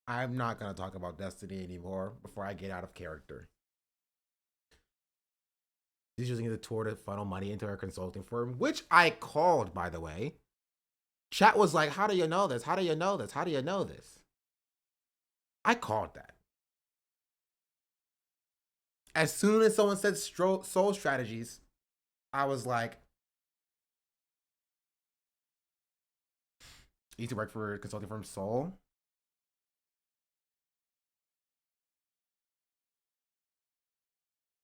I'm not going to talk about Destiny anymore before I get out of character. She's using the tour to funnel money into her consulting firm, which I called, by the way. Chat was like, how do you know this? How do you know this? How do you know this? I called that. As soon as someone said soul strategies, I was like, you used to work for a consulting firm, Soul?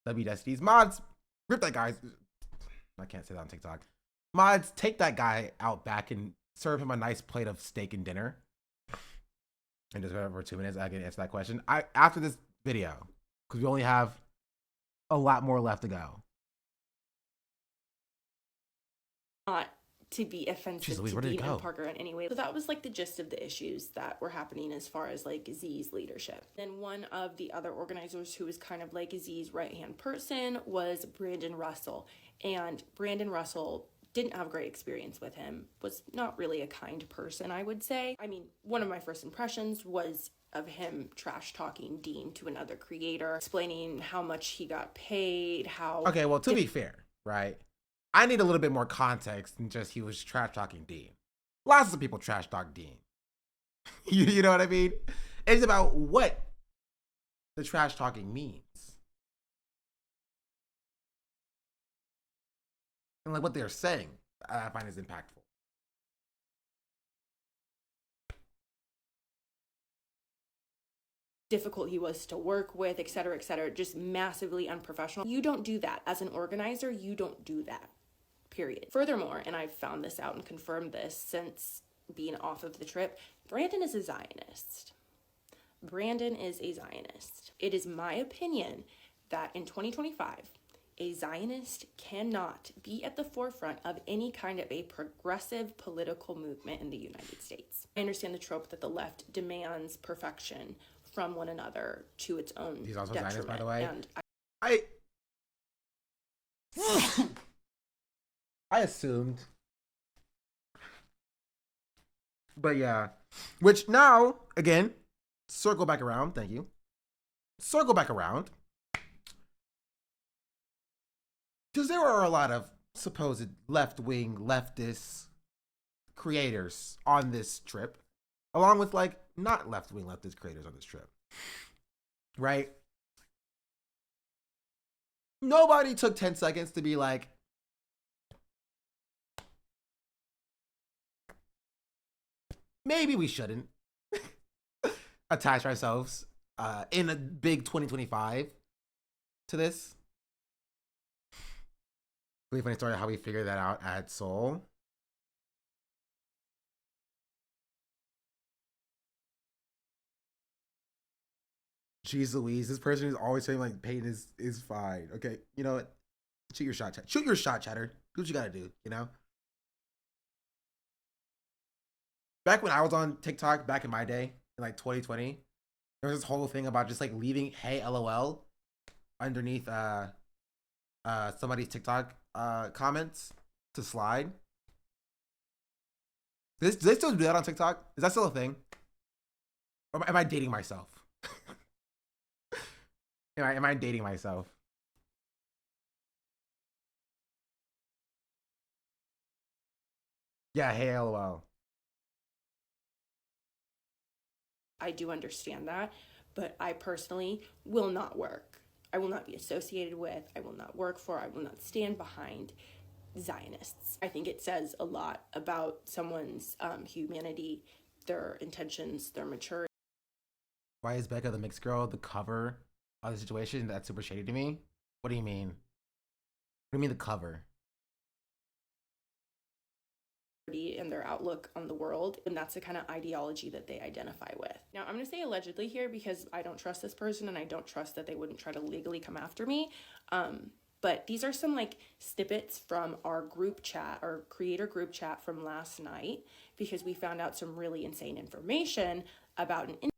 W Destinies. Mods, rip that guy. I can't say that on TikTok. Mods, take that guy out back and serve him a nice plate of steak and dinner. And just go over 2 minutes, I can answer that question. After this video, because we only have a lot more left to go. not to be offensive Jeez Louise, to where did it Dean go? and Parker in any way. So that was like the gist of the issues that were happening as far as like Z's leadership. Then one of the other organizers who was kind of like Z's right-hand person was Brandon Russell. And Brandon Russell didn't have a great experience with him, was not really a kind person, I would say. I mean, one of my first impressions was of him trash talking Dean to another creator, explaining how much he got paid, how... Okay, well, to be fair, right? I need a little bit more context than just he was trash talking Dean. Lots of people trash talk Dean. You know what I mean? It's about what the trash talking means. And like what they're saying, I find is impactful. difficult he was to work with, et cetera, just massively unprofessional. You don't do that. As an organizer, you don't do that, period. Furthermore, and I've found this out and confirmed this since being off of the trip, Brandon is a Zionist. Brandon is a Zionist. It is my opinion that in 2025, a Zionist cannot be at the forefront of any kind of a progressive political movement in the United States. I understand the trope that the left demands perfection from one another to its own He's also detriment. Zionist, by the way. And I assumed But yeah, which now again, circle back around. Thank you. Circle back around, because there are a lot of supposed left-wing leftist creators on this trip, along with like not left-wing leftist creators on this trip, right? Nobody took 10 seconds to be like, maybe we shouldn't attach ourselves in a big 2025 to this. Really funny story how we figured that out at Seoul. Jeez Louise, this person is always saying like pain is fine. Okay, you know what? Shoot your shot, shoot your shot, Cheddar. Do what you gotta do, you know? Back when I was on TikTok, back in my day, in like 2020, there was this whole thing about just like leaving "Hey LOL" underneath somebody's TikTok comments to slide. Do they still do that on TikTok? Is that still a thing? Or am I dating myself? Am I dating myself? Yeah, hey LOL. I do understand that, but I personally will not work. I will not be associated with, I will not work for, I will not stand behind Zionists. I think it says a lot about someone's humanity, their intentions, their maturity. Why is Becca the mixed girl the cover of the situation? That's super shady to me. What do you mean? What do you mean the cover? And their outlook on the world, and that's the kind of ideology that they identify with. Now, I'm going to say allegedly here because I don't trust this person and I don't trust that they wouldn't try to legally come after me. But these are some like snippets from our group chat, our creator group chat from last night, because we found out some really insane information about an. To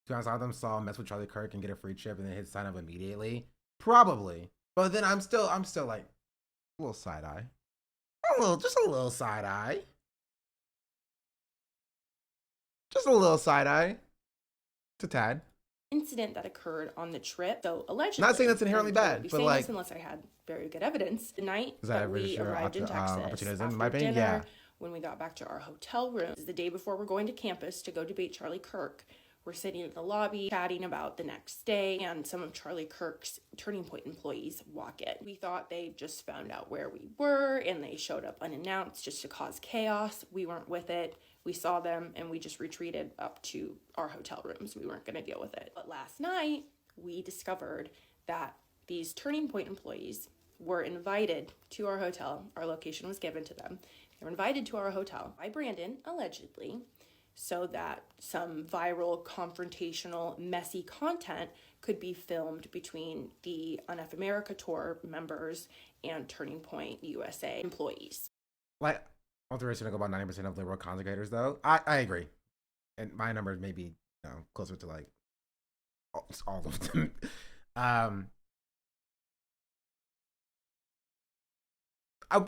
be honest, a lot of them saw mess with Charlie Kirk and get a free trip and then hit sign up immediately. Probably, but then I'm still like a little side eye. Just a little side eye. Just a little side eye to Tad. Incident that occurred on the trip. So allegedly, Not saying that's inherently bad, I would be but saying like, this unless I had very good evidence. The night is that that we arrived in Texas, opportunism, after in my opinion? dinner, Yeah. when we got back to our hotel room, this is the day before we're going to campus to go debate Charlie Kirk. We're sitting in the lobby chatting about the next day, and some of Charlie Kirk's Turning Point employees walk in. We thought they just found out where we were, and they showed up unannounced just to cause chaos. We weren't with it. We saw them, and we just retreated up to our hotel rooms. We weren't going to deal with it. But last night, we discovered that these Turning Point employees were invited to our hotel. Our location was given to them. They were invited to our hotel by Brandon, allegedly, so that some viral, confrontational, messy content could be filmed between the UNF America Tour members and Turning Point USA employees. Like, alteration to go about 90% of liberal content creators, though. I agree, and my numbers may be closer to like all of them.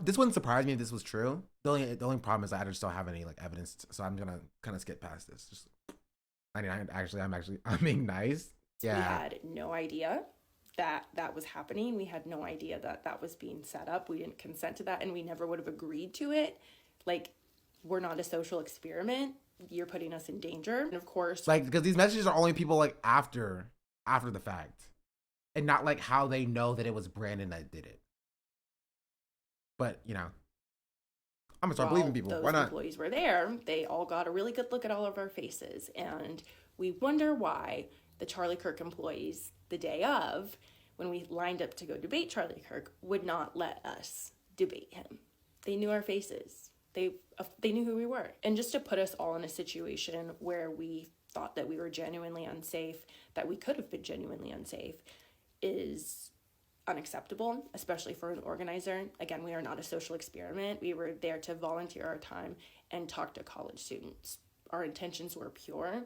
This wouldn't surprise me if this was true. The only problem is I just don't have any like evidence, so I'm gonna kind of skip past this. Just 99. I'm being nice. Yeah. We had no idea that that was happening. We had no idea that that was being set up. We didn't consent to that, and we never would have agreed to it. Like, we're not a social experiment. You're putting us in danger, and of course, like, because these messages are only people like after the fact, and not like how they know that it was Brandon that did it. But I'm gonna start believing people. Those Why not? employees were there. They all got a really good look at all of our faces, and we wonder why the Charlie Kirk employees, the day of, when we lined up to go debate Charlie Kirk, would not let us debate him. They knew our faces. They knew who we were. And just to put us all in a situation where we thought that we were genuinely unsafe, that we could have been genuinely unsafe, is unacceptable, especially for an organizer. Again, we are not a social experiment. We were there to volunteer our time and talk to college students. Our intentions were pure,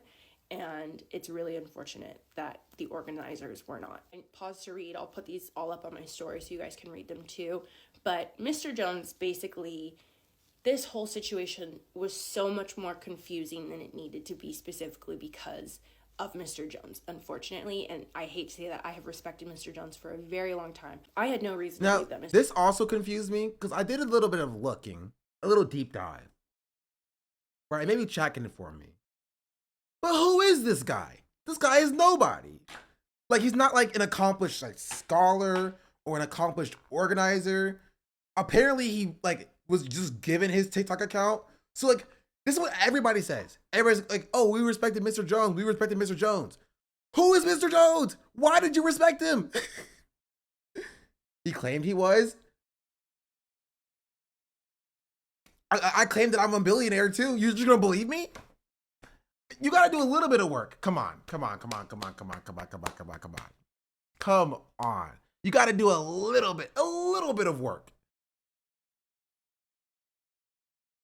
and it's really unfortunate that the organizers were not. And pause to read. I'll put these all up on my story so you guys can read them too. But Mr. Jones basically, this whole situation was so much more confusing than it needed to be, specifically because of Mr. Jones, unfortunately. And I hate to say that I have respected Mr. Jones for a very long time. I had no reason to Now, believe that Mr. this also confused me because I did a little bit of looking, a little deep dive. Right, maybe chat can inform me. But who is this guy? This guy is nobody. Like, he's not like an accomplished like scholar or an accomplished organizer. Apparently, he like was just given his TikTok account. So like, this is what everybody says. Everybody's like, "Oh, we respected Mr. Jones. We respected Mr. Jones." Who is Mr. Jones? Why did you respect him? He claimed he was. I claimed that I'm a billionaire too. You're just gonna believe me? You gotta do a little bit of work. Come on. Come on. You gotta do a little bit of work.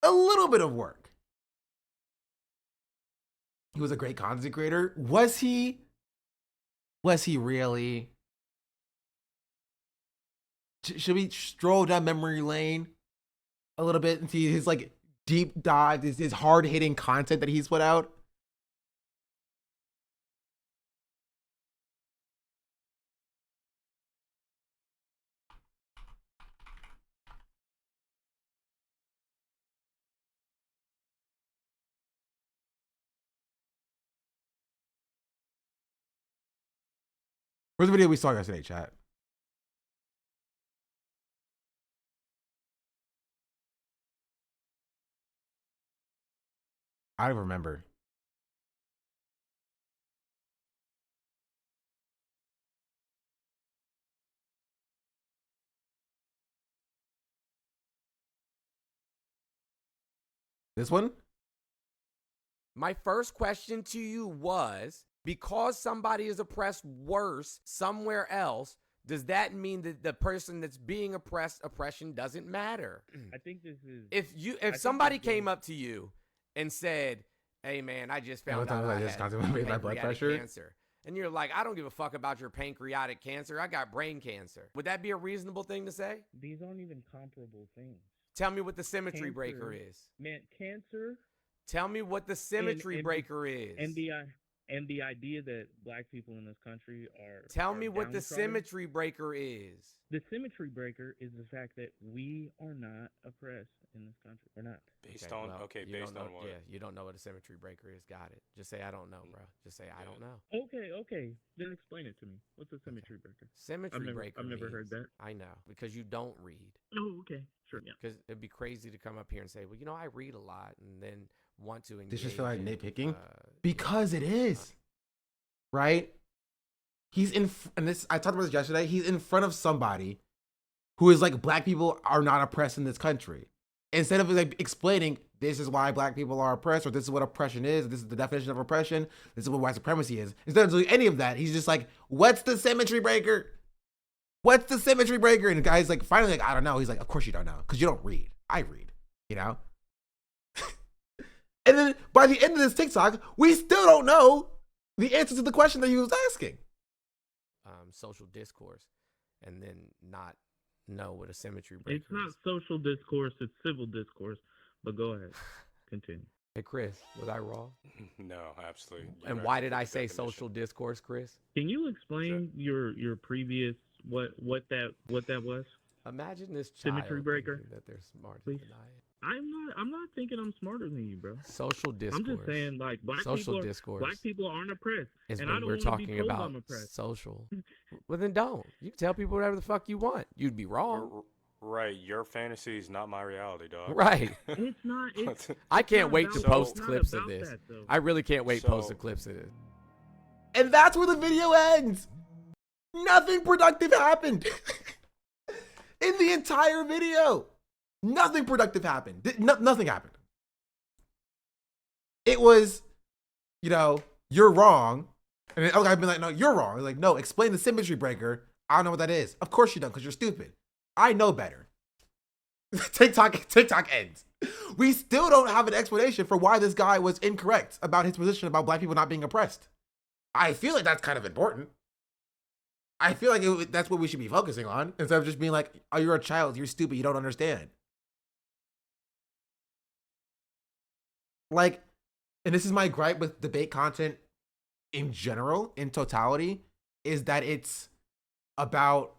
A little bit of work. He was a great content creator. Was he? Was he really? Should we stroll down memory lane a little bit and see his like deep dive, his hard hitting content that he's put out? Where's the video we saw yesterday, chat? I don't remember. This one? My first question to you was, because somebody is oppressed worse somewhere else, does that mean that the person that's being oppressed, oppression doesn't matter? I think this is. If somebody came up to you and said, "Hey man, I just found out I had pancreatic cancer," and you're like, "I don't give a fuck about your pancreatic cancer. I got brain cancer." Would that be a reasonable thing to say? These aren't even comparable things. Tell me what the symmetry breaker is. Man, cancer. Tell me what the symmetry breaker is. And the idea that black people in this country are. Tell me what the symmetry breaker is. The symmetry breaker is the fact that we are not oppressed in this country. We're not. Based on what? Yeah, you don't know what a symmetry breaker is. Got it. Just say I don't know, bro. Just say I don't know. Okay. Then explain it to me. What's a symmetry breaker? Symmetry breaker. I've never heard that. I know, because you don't read. Oh, okay. Sure. Yeah. Because it'd be crazy to come up here and say, well, I read a lot, and then want to engage. This just feel like nitpicking? Because it is. Right? He's in, and this, I talked about this yesterday, he's in front of somebody who is like, black people are not oppressed in this country. Instead of like explaining, this is why black people are oppressed, or this is what oppression is, this is the definition of oppression, this is what white supremacy is. Instead of doing any of that, he's just like, what's the symmetry breaker? What's the symmetry breaker? And the guy's like, finally, like, I don't know. He's like, of course you don't know, because you don't read. I read, And then by the end of this TikTok, we still don't know the answer to the question that he was asking. Social discourse, and then not know what a symmetry breaker is. It's not social discourse, it's civil discourse. But go ahead. Continue. Hey, Chris, was I wrong? No, absolutely. And why did I say social discourse, Chris? Can you explain your previous what that was? Imagine this child symmetry breaker that they're smarter Please. than I am. I'm not thinking I'm smarter than you, bro. Social discourse. I'm just saying, like, black people aren't oppressed, is and when I don't we're want to be talking told about I'm oppressed. social. Well, then don't. You can tell people whatever the fuck you want. You'd be wrong. Right, your fantasy is not my reality, dog. Right. It's not. I can't wait to post it's clips not of about this. that, though. I really can't wait to post the clips of this. And that's where the video ends. Nothing productive happened. In the entire video, nothing productive happened. Nothing happened. It was, you're wrong. And then I've been like, no, you're wrong. Like, no, explain the symmetry breaker. I don't know what that is. Of course you don't, because you're stupid. I know better. TikTok ends. We still don't have an explanation for why this guy was incorrect about his position about black people not being oppressed. I feel like that's kind of important. I feel like that's what we should be focusing on, instead of just being like, oh, you're a child, you're stupid, you don't understand. Like, and this is my gripe with debate content in general, in totality, is that it's about,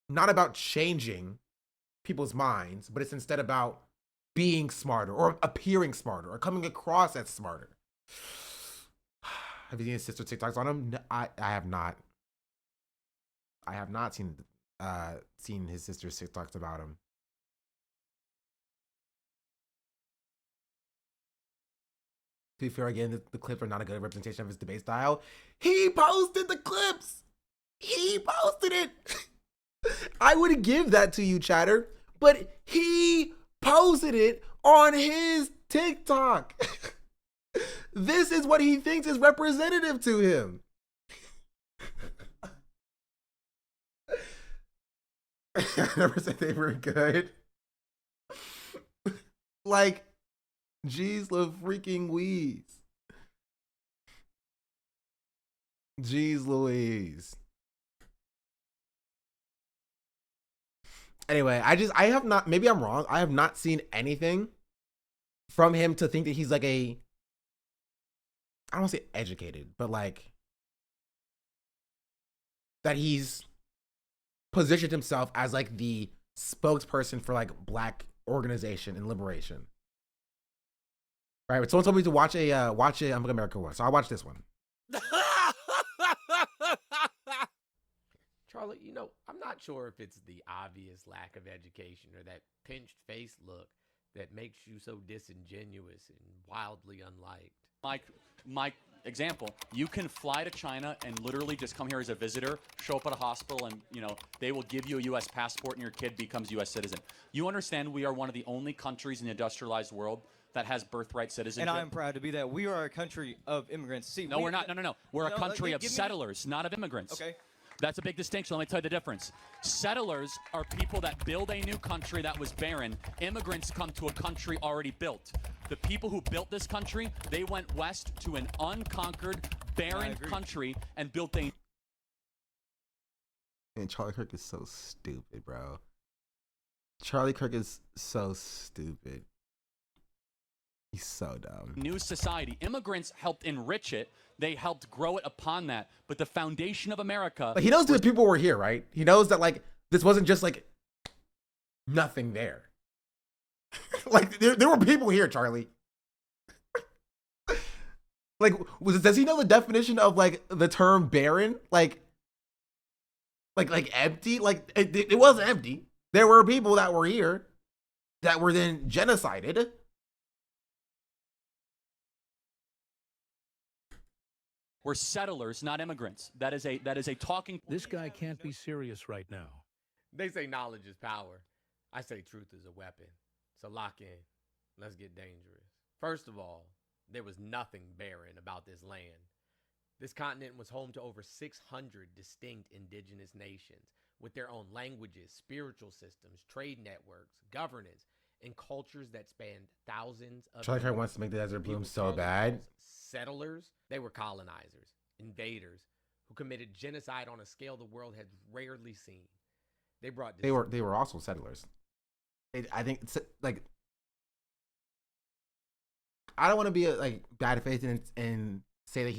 not about changing people's minds, but it's instead about being smarter or appearing smarter or coming across as smarter. Have you seen his sister TikToks on him? No, I have not. I have not seen his sister's TikToks about him. To be fair, again, the clips are not a good representation of his debate style. He posted the clips. He posted it. I would give that to you, chatter, but he posted it on his TikTok. This is what he thinks is representative to him. I never said they were good. Like, jeez, the freaking Louise. Jeez Louise. Anyway, I have not, maybe I'm wrong. I have not seen anything from him to think that he's like a, I don't want to say educated, but like that he's positioned himself as like the spokesperson for like Black organization and liberation. Right, but someone told me to watch a America one, so I watched this one. Charlie, you know, I'm not sure if it's the obvious lack of education or that pinched face look that makes you so disingenuous and wildly unliked. My example, you can fly to China and literally just come here as a visitor, show up at a hospital, and they will give you a U.S. passport and your kid becomes a U.S. citizen. You understand we are one of the only countries in the industrialized world that has birthright citizenship. And I'm proud to be that. We are a country of immigrants. See, no, we're not. No. We're a country of settlers, not of immigrants. Okay. That's a big distinction. Let me tell you the difference. Settlers are people that build a new country that was barren. Immigrants come to a country already built. The people who built this country, they went west to an unconquered, barren country and built a... And Charlie Kirk is so stupid, bro. Charlie Kirk is so stupid. He's so dumb. New society. Immigrants helped enrich it. They helped grow it upon that. But the foundation of America... Like, he knows that people were here, right? He knows that, like, this wasn't just, like, nothing there. Like, there were people here, Charlie. Like, does he know the definition of, like, the term barren? Like empty? Like, it wasn't empty. There were people that were here that were then genocided. We're settlers, not immigrants. That is a talking... This guy can't be serious right now. They say knowledge is power. I say truth is a weapon. So lock in. Let's get dangerous. First of all, there was nothing barren about this land. This continent was home to over 600 distinct indigenous nations with their own languages, spiritual systems, trade networks, governance, and cultures that spanned thousands of years. Charlie Kirk wants to make the desert bloom so bad. Settlers, they were colonizers, invaders, who committed genocide on a scale the world had rarely seen. They were also settlers. I think it's like, I don't want to be like bad faith and say that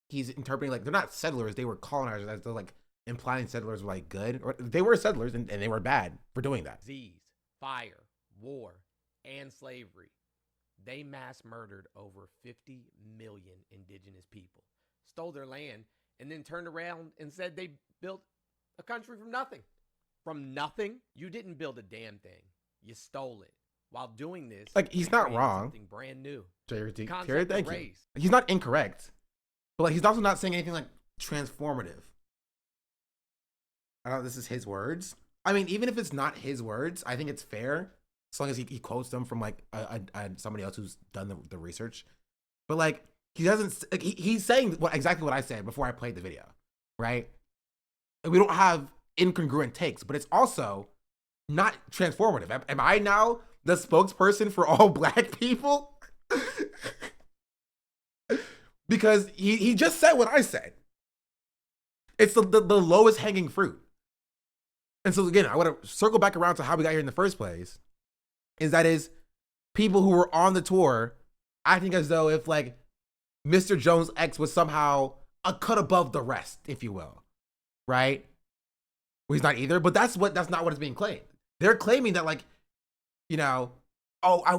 he's interpreting like they're not settlers, they were colonizers, as though like implying settlers were like good, or they were settlers and they were bad for doing that. Disease, fire, war, and slavery. They mass murdered over 50 million indigenous people, stole their land, and then turned around and said they built a country from nothing. From nothing? You didn't build a damn thing. You stole it. While doing this, like, he's not wrong. Something brand new. Jared, thank you. He's not incorrect, but like he's also not saying anything like transformative. I don't know, this is his words. I mean, even if it's not his words, I think it's fair as long as he quotes them from like somebody else who's done the research. But like he doesn't. Like, he's saying exactly what I said before I played the video, right? And we don't have incongruent takes, but it's also not transformative. Am I now the spokesperson for all Black people? Because he just said what I said. It's the lowest hanging fruit. And so again, I want to circle back around to how we got here in the first place. Is people who were on the tour acting as though if like Mr. Jones X was somehow a cut above the rest, if you will, right? Well, he's not either, but that's not what is being claimed. They're claiming that like, you know,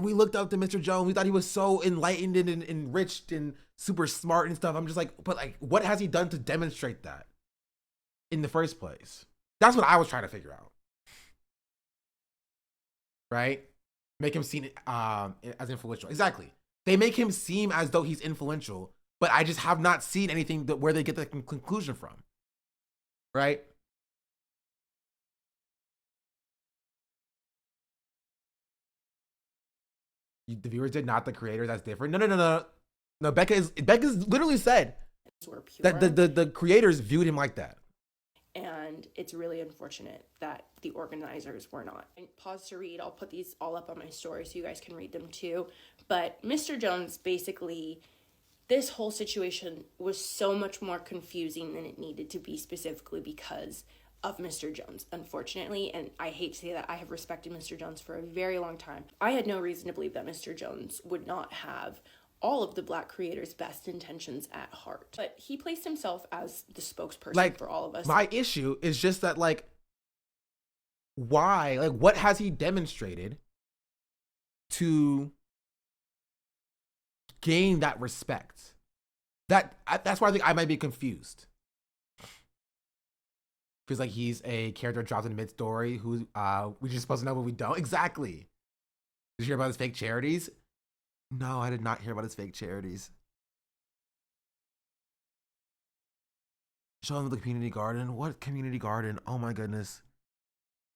we looked up to Mr. Jones. We thought he was so enlightened and enriched and super smart and stuff. I'm just like, but like, what has he done to demonstrate that in the first place? That's what I was trying to figure out. Right? Make him seem as influential. Exactly. They make him seem as though he's influential, but I just have not seen anything where they get the conclusion from. Right? The viewers did, not the creators. That's different. No. Becca's literally said that the creators viewed him like that. And it's really unfortunate that the organizers were not. Pause to read. I'll put these all up on my story so you guys can read them too. But Mr. Jones, basically, this whole situation was so much more confusing than it needed to be, specifically because of Mr. Jones, unfortunately. And I hate to say that. I have respected Mr. Jones for a very long time. I had no reason to believe that Mr. Jones would not have all of the Black creators' best intentions at heart. But he placed himself as the spokesperson for all of us. My issue is just that, like, why? Like, what has he demonstrated to gain that respect? That's why I think I might be confused. Feels like he's a character dropped in mid-story who we're just supposed to know, but we don't. Exactly. Did you hear about his fake charities? No, I did not hear about his fake charities. Show him the community garden. What community garden? Oh my goodness.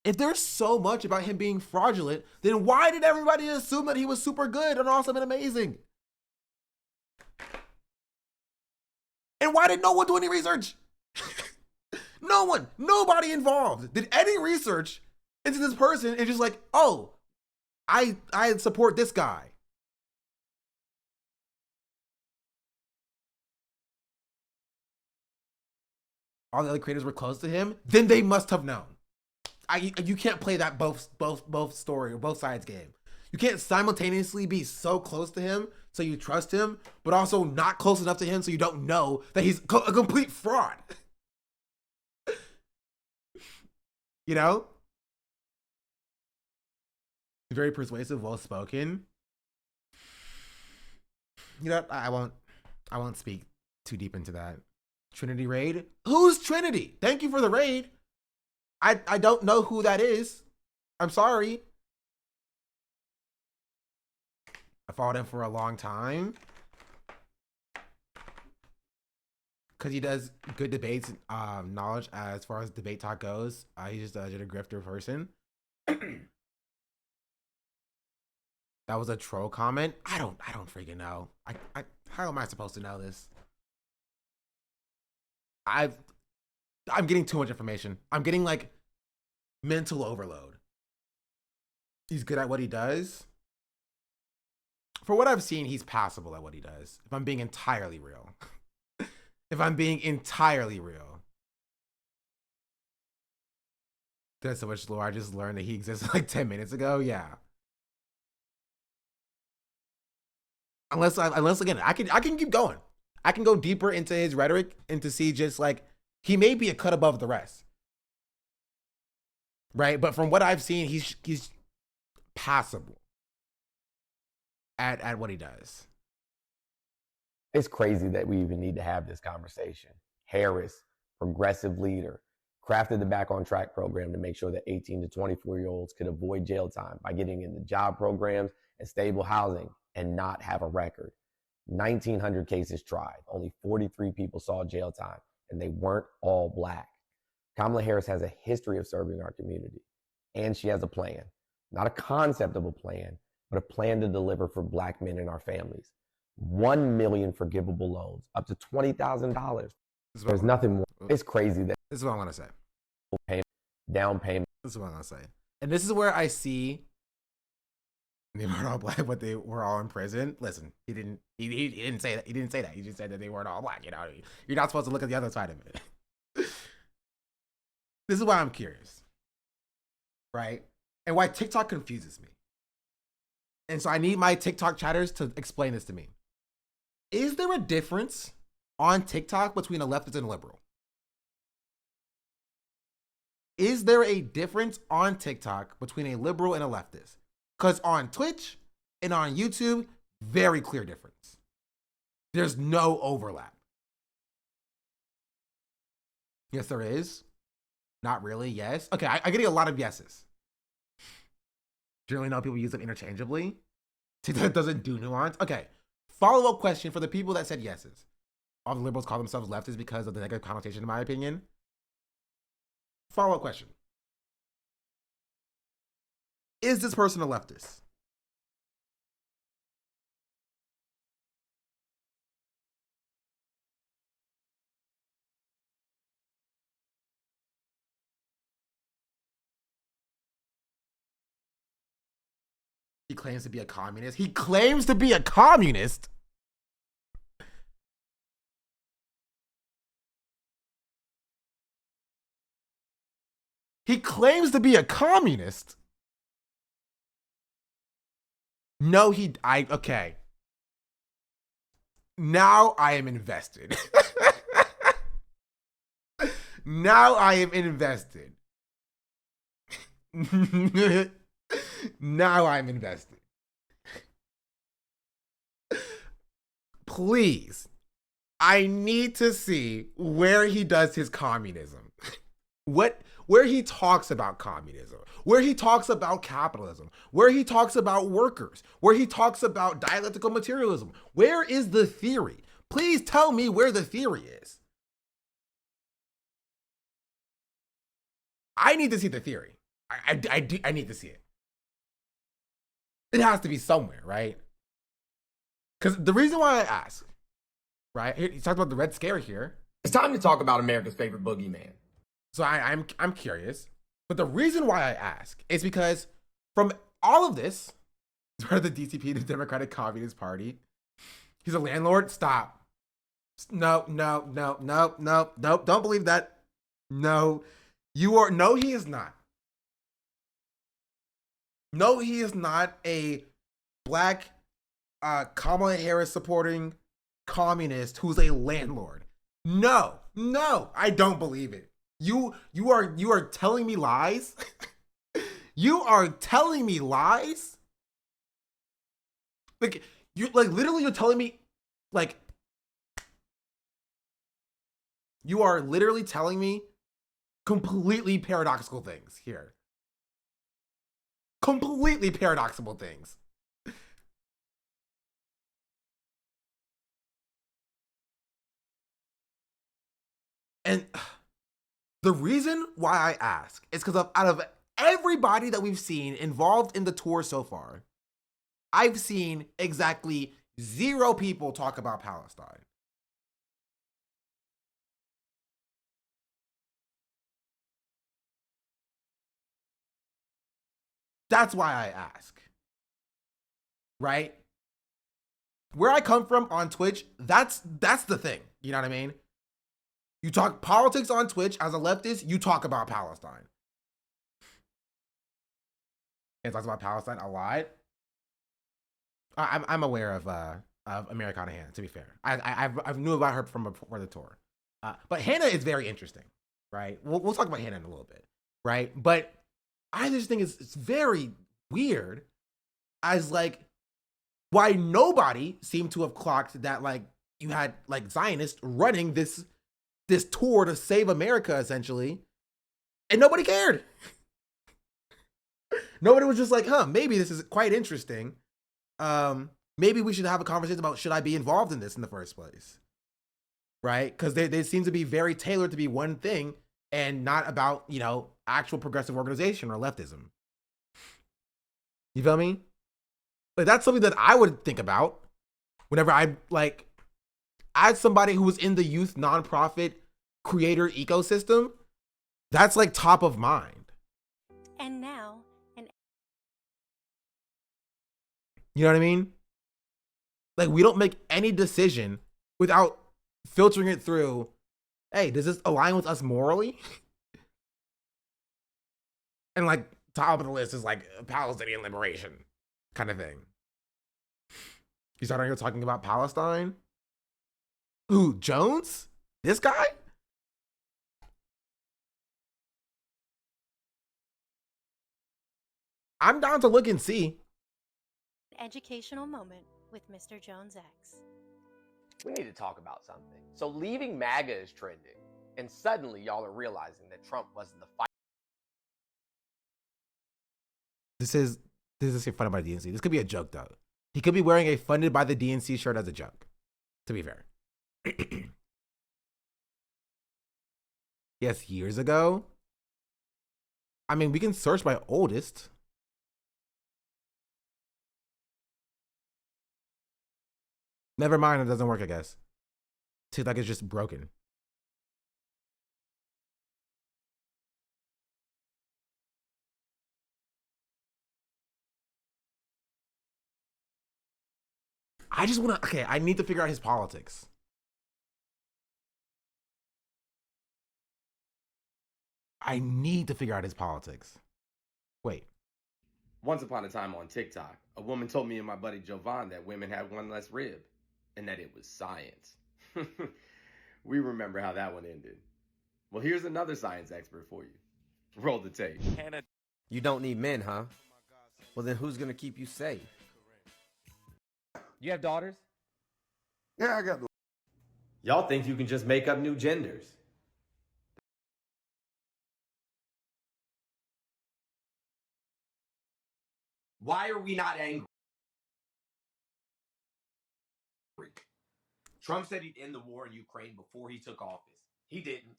If there's so much about him being fraudulent, then why did everybody assume that he was super good and awesome and amazing? And why did no one do any research? No one, nobody involved did any research into this person and just like, oh, I support this guy. All the other creators were close to him, then they must have known. You can't play that both story or both sides game. You can't simultaneously be so close to him so you trust him, but also not close enough to him so you don't know that he's a complete fraud. You know? Very persuasive, well spoken. You know, I won't speak too deep into that. Trinity raid? Who's Trinity? Thank you for the raid. I don't know who that is. I'm sorry. I followed him for a long time. Because he does good debates, knowledge as far as debate talk goes. He's just a grifter person. That was a troll comment. I don't freaking know. How am I supposed to know this? I'm getting too much information. I'm getting like mental overload. He's good at what he does. For what I've seen, he's passable at what he does. If I'm being entirely real. If I'm being entirely real. There's so much lore. I just learned that he existed like 10 minutes ago. Yeah. Unless again, I can keep going. I can go deeper into his rhetoric and to see just like he may be a cut above the rest. Right? But from what I've seen, he's passable at what he does. It's crazy that we even need to have this conversation. Harris, progressive leader, crafted the Back on Track program to make sure that 18 to 24-year-olds could avoid jail time by getting into job programs and stable housing and not have a record. 1,900 cases tried. Only 43 people saw jail time, and they weren't all Black. Kamala Harris has a history of serving our community, and she has a plan. Not a concept of a plan, but a plan to deliver for Black men and our families. 1 million forgivable loans, up to $20,000. There's nothing more. It's crazy that this is what I want to say. Down payment. This is what I want to say. And this is where I see they weren't all Black, but they were all in prison. Listen, he didn't say that. He didn't say that. He just said that they weren't all Black. You know, you're not supposed to look at the other side of it. This is why I'm curious, right? And why TikTok confuses me. And so I need my TikTok chatters to explain this to me. Is there a difference on TikTok between a leftist and a liberal? Is there a difference on TikTok between a liberal and a leftist? Because on Twitch and on YouTube, very clear difference. There's no overlap. Yes, there is. Not really, yes. Okay, I get a lot of yeses. Generally know people use them interchangeably. TikTok doesn't do nuance. Okay, follow-up question for the people that said yeses. All the liberals call themselves leftists because of the negative connotation, in my opinion. Follow-up question. Is this person a leftist? He claims to be a communist. He claims to be a communist. He claims to be a communist. No, okay. Now I am invested. Now I am invested. Now I'm invested. Please, I need to see where he does his communism. Where he talks about communism, where he talks about capitalism, where he talks about workers, where he talks about dialectical materialism. Where is the theory? Please tell me where the theory is. I need to see the theory. I need to see it. It has to be somewhere, right? Because the reason why I ask, right? He talks about the Red Scare here. It's time to talk about America's favorite boogeyman. So I'm curious, but the reason why I ask is because from all of this, where the DCP, the Democratic Communist Party, he's a landlord. Stop. No. Don't believe that. No, you are. No, he is not. No, he is not a black Kamala Harris supporting communist who's a landlord. No, I don't believe it. You are telling me lies. You are telling me lies. Like literally you're telling me, like, you are literally telling me completely paradoxical things here. Completely paradoxical things. And the reason why I ask is because out of everybody that we've seen involved in the tour so far, I've seen exactly 0 people talk about Palestine. That's why I ask. Right? Where I come from on Twitch, that's the thing. You know what I mean? You talk politics on Twitch as a leftist, you talk about Palestine. And talks about Palestine a lot. I'm aware of Americana Hannah, to be fair. I've knew about her from before the tour. But Hannah is very interesting, right? We'll talk about Hannah in a little bit, right? But I just think it's very weird as like why nobody seemed to have clocked that like you had like Zionists running this tour to save America essentially, and nobody cared. Nobody was just like, maybe this is quite interesting. Maybe we should have a conversation about should I be involved in this in the first place, right? Because they seem to be very tailored to be one thing and not about, you know, actual progressive organization or leftism. You feel me? Like that's something that I would think about whenever I like, as somebody who was in the youth nonprofit creator ecosystem, that's like top of mind. And now, you know what I mean? Like we don't make any decision without filtering it through, hey, does this align with us morally? And like top of the list is like Palestinian liberation kind of thing. He's out here talking about Palestine. Who, Jones? This guy? I'm down to look and see. Educational moment with Mr. Jones X. We need to talk about something. So leaving MAGA is trending, and suddenly y'all are realizing that Trump wasn't the fight. This is funded by the DNC. This could be a joke though. He could be wearing a funded by the DNC shirt as a joke. To be fair. Yes, years ago. I mean, we can search by oldest. Never mind, it doesn't work, I guess. TikTok is just broken. I just want to, okay, I need to figure out his politics. I need to figure out his politics. Wait. Once upon a time on TikTok, a woman told me and my buddy Jovan that women had one less rib, and that it was science. We remember how that one ended. Well, here's another science expert for you. Roll the tape. You don't need men, huh? Well, then who's gonna keep you safe? You have daughters? Yeah, I got the. Y'all think you can just make up new genders. Why are we not angry? Trump said he'd end the war in Ukraine before he took office. He didn't.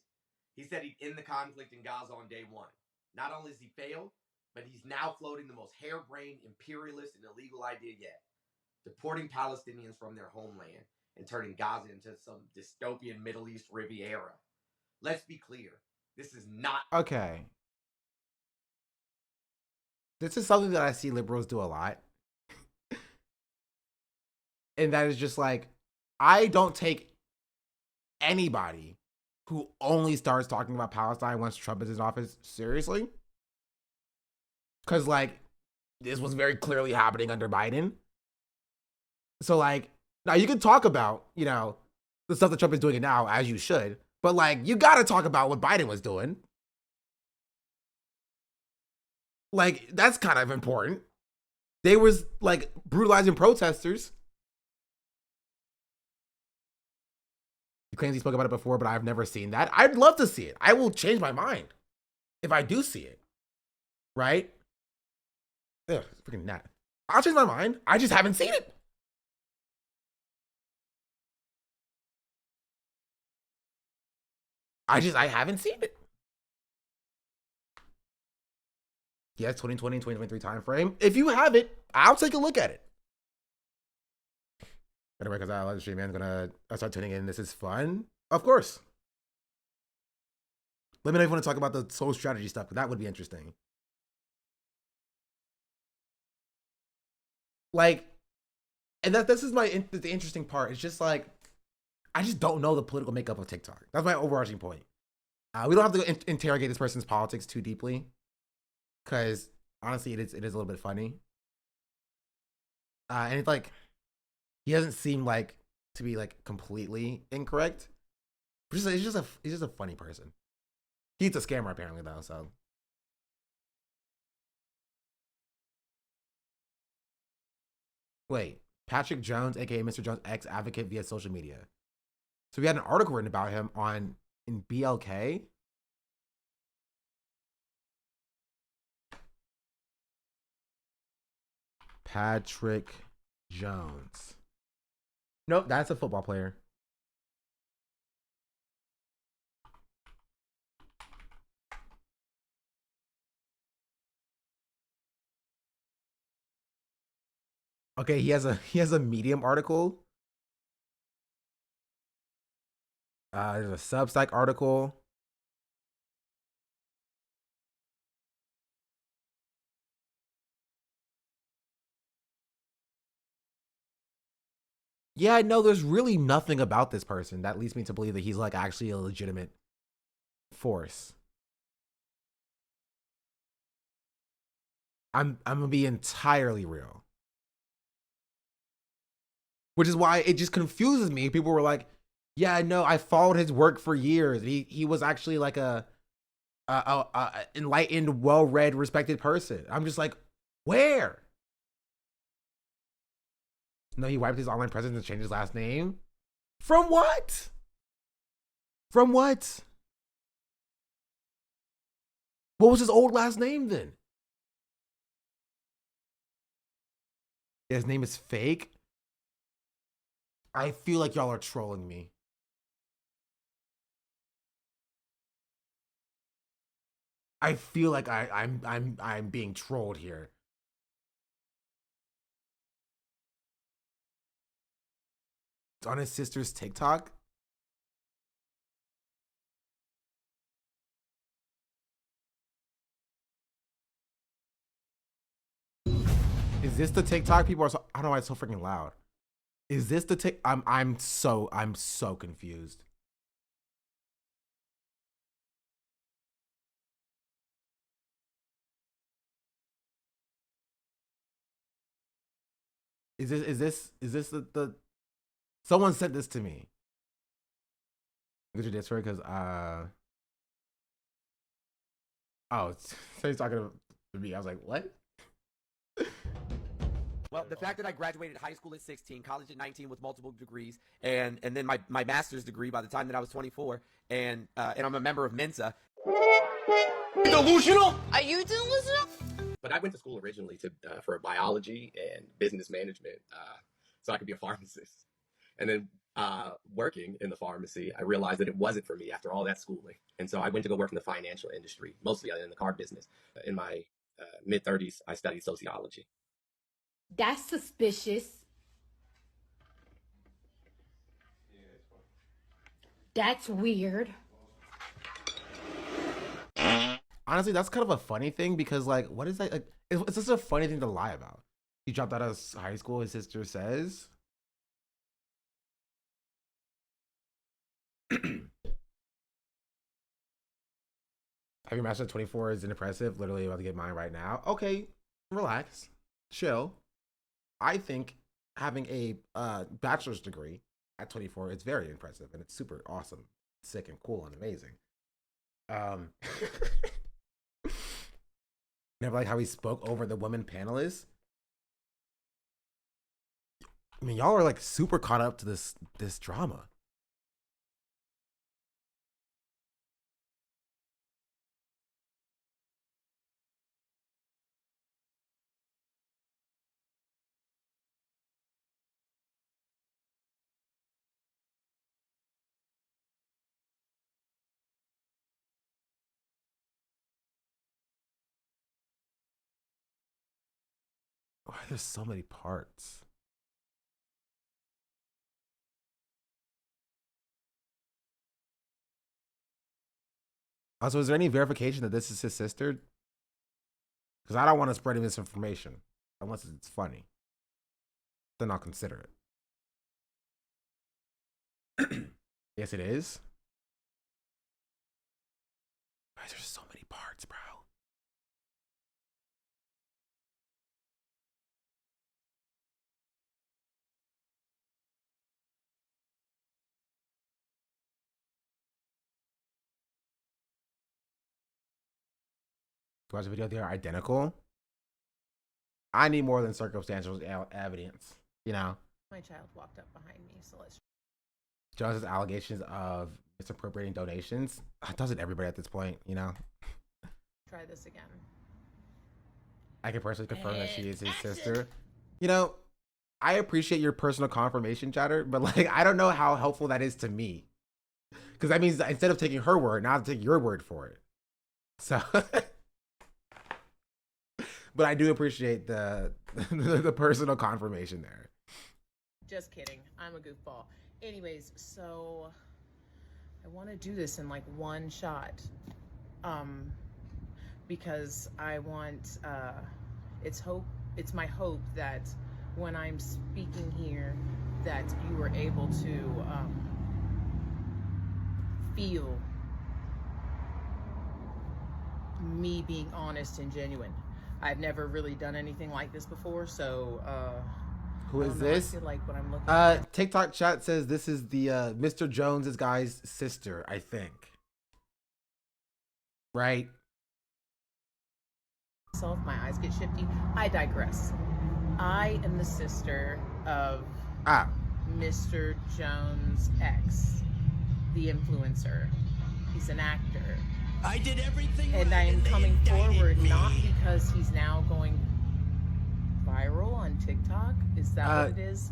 He said he'd end the conflict in Gaza on day one. Not only has he failed, but he's now floating the most harebrained, imperialist, and illegal idea yet. Deporting Palestinians from their homeland and turning Gaza into some dystopian Middle East Riviera. Let's be clear. This is not... Okay. This is something that I see liberals do a lot. And that is just like, I don't take anybody who only starts talking about Palestine once Trump is in office seriously. Because, like, this was very clearly happening under Biden. So, like, now you can talk about, you know, the stuff that Trump is doing now, as you should. But, like, you got to talk about what Biden was doing. Like, that's kind of important. They was, like, brutalizing protesters. He claims he spoke about it before, but I've never seen that. I'd love to see it. I will change my mind if I do see it. Right? Ugh, freaking gnat. I'll change my mind. I just haven't seen it. I haven't seen it. Yes, 2020 and 2023 time frame. If you have it, I'll take a look at it. Anyway, because I love the stream, man. I'm gonna start tuning in. This is fun. Of course. Let me know if you want to talk about the soul strategy stuff, but that would be interesting. Like, and this is the interesting part. It's just like, I just don't know the political makeup of TikTok. That's my overarching point. We don't have to interrogate this person's politics too deeply, because honestly, it is a little bit funny. And it's like, he doesn't seem like to be like completely incorrect. He's just a funny person. He's a scammer apparently though, so. Wait, Patrick Jones, aka Mr. Jones X, advocate via social media. So we had an article written about him in BLK. Patrick Jones. Nope, that's a football player. Okay, he has a Medium article. There's a Substack article. Yeah, no, there's really nothing about this person that leads me to believe that he's like actually a legitimate force. I'm gonna be entirely real. which is why it just confuses me. People were like, yeah, no, I followed his work for years. He was actually like a enlightened, well-read, respected person. I'm just like, where? No, he wiped his online presence and changed his last name? From what? From what? What was his old last name then? His name is fake? I feel like y'all are trolling me. I feel like I'm being trolled here. It's on his sister's TikTok. Is this the TikTok? People are so, I don't know why it's so freaking loud. Is this the tick? I'm so confused. Is this the someone sent this to me. Look at your Discord because oh, so he's talking to me. I was like, what? Well, the fact that I graduated high school at 16, college at 19 with multiple degrees, and then my master's degree by the time that I was 24, and I'm a member of Mensa. Delusional? Are you delusional? But I went to school originally for biology and business management, so I could be a pharmacist. And then working in the pharmacy, I realized that it wasn't for me after all that schooling. And so I went to go work in the financial industry, mostly in the car business. In my mid-30s, I studied sociology. That's suspicious. That's weird. Honestly, that's kind of a funny thing because, like, what is that? Like, it's just a funny thing to lie about. He dropped out of high school, his sister says. Having mastered 24 is impressive. Literally about to get mine right now. Okay, relax, chill. I think having a bachelor's degree at 24 is very impressive and it's super awesome, sick and cool and amazing. Never like how he spoke over the women panelists. I mean, y'all are like super caught up to this drama. Why there's so many parts? Also, is there any verification that this is his sister? Because I don't want to spread misinformation unless it's funny. Then I'll consider it. Yes, it is. Why is there so many parts, bro? Watch the video, they are identical. I need more than circumstantial evidence, you know? My child walked up behind me, so let's... Jones's allegations of misappropriating donations. Doesn't everybody at this point, you know? try this again. I can personally confirm that she is his sister. You know, I appreciate your personal confirmation, chatter, but like, I don't know how helpful that is to me. Because that means instead of taking her word, now I have to take your word for it. So... But I do appreciate the personal confirmation there. Just kidding. I'm a goofball. Anyways, so I want to do this in like one shot. Because I want it's my hope that when I'm speaking here that you are able to feel me being honest and genuine. I've never really done anything like this before, so Who I is don't know, I this? feel like when I'm looking at TikTok chat says this is the Mr. Jones's guy's sister, I think. Right? myself, my eyes get shifty. I digress. I am the sister of Mr. Jones' ex, the influencer. He's an actor. I did everything And right I am and they coming indicted forward me. not because he's now going viral on TikTok. Is that what it is?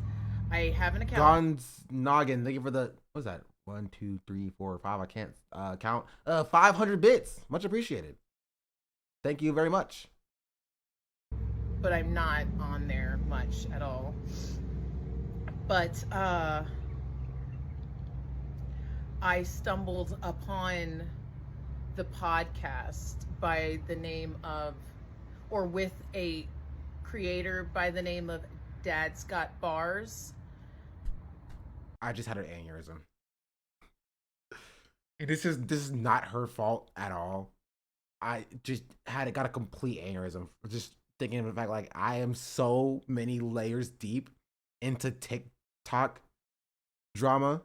I have an account. Gon's Noggin, thank you for the, what's that? 1, 2, 3, 4, 5. I can't count. 500 bits. Much appreciated. Thank you very much. But I'm not on there much at all. But I stumbled upon the podcast by the name of, or with a creator by the name of Dad's Got Bars. I just had an aneurysm. And this is not her fault at all. I just got a complete aneurysm. Just thinking of the fact, like, I am so many layers deep into TikTok drama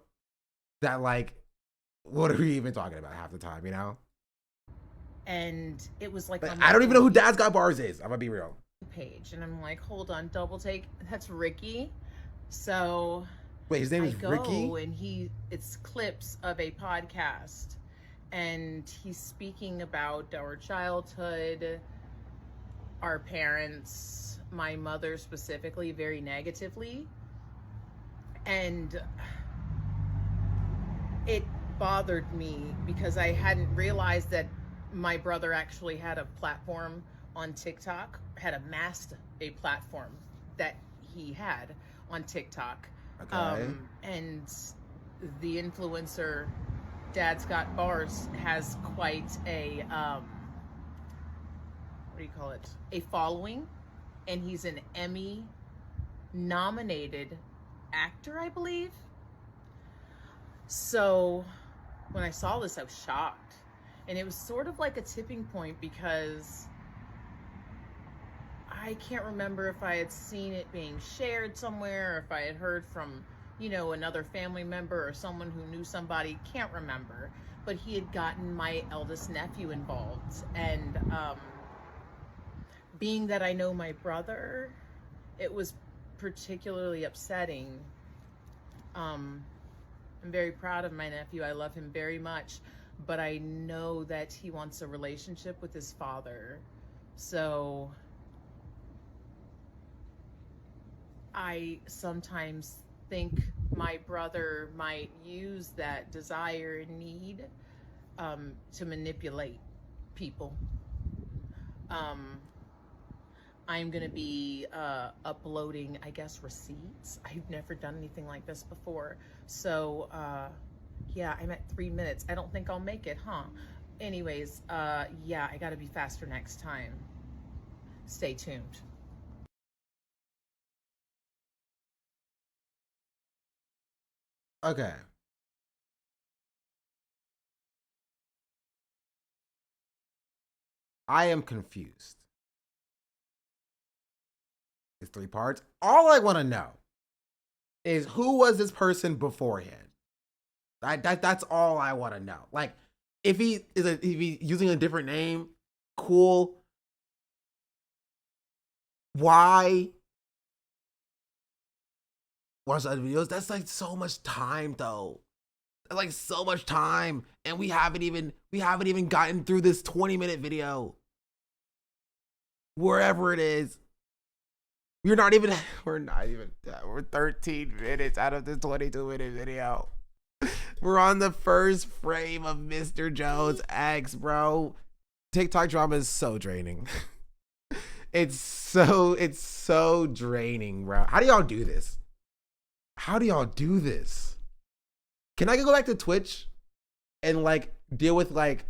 that, like, what are we even talking about half the time, you know? And it was like, I don't even know who Dad's Got Bars is. I'm gonna be real. Page, and I'm like, hold on, double take. That's Ricky. So wait, his name is Ricky, and it's clips of a podcast, and he's speaking about our childhood, our parents, my mother specifically, very negatively, and it bothered me because I hadn't realized that my brother actually had a platform on TikTok, had amassed a platform that he had on TikTok. Okay. And the influencer Dad's Got Bars has quite a, what do you call it? A following. And he's an Emmy nominated actor, I believe. So when I saw this, I was shocked. And it was sort of like a tipping point because I can't remember if I had seen it being shared somewhere, or if I had heard from, another family member or someone who knew somebody, can't remember. But he had gotten my eldest nephew involved. And being that I know my brother, it was particularly upsetting. I'm very proud of my nephew. I love him very much. But I know that he wants a relationship with his father. So I sometimes think my brother might use that desire and need to manipulate people. I'm going to be uploading, I guess, receipts. I've never done anything like this before. So, yeah, I'm at 3 minutes. I don't think I'll make it, huh? Anyways, yeah, I got to be faster next time. Stay tuned. Okay. I am confused. It's 3 parts. All I want to know is who was this person beforehand? That's all I want to know. Like, if he's using a different name, cool. Why? Watch other videos. That's like so much time, though. That's like so much time, and we haven't even gotten through this 20-minute video. Wherever it is, we're 13 minutes out of this 22-minute video. We're on the first frame of Mr. Jones' ex, bro. TikTok drama is so draining. It's so draining, bro. How do y'all do this? How do y'all do this? Can I go back to Twitch and like deal with like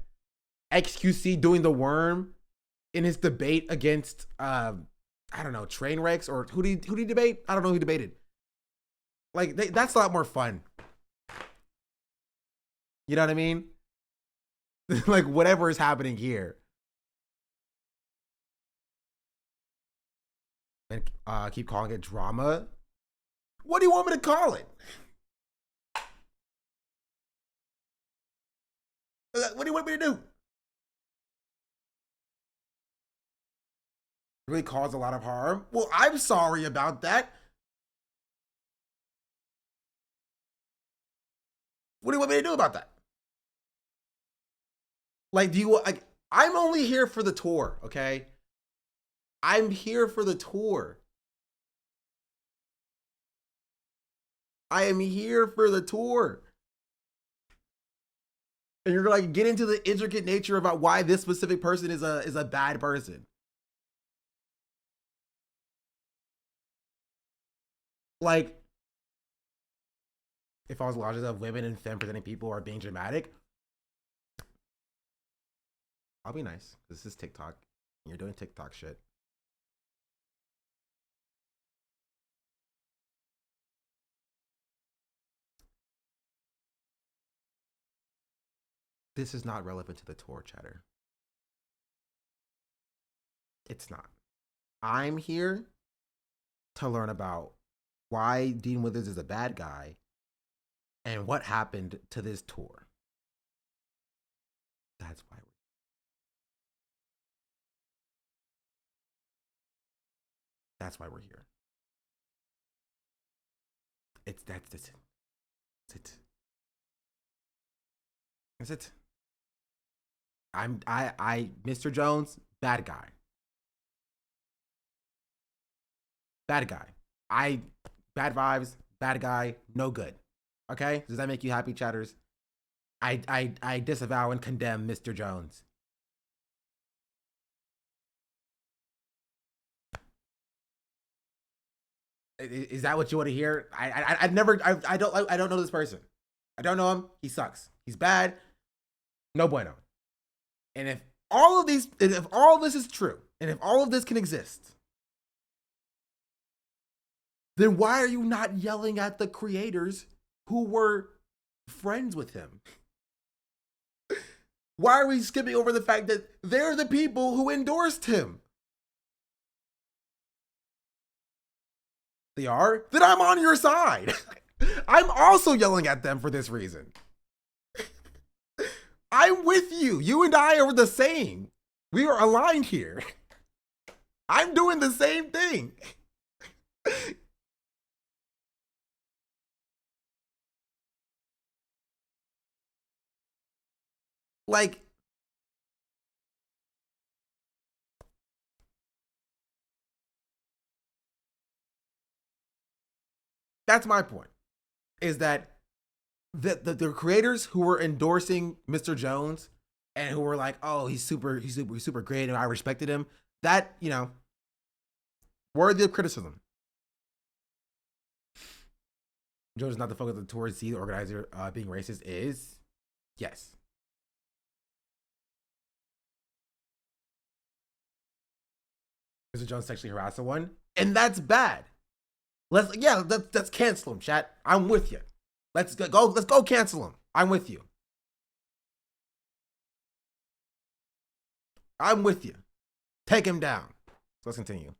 XQC doing the worm in his debate against I don't know, train wrecks, or who did he debate? I don't know who debated. Like that's a lot more fun. You know what I mean? Like whatever is happening here. And keep calling it drama. What do you want me to call it? What do you want me to do? Really caused a lot of harm. Well, I'm sorry about that. What do you want me to do about that? Like, do you like? I'm only here for the tour, okay? I'm here for the tour. I am here for the tour. And you're like get into the intricate nature about why this specific person is a bad person. Like, if I was lodges of women and femme presenting people are being dramatic, I'll be nice. This is TikTok. You're doing TikTok shit. This is not relevant to the tour, chatter. It's not. I'm here to learn about why Dean Withers is a bad guy and what happened to this tour. That's why we're here. That's it. That's it. Mr. Jones, bad guy. Bad guy. Bad vibes, bad guy, no good. Okay? Does that make you happy, chatters? I disavow and condemn Mr. Jones. Is that what you want to hear? I don't know this person. I don't know him. He sucks. He's bad. No bueno. And if all of this is true, and if all of this can exist, then why are you not yelling at the creators who were friends with him? Why are we skipping over the fact that they're the people who endorsed him? They are? Then I'm on your side. I'm also yelling at them for this reason. I'm with you. You and I are the same. We are aligned here. I'm doing the same thing. Like, that's my point, is that the creators who were endorsing Mr. Jones and who were like, oh, he's super great and I respected him, that, you know, worthy of criticism. Jones is not the focus of the tour. See the organizer being racist is, yes. Mr. Jones sexually harassed someone, and that's bad. Let's cancel him, chat. I'm with you. Let's go cancel him. I'm with you. I'm with you. Take him down. So let's continue.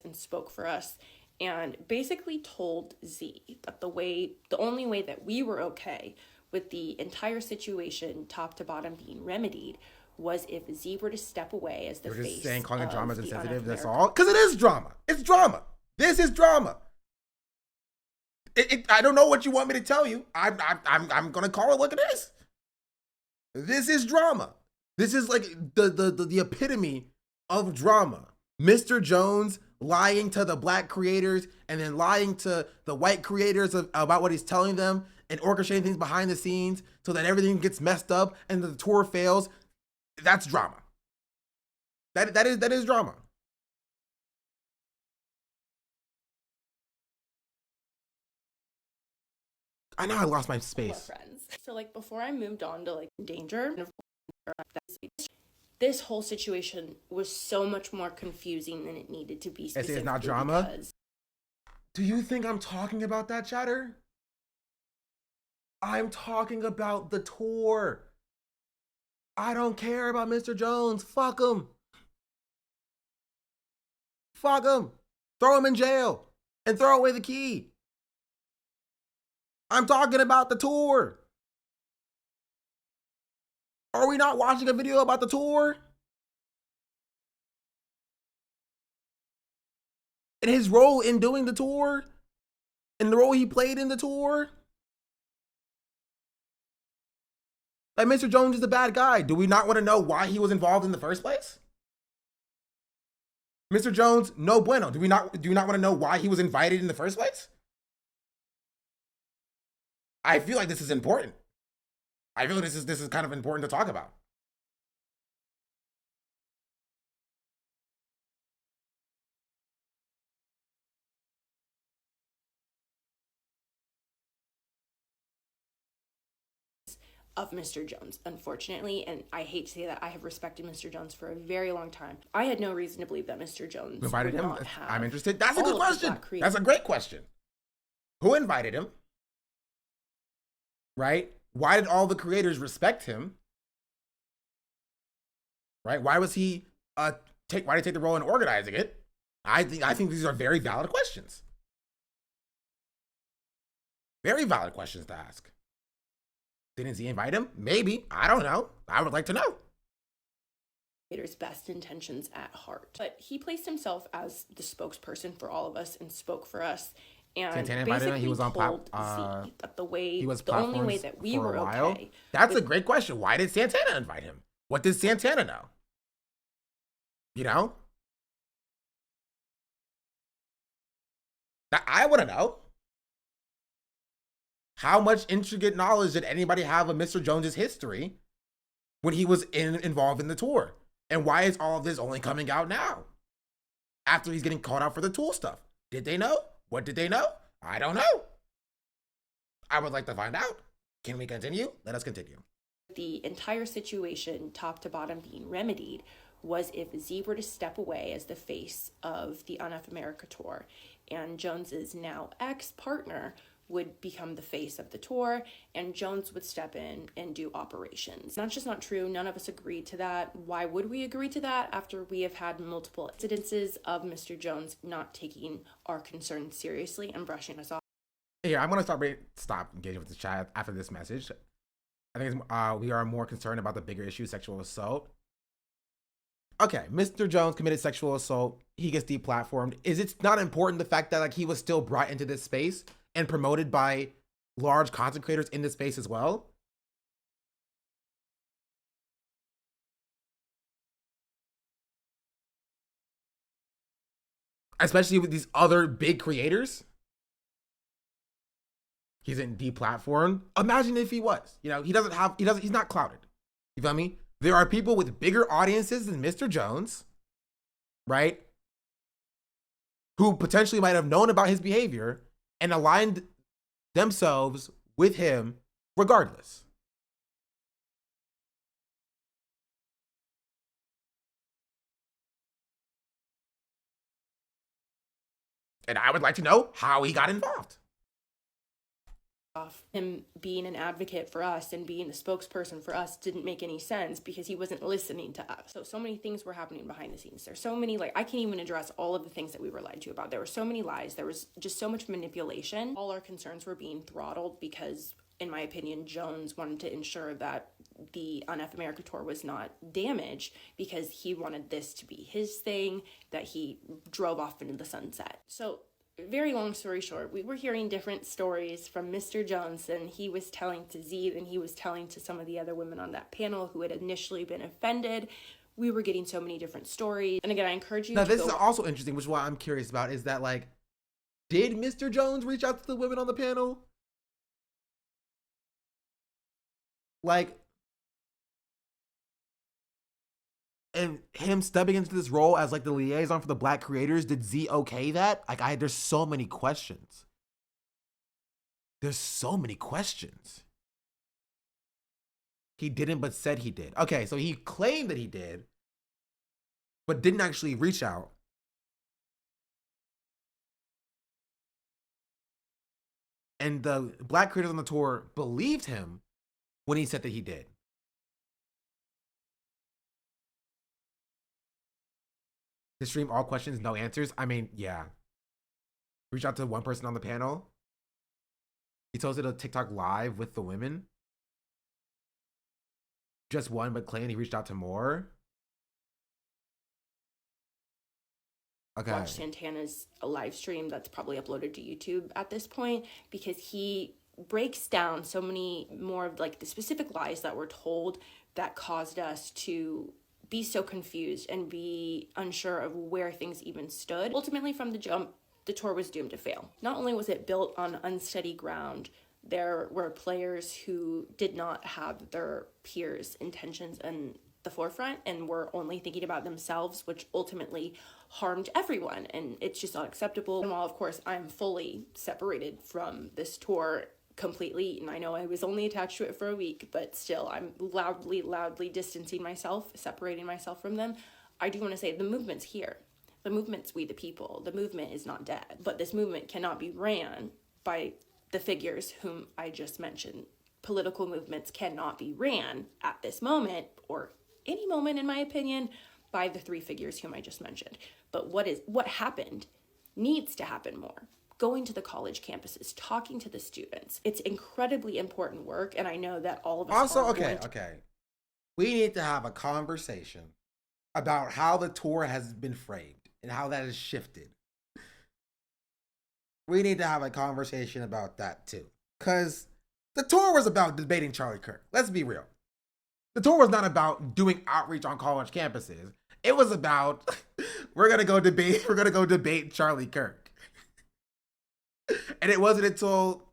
And spoke for us and basically told Z that the only way that we were okay with the entire situation top to bottom being remedied was if Z were to step away as the face. We're just saying calling it drama is insensitive, that's all. Because it is drama. It's drama. This is drama. I don't know what you want me to tell you. I'm gonna call it what it is. This is drama. This is like the epitome of drama. Mr. Jones lying to the black creators and then lying to the white creators about what he's telling them and orchestrating things behind the scenes so that everything gets messed up and the tour fails. That's drama. That is drama. I know I lost my space. Friends. So like before I moved on to like danger, this whole situation was so much more confusing than it needed to be. It's not drama. Do you think I'm talking about that, chatter? I'm talking about the tour. I don't care about Mr. Jones. Fuck him. Fuck him. Throw him in jail. and throw away the key. I'm talking about the tour. Are we not watching a video about the tour? And his role in doing the tour? And the role he played in the tour? Like, Mr. Jones is a bad guy. Do we not want to know why he was involved in the first place? Mr. Jones, no bueno. Do you not want to know why he was invited in the first place? I feel like this is important. I feel like this is kind of important to talk about. Of Mr. Jones, unfortunately, and I hate to say that I have respected Mr. Jones for a very long time. I had no reason to believe that Mr. Jones invited would him. not have. I'm interested. That's a good question. That's a great question. Who invited him? Right? Why did all the creators respect him? Right? Why was he why did he take the role in organizing it? I think these are very valid questions. Very valid questions to ask. Didn't he invite him? Maybe. I don't know. I would like to know. Creator's best intentions at heart. But he placed himself as the spokesperson for all of us and spoke for us. And Santana invited him. He was on told Z that the only way that we were okay. That's a great question. Why did Santana invite him? What did Santana know? You know? I want to know. How much intricate knowledge did anybody have of Mr. Jones's history when he was involved in the tour? And why is all of this only coming out now? After he's getting caught out for the tool stuff. Did they know? What did they know? I don't know. I would like to find out. Can we continue? Let us continue. The entire situation, top to bottom, being remedied was if Z were to step away as the face of the UNF America tour, and Jones's now ex-partner would become the face of the tour, and Jones would step in and do operations. That's just not true. None of us agreed to that. Why would we agree to that after we have had multiple incidences of Mr. Jones not taking our concerns seriously and brushing us off? Here, I'm going to stop engaging with the chat after this message. I think we are more concerned about the bigger issue, sexual assault. Okay, Mr. Jones committed sexual assault. He gets deplatformed. Is it not important the fact that he was still brought into this space and promoted by large content creators in this space as well? Especially with these other big creators. He's in deplatformed. Imagine if he was. He's not clouded. You feel me? There are people with bigger audiences than Mr. Jones, right? Who potentially might have known about his behavior and aligned themselves with him regardless. And I would like to know how he got involved. Him being an advocate for us and being the spokesperson for us didn't make any sense because he wasn't listening to us. So many things were happening behind the scenes. There's so many, I can't even address all of the things that we were lied to about. There were so many lies. There was just so much manipulation. All our concerns were being throttled because, in my opinion, Jones wanted to ensure that the UNF America tour was not damaged because he wanted this to be his thing that he drove off into the sunset. So very long story short, we were hearing different stories from Mr. Jones, and he was telling to Z, and he was telling to some of the other women on that panel who had initially been offended. We were getting so many different stories. And again, I encourage you now, to this is also interesting, which is what I'm curious about, is that, did Mr. Jones reach out to the women on the panel? And him stepping into this role as the liaison for the black creators, did Z okay that? There's so many questions. There's so many questions. He didn't, but said he did. Okay, so he claimed that he did, but didn't actually reach out. And the black creators on the tour believed him when he said that he did. To stream all questions, no answers. I mean, yeah. Reached out to one person on the panel. He posted a TikTok live with the women. Just one, but claimed he reached out to more. Okay. Watch Santana's live stream that's probably uploaded to YouTube at this point, because he breaks down so many more of like the specific lies that were told that caused us to be so confused and be unsure of where things even stood. Ultimately, from the jump, the tour was doomed to fail. Not only was it built on unsteady ground, there were players who did not have their peers' intentions in the forefront and were only thinking about themselves, which ultimately harmed everyone, and it's just not acceptable. And while of course I'm fully separated from this tour completely, and I know I was only attached to it for a week, but still I'm loudly distancing myself, separating myself from them, I do want to say the movement's here. The movement's we the people. The movement is not dead, but this movement cannot be ran by the figures whom I just mentioned. Political movements cannot be ran at this moment, or any moment in my opinion, by the three figures whom I just mentioned. But what happened needs to happen more. Going to the college campuses, talking to the students. It's incredibly important work, and I know that all of us Also, are okay. We need to have a conversation about how the tour has been framed and how that has shifted. We need to have a conversation about that too. Because the tour was about debating Charlie Kirk. Let's be real. The tour was not about doing outreach on college campuses. It was about, we're going to go debate Charlie Kirk. And it wasn't until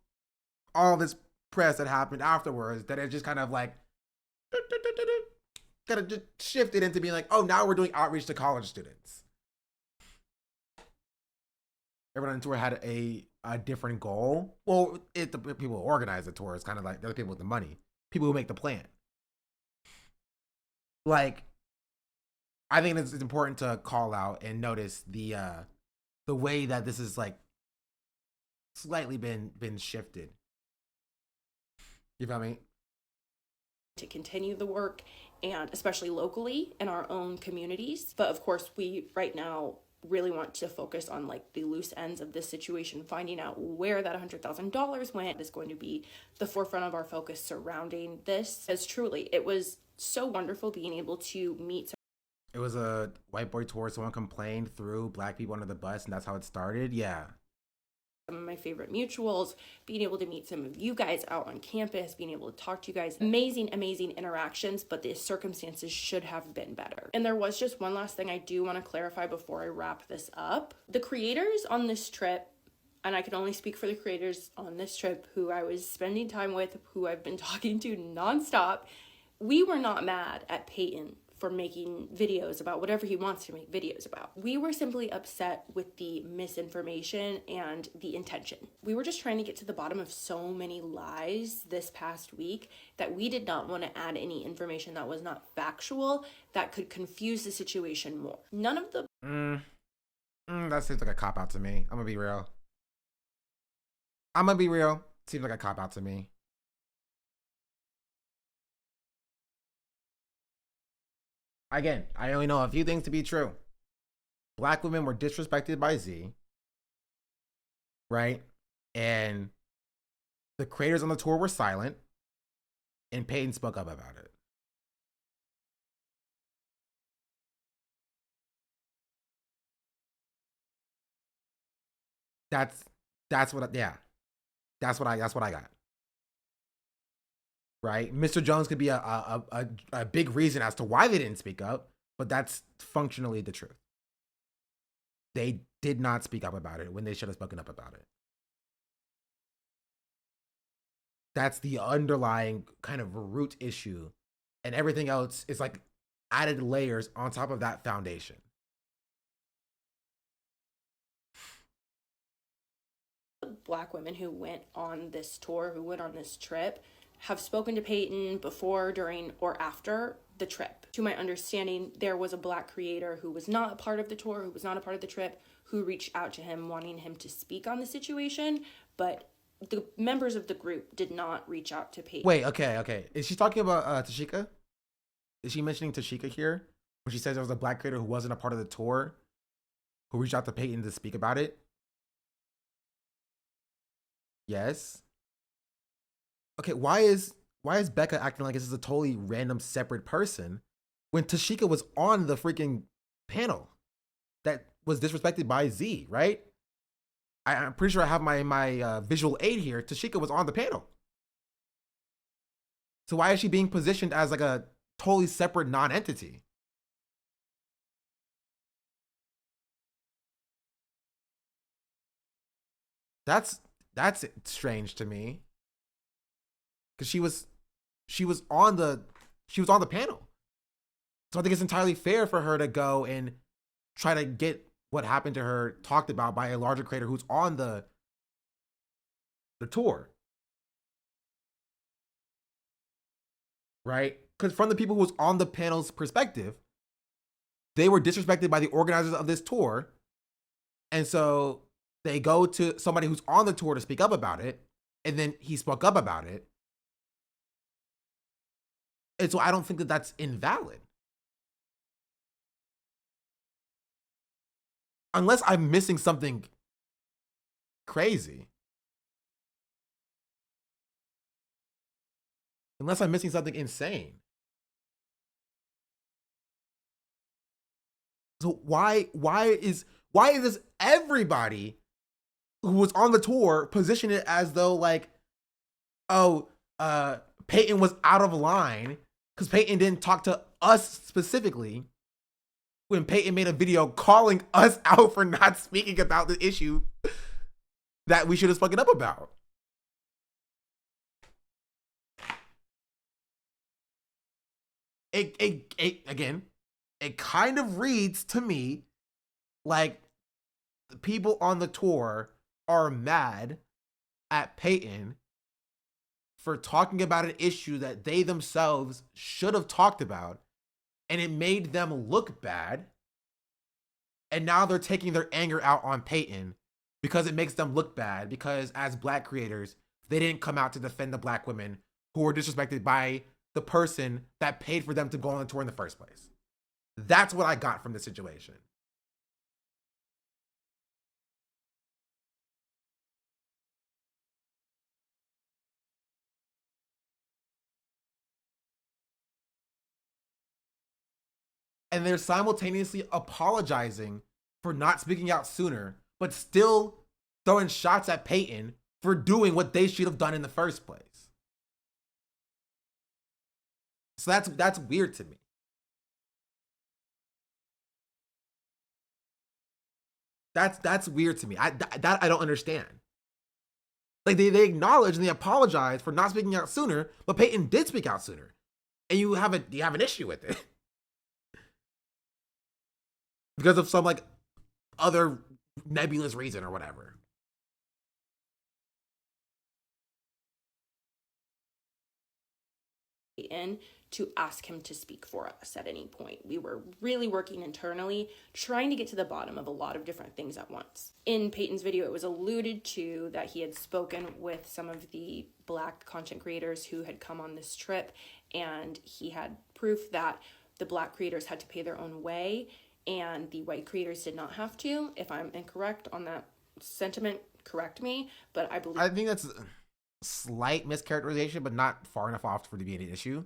all this press that happened afterwards that it just kind of like, kind of just shifted into being like, oh, now we're doing outreach to college students. Everyone on the tour had a different goal. Well, the people who organize the tour is kind of like the other people with the money, people who make the plan. Like, I think it's important to call out and notice the way that this is like slightly been shifted. You feel me? to continue the work, and especially locally in our own communities. But of course, we right now really want to focus on like the loose ends of this situation, finding out where that $100,000 went is going to be the forefront of our focus surrounding this. As truly, it was so wonderful being able to meet. It was a white boy tour. Someone complained, threw black people under the bus, and that's how it started. Yeah. Some of my favorite mutuals, being able to meet some of you guys out on campus, being able to talk to you guys, amazing interactions, but the circumstances should have been better. And there was just one last thing I do want to clarify before I wrap this up. The creators on this trip, and I can only speak for the creators on this trip who I was spending time with, who I've been talking to nonstop, we were not mad at Peyton for making videos about whatever he wants to make videos about. We were simply upset with the misinformation and the intention. We were just trying to get to the bottom of so many lies this past week that we did not want to add any information that was not factual that could confuse the situation more. None of the That seems like a cop-out to me. I'm gonna be real. Seems like a cop-out to me. Again, I only know a few things to be true. Black women were disrespected by Z, right? And the creators on the tour were silent, and Peyton spoke up about it. That's what I got. Right? Mr. Jones could be a big reason as to why they didn't speak up, but that's functionally the truth. They did not speak up about it when they should have spoken up about it. That's the underlying kind of root issue, and everything else is like added layers on top of that foundation. Black women who went on this tour, who went on this trip, have spoken to Peyton before, during, or after the trip. To my understanding, there was a Black creator who was not a part of the tour, who was not a part of the trip, who reached out to him wanting him to speak on the situation, but the members of the group did not reach out to Peyton. Wait, okay. Is she talking about Tashika? Is she mentioning Tashika here? When she says there was a Black creator who wasn't a part of the tour, who reached out to Peyton to speak about it? Yes. Okay, why is Becca acting like this is a totally random separate person when Tashika was on the freaking panel that was disrespected by Z, right? I'm pretty sure I have my visual aid here. Tashika was on the panel. So why is she being positioned as like a totally separate non-entity? That's strange to me. Because she was on the panel. So I think it's entirely fair for her to go and try to get what happened to her talked about by a larger creator who's on the tour. Right? Because from the people who was on the panel's perspective, they were disrespected by the organizers of this tour. And so they go to somebody who's on the tour to speak up about it. And then he spoke up about it. And so I don't think that that's invalid. Unless I'm missing something crazy. Unless I'm missing something insane. So why is this everybody who was on the tour position it as though like, oh, Peyton was out of line because Peyton didn't talk to us specifically when Peyton made a video calling us out for not speaking about the issue that we should have spoken up about. Again, it kind of reads to me like the people on the tour are mad at Peyton for talking about an issue that they themselves should have talked about, and it made them look bad. And now they're taking their anger out on Peyton because it makes them look bad, because as Black creators, they didn't come out to defend the Black women who were disrespected by the person that paid for them to go on the tour in the first place. That's what I got from the situation. And they're simultaneously apologizing for not speaking out sooner, but still throwing shots at Peyton for doing what they should have done in the first place. So that's weird to me. That's weird to me. I don't understand. Like they acknowledge and they apologize for not speaking out sooner, but Peyton did speak out sooner, and you have an issue with it because of some like other nebulous reason or whatever. In to ask him to speak for us at any point. We were really working internally, trying to get to the bottom of a lot of different things at once. In Peyton's video, it was alluded to that he had spoken with some of the Black content creators who had come on this trip, and he had proof that the Black creators had to pay their own way and the white creators did not have to. If I'm incorrect on that sentiment, correct me, but I think that's slight mischaracterization, but not far enough off for it to be an issue.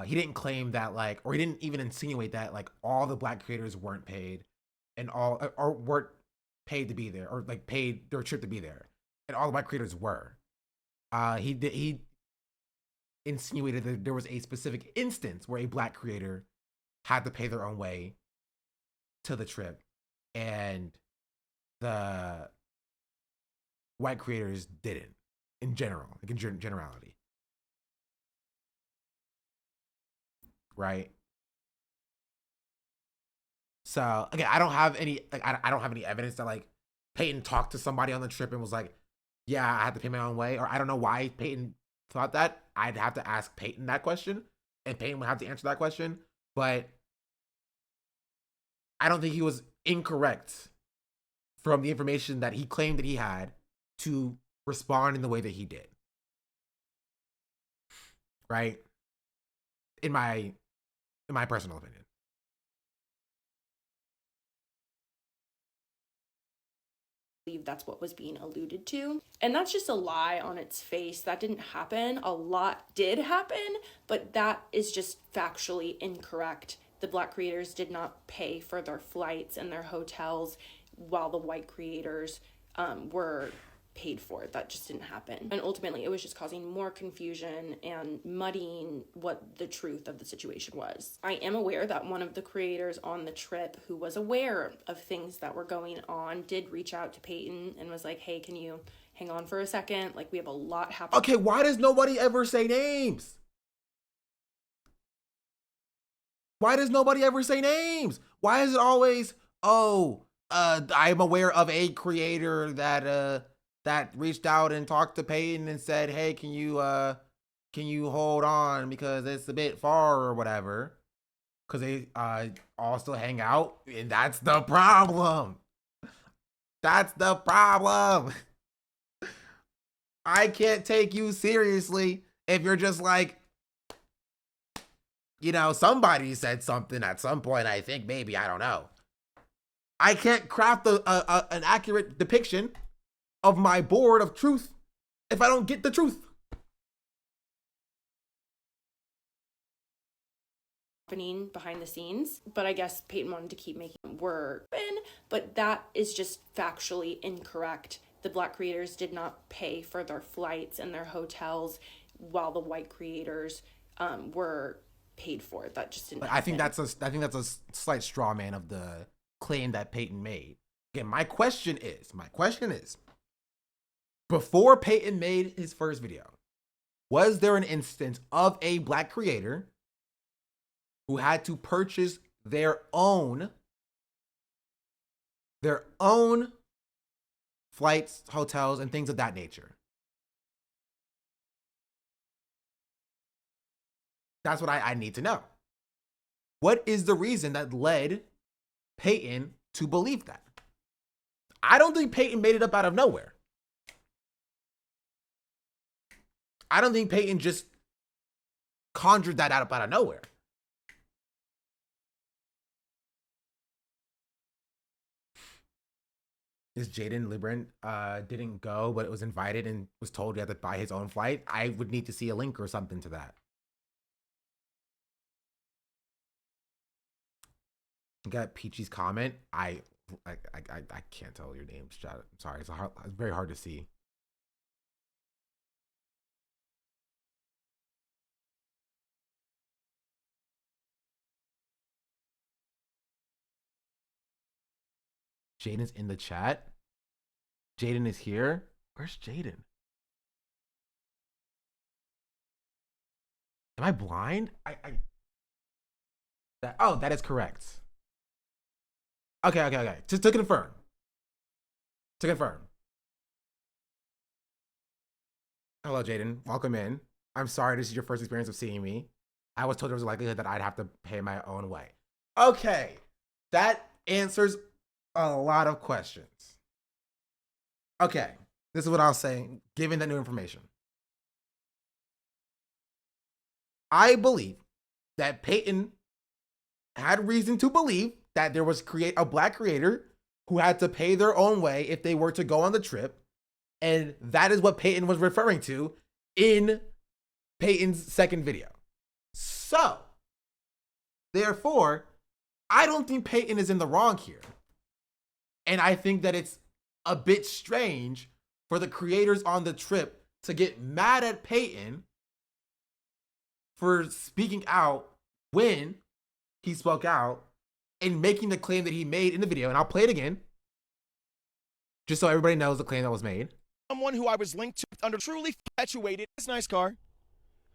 He didn't claim that like, or he didn't even insinuate that like all the Black creators weren't paid and all or weren't paid to be there or like paid their trip to be there, and all the Black creators were. He insinuated that there was a specific instance where a Black creator had to pay their own way to the trip, and the white creators didn't. In general, like in generality, right? So again, I don't have any evidence that like Peyton talked to somebody on the trip and was like, "Yeah, I had to pay my own way," or I don't know why Peyton thought that. I'd have to ask Peyton that question, and Peyton would have to answer that question. But I don't think he was incorrect from the information that he claimed that he had to respond in the way that he did. Right? In my personal opinion. believe that's what was being alluded to. And that's just a lie on its face. That didn't happen. A lot did happen, but that is just factually incorrect. The Black creators did not pay for their flights and their hotels while the white creators were paid for it. That just didn't happen. And ultimately, it was just causing more confusion and muddying what the truth of the situation was. I am aware that one of the creators on the trip who was aware of things that were going on did reach out to Peyton and was like, hey, can you hang on for a second? Like, we have a lot happening. Okay, why does nobody ever say names? Why does nobody ever say names? Why is it always, I'm aware of a creator that reached out and talked to Peyton and said, hey, can you hold on because it's a bit far or whatever? Because they all still hang out, and that's the problem. That's the problem. I can't take you seriously if you're just like, you know, somebody said something at some point, I think, maybe, I don't know. I can't craft an accurate depiction of my board of truth if I don't get the truth. Happening behind the scenes, but I guess Peyton wanted to keep making them work, but that is just factually incorrect. The Black creators did not pay for their flights and their hotels while the white creators were paid for it. That just didn't happen. I think that's a slight straw man of the claim that Peyton made. Again, my question is, before Peyton made his first video, was there an instance of a Black creator who had to purchase their own flights, hotels, and things of that nature? That's what I need to know. What is the reason that led Peyton to believe that? I don't think Peyton made it up out of nowhere. I don't think Peyton just conjured that up out of nowhere. This Jaden Libran didn't go, but it was invited and was told he had to buy his own flight. I would need to see a link or something to that. Got Peachy's comment. I can't tell your name. I'm sorry. It's very hard to see. Jaden's in the chat. Jaden is here. Where's Jaden? Am I blind? That is correct. Okay. Just to confirm. Hello, Jaden. Welcome in. I'm sorry this is your first experience of seeing me. I was told there was a likelihood that I'd have to pay my own way. Okay. That answers a lot of questions. Okay. This is what I'll say, given that new information. I believe that Peyton had reason to believe that there was a Black creator who had to pay their own way if they were to go on the trip. And that is what Peyton was referring to in Peyton's second video. So, therefore, I don't think Peyton is in the wrong here. And I think that it's a bit strange for the creators on the trip to get mad at Peyton for speaking out when he spoke out and making the claim that he made in the video. And I'll play it again, just so everybody knows the claim that was made. Someone who I was linked to under truly perpetuated this nice car.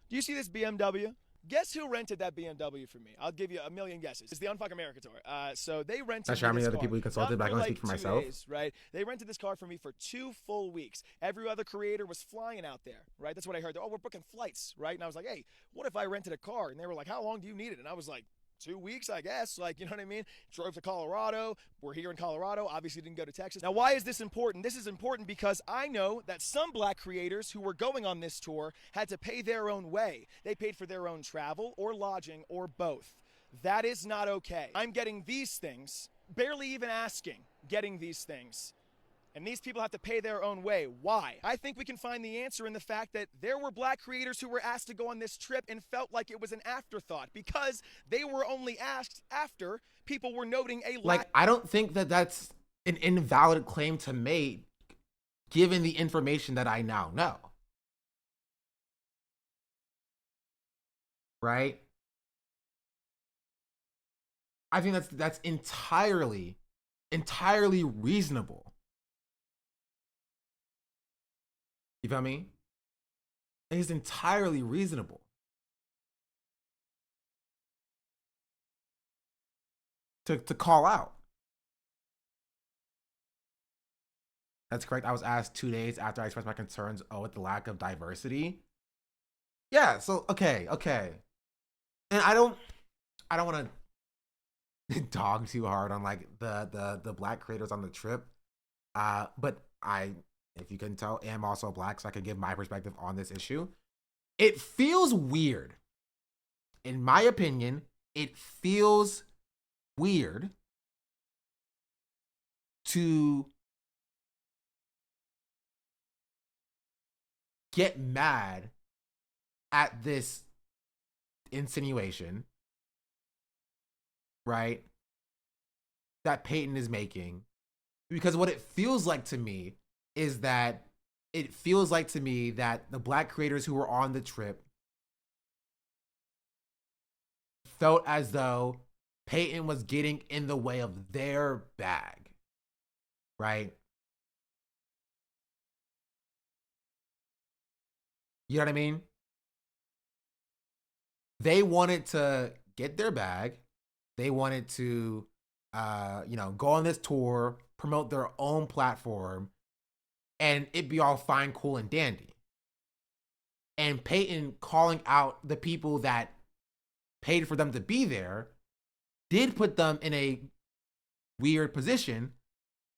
Do you see this BMW? Guess who rented that BMW for me? I'll give you a million guesses. It's the Unfuck America tour. So they rented Not sure how many other car. people you consulted, but I can only speak for myself. Days, right? They rented this car for me for 2 full weeks. Every other creator was flying out there, right? That's what I heard. Oh, we're booking flights, right? And I was like, hey, what if I rented a car? And they were like, how long do you need it? And I was like, 2 weeks, I guess. Like, you know what I mean? Drove to Colorado. We're here in Colorado. Obviously didn't go to Texas. Now, why is this important? This is important because I know that some Black creators who were going on this tour had to pay their own way. They paid for their own travel or lodging or both. That is not okay. I'm getting these things, barely even asking, getting these things. And these people have to pay their own way. Why? I think we can find the answer in the fact that there were black creators who were asked to go on this trip and felt like it was an afterthought because they were only asked after people were noting a Like, I don't think that that's an invalid claim to make given the information that I now know. Right? I think that's entirely reasonable. You feel me? It's entirely reasonable to call out. That's correct. I was asked 2 days after I expressed my concerns with the lack of diversity. Yeah, so okay. And I don't want to dog too hard on like the black creators on the trip. But I, if you couldn't tell, am also black, so I can give my perspective on this issue. It feels weird. In my opinion, it feels weird to get mad at this insinuation, right, that Peyton is making, because what it feels like to me is that the black creators who were on the trip felt as though Peyton was getting in the way of their bag, right? You know what I mean? They wanted to get their bag. They wanted to, go on this tour, promote their own platform, and it be all fine, cool, and dandy. And Peyton calling out the people that paid for them to be there did put them in a weird position,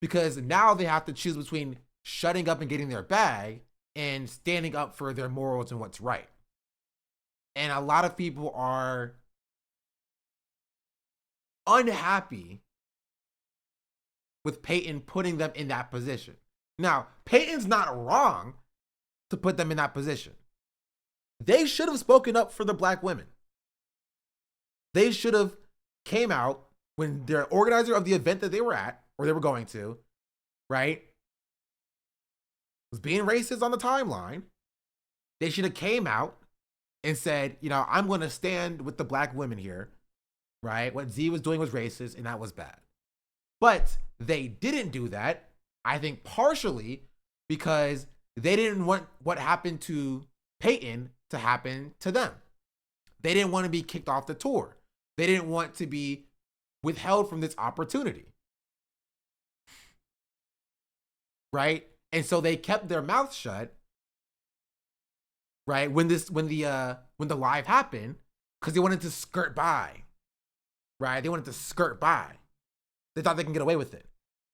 because now they have to choose between shutting up and getting their bag and standing up for their morals and what's right. And a lot of people are unhappy with Peyton putting them in that position. Now, Peyton's not wrong to put them in that position. They should have spoken up for the black women. They should have came out when the organizer of the event that they were at, or they were going to, right, was being racist on the timeline. They should have came out and said, I'm going to stand with the black women here, right? What Z was doing was racist, and that was bad. But they didn't do that, I think partially because they didn't want what happened to Peyton to happen to them. They didn't want to be kicked off the tour. They didn't want to be withheld from this opportunity, right? And so they kept their mouth shut, right, when the live happened, because they wanted to skirt by, right? They wanted to skirt by. They thought they can get away with it.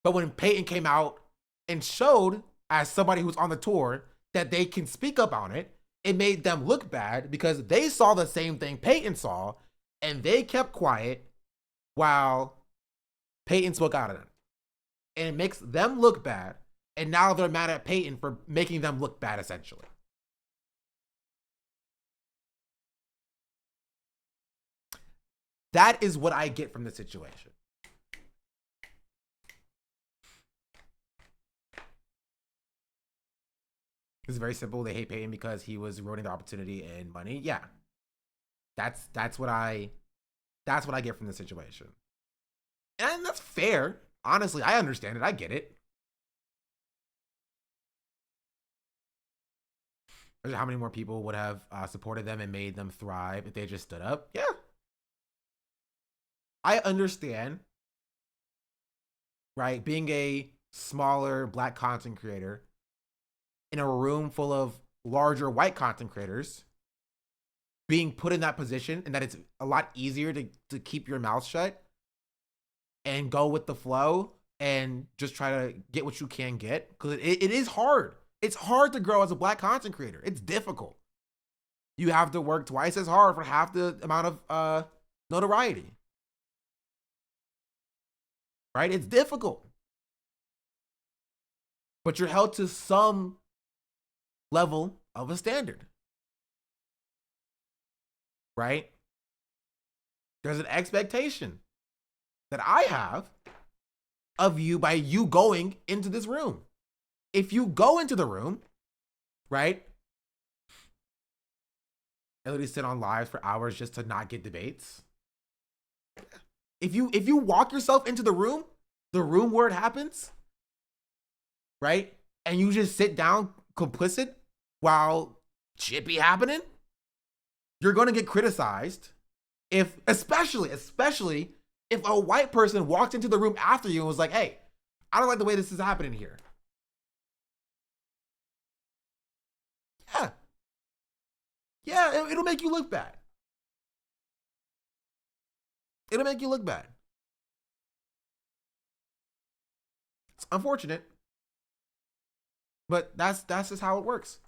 But when Peyton came out and showed, as somebody who's on the tour, that they can speak up on it, it made them look bad because they saw the same thing Peyton saw, and they kept quiet while Peyton spoke out of them. And it makes them look bad, and now they're mad at Peyton for making them look bad, essentially. That is what I get from the situation. It's very simple. They hate Peyton because he was eroding the opportunity and money. Yeah. That's what I get from the situation. And that's fair. Honestly, I understand it. I get it. How many more people would have supported them and made them thrive if they just stood up? Yeah. I understand, right? Being a smaller black content creator in a room full of larger white content creators, being put in that position, and that it's a lot easier to keep your mouth shut and go with the flow and just try to get what you can get. Because it is hard. It's hard to grow as a black content creator. It's difficult. You have to work twice as hard for half the amount of notoriety. Right? It's difficult. but you're held to some level of a standard, right? There's an expectation that I have of you by you going into this room. If you go into the room, right, and literally sit on lives for hours just to not get debates. If you walk yourself into the room where it happens, right, and you just sit down complicit while shit be happening, you're gonna get criticized. If especially if a white person walked into the room after you and was like, "Hey, I don't like the way this is happening here." Yeah, it'll make you look bad. It'll make you look bad. It's unfortunate, but that's just how it works.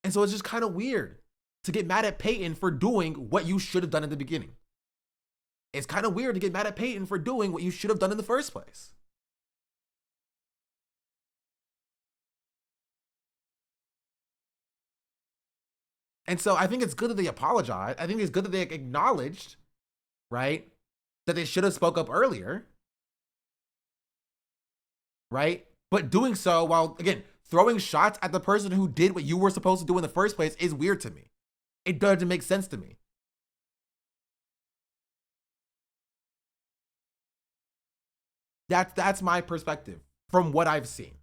And so it's just kind of weird to get mad at Peyton for doing what you should have done in the beginning. It's kind of weird to get mad at Peyton for doing what you should have done in the first place. And so I think it's good that they apologized. I think it's good that they acknowledged, right, that they should have spoke up earlier, right? But doing so while, again, throwing shots at the person who did what you were supposed to do in the first place is weird to me. It doesn't make sense to me. That's my perspective from what I've seen.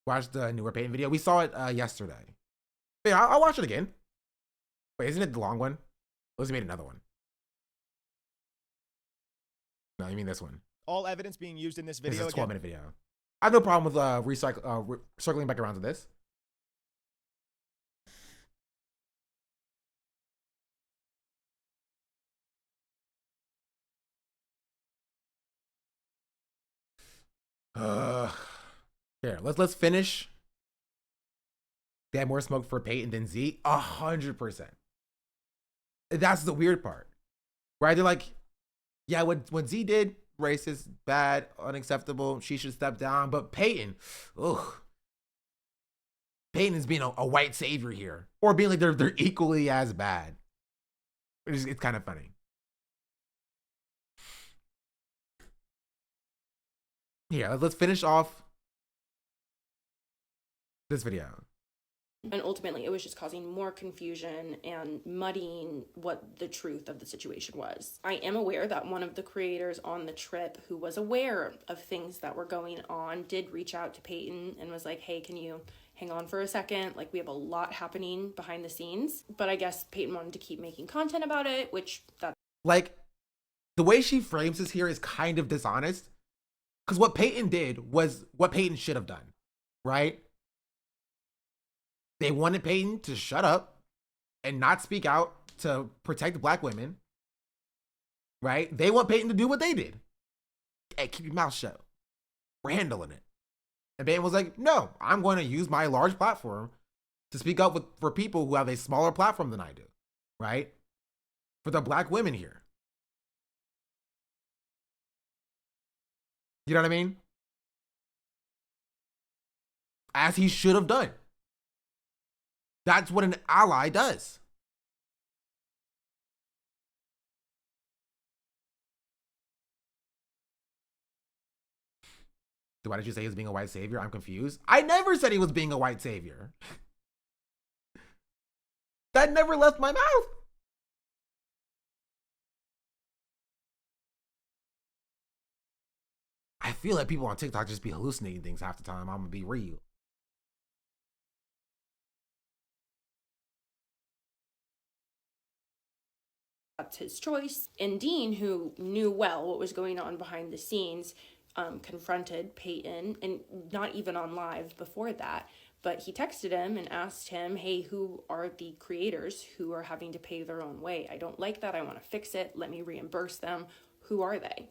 Watch the newer Peyton video. We saw it yesterday. Yeah, I'll watch it again. Wait, isn't it the long one? Unless he made another one. No, you mean this one. All evidence being used in this video. This is a 12-minute video. I have no problem with circling back around to this. Here, let's finish. They had more smoke for Peyton than Z. 100%. That's the weird part, right? They're like, yeah, what Z did, racist, bad, unacceptable. She should step down. But Peyton, Peyton is being a white savior here, or being like they're equally as bad. It's kind of funny. Yeah, let's finish off this video. And ultimately, it was just causing more confusion and muddying what the truth of the situation was. I am aware that one of the creators on the trip who was aware of things that were going on did reach out to Peyton and was like, hey, can you hang on for a second? Like, we have a lot happening behind the scenes. But I guess Peyton wanted to keep making content about it, which that's... Like, the way she frames this here is kind of dishonest. Because what Peyton did was what Peyton should have done, right? They wanted Peyton to shut up and not speak out to protect black women, right? They want Peyton to do what they did. Hey, keep your mouth shut. We're handling it. And Peyton was like, no, I'm going to use my large platform to speak up for people who have a smaller platform than I do, right? For the black women here. You know what I mean? As he should have done. That's what an ally does. Why did you say he was being a white savior? I'm confused. I never said he was being a white savior. That never left my mouth. I feel like people on TikTok just be hallucinating things half the time. I'm gonna be real. That's his choice. And Dean, who knew well what was going on behind the scenes, confronted Peyton, and not even on live before that, but he texted him and asked him, hey, who are the creators who are having to pay their own way? I don't like that. I want to fix it. Let me reimburse them. Who are they?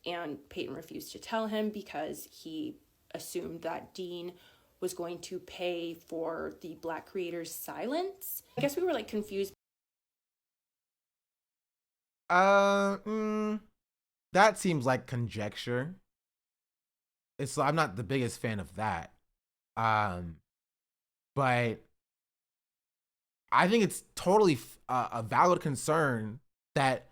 And Peyton refused to tell him because he assumed that Dean was going to pay for the black creators' silence. I guess we were like confused. That seems like conjecture. it's I'm not the biggest fan of that. But I think it's totally a valid concern that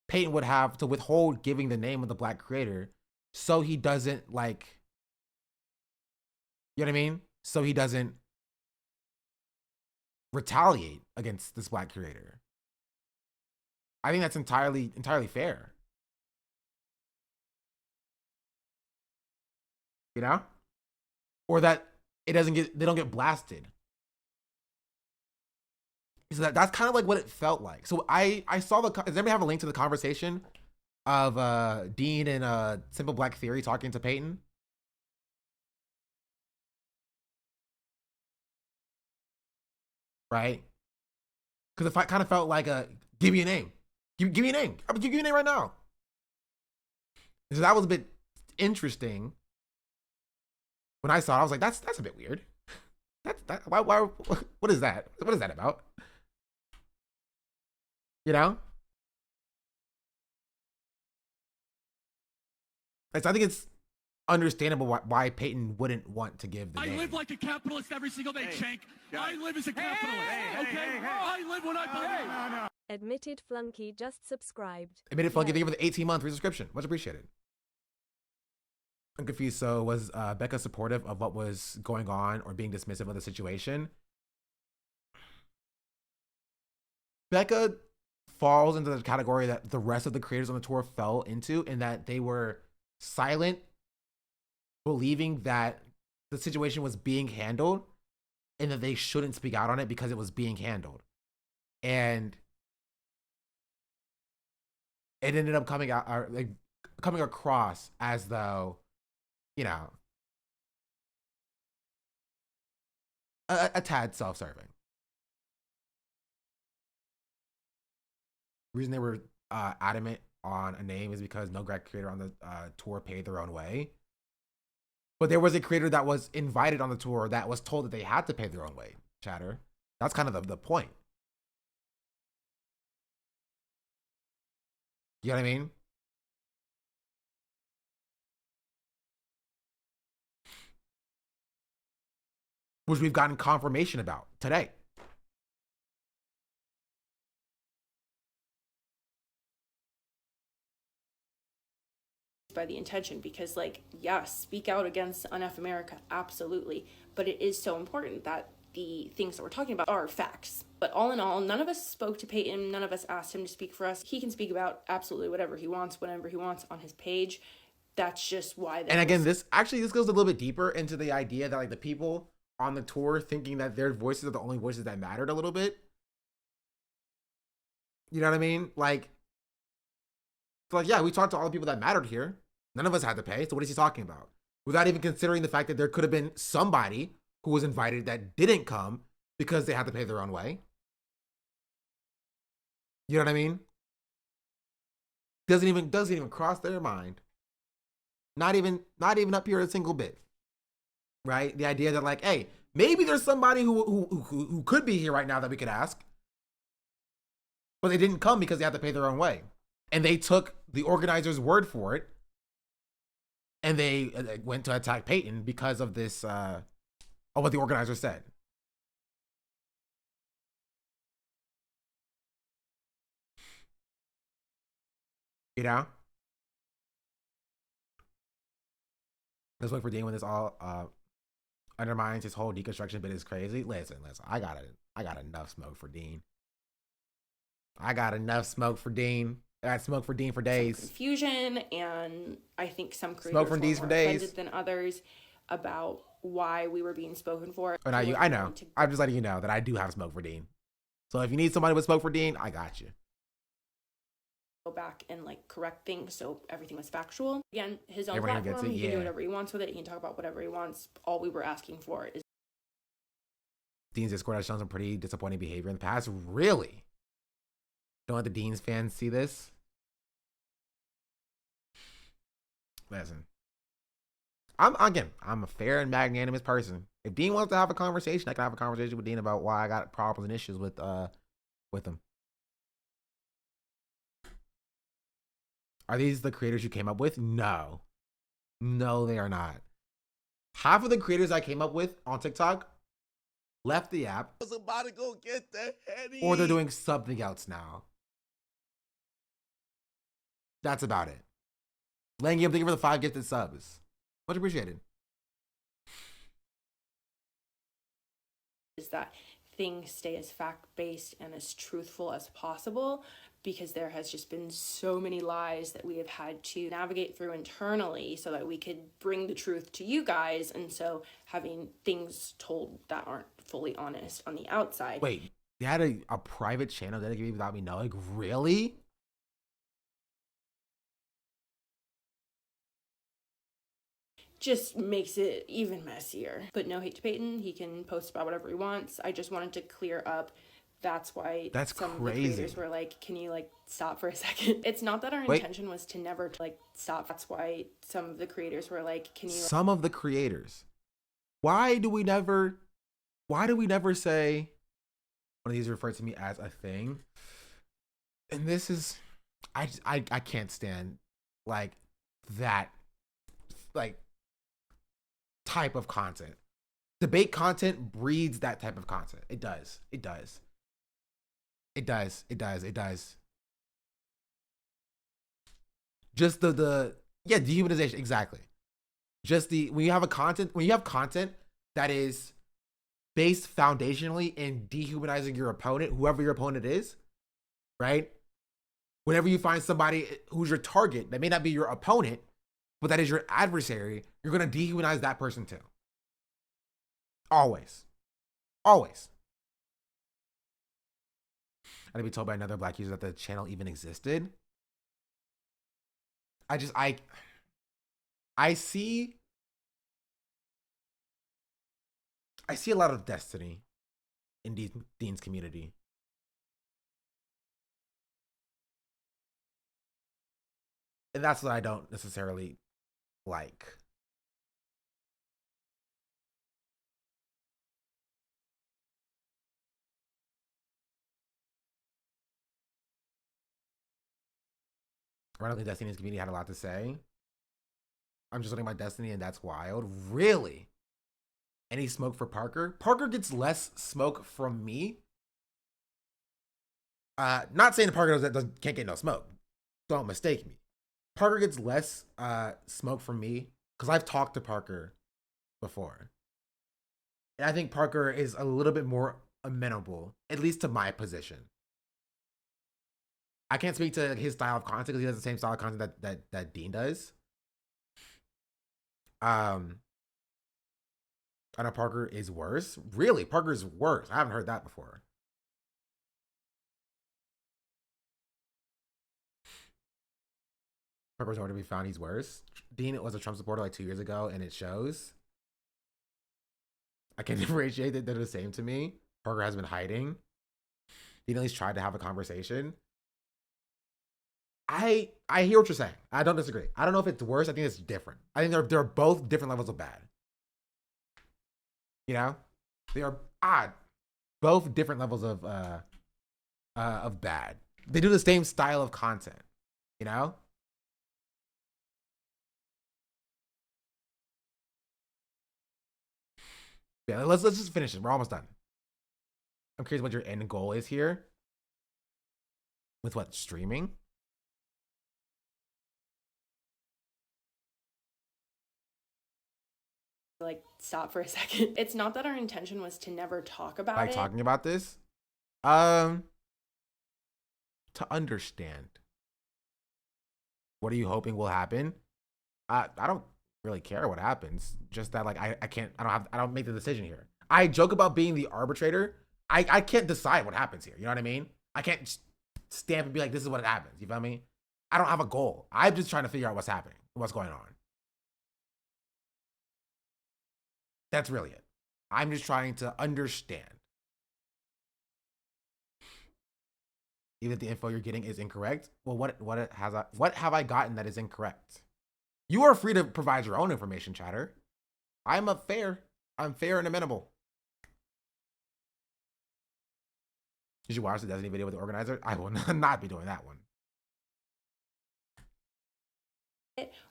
Peyton would have to withhold giving the name of the black creator so he doesn't like, you know what I mean? So he doesn't retaliate against this black creator. I think that's entirely fair. You know? Or that they don't get blasted. So that's kind of like what it felt like. So I saw does anybody have a link to the conversation of Dean and Simple Black Theory talking to Peyton? Right? Because it kind of felt like give me a name. Give me a name. I'm gonna give you a name right now. So that was a bit interesting. When I saw it, I was like, that's a bit weird. Why what is that? What is that about? You know? So I think it's understandable why Peyton wouldn't want to give the name. I live like a capitalist every single day, Shank. I live as a capitalist, okay? I live when I believe. No. Admitted Flunky just subscribed. Admitted Flunky, thank you for the 18-month resubscription. Much appreciated. I'm confused. So was Becca supportive of what was going on or being dismissive of the situation? Becca falls into the category that the rest of the creators on the tour fell into, in that they were silent, believing that the situation was being handled and that they shouldn't speak out on it because it was being handled. And it ended up coming across as though, you know, a tad self-serving. The reason they were adamant on a name is because no black creator on the tour paid their own way. But there was a creator that was invited on the tour that was told that they had to pay their own way, Chatter. That's kind of the point. You know what I mean? Which we've gotten confirmation about today. By the intention, because like, yes, speak out against Unf America, absolutely, but it is so important that the things that we're talking about are facts. But all in all, none of us spoke to Peyton, none of us asked him to speak for us. He can speak about absolutely whatever he wants, whenever he wants on his page. That's just why. And again, this goes a little bit deeper into the idea that like the people on the tour thinking that their voices are the only voices that mattered a little bit. You know what I mean? Like, yeah, we talked to all the people that mattered here. None of us had to pay. So what is he talking about? Without even considering the fact that there could have been somebody who was invited that didn't come because they had to pay their own way. You know what I mean? Doesn't even cross their mind. Not even up here a single bit. Right? The idea that like, hey, maybe there's somebody who could be here right now that we could ask. But they didn't come because they had to pay their own way. And they took the organizer's word for it. And they went to attack Peyton because of this, of what the organizer said. You know? Let's wait for Dean when this all undermines his whole deconstruction bit is crazy. Listen. I got enough smoke for Dean. I got smoke for Dean for days. Confusion, and I think some creators smoke for were Dean more for days offended than others about why we were being spoken for. Oh, I know. I'm just letting you know that I do have smoke for Dean. So if you need somebody with smoke for Dean, I got you. Go back and like correct things so everything was factual. Again, his own Everyone platform, gets it, he can do yeah. whatever he wants with it. He can talk about whatever he wants. All we were asking for is Dean's Discord has shown some pretty disappointing behavior in the past. Really? Don't let the Dean's fans see this? Listen. I'm a fair and magnanimous person. If Dean wants to have a conversation, I can have a conversation with Dean about why I got problems and issues with him. Are these the creators you came up with? No, they are not. half of the creators I came up with on TikTok left the app. I was about to go get the Henny. Or they're doing something else now. That's about it. Langy, thank you for the 5 gifted subs. Much appreciated. Is that things stay as fact-based and as truthful as possible, because there has just been so many lies that we have had to navigate through internally so that we could bring the truth to you guys. And so having things told that aren't fully honest on the outside. Wait, they had a private channel dedicated without me knowing? Really? Just makes it even messier. But no hate to Peyton, he can post about whatever he wants. I just wanted to clear up. That's why some of the creators were like, can you like stop for a second? It's not that our intention was to never like stop. That's why some of the creators were like, can you Some of the creators. Why do we never say one of these referred to me as a thing? And this is I can't stand like that like type of content. Debate content breeds that type of content. It does. It does. It does. It does. It does. Just the dehumanization, exactly. Just when you have content that is based foundationally in dehumanizing your opponent, whoever your opponent is, right? Whenever you find somebody who's your target, that may not be your opponent, but that is your adversary, you're going to dehumanize that person too. Always. Always. I had to be told by another black user that the channel even existed. I see a lot of destiny in Dean's community. And that's what I don't necessarily like. Ironically, Destiny's community had a lot to say. I'm just looking at my Destiny and that's wild. Really? Any smoke for Parker? Parker gets less smoke from me. Not saying that Parker can't get no smoke. Don't mistake me. Parker gets less smoke from me because I've talked to Parker before. And I think Parker is a little bit more amenable, at least to my position. I can't speak to his style of content because he has the same style of content that Dean does. I know Parker is worse. Really? Parker's worse. I haven't heard that before. Parker's nowhere to be found. He's worse. Dean was a Trump supporter like 2 years ago, and it shows. I can differentiate that they're the same to me. Parker has been hiding. Dean at least tried to have a conversation. I hear what you're saying. I don't disagree. I don't know if it's worse. I think it's different. I think they're both different levels of bad. You know, they are both different levels of bad. They do the same style of content. You know. Yeah, let's just finish it. We're almost done. I'm curious what your end goal is here. With what, streaming? Like stop for a second. It's not that our intention was to never talk about it. Talking about this? To understand. What are you hoping will happen? I don't really care what happens. Just that like I don't make the decision here. I joke about being the arbitrator. I can't decide what happens here. You know what I mean? I can't stamp and be like, this is what happens. You feel me? I don't have a goal. I'm just trying to figure out what's happening, what's going on. That's really it. I'm just trying to understand. Even if the info you're getting is incorrect, well, what have I gotten that is incorrect? You are free to provide your own information, chatter. I'm fair and amenable. Did you watch the Destiny video with the organizer? I will not be doing that one.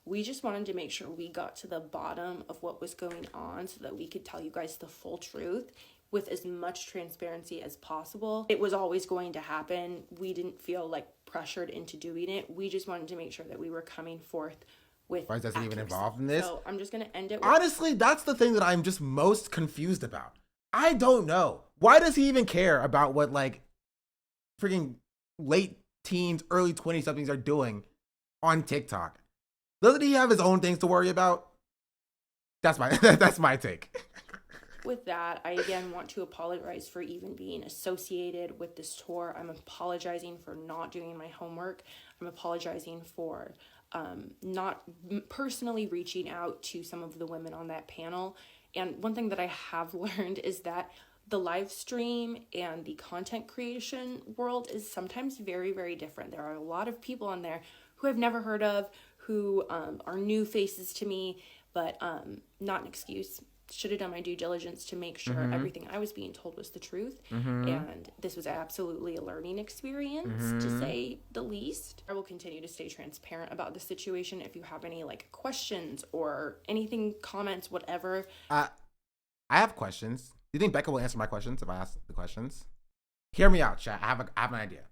We just wanted to make sure we got to the bottom of what was going on so that we could tell you guys the full truth with as much transparency as possible. It was always going to happen. We didn't feel like pressured into doing it. We just wanted to make sure that we were coming forth with Why is that even accuracy. involved in this? So I'm just gonna end it with, Honestly, that's the thing that I'm just most confused about. I don't know. Why does he even care about what like freaking late teens, early 20-somethings are doing on TikTok? Doesn't he have his own things to worry about? That's my take. with that, I again want to apologize for even being associated with this tour. I'm apologizing for not doing my homework. I'm apologizing for not personally reaching out to some of the women on that panel. And one thing that I have learned is that the live stream and the content creation world is sometimes very, very different. There are a lot of people on there who I've never heard of, who are new faces to me, but not an excuse. Should have done my due diligence to make sure everything I was being told was the truth. And this was absolutely a learning experience, to say the least. I will continue to stay transparent about the situation. If you have any like questions or anything, comments, whatever. I have questions. Do you think Becca will answer my questions if I ask the questions? Hear me out, chat. I have an idea.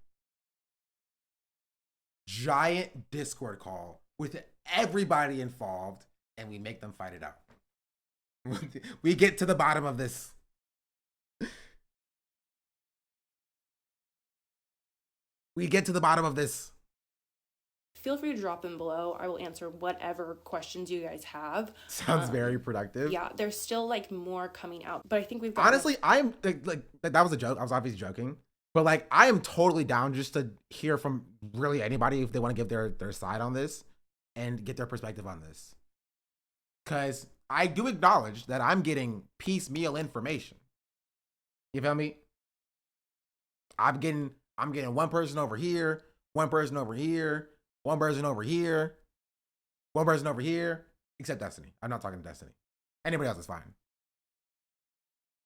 Giant Discord call with everybody involved, and we make them fight it out. We get to the bottom of this. We get to the bottom of this. Feel free to drop them below. I will answer whatever questions you guys have. Sounds very productive. Yeah, there's still like more coming out, but I think we've got Honestly, I am like that was a joke. I was obviously joking, but like I am totally down just to hear from really anybody if they want to give their side on this and get their perspective on this. Because I do acknowledge that I'm getting piecemeal information. You feel me? I'm getting one person over here, one person over here, one person over here, one person over here, except Destiny. I'm not talking to Destiny. Anybody else is fine.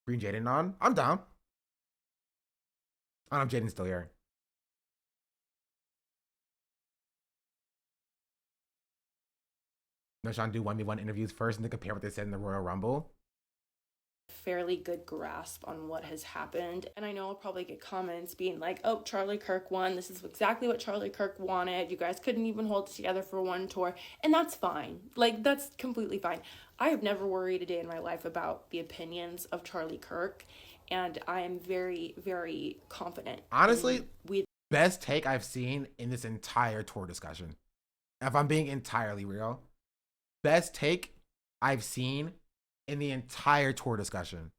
Green Jaden on? I'm down. I don't know if Jaden's still here. No, Sean, do 1v1 interviews first and then compare what they said in the Royal Rumble. fairly good grasp on what has happened. And I know I'll probably get comments being like, oh, Charlie Kirk won. This is exactly what Charlie Kirk wanted. You guys couldn't even hold it together for one tour. And that's fine. Like, that's completely fine. I have never worried a day in my life about the opinions of Charlie Kirk. And I am very, very confident. Honestly, best take I've seen in this entire tour discussion. If I'm being entirely real, best take I've seen in the entire tour discussion.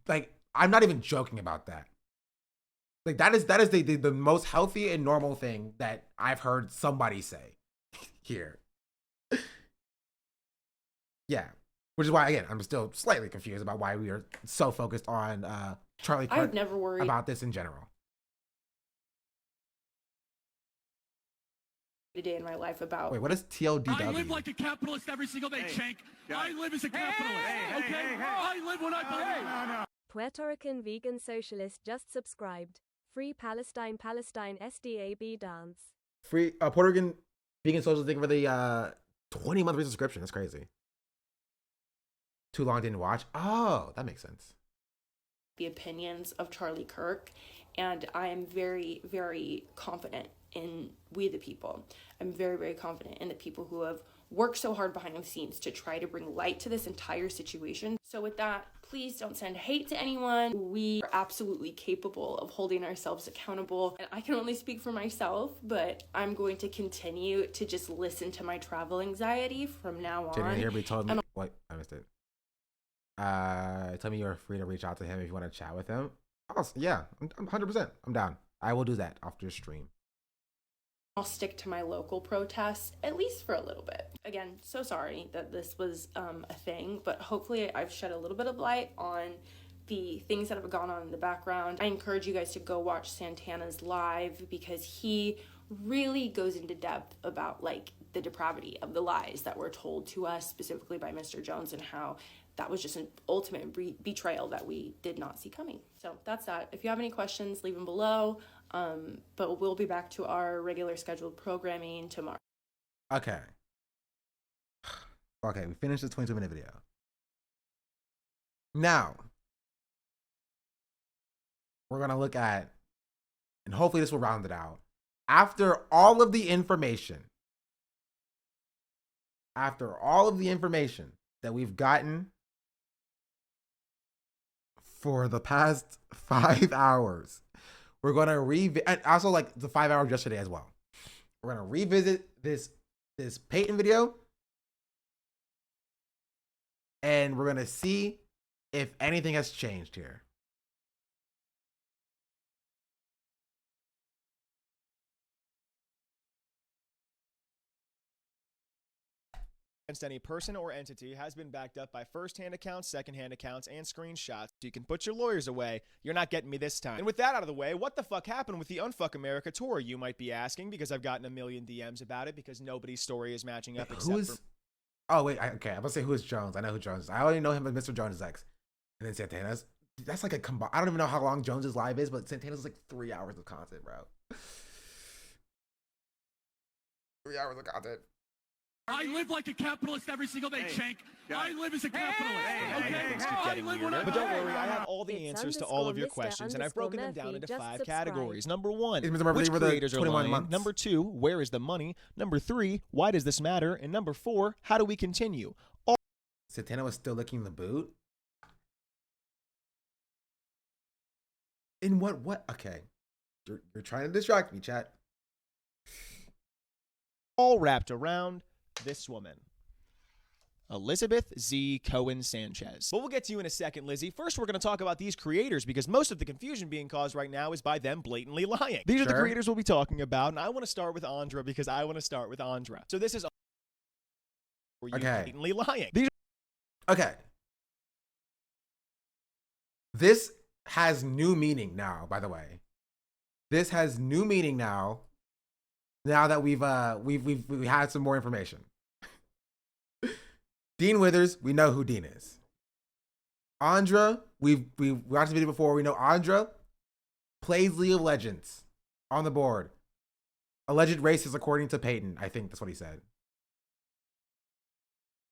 Like, I'm not even joking about that. Like, that is the most healthy and normal thing that I've heard somebody say here. Yeah. Which is why, again, I'm still slightly confused about why we are so focused on Charlie Kirk I've never worried about this in general. a day in my life about. Wait, what is TLDW? I live like a capitalist every single day, Shank. I live as a capitalist, okay? I live when I believe. No. Puerto Rican vegan socialist just subscribed. Free Palestine SDAB dance. Free Puerto Rican vegan socialist thing for the 20-month free subscription. That's crazy. Too long didn't watch. Oh, that makes sense. The opinions of Charlie Kirk, and I am very, very confident in we the people. I'm very, very confident in the people who have worked so hard behind the scenes to try to bring light to this entire situation. So with that, please don't send hate to anyone. We are absolutely capable of holding ourselves accountable. And I can only speak for myself, but I'm going to continue to just listen to my travel anxiety from now on. Didn't hear me told me. What? I missed it. Tell me you're free to reach out to him if you want to chat with him. Awesome. Yeah, I'm 100%. I'm down. I will do that after stream. I'll stick to my local protests, at least for a little bit. Again, so sorry that this was a thing, but hopefully I've shed a little bit of light on the things that have gone on in the background. I encourage you guys to go watch Santana's live because he really goes into depth about like the depravity of the lies that were told to us, specifically by Mr. Jones, and how that was just an ultimate betrayal that we did not see coming. So that's that. If you have any questions, leave them below. But we'll be back to our regular scheduled programming tomorrow. Okay. Okay, we finished this 22-minute video. Now, we're going to look at, and hopefully this will round it out. After all of the information that we've gotten for the past 5 hours, we're going to and also like the 5 hours yesterday as well. We're going to revisit this Peyton video, and we're going to see if anything has changed here. Against any person or entity has been backed up by first-hand accounts, second-hand accounts, and screenshots. So you can put your lawyers away. You're not getting me this time. And with that out of the way, what the fuck happened with the Unfuck America tour? You might be asking, because I've gotten a million DMs about it, because nobody's story is matching up except for... Oh, wait, okay. I'm going to say who is Jones. I know who Jones is. I only know him as Mr. Jones' ex. And then Santana's. That's like a combined... I don't even know how long Jones' live is, but Santana's like 3 hours of content, bro. 3 hours of content. I live like a capitalist every single day, Shank. I live as a capitalist. But don't worry, I have all the answers to all of your questions, and I've broken them down into 5 categories. Number 1, which creators are lying? Number 2, where is the money? Number 3, why does this matter? And number 4, how do we continue? Santana was still licking the boot? In what? Okay. You're trying to distract me, chat. All wrapped around this woman, Elizabeth Z. Cohen Sanchez. But we'll get to you in a second, Lizzie. First, we're going to talk about these creators, because most of the confusion being caused right now is by them blatantly lying. These are the creators we'll be talking about, and I want to start with Andra because I want to start with Andra. So this is blatantly lying. Okay. This has new meaning now, by the way. This has new meaning now that we've had some more information. Dean Withers, we know who Dean is. Andra, we've watched the video before. We know Andra plays League of Legends on the board. Alleged racist according to Peyton. I think that's what he said.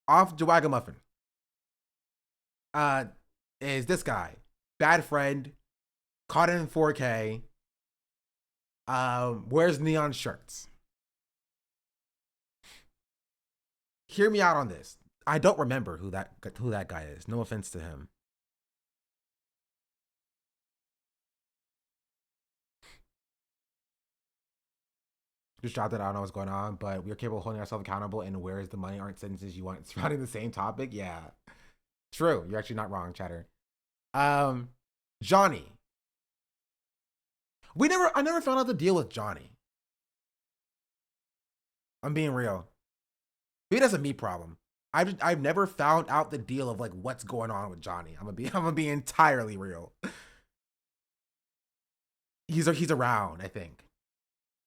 Off Jawagamuffin is this guy. Bad friend. Caught in 4K. Wears neon shirts. Hear me out on this. I don't remember who that guy is. No offense to him. Just dropped it. I don't know what's going on, but we are capable of holding ourselves accountable. And where is the money? Aren't sentences you want surrounding the same topic? Yeah, true. You're actually not wrong, Chatter. Johnny. I never found out the deal with Johnny. I'm being real. Maybe that's a me problem. I've never found out the deal of like what's going on with Johnny. I'm gonna be entirely real. He's around, I think.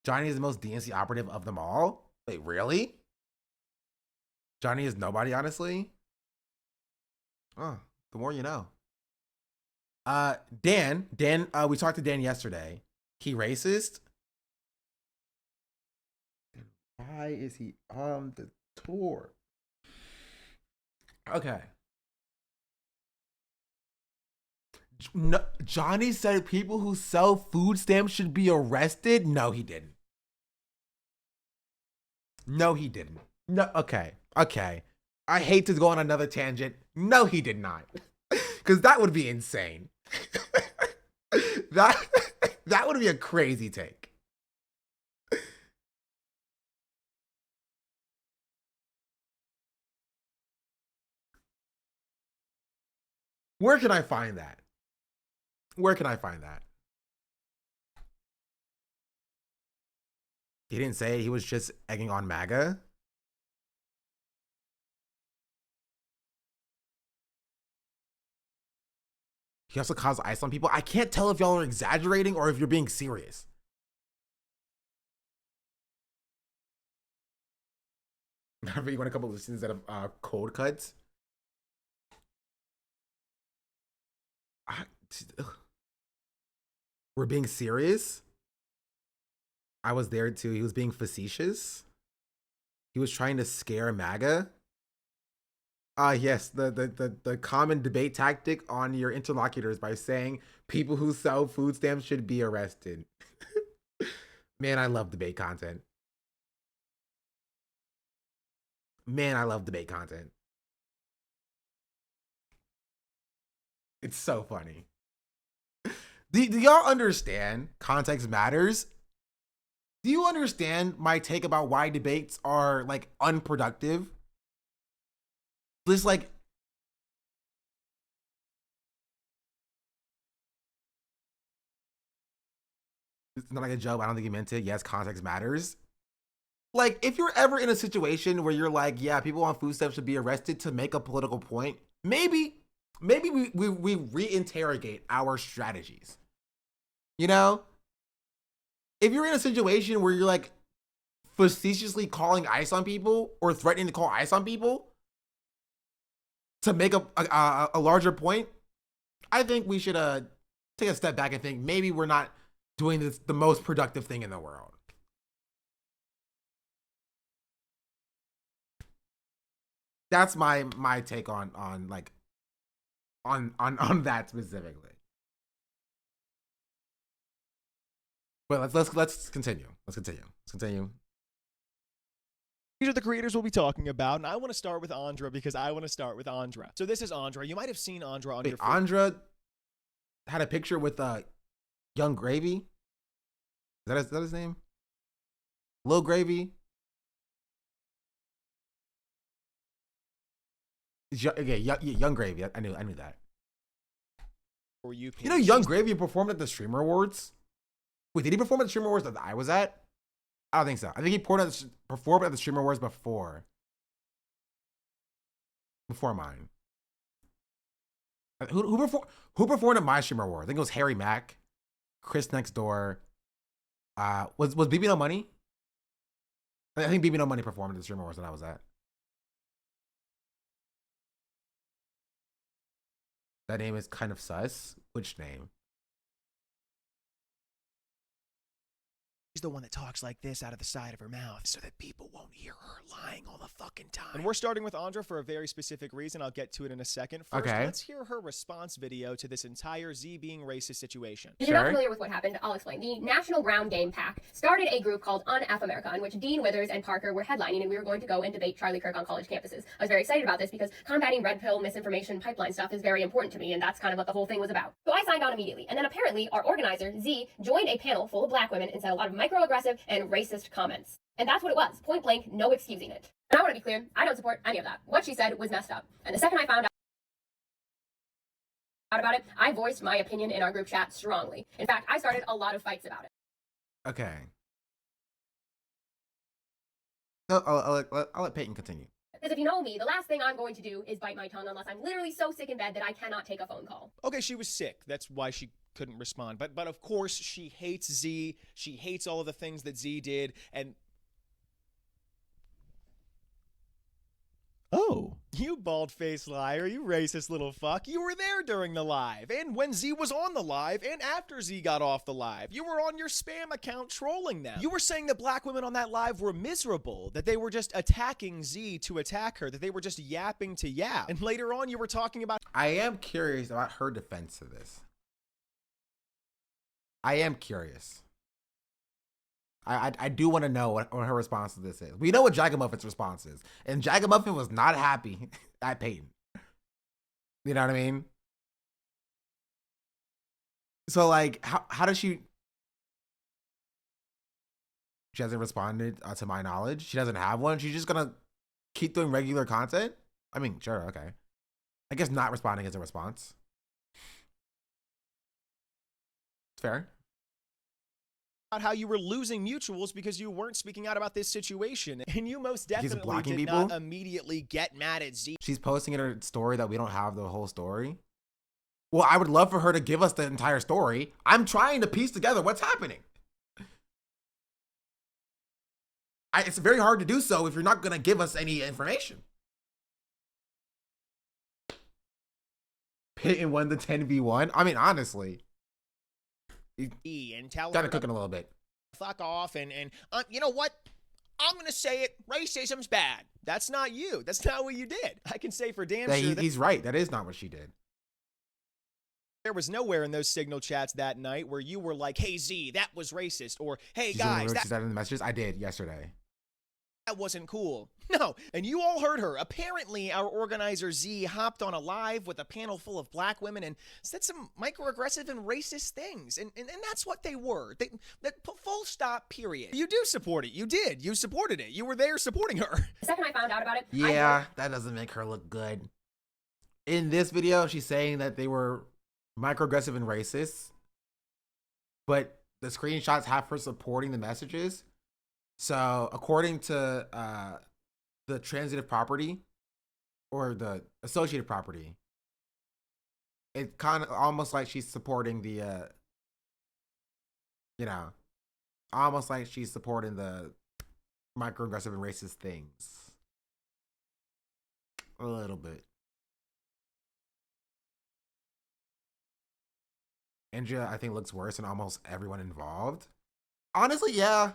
Johnny is the most DNC operative of them all. Wait, really? Johnny is nobody, honestly. Oh, the more you know. Dan, we talked to Dan yesterday. He racist? Why is he on the tour? Okay. No, Johnny said people who sell food stamps should be arrested? No, he didn't. No, he didn't. No, okay. I hate to go on another tangent. No, he did not. Because that would be insane. That would be a crazy take. Where can I find that? He didn't say he was just egging on MAGA. He also caused ice on people. I can't tell if y'all are exaggerating or if you're being serious. You want a couple of listens that have cold cuts? We're being serious? I was there too. He was being facetious. He was trying to scare MAGA. Yes, the common debate tactic on your interlocutors by saying people who sell food stamps should be arrested. Man, I love debate content. Man, I love debate content. It's so funny. Do y'all understand context matters? Do you understand my take about why debates are like unproductive? This like it's not like a joke. I don't think he meant it. Yes, context matters. Like, if you're ever in a situation where you're like, yeah, people on food stamps should be arrested to make a political point, maybe we reinterrogate our strategies. You know? If you're in a situation where you're like facetiously calling ICE on people or threatening to call ICE on people to make a larger point, I think we should take a step back and think maybe we're not doing this the most productive thing in the world. That's my take on that specifically. But let's continue. Let's continue. These are the creators we'll be talking about, and I want to start with Andra because I want to start with Andra. So this is Andra. You might have seen Andra on your feed. Andra had a picture with Young Gravy. Is that his name? Lil Gravy. Young Gravy. I knew that. You know, Young Gravy performed at the Streamer Awards. Wait, did he perform at the Streamer Awards that I was at? I don't think so. I think he performed at the Streamer Awards before mine. Who performed at my Streamer Award? I think it was Harry Mack, Chris Next Door. Was BB No Money? I think BB No Money performed at the Streamer Awards that I was at. That name is kind of sus. Which name? She's the one that talks like this out of the side of her mouth so that people won't hear her lying all the fucking time. And we're starting with Andra for a very specific reason. I'll get to it in a second. First, let's hear her response video to this entire Z being racist situation. If you're not familiar with what happened, I'll explain. The National Ground Game PAC started a group called Un-F America, in which Dean Withers and Parker were headlining, and we were going to go and debate Charlie Kirk on college campuses. I was very excited about this because combating red pill, misinformation, pipeline stuff is very important to me, and that's kind of what the whole thing was about. So I signed on immediately, and then apparently our organizer, Z, joined a panel full of black women and said a lot of microaggressive and racist comments. And that's what it was. Point blank, no excusing it. And I want to be clear, I don't support any of that. What she said was messed up. And the second I found out about it, I voiced my opinion in our group chat strongly. In fact, I started a lot of fights about it. Okay. No, I'll let Peyton continue. Because if you know me, the last thing I'm going to do is bite my tongue unless I'm literally so sick in bed that I cannot take a phone call. Okay, she was sick. That's why she couldn't respond. But of course, she hates Z. She hates all of the things that Z did. And oh, you bald-faced liar, you racist little fuck. You were there during the live, and when Z was on the live, and after Z got off the live. You were on your spam account trolling them. You were saying that black women on that live were miserable, that they were just attacking Z to attack her, that they were just yapping to yap. And later on, you were talking about... I am curious about her defense of this. I am curious. I do want to know what her response to this is. We know what Jagamuffin's response is. And Jagamuffin was not happy at Peyton. You know what I mean? So, like, how does she... She hasn't responded, to my knowledge. She doesn't have one. She's just going to keep doing regular content? I mean, sure, okay. I guess not responding is a response. It's fair. How you were losing mutuals because you weren't speaking out about this situation. And you most definitely did people? Not immediately get mad at Z. She's posting in her story that we don't have the whole story. Well, I would love for her to give us the entire story. I'm trying to piece together what's happening. It's very hard to do so if you're not going to give us any information. Peyton won the 10v1. I mean, honestly. And tell Kind her of cooking a little bit. Fuck off and you know what? I'm going to say it, racism's bad. That's not you. That's not what you did. I can say for damn sure he's right. That is not what she did. there was nowhere in those signal chats that night where you were like, hey, Z, that was racist. Or, hey, guys, that in the messages? I did yesterday. That wasn't cool. No, and you all heard her. Apparently, our organizer Z hopped on a live with a panel full of black women and said some microaggressive and racist things. And that's what they were. That full stop, period. You do support it. You did. You supported it. You were there supporting her. The second I found out about it, yeah, that doesn't make her look good. In this video, she's saying that they were microaggressive and racist, but the screenshots have her supporting the messages. So according to the transitive property or the associative property, it's kind of almost like she's supporting the, almost like she's supporting the microaggressive and racist things. A little bit. Andrea, I think, looks worse than almost everyone involved. Honestly, yeah.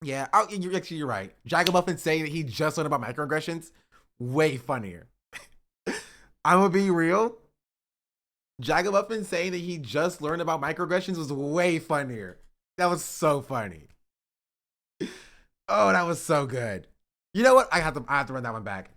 Yeah, you're right. Jagamuffin saying that he just learned about microaggressions, way funnier. I'm gonna be real. Jagamuffin saying that he just learned about microaggressions was way funnier. That was so funny. Oh, that was so good. You know what? I have to run that one back.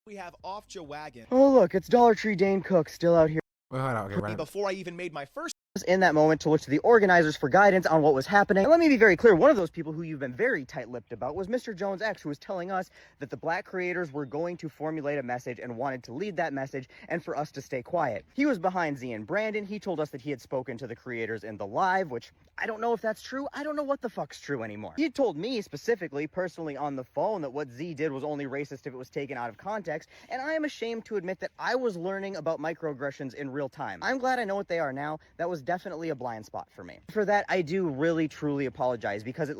We have off Joe-Wagon. Oh, look, it's Dollar Tree Dane Cook still out here. Wait, hold on, okay, Before I even made my first in that moment to look to the organizers for guidance on what was happening. And let me be very clear, one of those people who you've been very tight-lipped about was Mr. Jones X, who was telling us that the black creators were going to formulate a message and wanted to lead that message and for us to stay quiet. He was behind Z and Brandon. He told us that he had spoken to the creators in the live, which I don't know if that's true. I don't know what the fuck's true anymore. He told me specifically, personally on the phone, that what Z did was only racist if it was taken out of context, and I am ashamed to admit that I was learning about microaggressions in real time. I'm glad I know what they are now. That was definitely a blind spot for me. For that, I do really, truly apologize because it...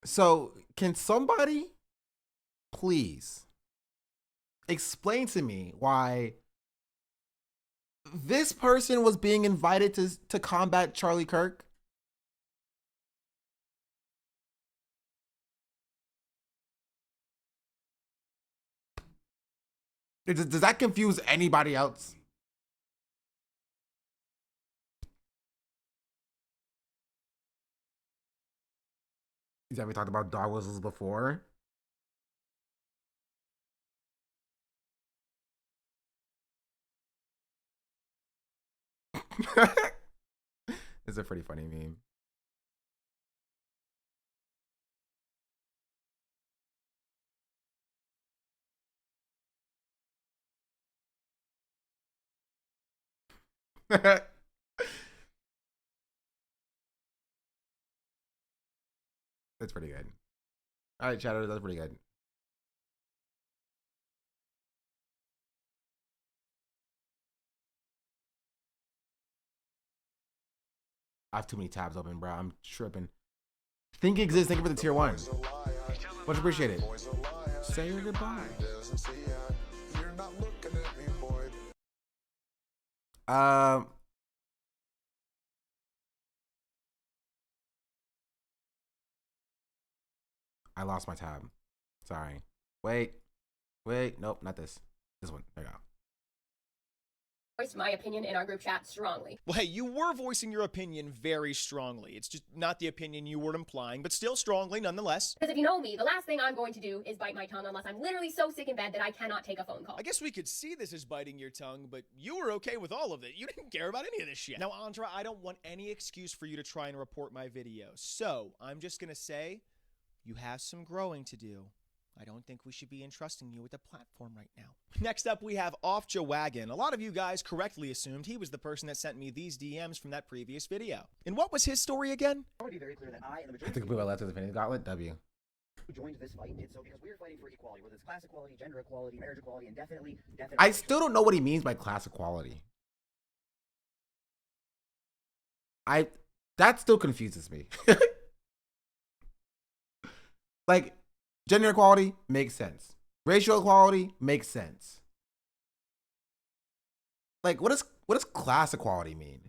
So, can somebody please explain to me why this person was being invited to combat Charlie Kirk? Does that confuse anybody else? Have we talked about dog whistles before? It's a pretty funny meme. That's pretty good. All right, chatter, that's pretty good. I have too many tabs open, bro. I'm tripping. Think exists. Thank you for the tier 1. Much appreciated. Say your goodbye. I lost my tab. Sorry. Wait. Nope, not this. This one. There you go. Voiced my opinion in our group chat strongly. Well, hey, you were voicing your opinion very strongly. It's just not the opinion you were implying, but still strongly nonetheless. Because if you know me, the last thing I'm going to do is bite my tongue unless I'm literally so sick in bed that I cannot take a phone call. I guess we could see this as biting your tongue, but you were okay with all of it. You didn't care about any of this shit. Now, Andra, I don't want any excuse for you to try and report my video. So, I'm just gonna say, you have some growing to do. I don't think we should be entrusting you with a platform right now. Next up, we have Off Joe-Wagon. A lot of you guys correctly assumed he was the person that sent me these DMs from that previous video. And what was his story again? I want to be very clear that I and the I majority think we left to the Infinity Gauntlet. W. who joined this fight did so because we are fighting for equality, whether it's class equality, gender equality, marriage equality, and definitely... I still don't know what he means by class equality. That still confuses me. Like, gender equality makes sense. Racial equality makes sense. Like, what does class equality mean?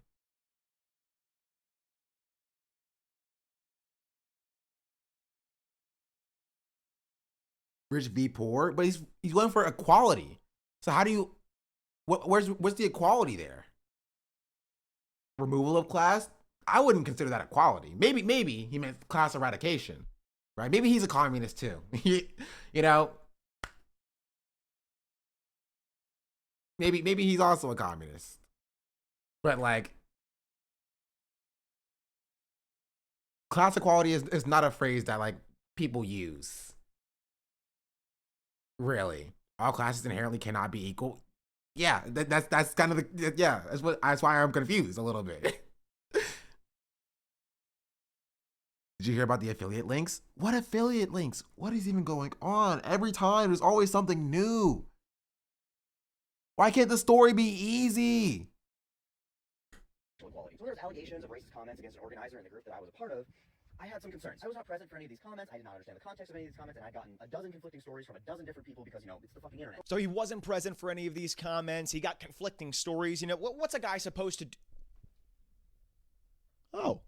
Rich v poor, but he's going for equality. So how do you where's the equality there? Removal of class? I wouldn't consider that equality. Maybe he meant class eradication, right? Maybe he's a communist too. You know, maybe he's also a communist. But like, class equality is not a phrase that like people use. Really, all classes inherently cannot be equal. Yeah, that's kind of the that's why I'm confused a little bit. Did you hear about the affiliate links? What affiliate links? What is even going on? Every time there's always something new. Why can't the story be easy? So there's allegations of racist comments against an organizer in the group that I was a part of. I had some concerns. I was not present for any of these comments. I did not understand the context of any of these comments, and I've gotten a dozen conflicting stories from a dozen different people because, you know, it's the fucking internet. So he wasn't present for any of these comments. He got conflicting stories. You know, what's a guy supposed to do? Oh.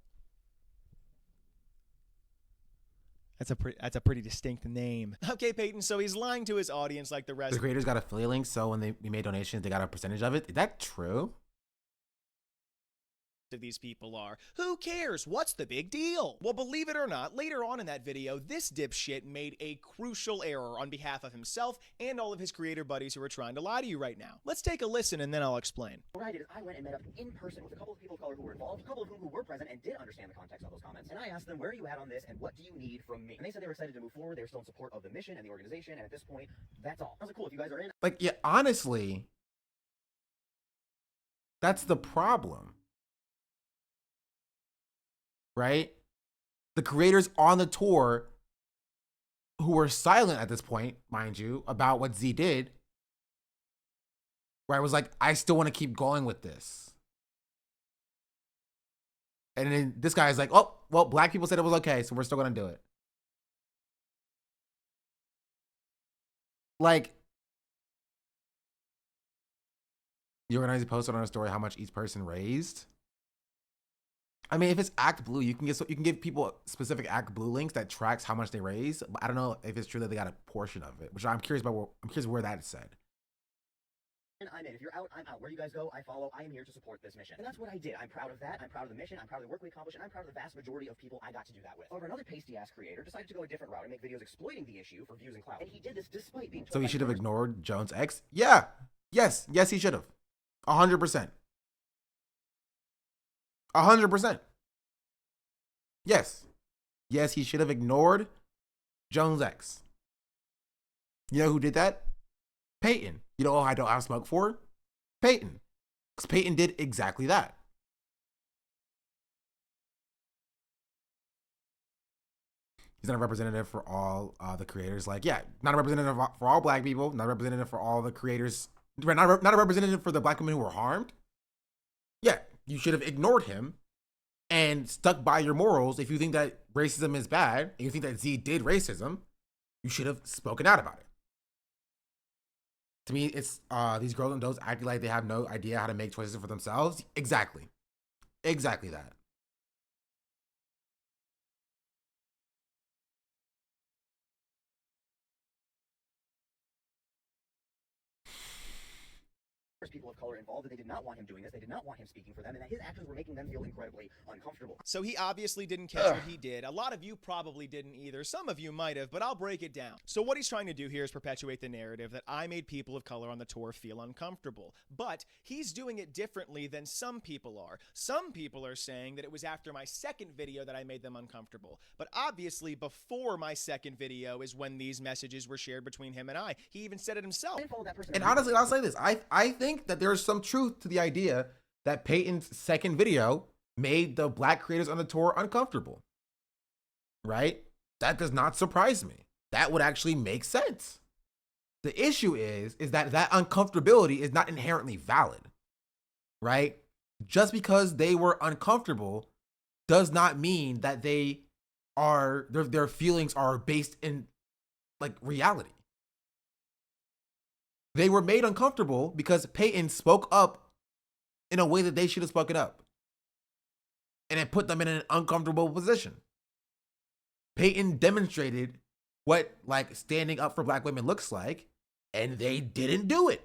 That's a pretty distinct name. Okay, Peyton, so he's lying to his audience like the rest. The creators got affiliate links, so when we made donations, they got a percentage of it. Is that true? Of these people are. Who cares? What's the big deal? Well, believe it or not, later on in that video, this dipshit made a crucial error on behalf of himself and all of his creator buddies who are trying to lie to you right now. Let's take a listen and then I'll explain. What I did is I went and met up in person with a couple of people of color who were involved, a couple of whom who were present and did understand the context of those comments. And I asked them, where are you at on this and what do you need from me? And they said they were excited to move forward. They were still in support of the mission and the organization. And at this point, that's all. I was like, cool, if you guys are in. Like, yeah, honestly, that's the problem. Right? The creators on the tour who were silent at this point, mind you, about what Z did, right, was like, I still want to keep going with this. And then this guy's like, oh, well, black people said it was okay, so we're still going to do it. Like, the organizer posted on a story how much each person raised. I mean, if it's Act Blue, you can give people specific Act Blue links that tracks how much they raise. But I don't know if it's true that they got a portion of it, which I'm curious about. I'm curious where that's said. I'm in. If you're out, I'm out. Where you guys go, I follow. I am here to support this mission. And that's what I did. I'm proud of that. I'm proud of the mission. I'm proud of the work we accomplished. And I'm proud of the vast majority of people I got to do that with. However, another pasty-ass creator decided to go a different route and make videos exploiting the issue for views and clout. And he did this despite being told. So he should have ignored Jones X? Yeah. Yes, he should have. 100%. 100%. Yes, he should have ignored Jones X. You know who did that? Peyton. You know who I don't have smoke for? Peyton. Because Peyton did exactly that. He's not a representative for all the creators. Like, yeah, not a representative for all black people, not a representative for all the creators, not a representative for the black women who were harmed. Yeah, you should have ignored him and stuck by your morals. If you think that racism is bad and you think that Z did racism, you should have spoken out about it. To me, it's these girls and adults acting like they have no idea how to make choices for themselves. Exactly that. People of color involved, that they did not want him doing this, they did not want him speaking for them, and that his actions were making them feel incredibly uncomfortable. So he obviously didn't catch what he did. A lot of you probably didn't either. Some of you might have, but I'll break it down. So what he's trying to do here is perpetuate the narrative that I made people of color on the tour feel uncomfortable. But he's doing it differently than some people are. Some people are saying that it was after my second video that I made them uncomfortable. But obviously before my second video is when these messages were shared between him and I. He even said it himself. And honestly, I'll say this. I think that there's some truth to the idea that Peyton's second video made the black creators on the tour uncomfortable. Right? That does not surprise me. That would actually make sense. The issue is that uncomfortability is not inherently valid. Right? Just because they were uncomfortable does not mean that they are their feelings are based in like reality. They were made uncomfortable because Peyton spoke up in a way that they should have spoken up. And it put them in an uncomfortable position. Peyton demonstrated what like standing up for black women looks like, and they didn't do it.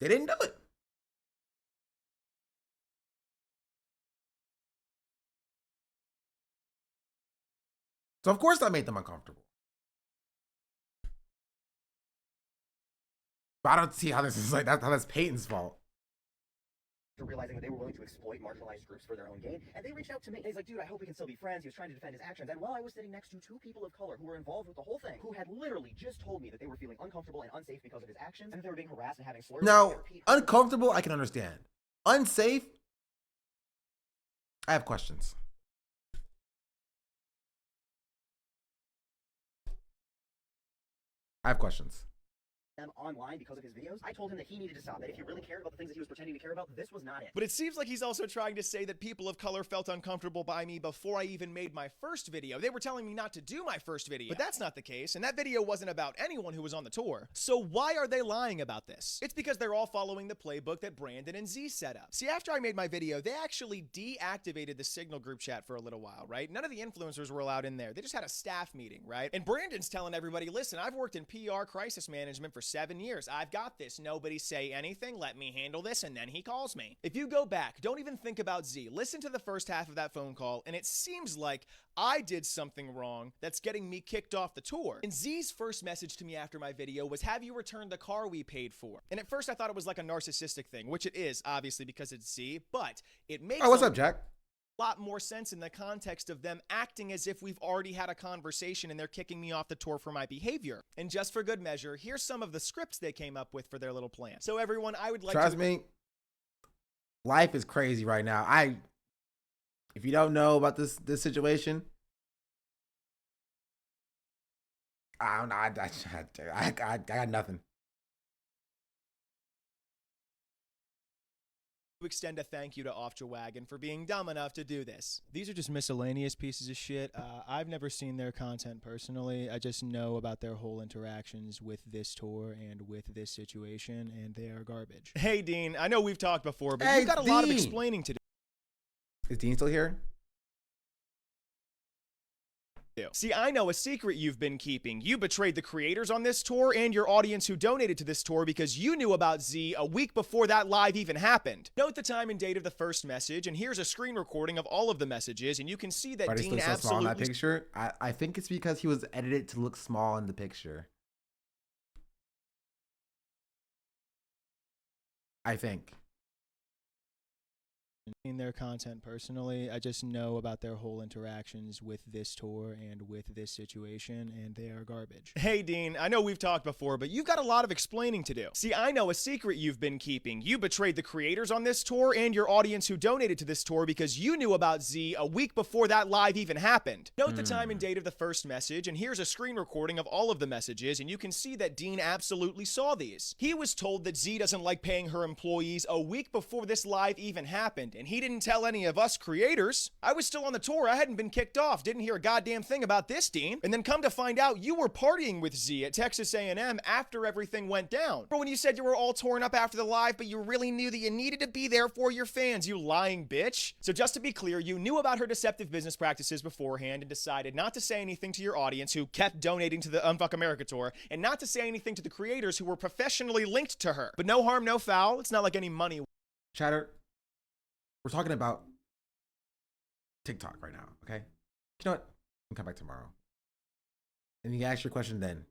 They didn't do it. So of course that made them uncomfortable. But I don't see how this is like how that's Peyton's fault. Realizing that they were willing to exploit marginalized groups for their own gain, and they reached out to me. He's like, dude, I hope we can still be friends. He was trying to defend his actions, and while I was sitting next to two people of color who were involved with the whole thing, who had literally just told me that they were feeling uncomfortable and unsafe because of his actions, and that they were being harassed and having slurs. Now, uncomfortable, I can understand. Unsafe, I have questions. I have questions. Them online because of his videos. I told him that he needed to stop, that if he really cared about the things that he was pretending to care about, this was not it. But it seems like he's also trying to say that people of color felt uncomfortable by me before I even made my first video. They were telling me not to do my first video. But that's not the case, and that video wasn't about anyone who was on the tour. So why are they lying about this? It's because they're all following the playbook that Brandon and Z set up. See, after I made my video, they actually deactivated the Signal group chat for a little while, right? None of the influencers were allowed in there. They just had a staff meeting, right? And Brandon's telling everybody, listen, I've worked in PR crisis management for 7 years. I've got this. Nobody say anything. Let me handle this. And then he calls me. If you go back, don't even think about Z. Listen to the first half of that phone call, and it seems like I did something wrong that's getting me kicked off the tour. And Z's first message to me after my video was, have you returned the car we paid for? And at first I thought it was like a narcissistic thing, which it is, obviously, because it's Z, but it makes Oh, what's up, Jack? lot more sense in the context of them acting as if we've already had a conversation and they're kicking me off the tour for my behavior. And just for good measure, here's some of the scripts they came up with for their little plan. So everyone, I would like Trust me, life is crazy right now. If you don't know about this situation, I don't know. I got nothing. extend a thank you to Off Your Wagon for being dumb enough to do this. These are just miscellaneous pieces of shit. I've never seen their content personally. I just know about their whole interactions with this tour and with this situation, and they are garbage. Hey, Dean, I know we've talked before, but you've got a lot of explaining to do. Is Dean still here? See, I know a secret you've been keeping. You betrayed the creators on this tour and your audience who donated to this tour because you knew about Z a week before that live even happened. Note the time and date of the first message, and here's a screen recording of all of the messages, and you can see that Dean so small in that picture. I think it's because he was edited to look small in the picture. I think. In their content personally, I just know about their whole interactions with this tour and with this situation, and they are garbage. Hey, Dean, I know we've talked before, but you've got a lot of explaining to do. See, I know a secret you've been keeping. You betrayed the creators on this tour and your audience who donated to this tour because you knew about Z a week before that live even happened. Note the time and date of the first message, and here's a screen recording of all of the messages, and you can see that Dean absolutely saw these. He was told that Z doesn't like paying her employees a week before this live even happened, and he didn't tell any of us creators. I was still on the tour. I hadn't been kicked off. Didn't hear a goddamn thing about this, Dean. And then come to find out, you were partying with Z at Texas A&M after everything went down. Or when you said you were all torn up after the live, but you really knew that you needed to be there for your fans, you lying bitch. So just to be clear, you knew about her deceptive business practices beforehand and decided not to say anything to your audience who kept donating to the Unfuck America tour, and not to say anything to the creators who were professionally linked to her. But no harm, no foul. It's not like any money. Chatter. We're talking about TikTok right now, okay? You know what? I'll come back tomorrow. And you can ask your question then.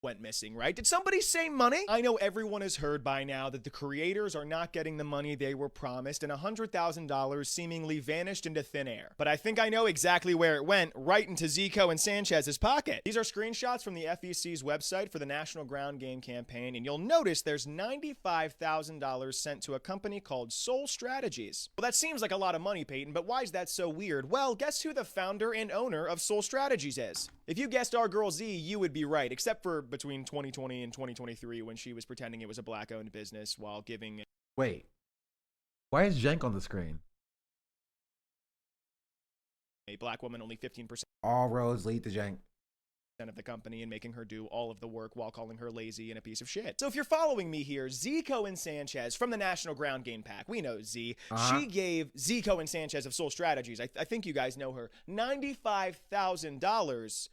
Went missing, right? Did somebody say money? I know everyone has heard by now that the creators are not getting the money they were promised, and $100,000 seemingly vanished into thin air. But I think I know exactly where it went, right into Zico and Sanchez's pocket. These are screenshots from the FEC's website for the National Ground Game campaign, and you'll notice there's $95,000 sent to a company called Soul Strategies. Well, that seems like a lot of money, Peyton, but why is that so weird? Well, guess who the founder and owner of Soul Strategies is? If you guessed our girl Z, you would be right, except for between 2020 and 2023 when she was pretending it was a black-owned business while giving Wait. Why is Jenk on the screen? a black woman only 15% All roads lead to Jenk. of the company and making her do all of the work while calling her lazy and a piece of shit. So if you're following me here, Zico and Sanchez from the National Ground Game Pack, we know Z, she gave Zico and Sanchez of Soul Strategies, I think you guys know her, $95,000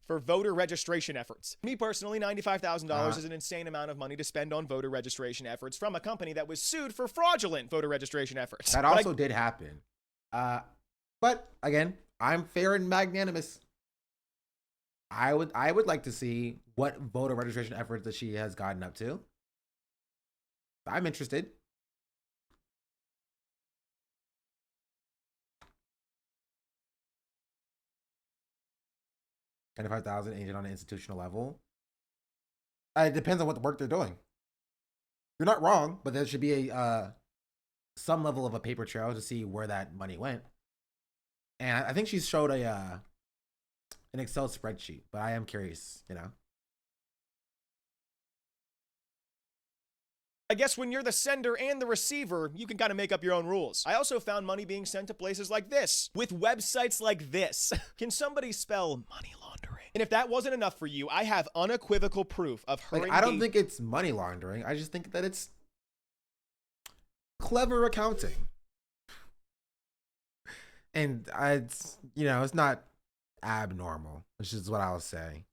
for voter registration efforts. Me personally, $95,000 is an insane amount of money to spend on voter registration efforts from a company that was sued for fraudulent voter registration efforts. That also did happen. But again, I'm fair and magnanimous. I would like to see what voter registration efforts that she has gotten up to. I'm interested. $25,000 agent on an institutional level. It depends on what the work they're doing. You're not wrong, but there should be a some level of a paper trail to see where that money went. And I think she showed an Excel spreadsheet, but I am curious, you know. I guess when you're the sender and the receiver, you can kind of make up your own rules. I also found money being sent to places like this, with websites like this. Can somebody spell money laundering? And if that wasn't enough for you, I have unequivocal proof of her. Like, I don't think it's money laundering. I just think that it's clever accounting. And it's, you know, it's not abnormal, which is what I'll say.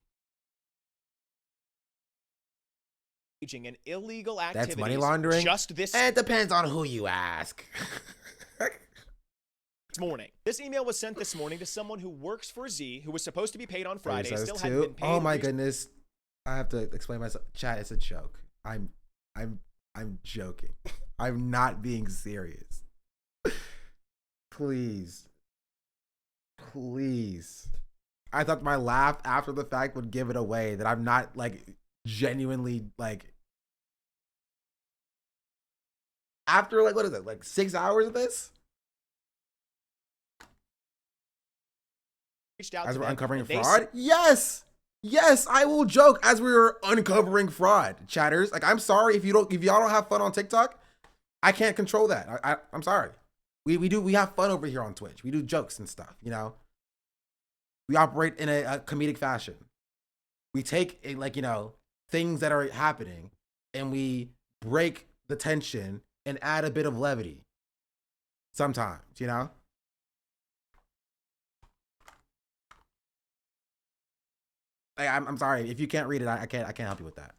An illegal activity. That's money laundering. Just this. It depends on who you ask. This morning. This email was sent this morning to someone who works for Z, who was supposed to be paid on Friday, still hadn't been paid. Oh my goodness. I have to explain myself. Chat, it's a joke. I'm joking. I'm not being serious. Please. I thought my laugh after the fact would give it away that I'm not like genuinely like after like what is it, like 6 hours of this? As we're uncovering fraud? Yes, I will joke as we were uncovering fraud, chatters. Like, I'm sorry if y'all don't have fun on TikTok. I can't control that. I'm sorry. We have fun over here on Twitch. We do jokes and stuff, you know. We operate in a comedic fashion. We take like, you know, things that are happening and we break the tension and add a bit of levity sometimes, you know. I'm sorry if you can't read it. I can't help you with that.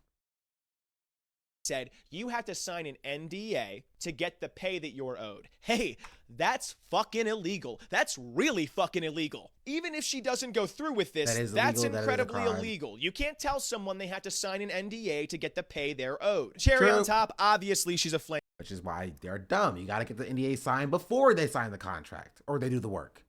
Said you have to sign an NDA to get the pay that you're owed. Hey, that's fucking illegal. That's really fucking illegal. Even if she doesn't go through with this, that's incredibly illegal. You can't tell someone they have to sign an NDA to get the pay they're owed. Cherry on top, obviously she's a flame. Which is why they're dumb. You got to get the NDA signed before they sign the contract or they do the work.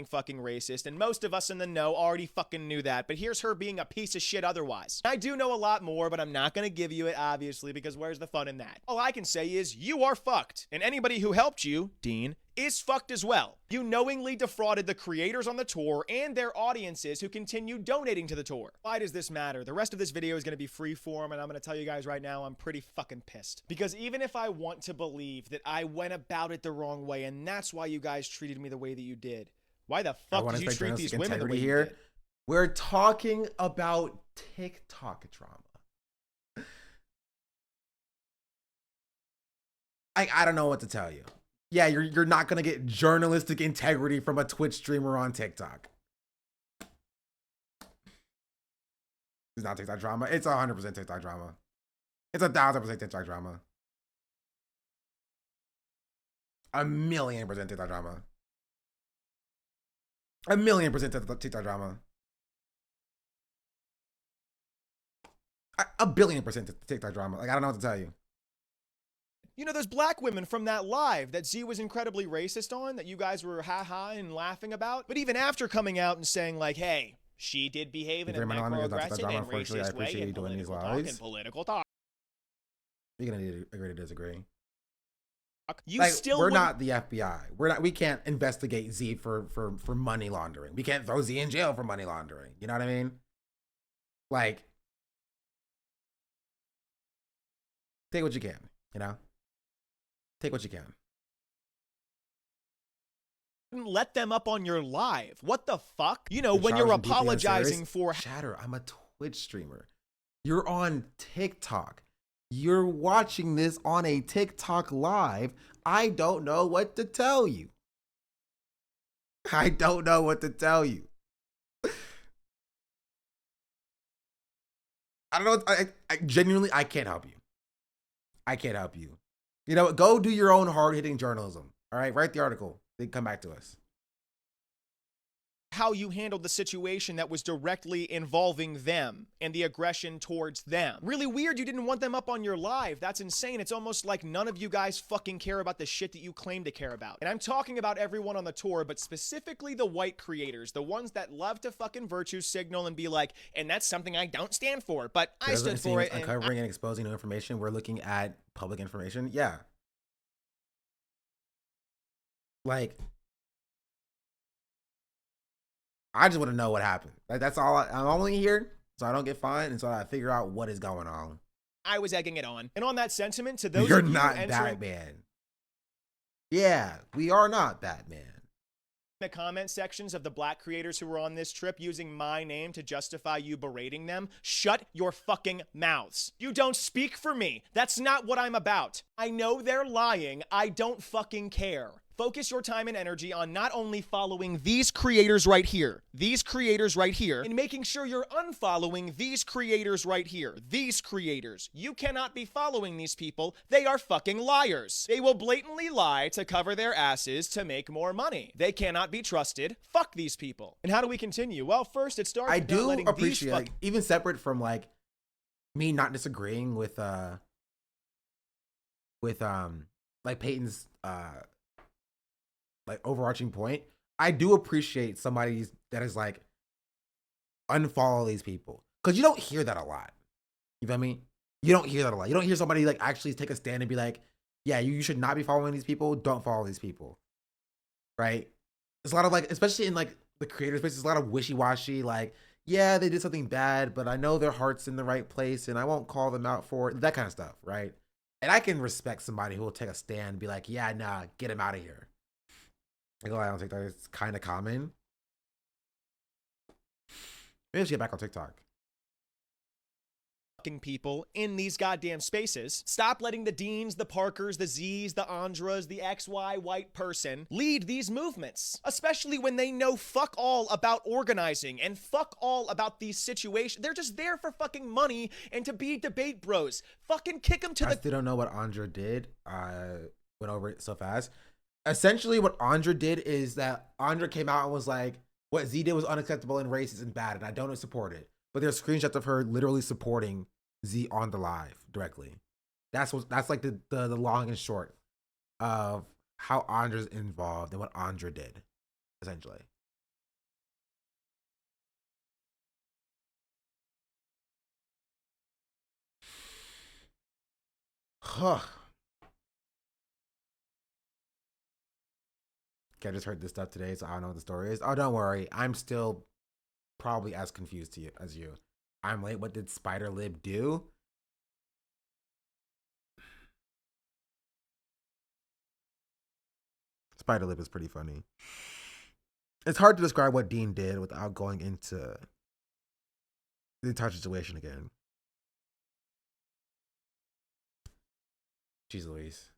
Fucking racist, and most of us in the know already fucking knew that, but here's her being a piece of shit otherwise. I do know a lot more, but I'm not gonna give you it, obviously, because where's the fun in that? All I can say is, you are fucked, and anybody who helped you, Dean, is fucked as well. You knowingly defrauded the creators on the tour and their audiences who continue donating to the tour. Why does this matter? The rest of this video is gonna be freeform, and I'm gonna tell you guys right now, I'm pretty fucking pissed. Because even if I want to believe that I went about it the wrong way, and that's why you guys treated me the way that you did, why the fuck did you treat these women the way you did? We're talking about TikTok drama. I don't know what to tell you. Yeah, you're not gonna get journalistic integrity from a Twitch streamer on TikTok. It's not TikTok drama. It's 100% TikTok drama. It's 1,000% TikTok drama. 1,000,000% TikTok drama. 1,000,000% TikTok drama. 1,000,000,000% TikTok drama. Like, I don't know what to tell you. You know, those black women from that live that Z was incredibly racist on, that you guys were ha-ha and laughing about. But even after coming out and saying, like, hey, she did behave in a macroaggressive and racist way in political talk and political talk. You're going to agree to disagree. You like, still we're wouldn't- not the FBI. We can't investigate Z for money laundering. We can't throw Z in jail for money laundering. You know what I mean? Like, take what you can, you know? Take what you can. let them up on your live. What the fuck? You know, The when you're Charles and deeply apologizing unserious. for Shatter, I'm a Twitch streamer. You're on TikTok. You're watching this on a TikTok live. I don't know what to tell you. I don't know what to tell you. I don't know. I genuinely, I can't help you. I can't help you. You know, go do your own hard-hitting journalism. All right, write the article. Then come back to us. how you handled the situation that was directly involving them and the aggression towards them. Really weird you didn't want them up on your live. That's insane. It's almost like none of you guys fucking care about the shit that you claim to care about. And I'm talking about everyone on the tour, but specifically the white creators, the ones that love to fucking virtue signal and be like, and that's something I don't stand for, but I stood for it. Uncovering and exposing new information. We're looking at public information. Yeah. Like, I just want to know what happened. Like, that's all. I'm only here so I don't get fined, and so I figure out what is going on. I was egging it on. And on that sentiment, to those You're of you not entering Batman. Yeah, we are not Batman. the comment sections of the black creators who were on this trip using my name to justify you berating them, shut your fucking mouths. You don't speak for me. That's not what I'm about. I know they're lying. I don't fucking care. Focus your time and energy on not only following these creators right here, and making sure you're unfollowing these creators right here, these creators. You cannot be following these people. They are fucking liars. They will blatantly lie to cover their asses to make more money. They cannot be trusted. Fuck these people. And how do we continue? Well, first it starts I with do not letting appreciate, these like, even separate from like me not disagreeing with like Peyton's like overarching point. I do appreciate somebody that is like, unfollow these people, because you don't hear that a lot. You feel me? You don't hear that a lot. You don't hear somebody like actually take a stand and be like, yeah, you should not be following these people. Don't follow these people. Right? There's a lot of like, especially in like the creator space, there's a lot of wishy-washy, like, yeah, they did something bad, but I know their heart's in the right place and I won't call them out for it. That kind of stuff, right? And I can respect somebody who will take a stand and be like, yeah, nah, get him out of here. I don't think that is kind of common. Maybe I should get back on TikTok. People in these goddamn spaces. Stop letting the Deans, the Parkers, the Z's, the Andras, the XY white person lead these movements, especially when they know fuck all about organizing and fuck all about these situations. They're just there for fucking money and to be debate bros. Fucking kick them to I still don't know what Andra did. I went over it so fast. Essentially, what Andra did is that Andra came out and was like, what Z did was unacceptable and racist and bad, and I don't support it. But there's screenshots of her literally supporting Z on the live directly. That's like the long and short of how Andra's involved and what Andra did, essentially. Huh. I just heard this stuff today, so I don't know what the story is. Oh, don't worry. I'm still probably as confused as you. I'm late. What did Spider Lib do? Spider Lib is pretty funny. It's hard to describe what Dean did without going into the entire situation again. Jeez Louise.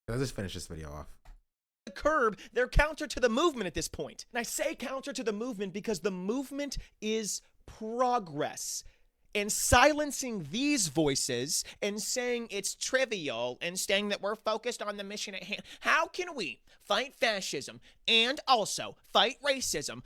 Let's just finish this video off. The curb, they're counter to the movement at this point. And I say counter to the movement because the movement is progress. And silencing these voices and saying it's trivial and saying that we're focused on the mission at hand. How can we fight fascism and also fight racism?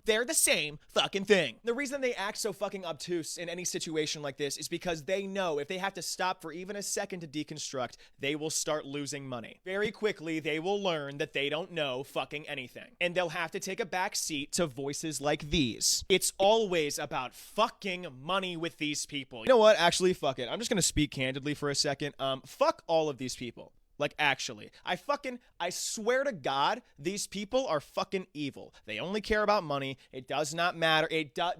They're the same fucking thing. The reason they act so fucking obtuse in any situation like this is because they know if they have to stop for even a second to deconstruct, they will start losing money. Very quickly, they will learn that they don't know fucking anything. And they'll have to take a back seat to voices like these. It's always about fucking money with these people. You know what? Actually, fuck it. I'm just gonna speak candidly for a second. Fuck all of these people. Like, actually, I swear to God, these people are fucking evil. They only care about money. It does not matter.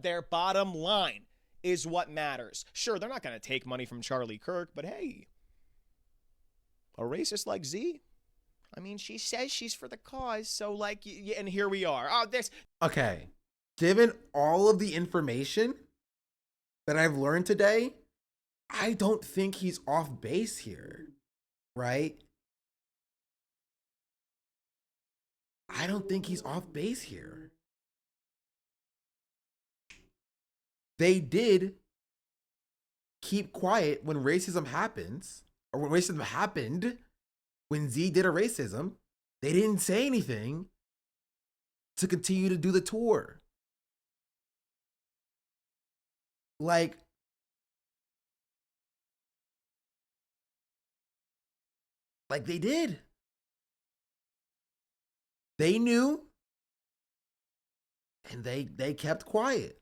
Their bottom line is what matters. Sure, they're not going to take money from Charlie Kirk, but hey, a racist like Z, I mean, she says she's for the cause, so like, and here we are. Oh, this. Okay, given all of the information that I've learned today, I don't think he's off base here, right? I don't think he's off base here. They did keep quiet when racism happens, or when racism happened, when Z did a racism. They didn't say anything to continue to do the tour. Like, they did. They knew, and they kept quiet.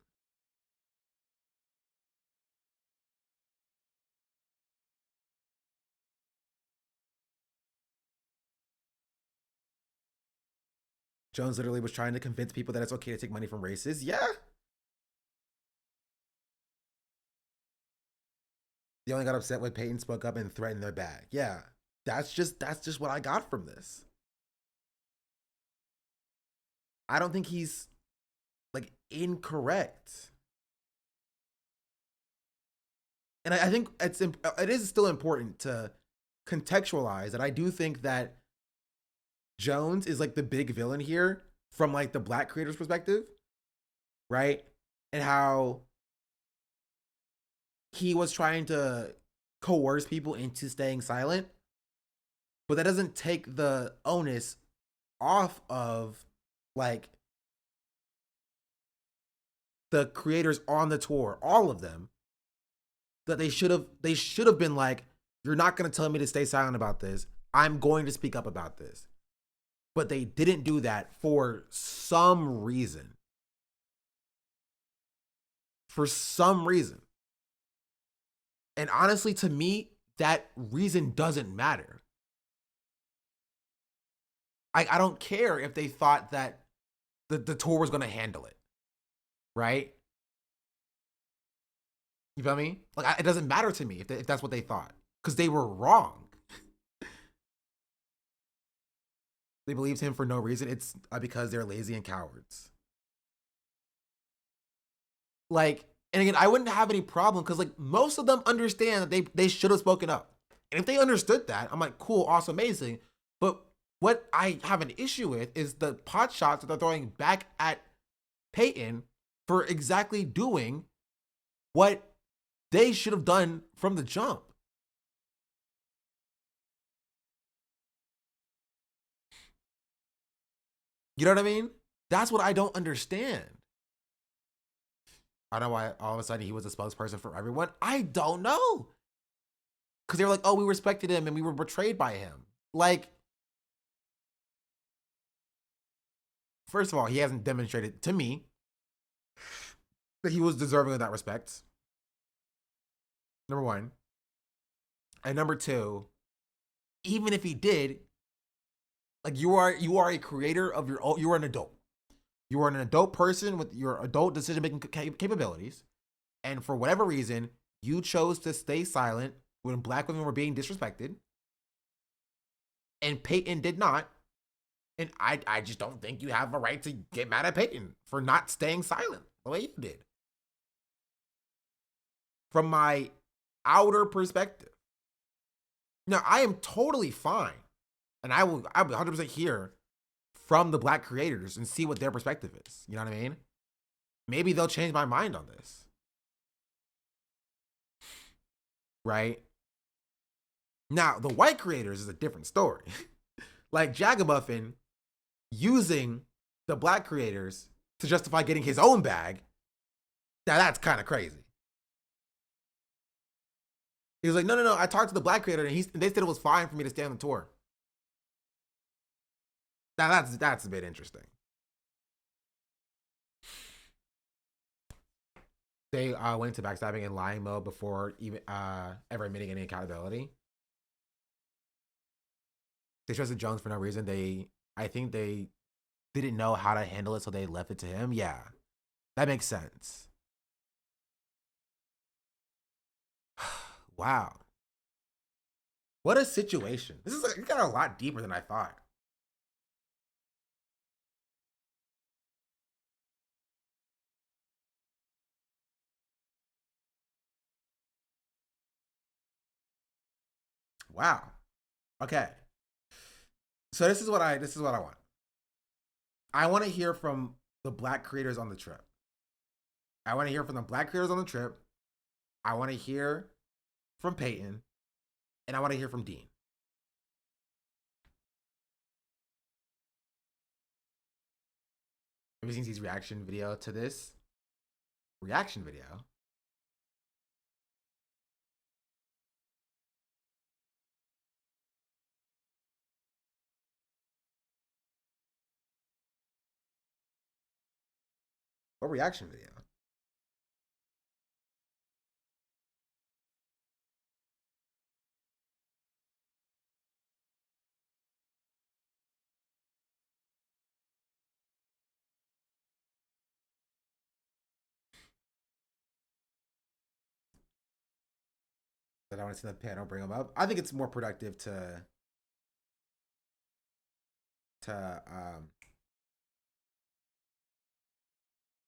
Jones literally was trying to convince people that it's okay to take money from races. Yeah. They only got upset when Peyton spoke up and threatened their bag. Yeah. That's just what I got from this. I don't think he's like incorrect. And I think it is still important to contextualize that I do think that Jones is like the big villain here from like the black creators perspective, right? And how he was trying to coerce people into staying silent, but that doesn't take the onus off of like the creators on the tour, all of them, that they should have been like, you're not going to tell me to stay silent about this. I'm going to speak up about this. But they didn't do that for some reason. For some reason. And honestly, to me, that reason doesn't matter. I don't care if they thought that the tour was going to handle it. Right? You feel me? Like, it doesn't matter to me if that's what they thought. Because they were wrong. They believed him for no reason. It's because they're lazy and cowards. Like, and again, I wouldn't have any problem because like most of them understand that they should have spoken up. And if they understood that, I'm like, cool, awesome, amazing. But what I have an issue with is the pot shots that they're throwing back at Peyton for exactly doing what they should have done from the jump. You know what I mean? That's what I don't understand. I don't know why all of a sudden he was a spokesperson for everyone. I don't know. Because they were like, oh, we respected him and we were betrayed by him. Like, first of all, he hasn't demonstrated to me that he was deserving of that respect. Number one. And number two, even if he did, like you are a creator of your own, you are an adult. You are an adult person with your adult decision-making capabilities. And for whatever reason, you chose to stay silent when black women were being disrespected. And Peyton did not. And I just don't think you have a right to get mad at Peyton for not staying silent the way you did. From my outer perspective. Now, I am totally fine. And I'll be 100% hear from the black creators and see what their perspective is. You know what I mean? Maybe they'll change my mind on this. Right? Now, the white creators is a different story. Like Jagamuffin using the black creators to justify getting his own bag. Now, that's kind of crazy. He was like, no, I talked to the black creator and they said it was fine for me to stay on the tour. Now, that's a bit interesting. They went into backstabbing and lying mode before even ever admitting any accountability. They trusted Jones for no reason. I think they didn't know how to handle it, so they left it to him. Yeah, that makes sense. Wow. What a situation. This is it got a lot deeper than I thought. Wow. Okay. So this is what I want. I want to hear from the Black creators on the trip. I want to hear from the Black creators on the trip. I want to hear from Peyton, and I want to hear from Dean. Have you seen his reaction video to this? Reaction video? What reaction video? That I want to see the panel bring them up. I think it's more productive to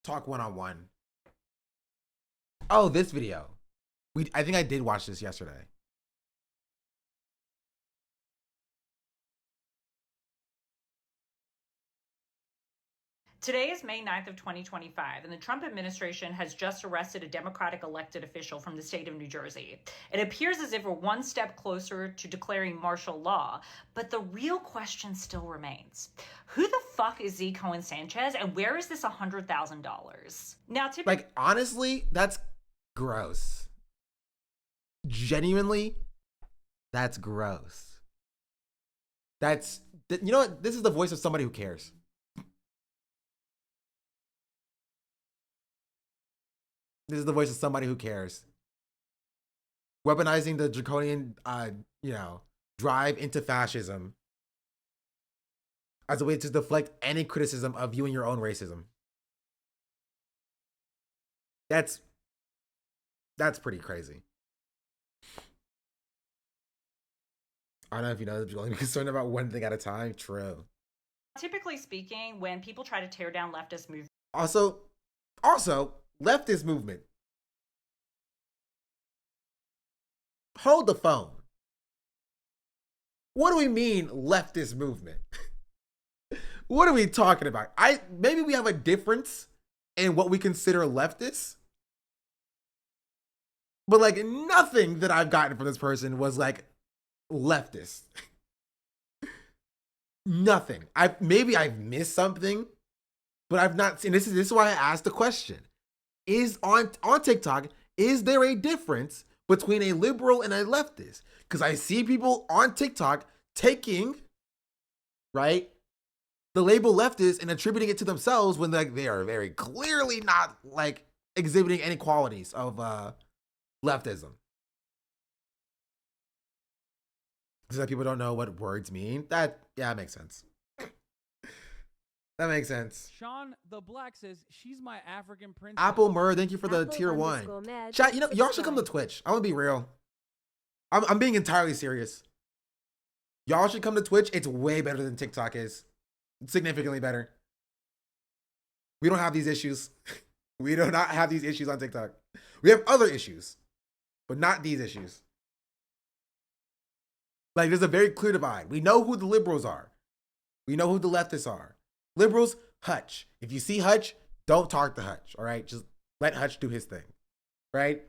talk one-on-one. Oh, this video. I think I did watch this yesterday. Today is May 9th of 2025, and the Trump administration has just arrested a Democratic elected official from the state of New Jersey. It appears as if we're one step closer to declaring martial law, but the real question still remains. Who the fuck is Z Cohen Sanchez, and where is this $100,000? Now, typically, like, honestly, that's gross. Genuinely, that's gross. You know what? This is the voice of somebody who cares. This is the voice of somebody who cares. Weaponizing the draconian, drive into fascism as a way to deflect any criticism of you and your own racism. That's pretty crazy. I don't know if you know that you're only concerned about one thing at a time. True. typically speaking, when people try to tear down leftist movements, Also, leftist movement. Hold the phone. What do we mean leftist movement? What are we talking about? Maybe we have a difference in what we consider leftist. But like nothing that I've gotten from this person was like leftist. Nothing. Maybe I've missed something, but I've not seen. This is why I asked the question. Is on TikTok, is there a difference between a liberal and a leftist? Because I see people on TikTok taking, right, the label leftist and attributing it to themselves when like they are very clearly not like exhibiting any qualities of leftism. Is that people don't know what words mean? That makes sense. That makes sense. Sean the Black says she's my African princess. Apple Murr, thank you for the tier 1. Chat, y'all should come to Twitch. I'm gonna be real. I'm being entirely serious. Y'all should come to Twitch. It's way better than TikTok is. Significantly better. We don't have these issues. We do not have these issues on TikTok. We have other issues, but not these issues. Like, there's a very clear divide. We know who the liberals are. We know who the leftists are. Liberals, Hutch. If you see Hutch, don't talk to Hutch, all right? Just let Hutch do his thing, right?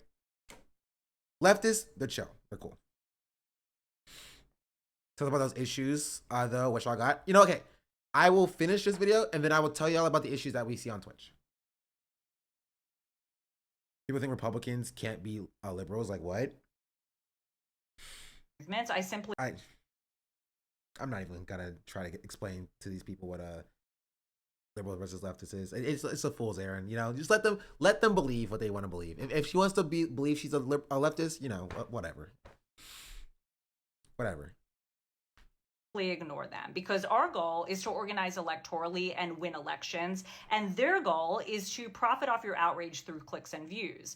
Leftists, they're chill. They're cool. Tell about those issues, though, what y'all got. Okay. I will finish this video, and then I will tell y'all about the issues that we see on Twitch. People think Republicans can't be liberals. Like, what? I'm not even gonna try to explain to these people what liberal versus leftist is. It's a fool's errand, Just let them believe what they want to believe. If she wants to believe she's a leftist, whatever. ignore them, because our goal is to organize electorally and win elections, and their goal is to profit off your outrage through clicks and views.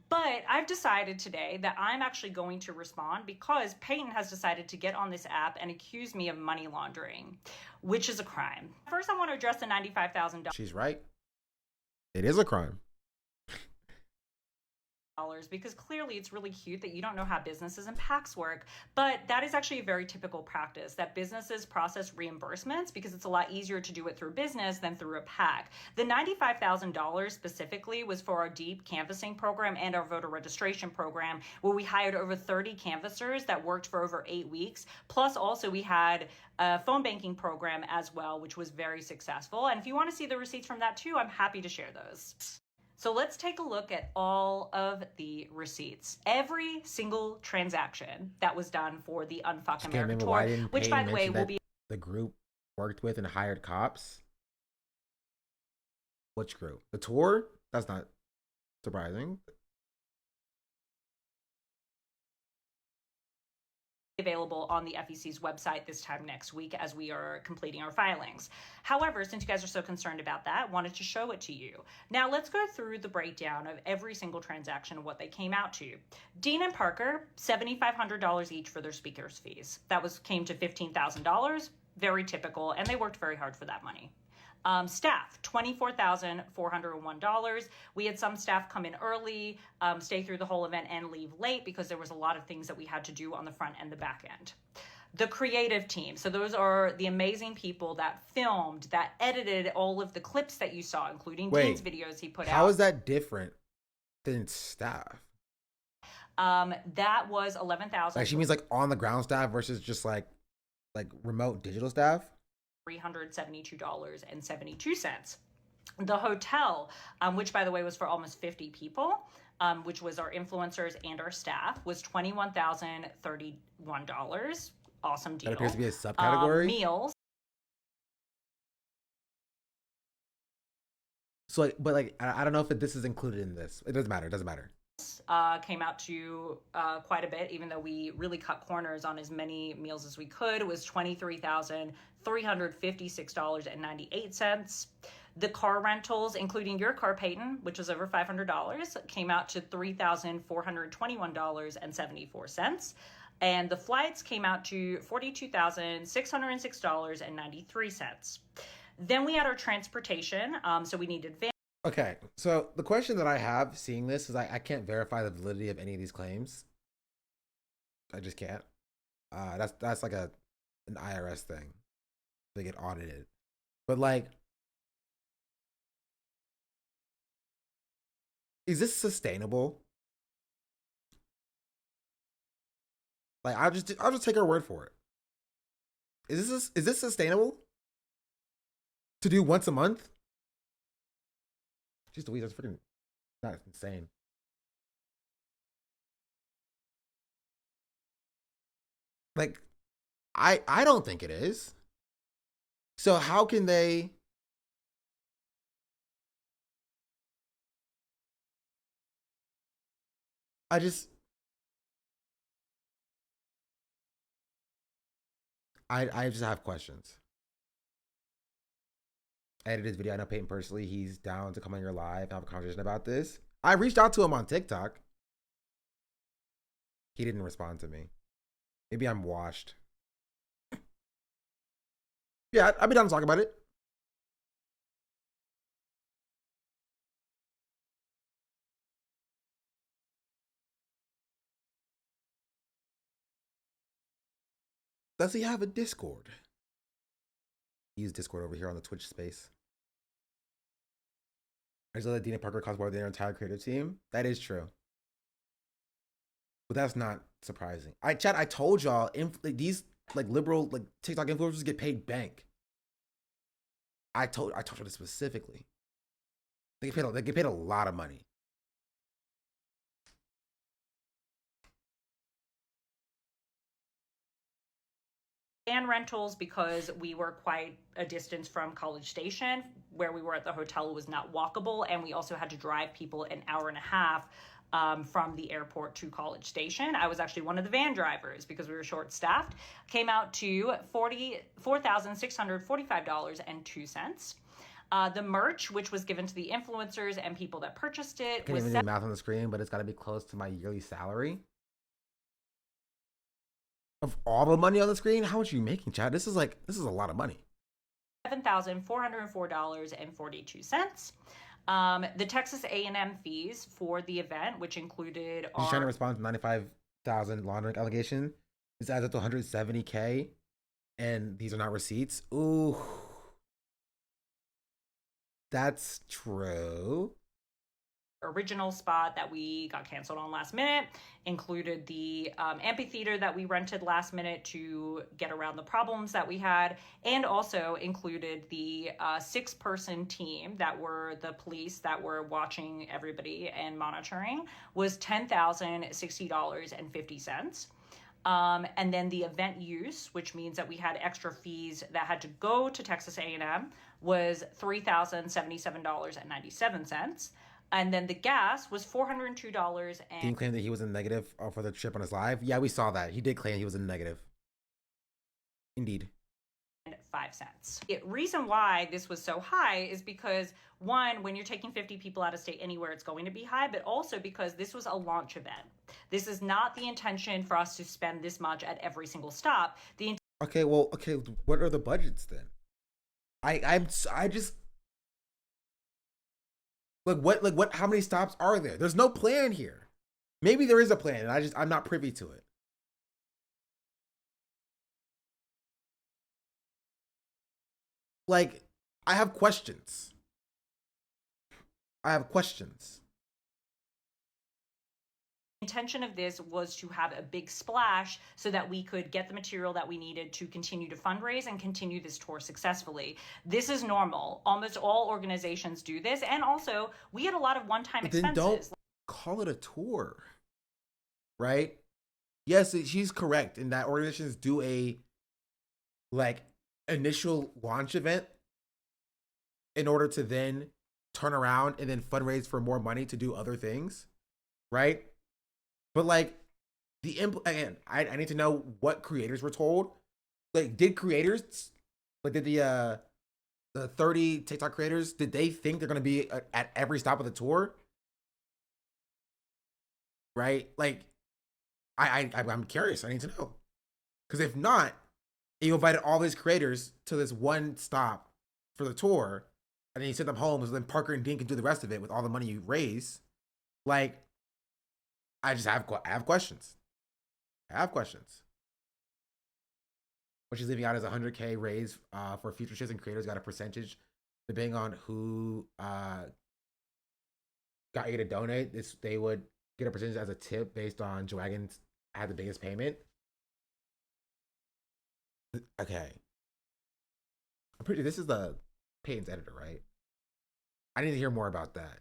But I've decided today that I'm actually going to respond because Peyton has decided to get on this app and accuse me of money laundering, which is a crime. First, I want to address the $95,000. She's right. It is a crime. Because clearly it's really cute that you don't know how businesses and PACs work, but that is actually a very typical practice that businesses process reimbursements because it's a lot easier to do it through business than through a PAC. The $95,000 specifically was for our deep canvassing program and our voter registration program, where we hired over 30 canvassers that worked for over 8 weeks. Plus also we had a phone banking program as well, which was very successful. And if you want to see the receipts from that too, I'm happy to share those. So let's take a look at all of the receipts. Every single transaction that was done for the Unfuck America tour, which by the way will be the group worked with and hired cops. Which group? The tour? That's not surprising. available on the FEC's website this time next week as we are completing our filings. However, since you guys are so concerned about that, I wanted to show it to you. Now let's go through the breakdown of every single transaction and what they came out to. Dean and Parker, $7,500 each for their speakers' fees. That came to $15,000, very typical, and they worked very hard for that money. Staff, $24,401. We had some staff come in early, stay through the whole event, and leave late because there was a lot of things that we had to do on the front and the back end. The creative team, so those are the amazing people that filmed, that edited all of the clips that you saw, including Dean's videos he put out. How is that different than staff? That was $11,000. Like she means like on the ground staff versus just like remote digital staff? $372.72. The hotel, which by the way was for almost 50 people, which was our influencers and our staff, was $21,031. Awesome deal. That appears to be a subcategory. Meals. So I don't know if this is included in this. It doesn't matter. It doesn't matter. Came out to quite a bit, even though we really cut corners on as many meals as we could. It was $23,356.98. The car rentals, including your car, Peyton, which was over $500, came out to $3,421.74. And the flights came out to $42,606.93. Then we had our transportation. So we needed van. Okay, so the question that I have seeing this is I can't verify the validity of any of these claims. I just can't. That's like an IRS thing. They get audited. But like, is this sustainable? Like I'll just take her word for it. Is this sustainable? To do once a month? Jeez Louise, that's freaking not insane. Like, I don't think it is. So how can they? I just have questions. I edited his video. I know Peyton personally. He's down to come on your live and have a conversation about this. I reached out to him on TikTok. He didn't respond to me. Maybe I'm washed. Yeah, I'd be down to talk about it. Does he have a Discord? Use Discord over here on the Twitch space. I just know that Dina Parker caused more than their entire creative team. That is true. But that's not surprising. I told y'all these liberal TikTok influencers get paid bank. I told you this specifically. They get paid a lot of money. Van rentals, because we were quite a distance from College Station. Where we were at the hotel was not walkable, and we also had to drive people an hour and a half from the airport to College Station. I was actually one of the van drivers because we were short-staffed. Came out to $4,645.02. The merch, which was given to the influencers and people that purchased it, I can't even do math on the screen, but it's got to be close to my yearly salary. Of all the money on the screen, how much are you making, Chad? This is a lot of money. $7,404.42. The Texas A&M fees for the event, which included She's trying to respond to 95,000 laundering allegation. This adds up to 170K, and these are not receipts. Ooh, that's true. Original spot that we got canceled on last minute included the amphitheater that we rented last minute to get around the problems that we had, and also included the 6-person team that were the police that were watching everybody and monitoring, was $10,060.50. And then the event use, which means that we had extra fees that had to go to Texas A&M, was $3,077.97. And then the gas was $402. Dean claimed that he was in negative for the trip on his live. Yeah, we saw that. He did claim he was in negative. Indeed. 5 cents. The reason why this was so high is because, one, when you're taking 50 people out of state anywhere, it's going to be high, but also because this was a launch event. This is not the intention for us to spend this much at every single stop. Okay, what are the budgets then? I just what how many stops are there? There's no plan here. Maybe there is a plan and I'm not privy to it. Like, I have questions. Intention of this was to have a big splash so that we could get the material that we needed to continue to fundraise and continue this tour successfully. This is normal. Almost all organizations do this. And also, we had a lot of one-time expenses. Then don't call it a tour, right? Yes, she's correct in that organizations do a initial launch event in order to then turn around and then fundraise for more money to do other things, right? But again, I need to know what creators were told. Did creators, did the 30 TikTok creators, did they think they're gonna be at every stop of the tour? Right? I'm curious. I need to know. Because if not, you invited all these creators to this one stop for the tour, and then you sent them home, so then Parker and Dean can do the rest of it with all the money you raise. I have questions. What she's leaving out is 100K raise for future shifts, and creators got a percentage depending on who got you to donate. They would get a percentage as a tip based on Joaggin had the biggest payment. Okay. I'm pretty. This is the Peyton's editor, right? I need to hear more about that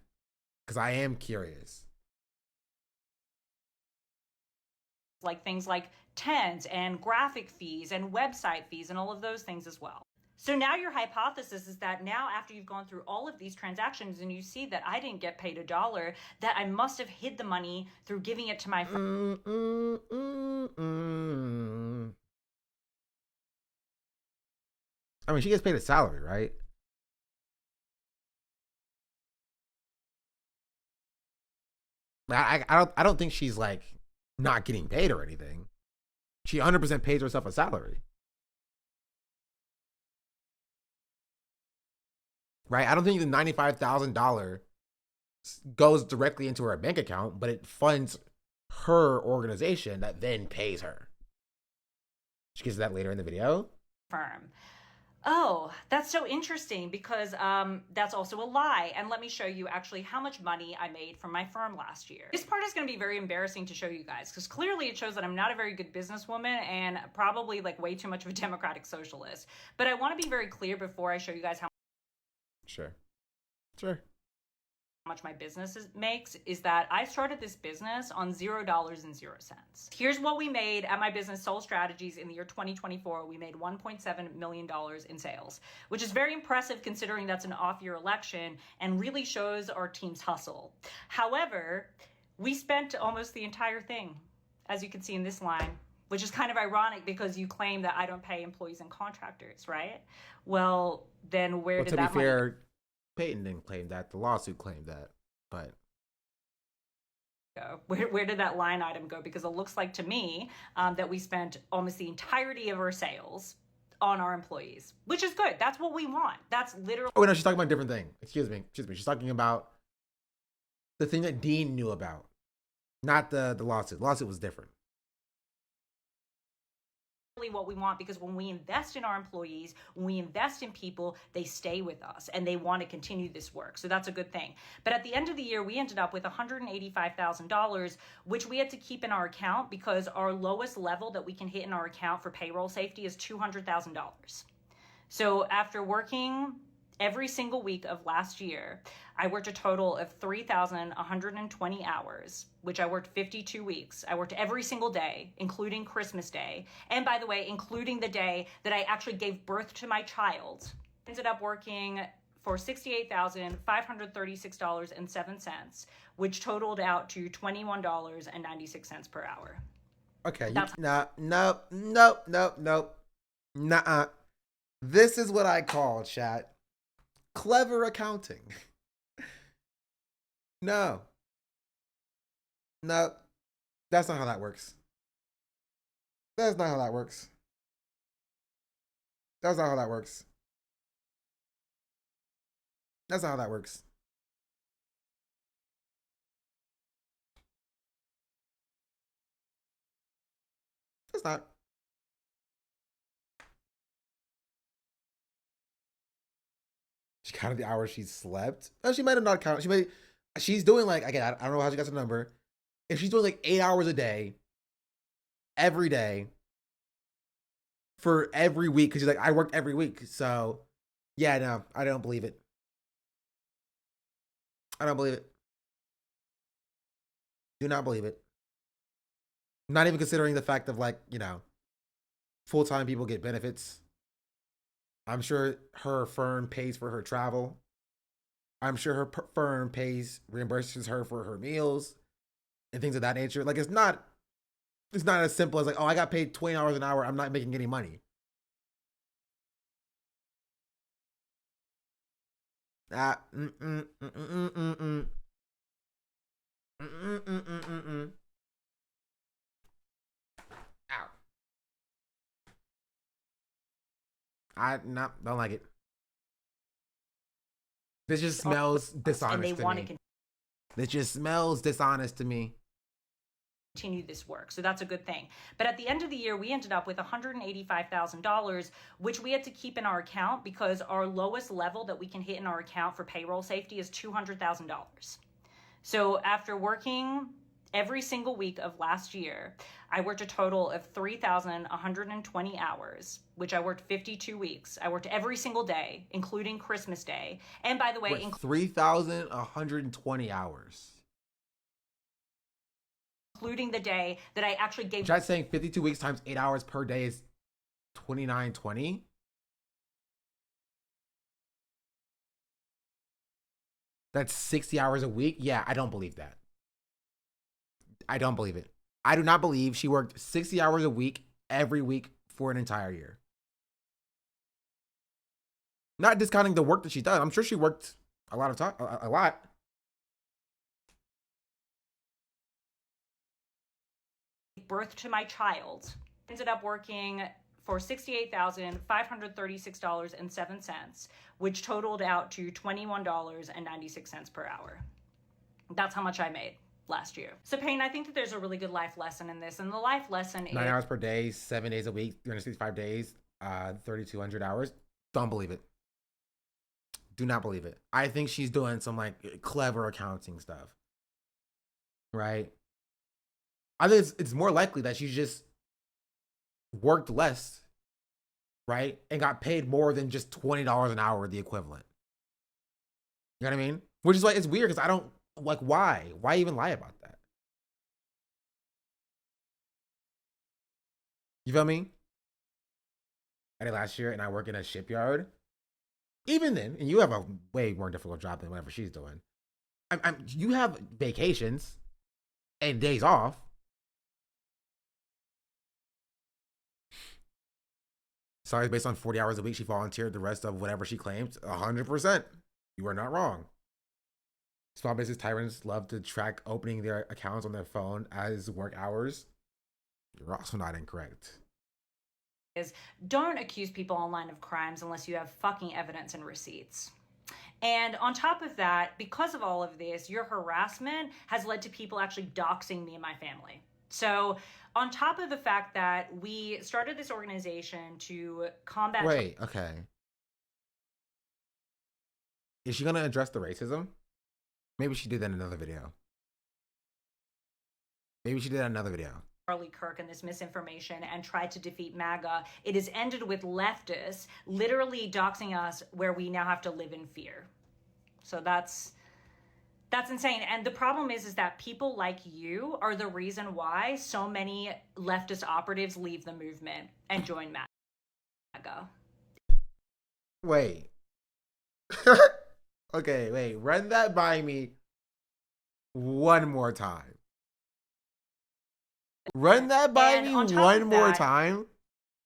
because I am curious. Things like tents and graphic fees and website fees and all of those things as well. So now your hypothesis is that now after you've gone through all of these transactions and you see that I didn't get paid $1, that I must have hid the money through giving it to my friend. I mean, she gets paid a salary, right? I don't think she's not getting paid or anything. She 100% pays herself a salary. Right? I don't think the $95,000 goes directly into her bank account, but it funds her organization that then pays her. She gets that later in the video. Firm. Oh, that's so interesting because that's also a lie. And let me show you actually how much money I made from my firm last year. This part is going to be very embarrassing to show you guys because clearly it shows that I'm not a very good businesswoman and probably way too much of a democratic socialist. But I want to be very clear before I show you guys how much my business makes is that I started this business on $0.00. Here's what we made at my business Soul Strategies in the year 2024. We made $1.7 million in sales, which is very impressive considering that's an off-year election and really shows our team's hustle. However, We spent almost the entire thing, as you can see in this line, which is kind of ironic because you claim that I don't pay employees and contractors, right? Well, then where did that money go? To be fair, Peyton didn't claim that. The lawsuit claimed that, but where did that line item go? Because it looks like to me that we spent almost the entirety of our sales on our employees, which is good. That's what we want. That's literally. Oh, no, she's talking about a different thing. Excuse me. She's talking about the thing that Dean knew about, not the lawsuit. The lawsuit was different. What we want, because when we invest in our employees, when we invest in people, they stay with us and they want to continue this work. So that's a good thing. But at the end of the year, we ended up with $185,000, which we had to keep in our account because our lowest level that we can hit in our account for payroll safety is $200,000. So after working every single week of last year, I worked a total of 3,120 hours, which I worked 52 weeks. I worked every single day, including Christmas Day. And by the way, including the day that I actually gave birth to my child. Ended up working for $68,536.07, which totaled out to $21.96 per hour. Okay. Nope. Nuh-uh. This is what I call, chat, clever accounting. No, that's not how that works. That's not how that works. That's not how that works. That's not how that works. That's not. She counted the hours she slept. Oh, she might have not counted. She's doing like, again, I don't know how she got the number. If she's doing like 8 hours a day, every day, for every week, because she's like, I worked every week. So, yeah, no, I don't believe it. I don't believe it. Do not believe it. Not even considering the fact of, like, you know, full-time people get benefits. I'm sure her firm pays for her travel. I'm sure her firm reimburses her for her meals and things of that nature. Like, it's not as simple as like, oh, I got paid $20 an hour, I'm not making any money. Ow. Don't like it. This just smells dishonest to me. This just smells dishonest to me. Continue this work. So that's a good thing. But at the end of the year, we ended up with $185,000, which we had to keep in our account because our lowest level that we can hit in our account for payroll safety is $200,000. So after working every single week of last year, I worked a total of 3,120 hours, which I worked 52 weeks. I worked every single day, including Christmas Day. And by the way, 3,120 hours. Including the day that I actually gave. Chat's saying 52 weeks times 8 hours per day is 2920. That's 60 hours a week. Yeah, I don't believe that. I don't believe it. I do not believe she worked 60 hours a week every week for an entire year. Not discounting the work that she does. I'm sure she worked a lot of time, a lot. Birth to my child. Ended up working for $68,536.07, which totaled out to $21.96 per hour. That's how much I made last year. So Payne, I think that there's a really good life lesson in this. And the life lesson is 9 hours per day, 7 days a week, 365 days, 3,200 hours. Don't believe it. Do not believe it. I think she's doing some like clever accounting stuff. Right? I think it's more likely that she just worked less, right? And got paid more than just $20 an hour, the equivalent. You know what I mean? Which is like, it's weird because I don't, like, why? Why even lie about that? You feel me? I did last year and I work in a shipyard. Even then, and you have a way more difficult job than whatever she's doing. You have vacations. and days off. Sorry, based on 40 hours a week, she volunteered the rest of whatever she claims. 100%. You are not wrong. Small business tyrants love to track opening their accounts on their phone as work hours. You're also not incorrect. Is don't accuse people online of crimes unless you have fucking evidence and receipts. And on top of that, because of all of this, your harassment has led to people actually doxing me and my family. So on top of the fact that we started this organization to combat... Wait, okay. Is she going to address the racism? Maybe she did that in another video. Maybe she did that in another video. Charlie Kirk and this misinformation and tried to defeat MAGA. It has ended with leftists literally doxing us where we now have to live in fear. So that's insane. And the problem is that people like you are the reason why so many leftist operatives leave the movement and join MAGA. Wait. Okay, wait. Run that by me one more time. Run that by me one more time.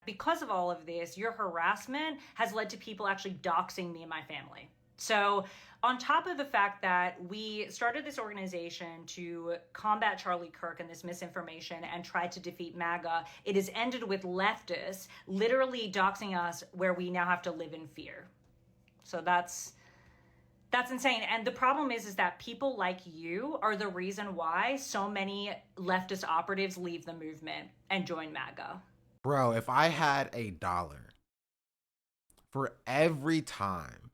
Because of all of this, your harassment has led to people actually doxing me and my family. So on top of the fact that we started this organization to combat Charlie Kirk and this misinformation and tried to defeat MAGA, it has ended with leftists literally doxing us where we now have to live in fear. So that's insane. And the problem is that people like you are the reason why so many leftist operatives leave the movement and join MAGA. Bro, if I had $1 for every time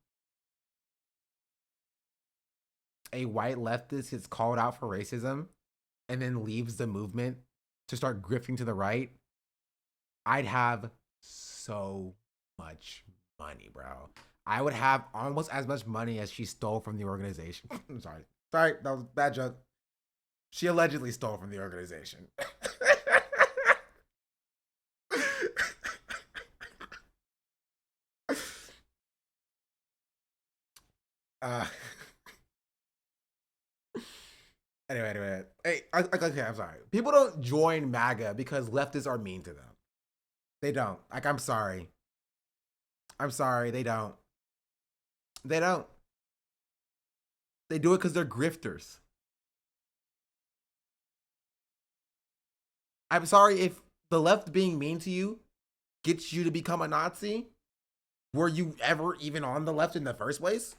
a white leftist gets called out for racism and then leaves the movement to start grifting to the right, I'd have so much money, bro. I would have almost as much money as she stole from the organization. I'm sorry. Sorry, that was a bad joke. She allegedly stole from the organization. Anyway. Hey, okay, I'm sorry. People don't join MAGA because leftists are mean to them. They don't. Like, I'm sorry. They don't. They don't. They do it because they're grifters. I'm sorry if the left being mean to you gets you to become a Nazi. Were you ever even on the left in the first place?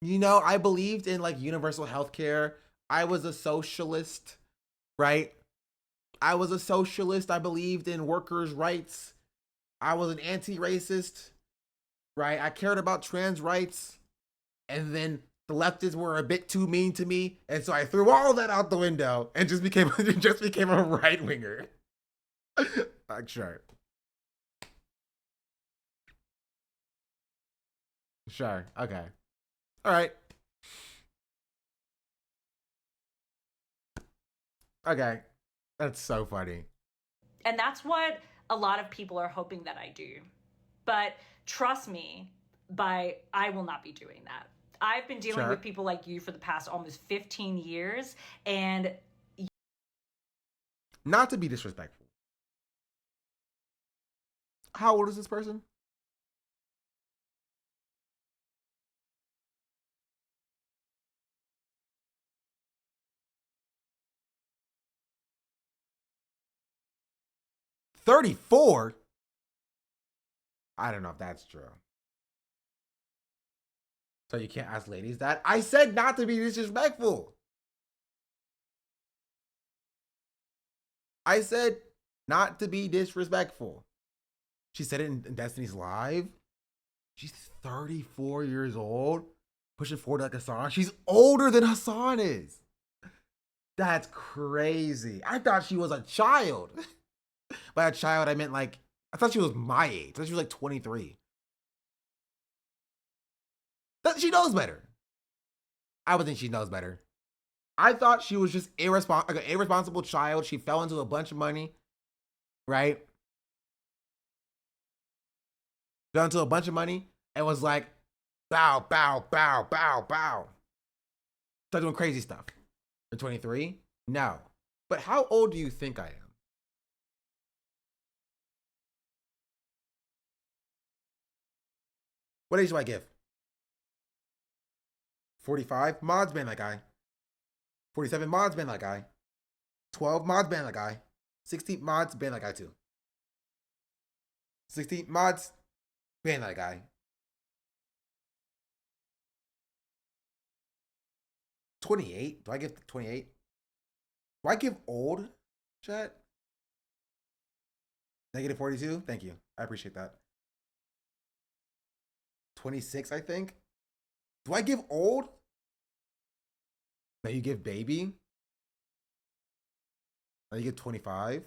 You know, I believed in like universal health care. I was a socialist, right? I was a socialist. I believed in workers' rights. I was an anti-racist. Right, I cared about trans rights, and then the leftists were a bit too mean to me, and so I threw all that out the window and just became a right winger. Like, sure, okay, all right, okay, that's so funny. And that's what a lot of people are hoping that I do, but trust me, I will not be doing that. I've been dealing with people like you for the past almost 15 years, and... Not to be disrespectful. How old is this person? $34? I don't know if that's true. So you can't ask ladies that? I said not to be disrespectful. I said not to be disrespectful. She said it in Destiny's Live. She's 34 years old, pushing 40 like Hassan. She's older than Hassan is. That's crazy. I thought she was a child. By a child, I meant like, I thought she was my age. I thought she was like 23. She knows better. I would think she knows better. I thought she was just like an irresponsible child. She fell into a bunch of money, right? Fell into a bunch of money and was like, bow, bow, bow, bow, bow. Started doing crazy stuff. You're 23? No. But how old do you think I am? What age do I give? 45? Mods ban that guy. 47 mods ban that guy. 12 mods ban that guy. 60 mods ban that guy too. 60 mods ban that guy. 28? Do I give 28? Do I give old, chat? Negative 42? Thank you. I appreciate that. 26, I think. Do I give old? No, you give baby. No, you give 25.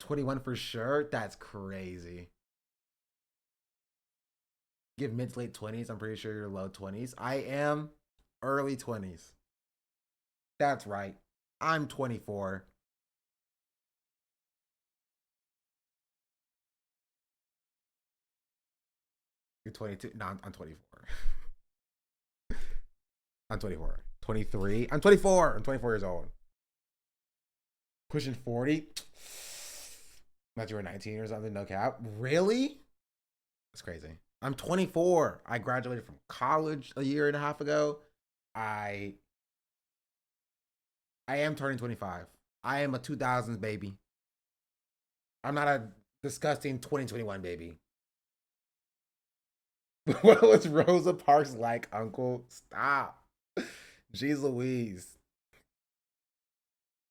21 for sure? That's crazy. Give mid to late 20s. I'm pretty sure you're low 20s. I am early 20s. That's right. I'm 24. You're 22. No, I'm 24. I'm 24. 23. I'm 24. I'm 24 years old. Pushing 40. Not you were 19 or something. No cap. Really? That's crazy. I'm 24. I graduated from college a year and a half ago. I am turning 25. I am a 2000s baby. I'm not a disgusting 2021 baby. What was Rosa Parks like, Uncle? Stop. Jeez Louise.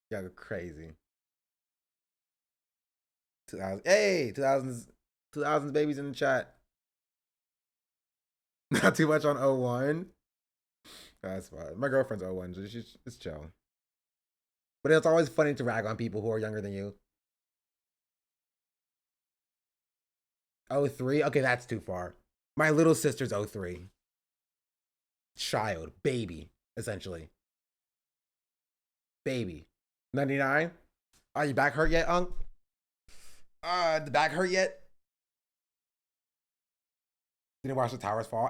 Y'all go crazy. 2000. Hey, 2000s babies in the chat. Not too much on 01. That's fine. My girlfriend's 01, so she's chill. But it's always funny to rag on people who are younger than you. 03? Okay, that's too far. My little sister's 03. Child. Baby, essentially. Baby. 99? Are you back hurt yet, Unc? The back hurt yet? Didn't watch the towers fall.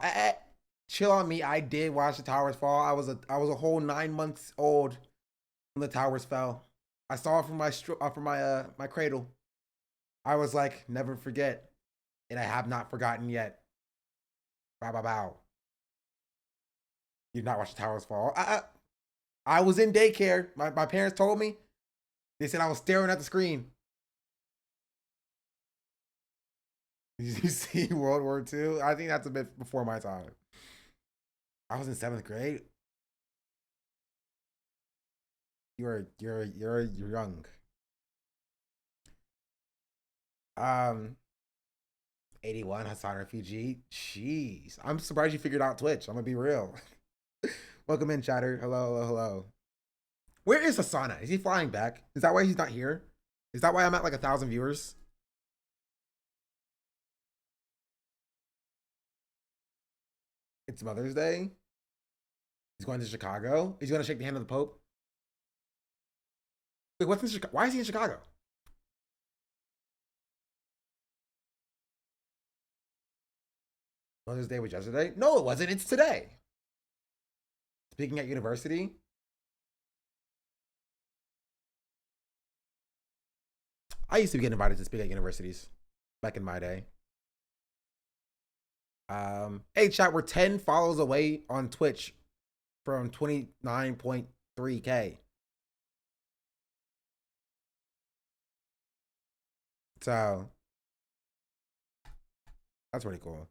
Chill on me. I did watch the towers fall. I was a whole 9 months old when the towers fell. I saw it from my cradle. I was like, never forget, and I have not forgotten yet. Bow bow bow. You did not watch the towers fall. I was in daycare. My parents told me. They said I was staring at the screen. Did you see World War II? I think that's a bit before my time. I was in 7th grade. You're young. 81 Hassan refugee. Jeez, I'm surprised you figured out Twitch. I'm gonna be real. Welcome in, chatter. Hello. Where is Hassan at? Is he flying back? Is that why he's not here? Is that why I'm at like 1,000 viewers? It's Mother's Day. He's going to Chicago. He's going to shake the hand of the Pope. Wait, what's in Chicago? Why is he in Chicago? Mother's Day was yesterday? No, it wasn't. It's today. Speaking at university. I used to get invited to speak at universities back in my day. Hey chat, we're 10 follows away on Twitch from 29.3K. So that's pretty cool.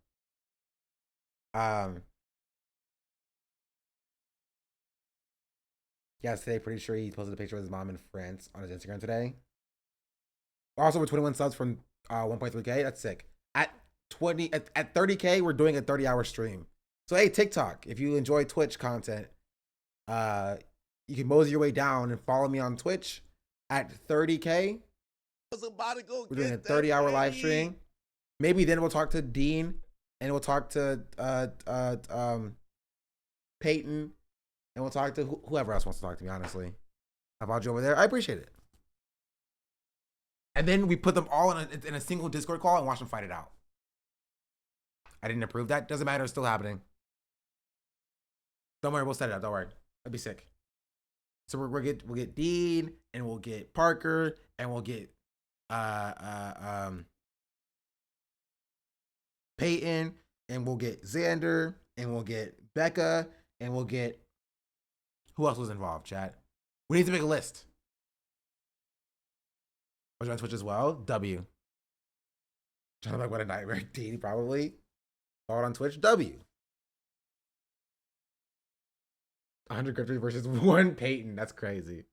Yes, today pretty sure he posted a picture of his mom in France on his Instagram today. Also, we're 21 subs from 1.3K. That's sick. At 30K, we're doing a 30-hour stream. So hey, TikTok, if you enjoy Twitch content, you can mosey your way down and follow me on Twitch at 30K. We're doing a 30-hour live stream. Maybe then we'll talk to Dean and we'll talk to Peyton and we'll talk to whoever else wants to talk to me, honestly. I followed you over there. I appreciate it. And then we put them all in a single Discord call and watch them fight it out. I didn't approve that. Doesn't matter. It's still happening. Don't worry, we'll set it up. Don't worry. I'd be sick. So we'll get Dean, and we'll get Parker, and we'll get Peyton, and we'll get Xander, and we'll get Becca, and we'll get who else was involved, chat? We need to make a list. Was you on Twitch as well? W. Trying to like what a nightmare. D probably. Followed on Twitch. W. 100 Griffith versus 1 Peyton. That's crazy.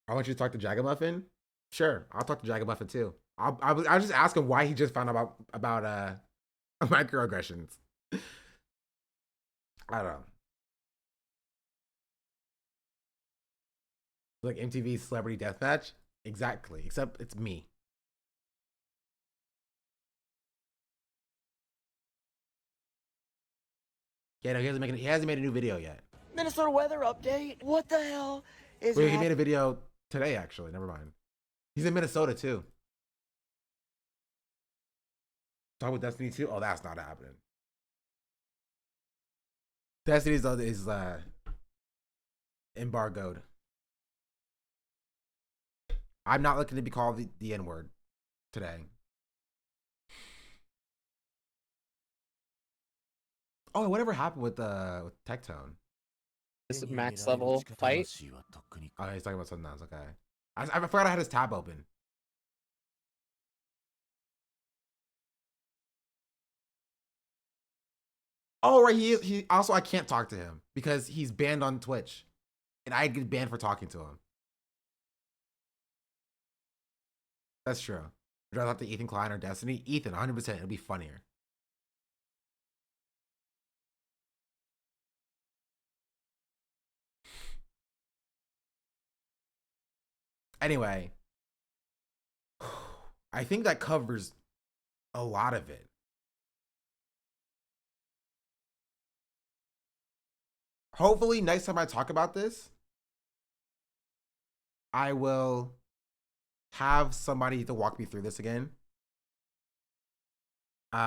I want you to talk to Jagamuffin. Sure, I'll talk to Jagamuffin too. I'll just ask him why he just found out about microaggressions. I don't know. Like MTV's Celebrity Deathmatch? Exactly. Except it's me. Yeah, no, he hasn't made a new video yet. Minnesota weather update. What the hell is Wait, he made a video today, actually. Never mind. He's in Minnesota, too. Talk with Destiny, too? Oh, that's not happening. Destiny is embargoed. I'm not looking to be called the N-word today. Oh, whatever happened with Tectone? This max level fight. Oh, he's talking about something else. Okay. I forgot I had his tab open. Oh, right. He also, I can't talk to him because he's banned on Twitch. And I get banned for talking to him. That's true. Would I talk to Ethan Klein or Destiny? Ethan, 100%. It'll be funnier. Anyway, I think that covers a lot of it. Hopefully, next time I talk about this, I will have somebody to walk me through this again. He's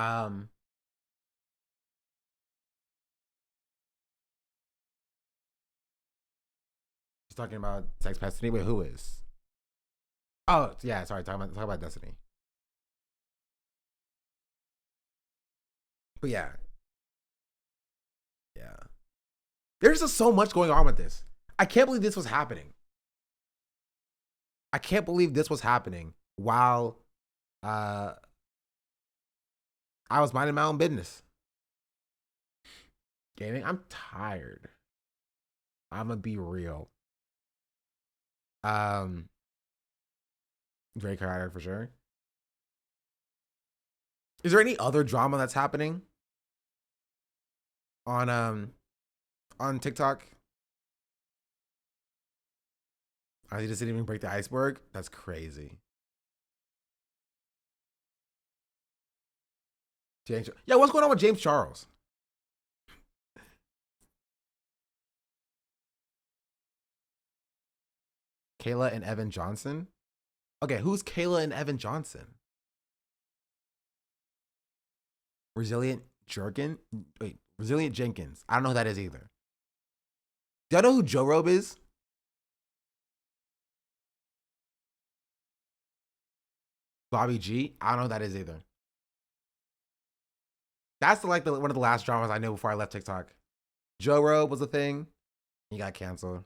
talking about sex Destiny. Wait, who is? Oh, yeah, sorry, talk about Destiny. But yeah. Yeah. There's just so much going on with this. I can't believe this was happening. I can't believe this was happening while I was minding my own business. Gaming, I'm tired. I'm gonna be real. Very tired for sure. Is there any other drama that's happening on TikTok? I just didn't even break the iceberg. That's crazy. James, yeah, what's going on with James Charles? Kayla and Evan Johnson. Okay, who's Kayla and Evan Johnson? Resilient Jenkins. I don't know who that is either. Do y'all know who Joe Robe is? Bobby G. I don't know who that is either. That's one of the last dramas I knew before I left TikTok. Joe Robe was a thing. He got canceled.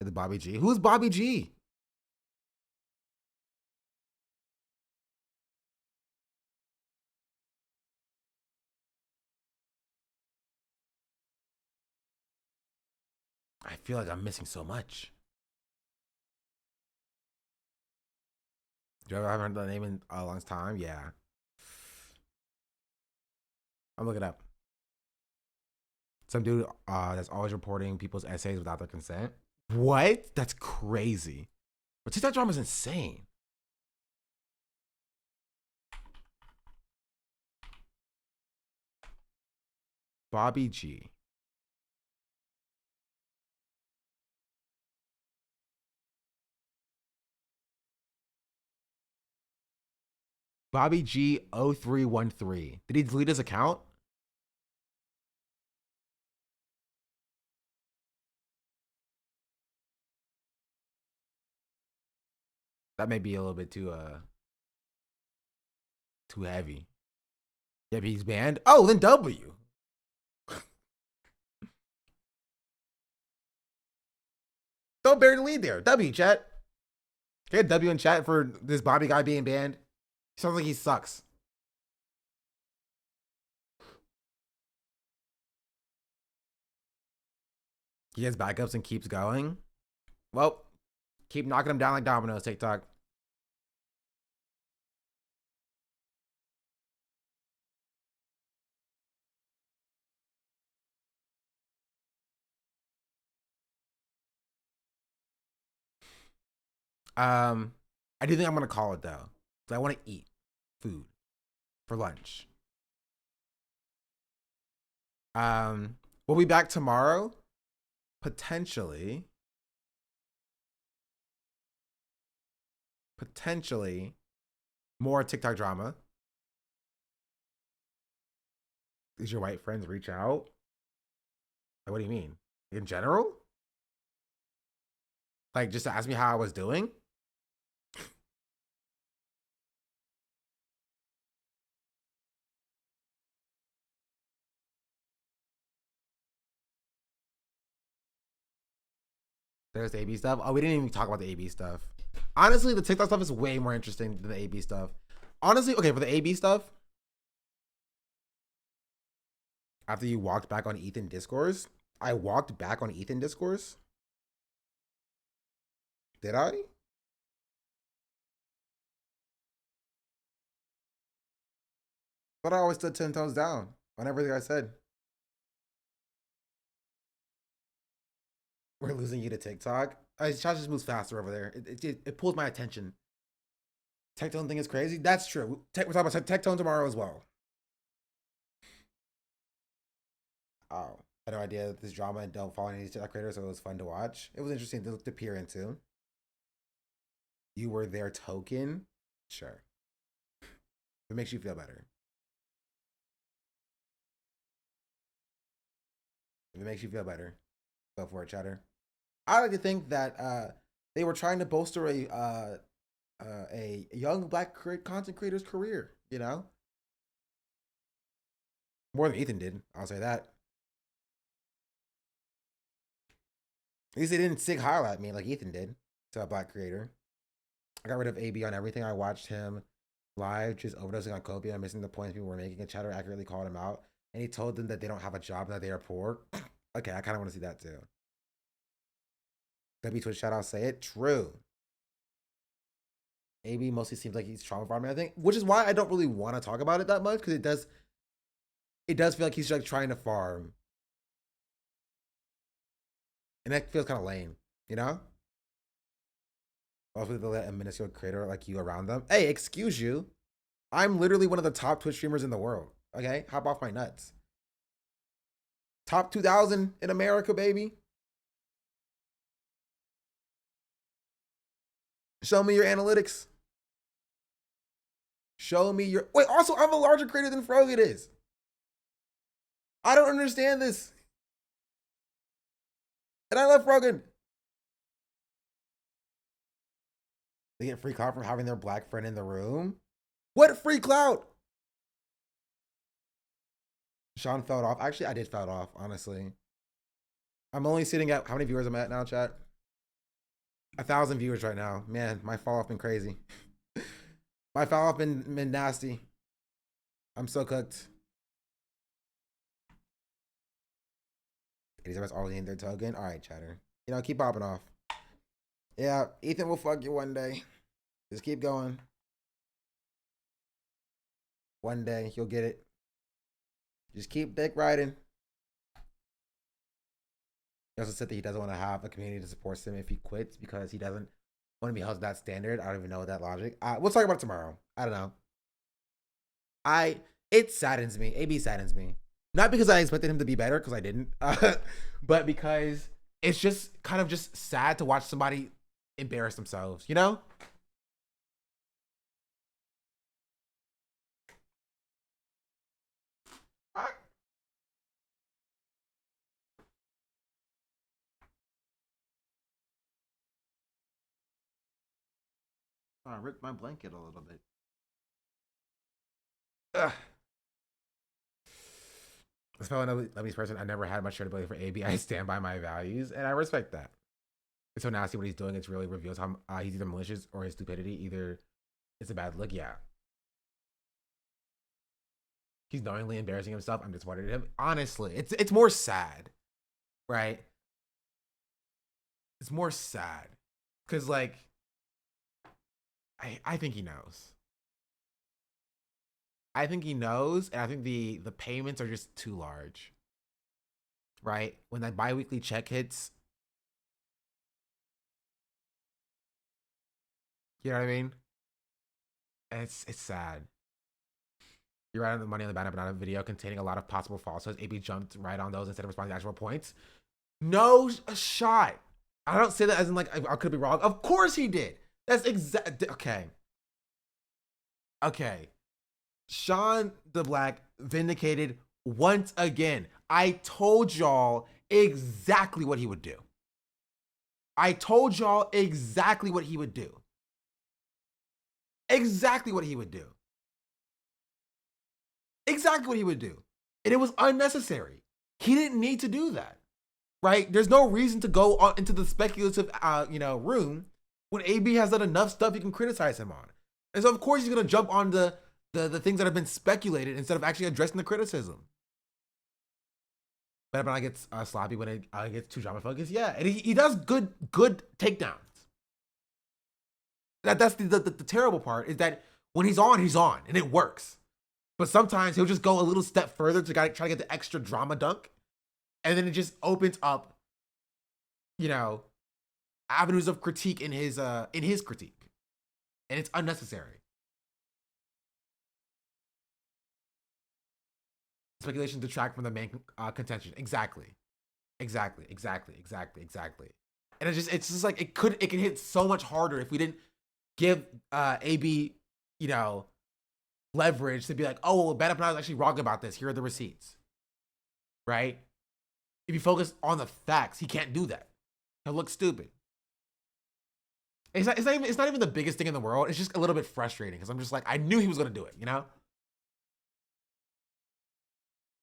The Bobby G. Who's Bobby G? I feel like I'm missing so much. Do you ever haven't heard that name in a long time? Yeah. I'm looking up. Some dude that's always reporting people's essays without their consent. What? That's crazy. But TikTok drama is insane. Bobby G. Bobby G 0313. Did he delete his account? That may be a little bit too heavy. Yeah, but he's banned. Oh, then W. Don't bury the lead there. W, chat. Get W in chat for this Bobby guy being banned. Sounds like he sucks. He has backups and keeps going. Well, keep knocking him down like dominoes, TikTok. I do think I'm gonna call it though. So I want to eat food for lunch. We'll be back tomorrow, potentially more TikTok drama. Did your white friends reach out? Like, what do you mean? In general? Like, just to ask me how I was doing? There's the AB stuff. Oh, we didn't even talk about the AB stuff. Honestly, the TikTok stuff is way more interesting than the AB stuff. Honestly, okay, for the AB stuff, after you walked back on Ethan Discourse, I walked back on Ethan Discourse. Did I? But I always stood 10 toes down on everything I said. We're losing you to TikTok. Chat just moves faster over there. It pulls my attention. Tectone thing is crazy. That's true. We're talking about Tectone tomorrow as well. Oh, I had no idea this drama and don't follow any TikTok creators, so it was fun to watch. It was interesting to peer into. You were their token? Sure. It makes you feel better. If it makes you feel better, go for it, chatter. I like to think that they were trying to bolster a young black content creator's career, you know? More than Ethan did, I'll say that. At least they didn't sig heil at me like Ethan did to a black creator. I got rid of AB on everything. I watched him live, just overdosing on copium and missing the points people were making. And Chatter accurately called him out. And he told them that they don't have a job and that they are poor. Okay, I kind of want to see that too. W Twitch shout out, say it. True. AB mostly seems like he's trauma farming, I think, which is why I don't really want to talk about it that much, because it does feel like he's like trying to farm. And that feels kind of lame, you know? Also, they'll let a minuscule creator like you around them. Hey, excuse you. I'm literally one of the top Twitch streamers in the world. Okay? Hop off my nuts. Top 2,000 in America, baby. Show me your analytics. Show me your... Wait, also, I'm a larger creator than Frogan is. I don't understand this. And I love Frogan. They get free clout from having their black friend in the room. What free clout? Sean fell off. Actually, I did fall off, honestly. I'm only sitting at how many viewers I'm at now, chat? 1,000 viewers right now. Man, my fall off been crazy. My fall off been nasty. I'm so cooked. These guys always need their token. All right, chatter. You know, keep popping off. Yeah, Ethan will fuck you one day. Just keep going. One day you'll get it. Just keep dick riding. He also said that he doesn't want to have a community that supports him if he quits because he doesn't want to be held to that standard. I don't even know that logic. We'll talk about it tomorrow. I don't know. It saddens me. AB saddens me. Not because I expected him to be better, because I didn't. But because it's just kind of just sad to watch somebody embarrass themselves, you know? ripped my blanket a little bit. Ugh. As a fellow Lebanese person, I never had much credibility for AB. I stand by my values, and I respect that. It's so nasty what he's doing. It really reveals how he's either malicious or his stupidity. Either it's a bad look. Yeah. He's knowingly embarrassing himself. I'm disappointed in him. Honestly, it's more sad, right? It's more sad because, like, I think he knows. I think he knows, and I think the payments are just too large, right? When that biweekly check hits, you know what I mean? It's sad. You're right on the money on the Banana video containing a lot of possible falsehoods. AB jumped right on those instead of responding to actual points. No shot. I don't say that as in like I could be wrong. Of course he did. That's exact. Okay. Okay. Sean the Black vindicated once again. I told y'all exactly what he would do. I told y'all exactly what he would do. Exactly what he would do. Exactly what he would do. And it was unnecessary. He didn't need to do that. Right? There's no reason to go on into the speculative room when AB has done enough stuff you can criticize him on. And so of course he's gonna jump on the things that have been speculated instead of actually addressing the criticism. But I gets sloppy when it gets too drama focused. Yeah, and he does good takedowns. That's the terrible part is that when he's on, and it works. But sometimes he'll just go a little step further to try to get the extra drama dunk. And then it just opens up, avenues of critique in his critique. And it's unnecessary. Speculation detract from the main contention. Exactly. And it's just like it can hit so much harder if we didn't give AB, leverage to be like, oh, well, Bad Up is actually wrong about this. Here are the receipts. Right? If you focus on the facts, he can't do that. He'll look stupid. It's not even the biggest thing in the world. It's just a little bit frustrating because I'm just like, I knew he was gonna do it,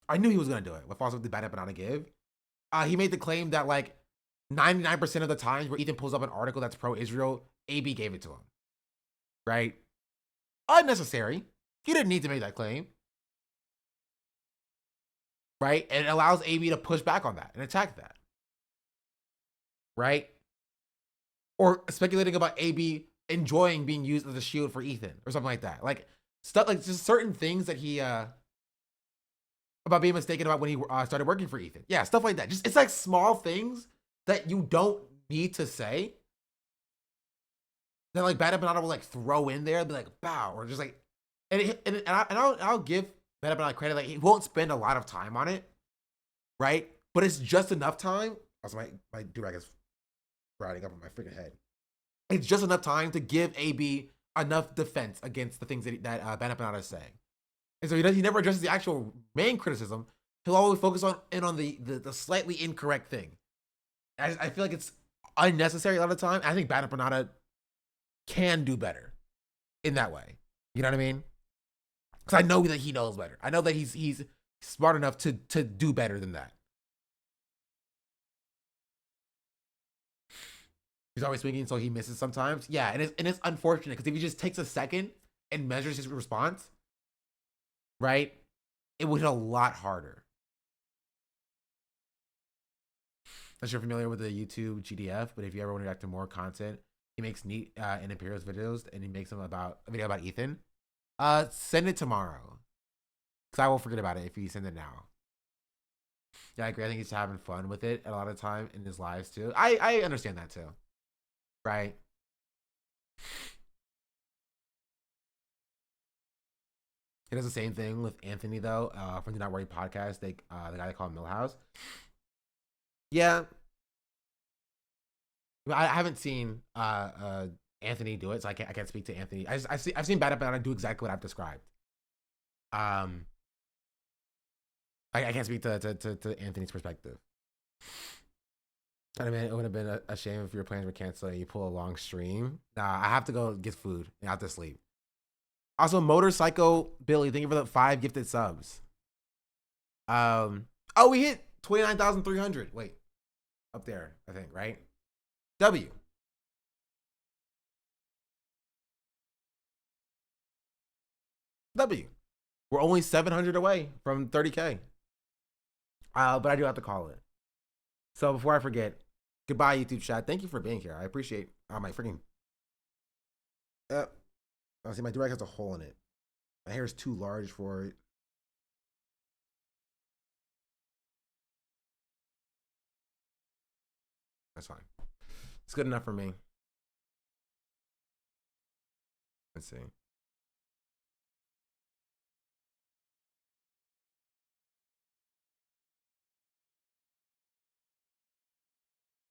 I knew he was gonna do it. What falls with the Bad Up give? He made the claim that like 99% of the times where Ethan pulls up an article that's pro-Israel, AB gave it to him. Right? Unnecessary. He didn't need to make that claim. Right? And it allows AB to push back on that and attack that. Right? Or speculating about AB enjoying being used as a shield for Ethan or something like that. Like stuff like just certain things that he about being mistaken about when he started working for Ethan. Yeah, stuff like that. Just it's like small things that you don't need to say. That like Bad Up will like throw in there and be like, bow, or just like I'll give Bad Up credit, like he won't spend a lot of time on it, right? But it's just enough time. Also, my do-rag is riding up on my freaking head. It's just enough time to give AB enough defense against the things that Bad Up is saying. And so he never addresses the actual main criticism. He'll always focus on the slightly incorrect thing. I feel like it's unnecessary a lot of the time. I think Bad Up can do better in that way. You know what I mean? Because I know that he knows better. I know that he's smart enough to do better than that. He's always speaking, so he misses sometimes. Yeah, and it's unfortunate because if he just takes a second and measures his response, right, it would hit a lot harder. Unless you're familiar with the YouTube GDF, but if you ever want to react to more content, he makes neat and Imperial's videos, and he makes them about a video about Ethan. Send it tomorrow, because I won't forget about it if you send it now. Yeah, I agree. I think he's having fun with it a lot of time in his lives too. I understand that too. Right? He does the same thing with Anthony though, from the Not Worry podcast. The guy they call Millhouse. Yeah. I haven't seen Anthony do it, so I can't speak to Anthony. I've seen Bad Up and I do exactly what I've described. I can't speak to Anthony's perspective. I mean, it would have been a shame if your plans were canceled and you pull a long stream. Nah, I have to go get food and I have to sleep. Also, Motorcycle Billy, thank you for the 5 gifted subs. Oh, we hit 29,300. Wait, up there, I think, right? W. We're only 700 away from 30K. But I do have to call it. So before I forget, goodbye, YouTube chat. Thank you for being here. I appreciate my freaking. I see my direct has a hole in it. My hair is too large for it. That's fine. It's good enough for me. Let's see.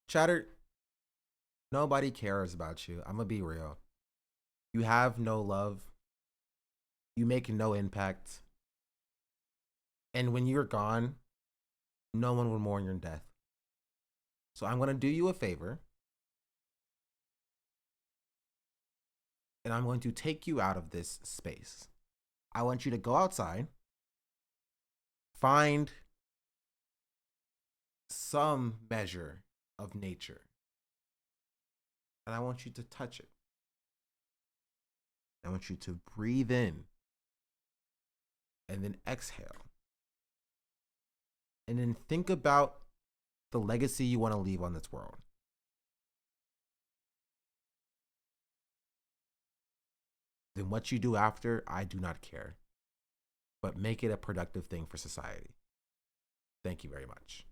Chatter, nobody cares about you. I'm gonna be real. You have no love. You make no impact. And when you're gone, no one will mourn your death. So I'm gonna do you a favor. And I'm going to take you out of this space. I want you to go outside, find some measure of nature, and I want you to touch it. I want you to breathe in and then exhale. And then think about the legacy you want to leave on this world. Then what you do after, I do not care. But make it a productive thing for society. Thank you very much.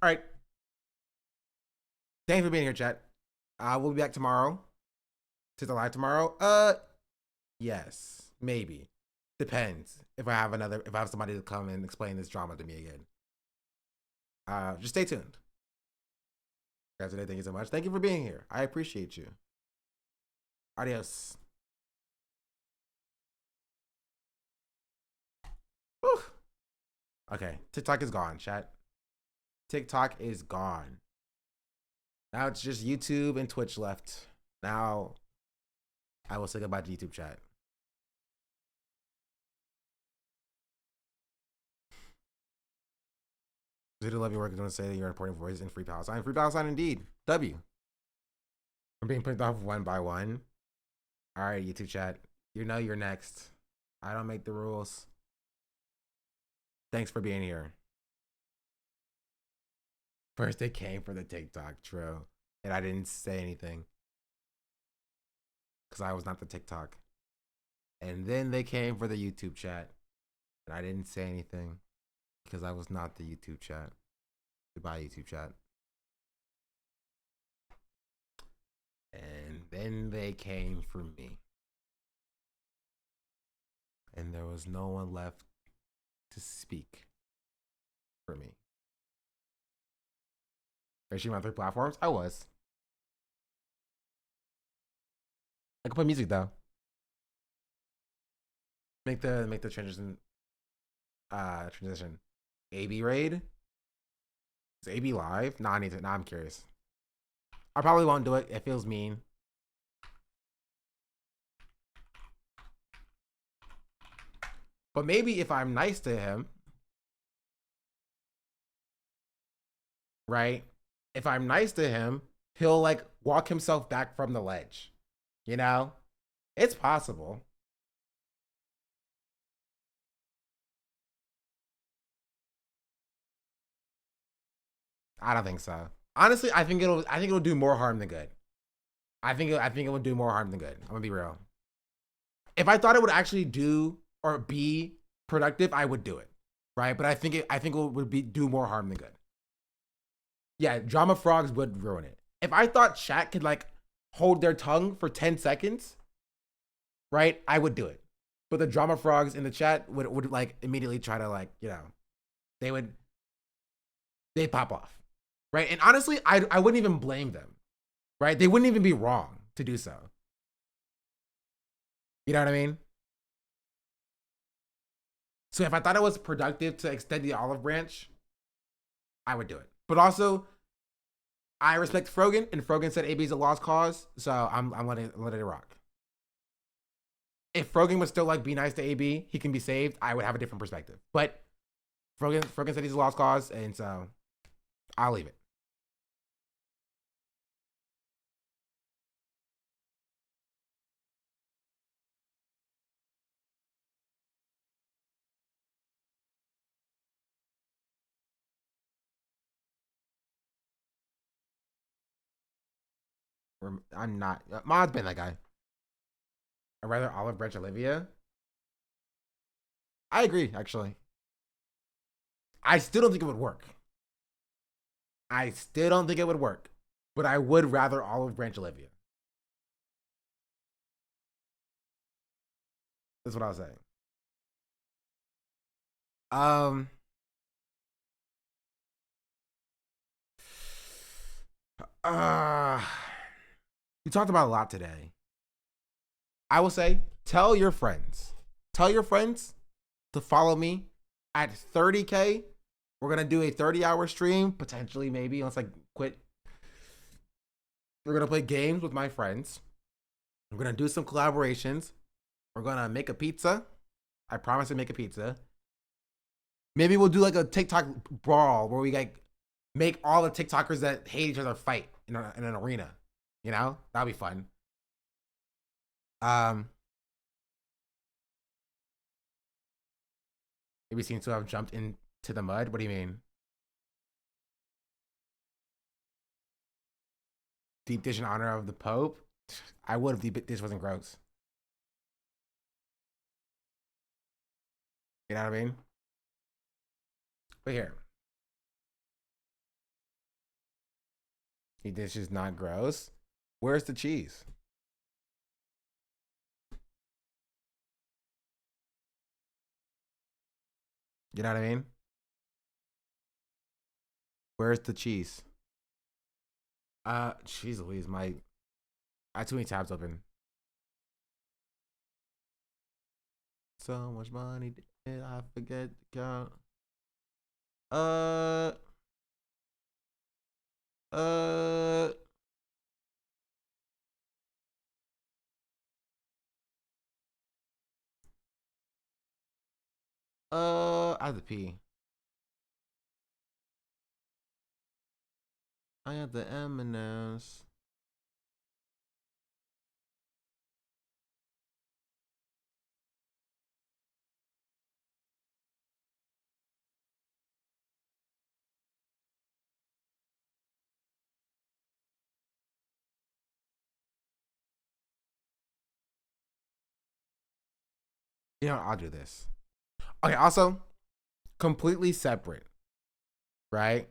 All right. Thanks for being here, chat. We'll be back tomorrow. To the live tomorrow. Yes, maybe. Depends if I have somebody to come and explain this drama to me again. Just stay tuned. Guys, today, thank you so much. Thank you for being here. I appreciate you. Adios. Whew. Okay, TikTok is gone, chat. TikTok is gone. Now it's just YouTube and Twitch left. Now I will say goodbye to YouTube chat. Did love your work. I want to say that you're an important voice in Free Palestine. Free Palestine indeed. W. I'm being picked off one by one. All right, YouTube chat. You know you're next. I don't make the rules. Thanks for being here. First they came for the TikTok, true. And I didn't say anything. Because I was not the TikTok. And then they came for the YouTube chat. And I didn't say anything. Because I was not the YouTube chat. Goodbye, YouTube chat. And then they came for me. And there was no one left to speak for me. Are you on 3 platforms? I was. I can play music though. Make the transition. Transition. AB raid? Is AB live? Nah, I need to. Nah, I'm curious. I probably won't do it. It feels mean. But maybe if I'm nice to him, right? If I'm nice to him, he'll like walk himself back from the ledge. You know? It's possible. I don't think so. Honestly, I think it'll do more harm than good. I think it will do more harm than good. I'm gonna be real. If I thought it would actually do or be productive, I would do it. Right? But I think it would do more harm than good. Yeah, drama frogs would ruin it. If I thought chat could like hold their tongue for 10 seconds, right? I would do it. But the drama frogs in the chat would like immediately try to like, you know, they'd pop off. Right? And honestly, I wouldn't even blame them. Right? They wouldn't even be wrong to do so. You know what I mean? So if I thought it was productive to extend the olive branch, I would do it. But also, I respect Frogan, and Frogan said AB is a lost cause, so I'm letting it rock. If Frogan would still like be nice to AB, he can be saved, I would have a different perspective. But Frogan said he's a lost cause, and so I'll leave it. I'm not. Mod's been that guy. I'd rather olive branch Olivia. I agree, actually. I still don't think it would work. I still don't think it would work. But I would rather olive branch Olivia. That's what I was saying. We talked about a lot today. I will say, tell your friends. Tell your friends to follow me at 30K. We're going to do a 30-hour stream, potentially, maybe, unless I quit. We're going to play games with my friends. We're going to do some collaborations. We're going to make a pizza. I promise to make a pizza. Maybe we'll do like a TikTok brawl where we like make all the TikTokers that hate each other fight in an arena. You know, that'll be fun. Maybe seems to have jumped into the mud. What do you mean? Deep dish in honor of the Pope? I would if deep dish wasn't gross. You know what I mean? But here. Deep dish is not gross. Where's the cheese? You know what I mean? Where's the cheese? Jeez Louise, I have too many tabs open. So much money did I forget to count? I have to pee. I got the M&M's. You know, I'll do this. Okay, also, completely separate, right?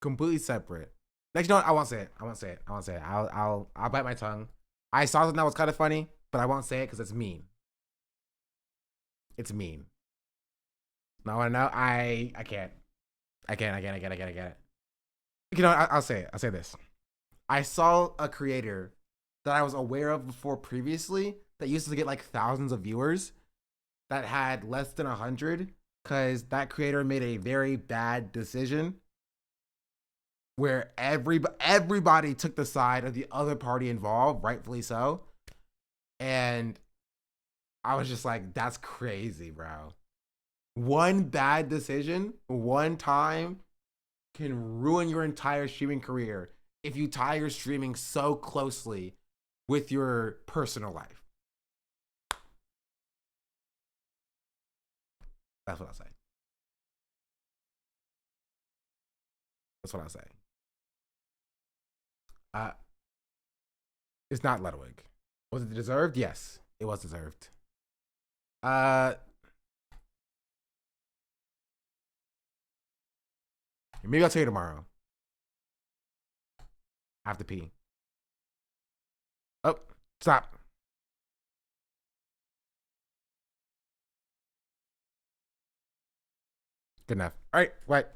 Completely separate. Next, you know what? I won't say it. I won't say it. I won't say it. I'll bite my tongue. I saw something that was kind of funny, but I won't say it because it's mean. It's mean. No, I know. I can't. I can't. You know, I'll say it. I'll say this. I saw a creator that I was aware of before previously that used to get like thousands of viewers that had less than 100 because that creator made a very bad decision where everybody took the side of the other party involved, rightfully so. And I was just like, that's crazy, bro. One bad decision, one time, can ruin your entire streaming career if you tie your streaming so closely with your personal life. That's what I'll say. That's what I'll say. It's not Ludwig. Was it deserved? Yes, it was deserved. Maybe I'll tell you tomorrow. I have to pee. Oh, stop. Good enough. All right, right.